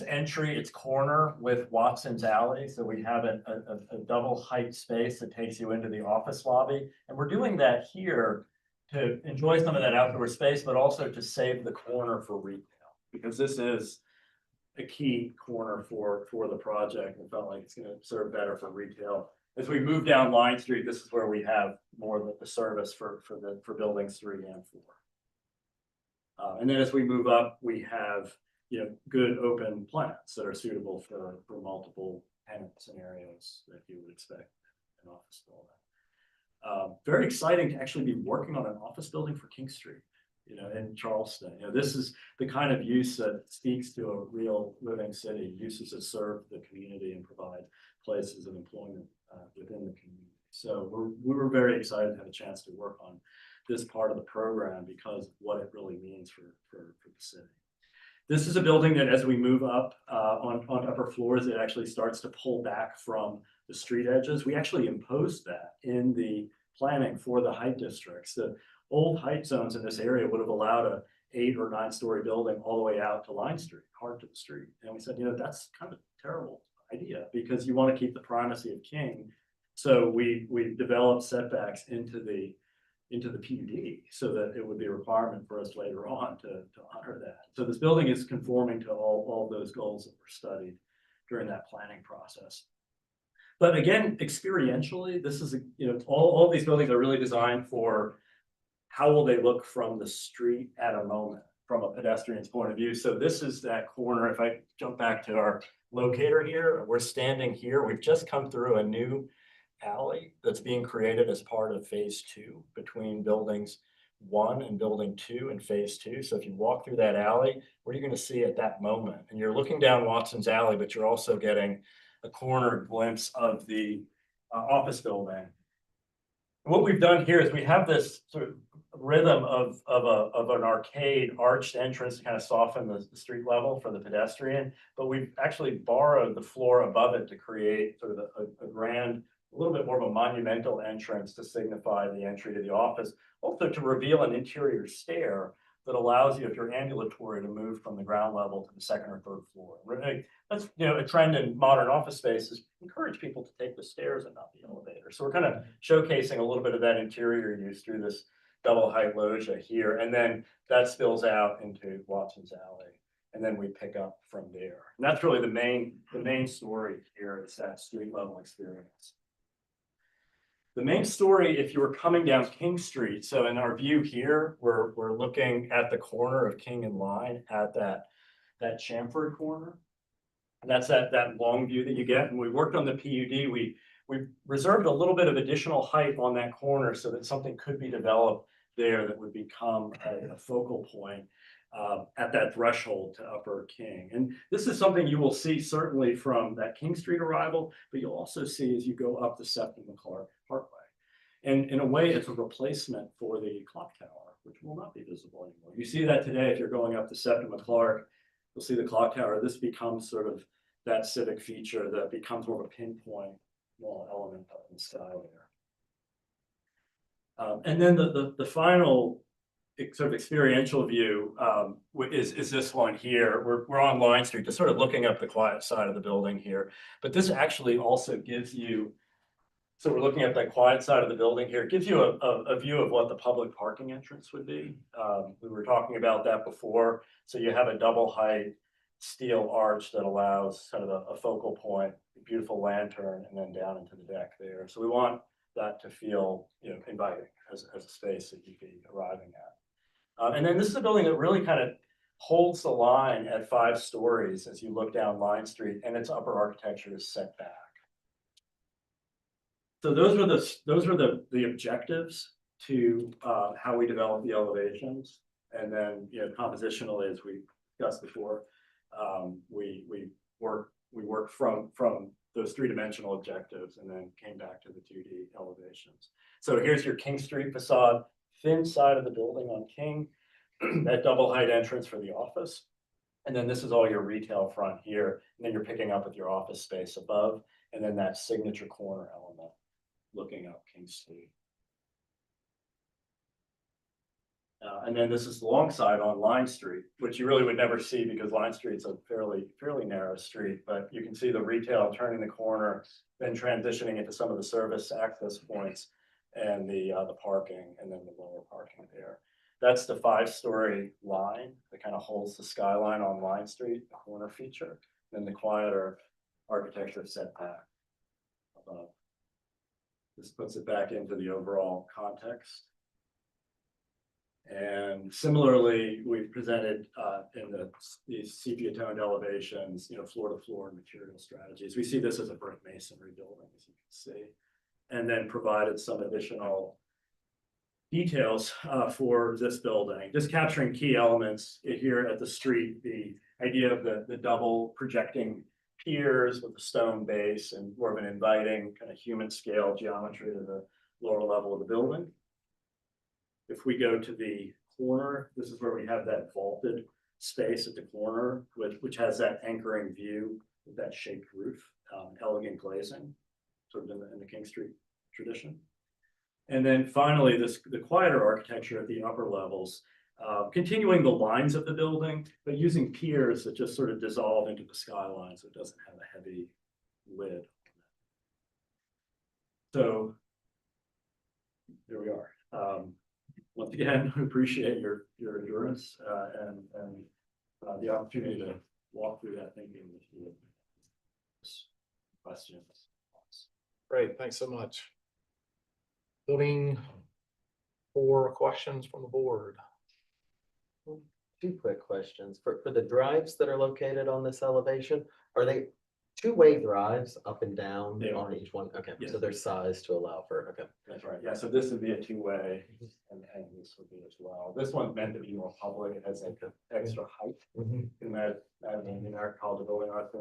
entry, its corner with Watson's Alley. So we have a double height space that takes you into the office lobby. And we're doing that here to enjoy some of that outdoor space, but also to save the corner for retail, because this is a key corner for the project. We felt like it's going to serve better for retail. As we move down Line Street, this is where we have more of the service for buildings 3 and 4. And then as we move up, we have good open plants that are suitable for multiple tenant scenarios that you would expect in an office building. Very exciting to actually be working on an office building for King Street, in Charleston. This is the kind of use that speaks to a real living city, uses that serve the community and provide places of employment within the community. So we were very excited to have a chance to work on this part of the program because of what it really means for the city. This is a building that as we move up on upper floors, it actually starts to pull back from the street edges. We actually imposed that in the planning for the height districts. The old height zones in this area would have allowed a 8 or 9 story building all the way out to Line Street, hard to the street. And we said, that's kind of a terrible idea because you want to keep the primacy of King. So we developed setbacks into the PUD so that it would be a requirement for us later on to honor that. So this building is conforming to all those goals that were studied during that planning process. But again, experientially, this is all these buildings are really designed for how will they look from the street at a moment from a pedestrian's point of view. So this is that corner. If I jump back to our locator here, we're standing here. We've just come through a new alley that's being created as part of phase 2 between buildings 1 and building 2 and phase 2. So if you walk through that alley, what are you going to see at that moment? And you're looking down Watson's Alley, but you're also getting a corner glimpse of the office building. What we've done here is we have this sort of rhythm of an arcade arched entrance to kind of soften the street level for the pedestrian, but we've actually borrowed the floor above it to create sort of a grand, a little bit more of a monumental entrance to signify the entry to the office, also to reveal an interior stair that allows you, if you're ambulatory, to move from the ground level to the 2nd or 3rd floor. That's a trend in modern office spaces, encourage people to take the stairs and not the elevator. So we're kind of showcasing a little bit of that interior use through this double height loggia here, and then that spills out into Watson's Alley, and then we pick up from there. And that's really the main story here is that street level experience. The main story, if you were coming down King Street, so in our view here, we're looking at the corner of King and Line at that Chamford corner. And that's that long view that you get. And we worked on the PUD. we reserved a little bit of additional height on that corner so that something could be developed there that would become a focal point at that threshold to Upper King. And this is something you will see certainly from that King Street arrival, but you'll also see as you go up the Septim McClark Parkway. And in a way, it's a replacement for the clock tower, which will not be visible anymore. You see that today if you're going up the Septim McClark, you'll see the clock tower. This becomes sort of that civic feature that becomes more of a pinpoint element up in the sky there. And then the final sort of experiential view is this one here. We're on Line Street, just sort of looking up the quiet side of the building here. But this actually also gives you, so we're looking at that quiet side of the building here. It gives you a view of what the public parking entrance would be. We were talking about that before. So you have a double height steel arch that allows kind of a focal point, a beautiful lantern, and then down into the deck there. So we want that to feel, inviting as a space that you'd be arriving at. And then this is a building that really kind of holds the line at 5 stories as you look down Line Street, and its upper architecture is set back. So those were the objectives to how we develop the elevations, and then compositionally, as we discussed before, we worked from those 3-dimensional objectives and then came back to the 2D elevations. So here's your King Street facade, thin side of the building on King, that double height entrance for the office. And then this is all your retail front here. And then you're picking up with your office space above, and then that signature corner element looking up King Street. And then this is the long side on Line Street, which you really would never see because Line Street's a fairly narrow street, but you can see the retail turning the corner, then transitioning into some of the service access points and the parking, and then the lower parking there. That's the 5-story line that kind of holds the skyline on Line Street, the corner feature, then the quieter architecture setback above. This puts it back into the overall context. And similarly, we've presented in these sepia-toned elevations, floor-to-floor material strategies. We see this as a brick masonry building, as you can see, and then provided some additional details for this building, just capturing key elements here at the street, the idea of the double projecting piers with a stone base and more of an inviting kind of human scale geometry to the lower level of the building. If we go to the corner, this is where we have that vaulted space at the corner, which has that anchoring view with that shaped roof, elegant glazing, sort of in the King Street tradition. And then finally, the quieter architecture at the upper levels, continuing the lines of the building, but using piers that just sort of dissolve into the skyline so it doesn't have a heavy lid. So there we are. Once again, we appreciate your endurance and the opportunity to walk through that thinking with you. Questions? Great, thanks so much. Building 4 questions from the board. 2 quick questions. For the drives that are located on this elevation, are they 2-way drives up and down on each one? Okay, Yes. so they're sized to allow for, okay. That's right. Yeah, so this would be a 2-way and this would be as well. This one's meant to be more public. It has like extra height. In that, in our college of building arts,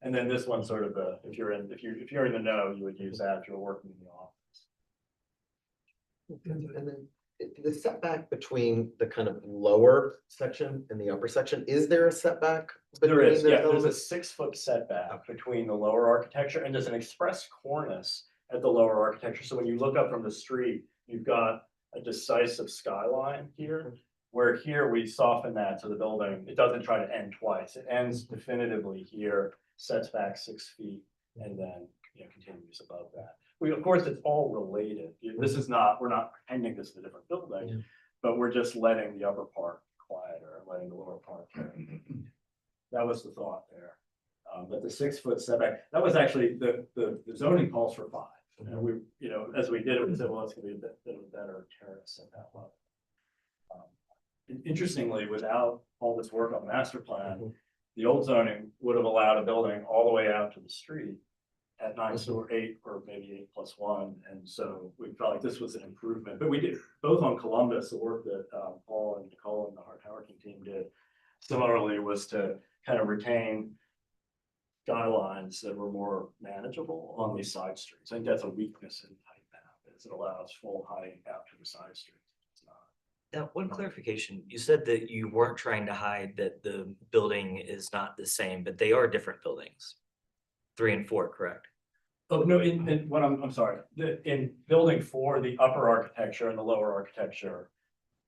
and then this one sort of if you're in the know, you would use that if you're working in the office. And then the setback between the kind of lower section and the upper section, is there a setback? There is, between yeah, those there's a elements? 6-foot setback between the lower architecture, and there's an express cornice at the lower architecture. So when you look up from the street, you've got a decisive skyline here, where here we soften that to the building. It doesn't try to end twice. It ends definitively here, sets back 6 feet, and then continues above that. Of course, it's all related. This is not, we're not pretending this is a different building, but we're just letting the upper part quieter and letting the lower part. That was the thought there. But the 6-foot setback, that was actually the zoning calls for 5. And we, as we did it, we said, well, it's going to be a bit of a better terrace at that level. Interestingly, without all this work on the master plan, the old zoning would have allowed a building all the way out to the street at 9 or 8 or maybe 8+1. And so we felt like this was an improvement, but we did both on Columbus, the work that Paul and Nicole and the Hart Hurricane team did similarly was to kind of retain guidelines that were more manageable on these side streets. I think that's a weakness in height map, is it allows full height out to the side streets. It's not. Now, one clarification, you said that you weren't trying to hide that the building is not the same, but they are different buildings. 3 and 4, correct? Oh, no, in what I'm sorry, in building 4, the upper architecture and the lower architecture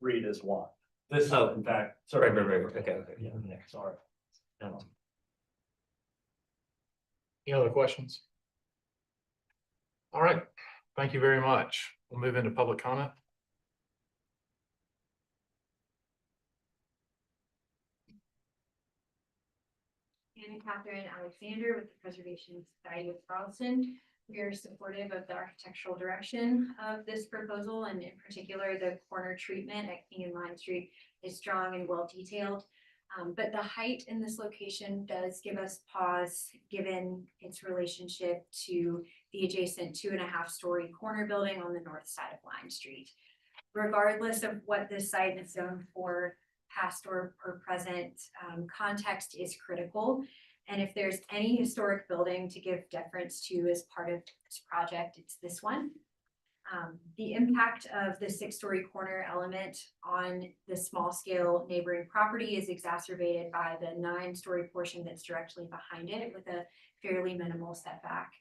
read as one. This is in fact. Right, okay, Yeah, sorry. Any other questions? All right, thank you very much. We'll move into public comment. Anna Catherine Alexander with the Preservation Society of Charleston. We are supportive of the architectural direction of this proposal, and in particular, the corner treatment at King and Line Street is strong and well detailed. But the height in this location does give us pause, given its relationship to the adjacent 2.5-story corner building on the north side of Line Street. Regardless of what this site is zoned for, past or present, context is critical. And if there's any historic building to give deference to as part of this project, it's this one. The impact of the 6-story corner element on the small scale neighboring property is exacerbated by the 9-story portion that's directly behind it with a fairly minimal setback.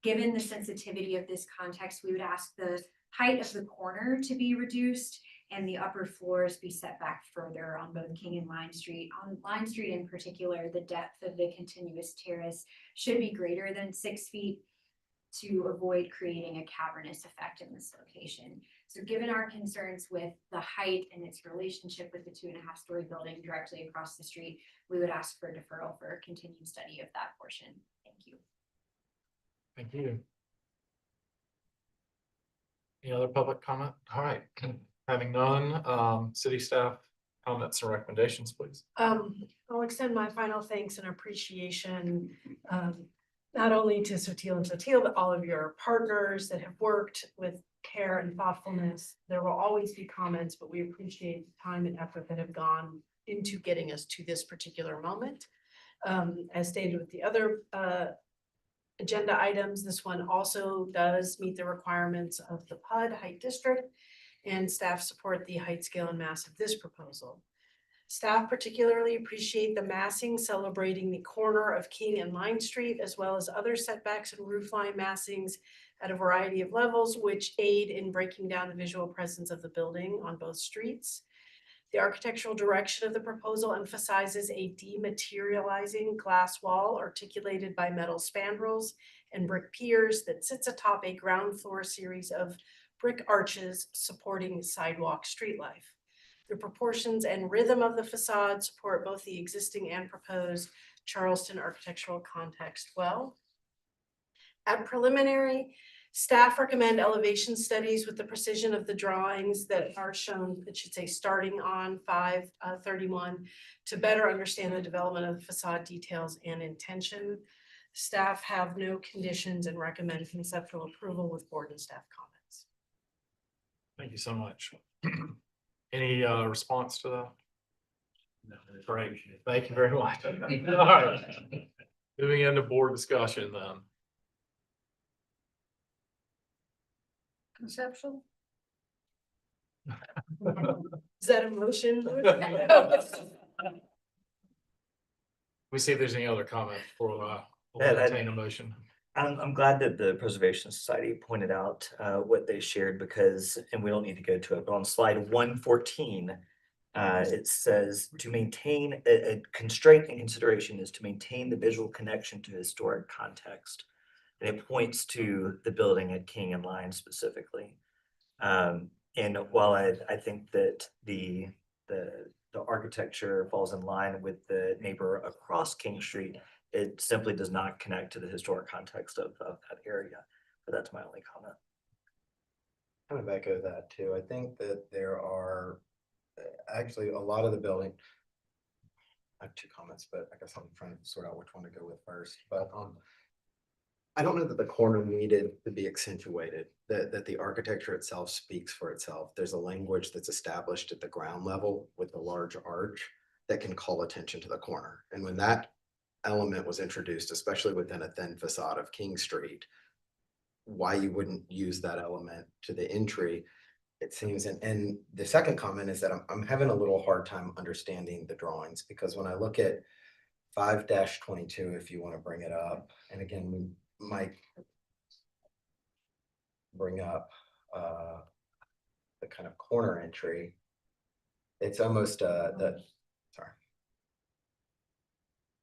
Given the sensitivity of this context, we would ask the height of the corner to be reduced and the upper floors be set back further on both King and Line Street. On Line Street in particular, the depth of the continuous terrace should be greater than 6 feet to avoid creating a cavernous effect in this location. So given our concerns with the height and its relationship with the 2.5-story building directly across the street, we would ask for deferral for continued study of that portion. Thank you. Thank you. Any other public comment? All right, having none, city staff comments and recommendations, please. I'll extend my final thanks and appreciation, not only to Sotil and Sotil, but all of your partners that have worked with care and thoughtfulness. There will always be comments, but we appreciate the time and effort that have gone into getting us to this particular moment. As stated with the other agenda items, this one also does meet the requirements of the PUD height district, and staff support the height, scale, and mass of this proposal. Staff particularly appreciate the massing celebrating the corner of King and Line Street, as well as other setbacks and roofline massings at a variety of levels, which aid in breaking down the visual presence of the building on both streets. The architectural direction of the proposal emphasizes a dematerializing glass wall articulated by metal spandrels and brick piers that sits atop a ground floor series of brick arches supporting sidewalk street life. The proportions and rhythm of the facade support both the existing and proposed Charleston architectural context well. At preliminary, staff recommend elevation studies with the precision of the drawings that are shown, it should say starting on 5/31, to better understand the development of the facade details and intention. Staff have no conditions and recommend conceptual approval with board and staff comments. Thank you so much. Any response to that? No. Great, thank you very much. All right. Moving into board discussion then. Conceptual? Is that a motion? We see if there's any other comment for we'll entertain a motion. I'm glad that the Preservation Society pointed out what they shared because, and we don't need to go to it, but on slide 114, it says to maintain a constraint and consideration is to maintain the visual connection to historic context. And it points to the building at King and Line specifically. And while I think that the architecture falls in line with the neighbor across King Street, it simply does not connect to the historic context of that area. But that's my only comment. Kind of echo that too. I think that there are actually a lot of the building. I have 2 comments, but I guess I'm trying to sort out which one to go with first. But I don't know that the corner needed to be accentuated, that the architecture itself speaks for itself. There's a language that's established at the ground level with the large arch that can call attention to the corner. And when that element was introduced, especially within a thin facade of King Street, why you wouldn't use that element to the entry, it seems. And the second comment is that I'm having a little hard time understanding the drawings, because when I look at 5-22, if you want to bring it up, and again, we might bring up the kind of corner entry. It's almost sorry.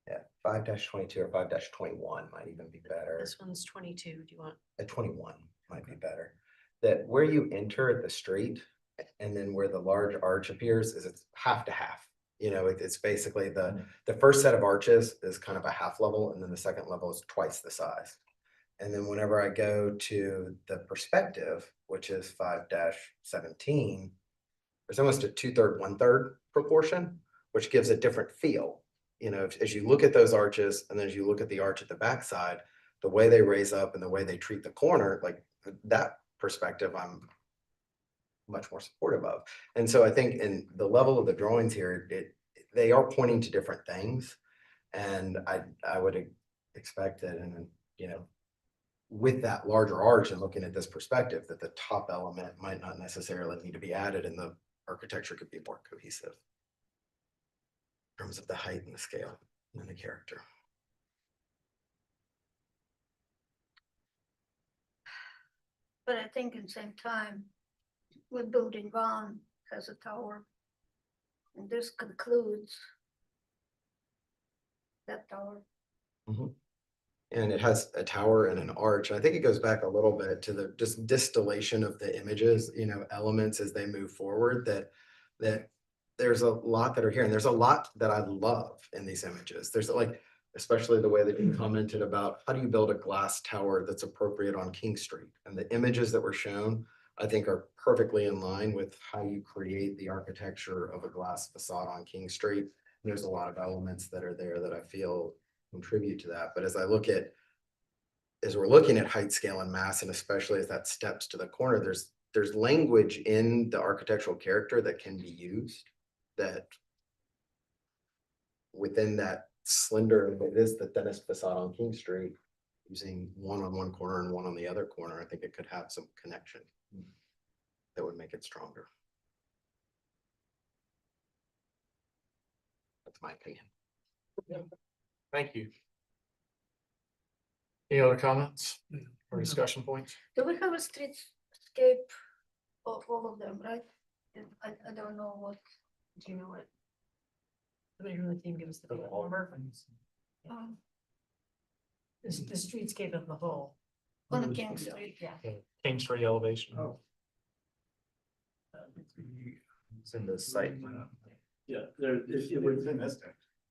Yeah, 5-22 or 5-21 might even be better. This one's 22. Do you want? At 21 might be better. That where you enter the street and then where the large arch appears is it's half to half. You know, it's basically the first set of arches is kind of a half level, and then the second level is twice the size. And then whenever I go to the perspective, which is 5-17, there's almost a 2/3, 1/3 proportion, which gives a different feel. You know, as you look at those arches and then as you look at the arch at the backside, the way they raise up and the way they treat the corner, like that perspective, I'm much more supportive of. And so I think in the level of the drawings here, they are pointing to different things. And I would expect that, and you know, with that larger arch and looking at this perspective, that the top element might not necessarily need to be added and the architecture could be more cohesive in terms of the height and the scale and the character. But I think at the same time, with building one has a tower. And this concludes that tower. Mhm. And it has a tower and an arch. I think it goes back a little bit to the just distillation of the images, you know, elements as they move forward, that there's a lot that are here. And there's a lot that I love in these images. There's like, especially the way that you commented about how do you build a glass tower that's appropriate on King Street? And the images that were shown, I think, are perfectly in line with how you create the architecture of a glass facade on King Street. And there's a lot of elements that are there that I feel contribute to that. But as we're looking at height, scale, and mass, and especially as that steps to the corner, there's language in the architectural character that can be used that within that slender, it is the thinnest facade on King Street, using one on one corner and one on the other corner, I think it could have some connection that would make it stronger. That's my opinion. Thank you. Any other comments or discussion points? Do we have a streetscape of all of them, right? And I don't know what. Do you know what? Somebody from the team give us the number. The streetscape of the whole. On King Street, yeah. King Street elevation. It's in the site. Yeah,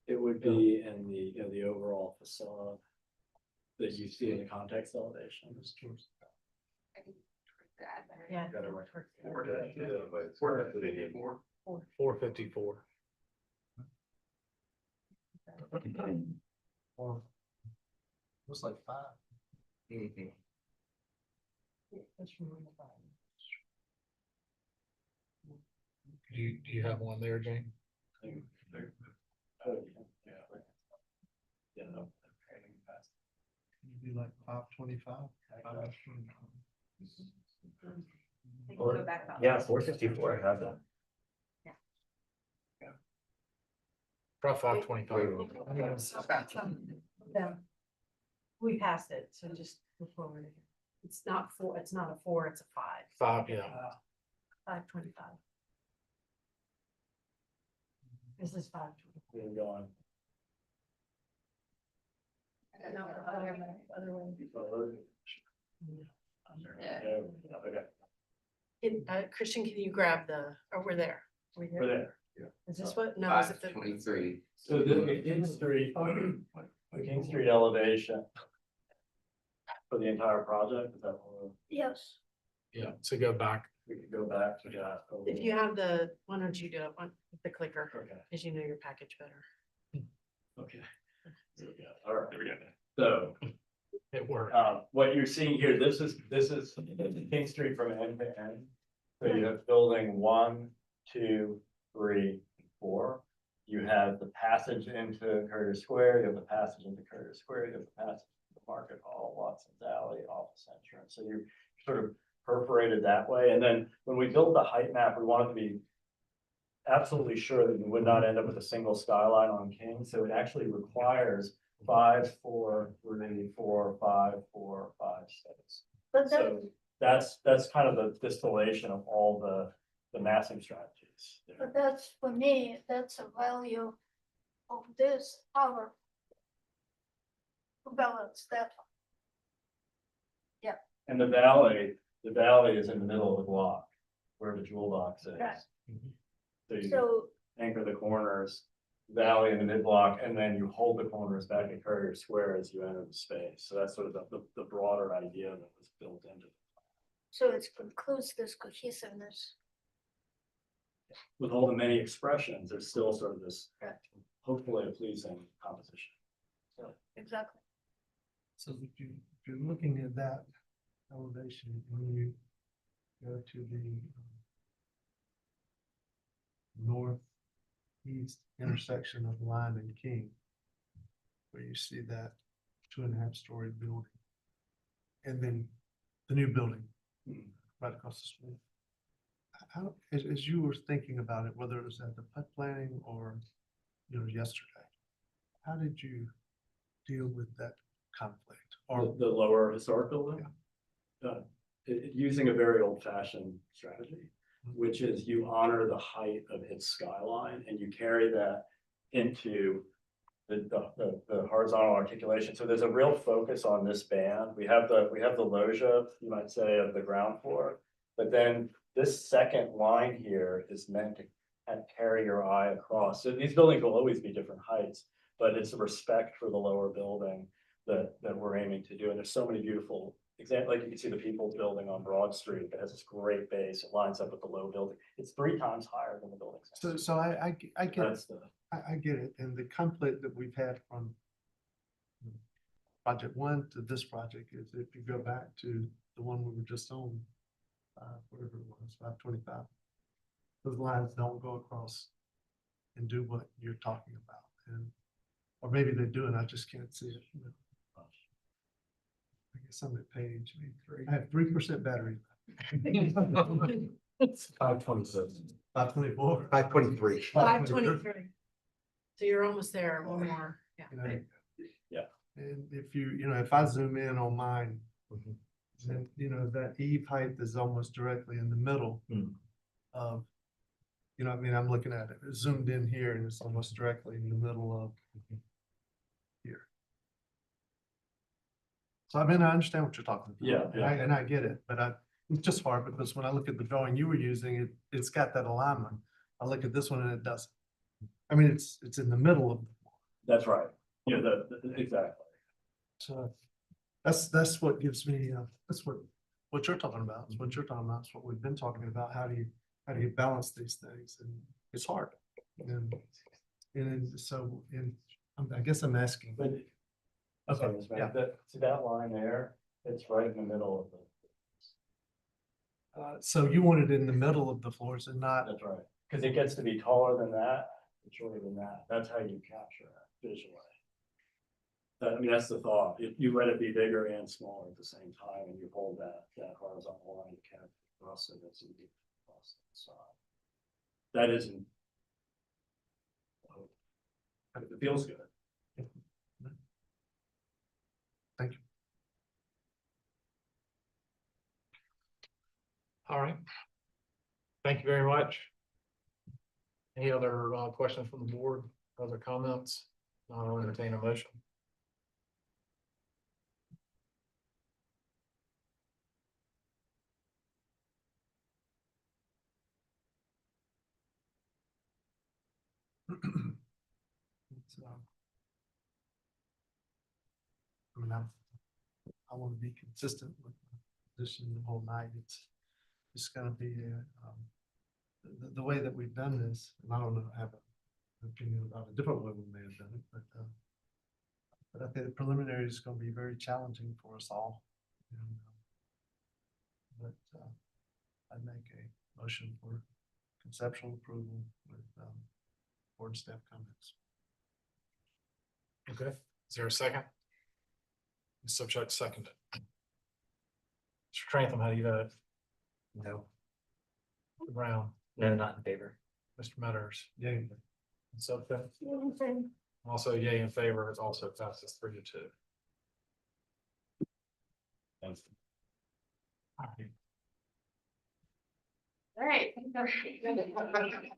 it would be in the, you know, the overall facade that you see in the context elevation. Yeah. 454. Looks like 5. Do you have one there, Jane? Be like 525. Yeah, 454, I have that. About 525. Yeah. We passed it, so just move forward. It's not a 4, it's a 5. 5, yeah. 525. This is 520. Go on. No, other one. Christian, can you grab we're there. We're there. Yeah. Is this what? No, is it the? 23. So the King Street elevation for the entire project, is that what? Yes. Yeah, so go back. We could go back to that. If you have why don't you do it with the clicker? Okay. Because you know your package better. Okay. All right, there we go. So It worked. What you're seeing here, this is King Street from end to end. So you have building 1, 2, 3, 4. You have the passage into Courier Square, you have the passage into Courier Square, you have the passage into Market Hall, Watson's Alley, Office Entrance. So you sort of perforated that way. And then when we built the height map, we wanted to be absolutely sure that you would not end up with a single skyline on King. So it actually requires 5, 4, 3, 4, 5, 4, 5, 6. But So that's kind of the distillation of all the massing strategies. but that's, for me, that's a value of this tower. To balance that. Yeah, And the valley is in the middle of the block where the jewel box is. Right. So you so, anchor the corners, valley in the mid block, and then you hold the corners back at Courier Square as you enter the space. So that's sort of the broader idea that was built into it. so it concludes this cohesiveness. With all the many expressions, there's still sort of this Right. hopefully a pleasing composition. So Exactly. So if you're looking at that elevation, when you go to the northeast intersection of Line and King, where you see that 2.5-story building, and then the new building right across the street. How, as you were thinking about it, whether it was at the PUD planning or, yesterday, how did you deal with that conflict? Or the lower historic building, using a very old fashioned strategy, which is you honor the height of its skyline and you carry that into the horizontal articulation. So there's a real focus on this band. We have the loggia, you might say, of the ground floor, but then this second line here is meant to kind of carry your eye across. So these buildings will always be different heights, but it's a respect for the lower building that we're aiming to do. And there's so many beautiful examples, like you can see the People's Building on Broad Street that has this great base. It lines up with the low building. It's 3 times higher than the building. So I get That's I get it, and the conflict that we've had from project 1 to this project is if you go back to the one we were just on, whatever it was, 525, those lines don't go across and do what you're talking about, and or maybe they do, and I just can't see it. I guess I'm at page 3. I have 3% battery. It's 526. 524. 523. 523. So you're almost there, one more, yeah. And if if I zoom in on mine, then, that eve height is almost directly in the middle of, I mean, I'm looking at it zoomed in here and it's almost directly in the middle of here. So I mean, I understand what you're talking about. Yeah. And I get it, but it's just hard because when I look at the drawing you were using, it's got that alignment. I look at this one and it doesn't. I mean, it's in the middle of. That's right. Yeah, exactly. So that's what gives me, that's what you're talking about, is what you're talking about, is what we've been talking about. How do you balance these things? And it's hard. And so, I guess I'm asking. But okay, Yeah. See that line there? It's right in the middle of the. So you want it in the middle of the floors and not. That's right, because it gets to be taller than that, and shorter than that. That's how you capture that visually. I mean, that's the thought. You let it be bigger and smaller at the same time, and you hold that horizontal line cap across it. That's indeed across the side. That isn't. It feels good. Thank you. All right. Thank you very much. Any other questions from the board, other comments? I'll entertain a motion. I mean, I want to be consistent with my position the whole night. It's going to be the way that we've done this, and I don't know, I have an opinion about a different way we may have done it, but But I think the preliminary is gonna be very challenging for us all. And, But I'd make a motion for conceptual approval with board staff comments. Okay, is there a second? Ms. Subject seconded. Mr. Trantham, how do you vote? No, Mr. Brown, no, not in favor. Mr. Metters, Yay. and Subject, also yay in favor, it also passes 3-2. Thanks. All right. All right.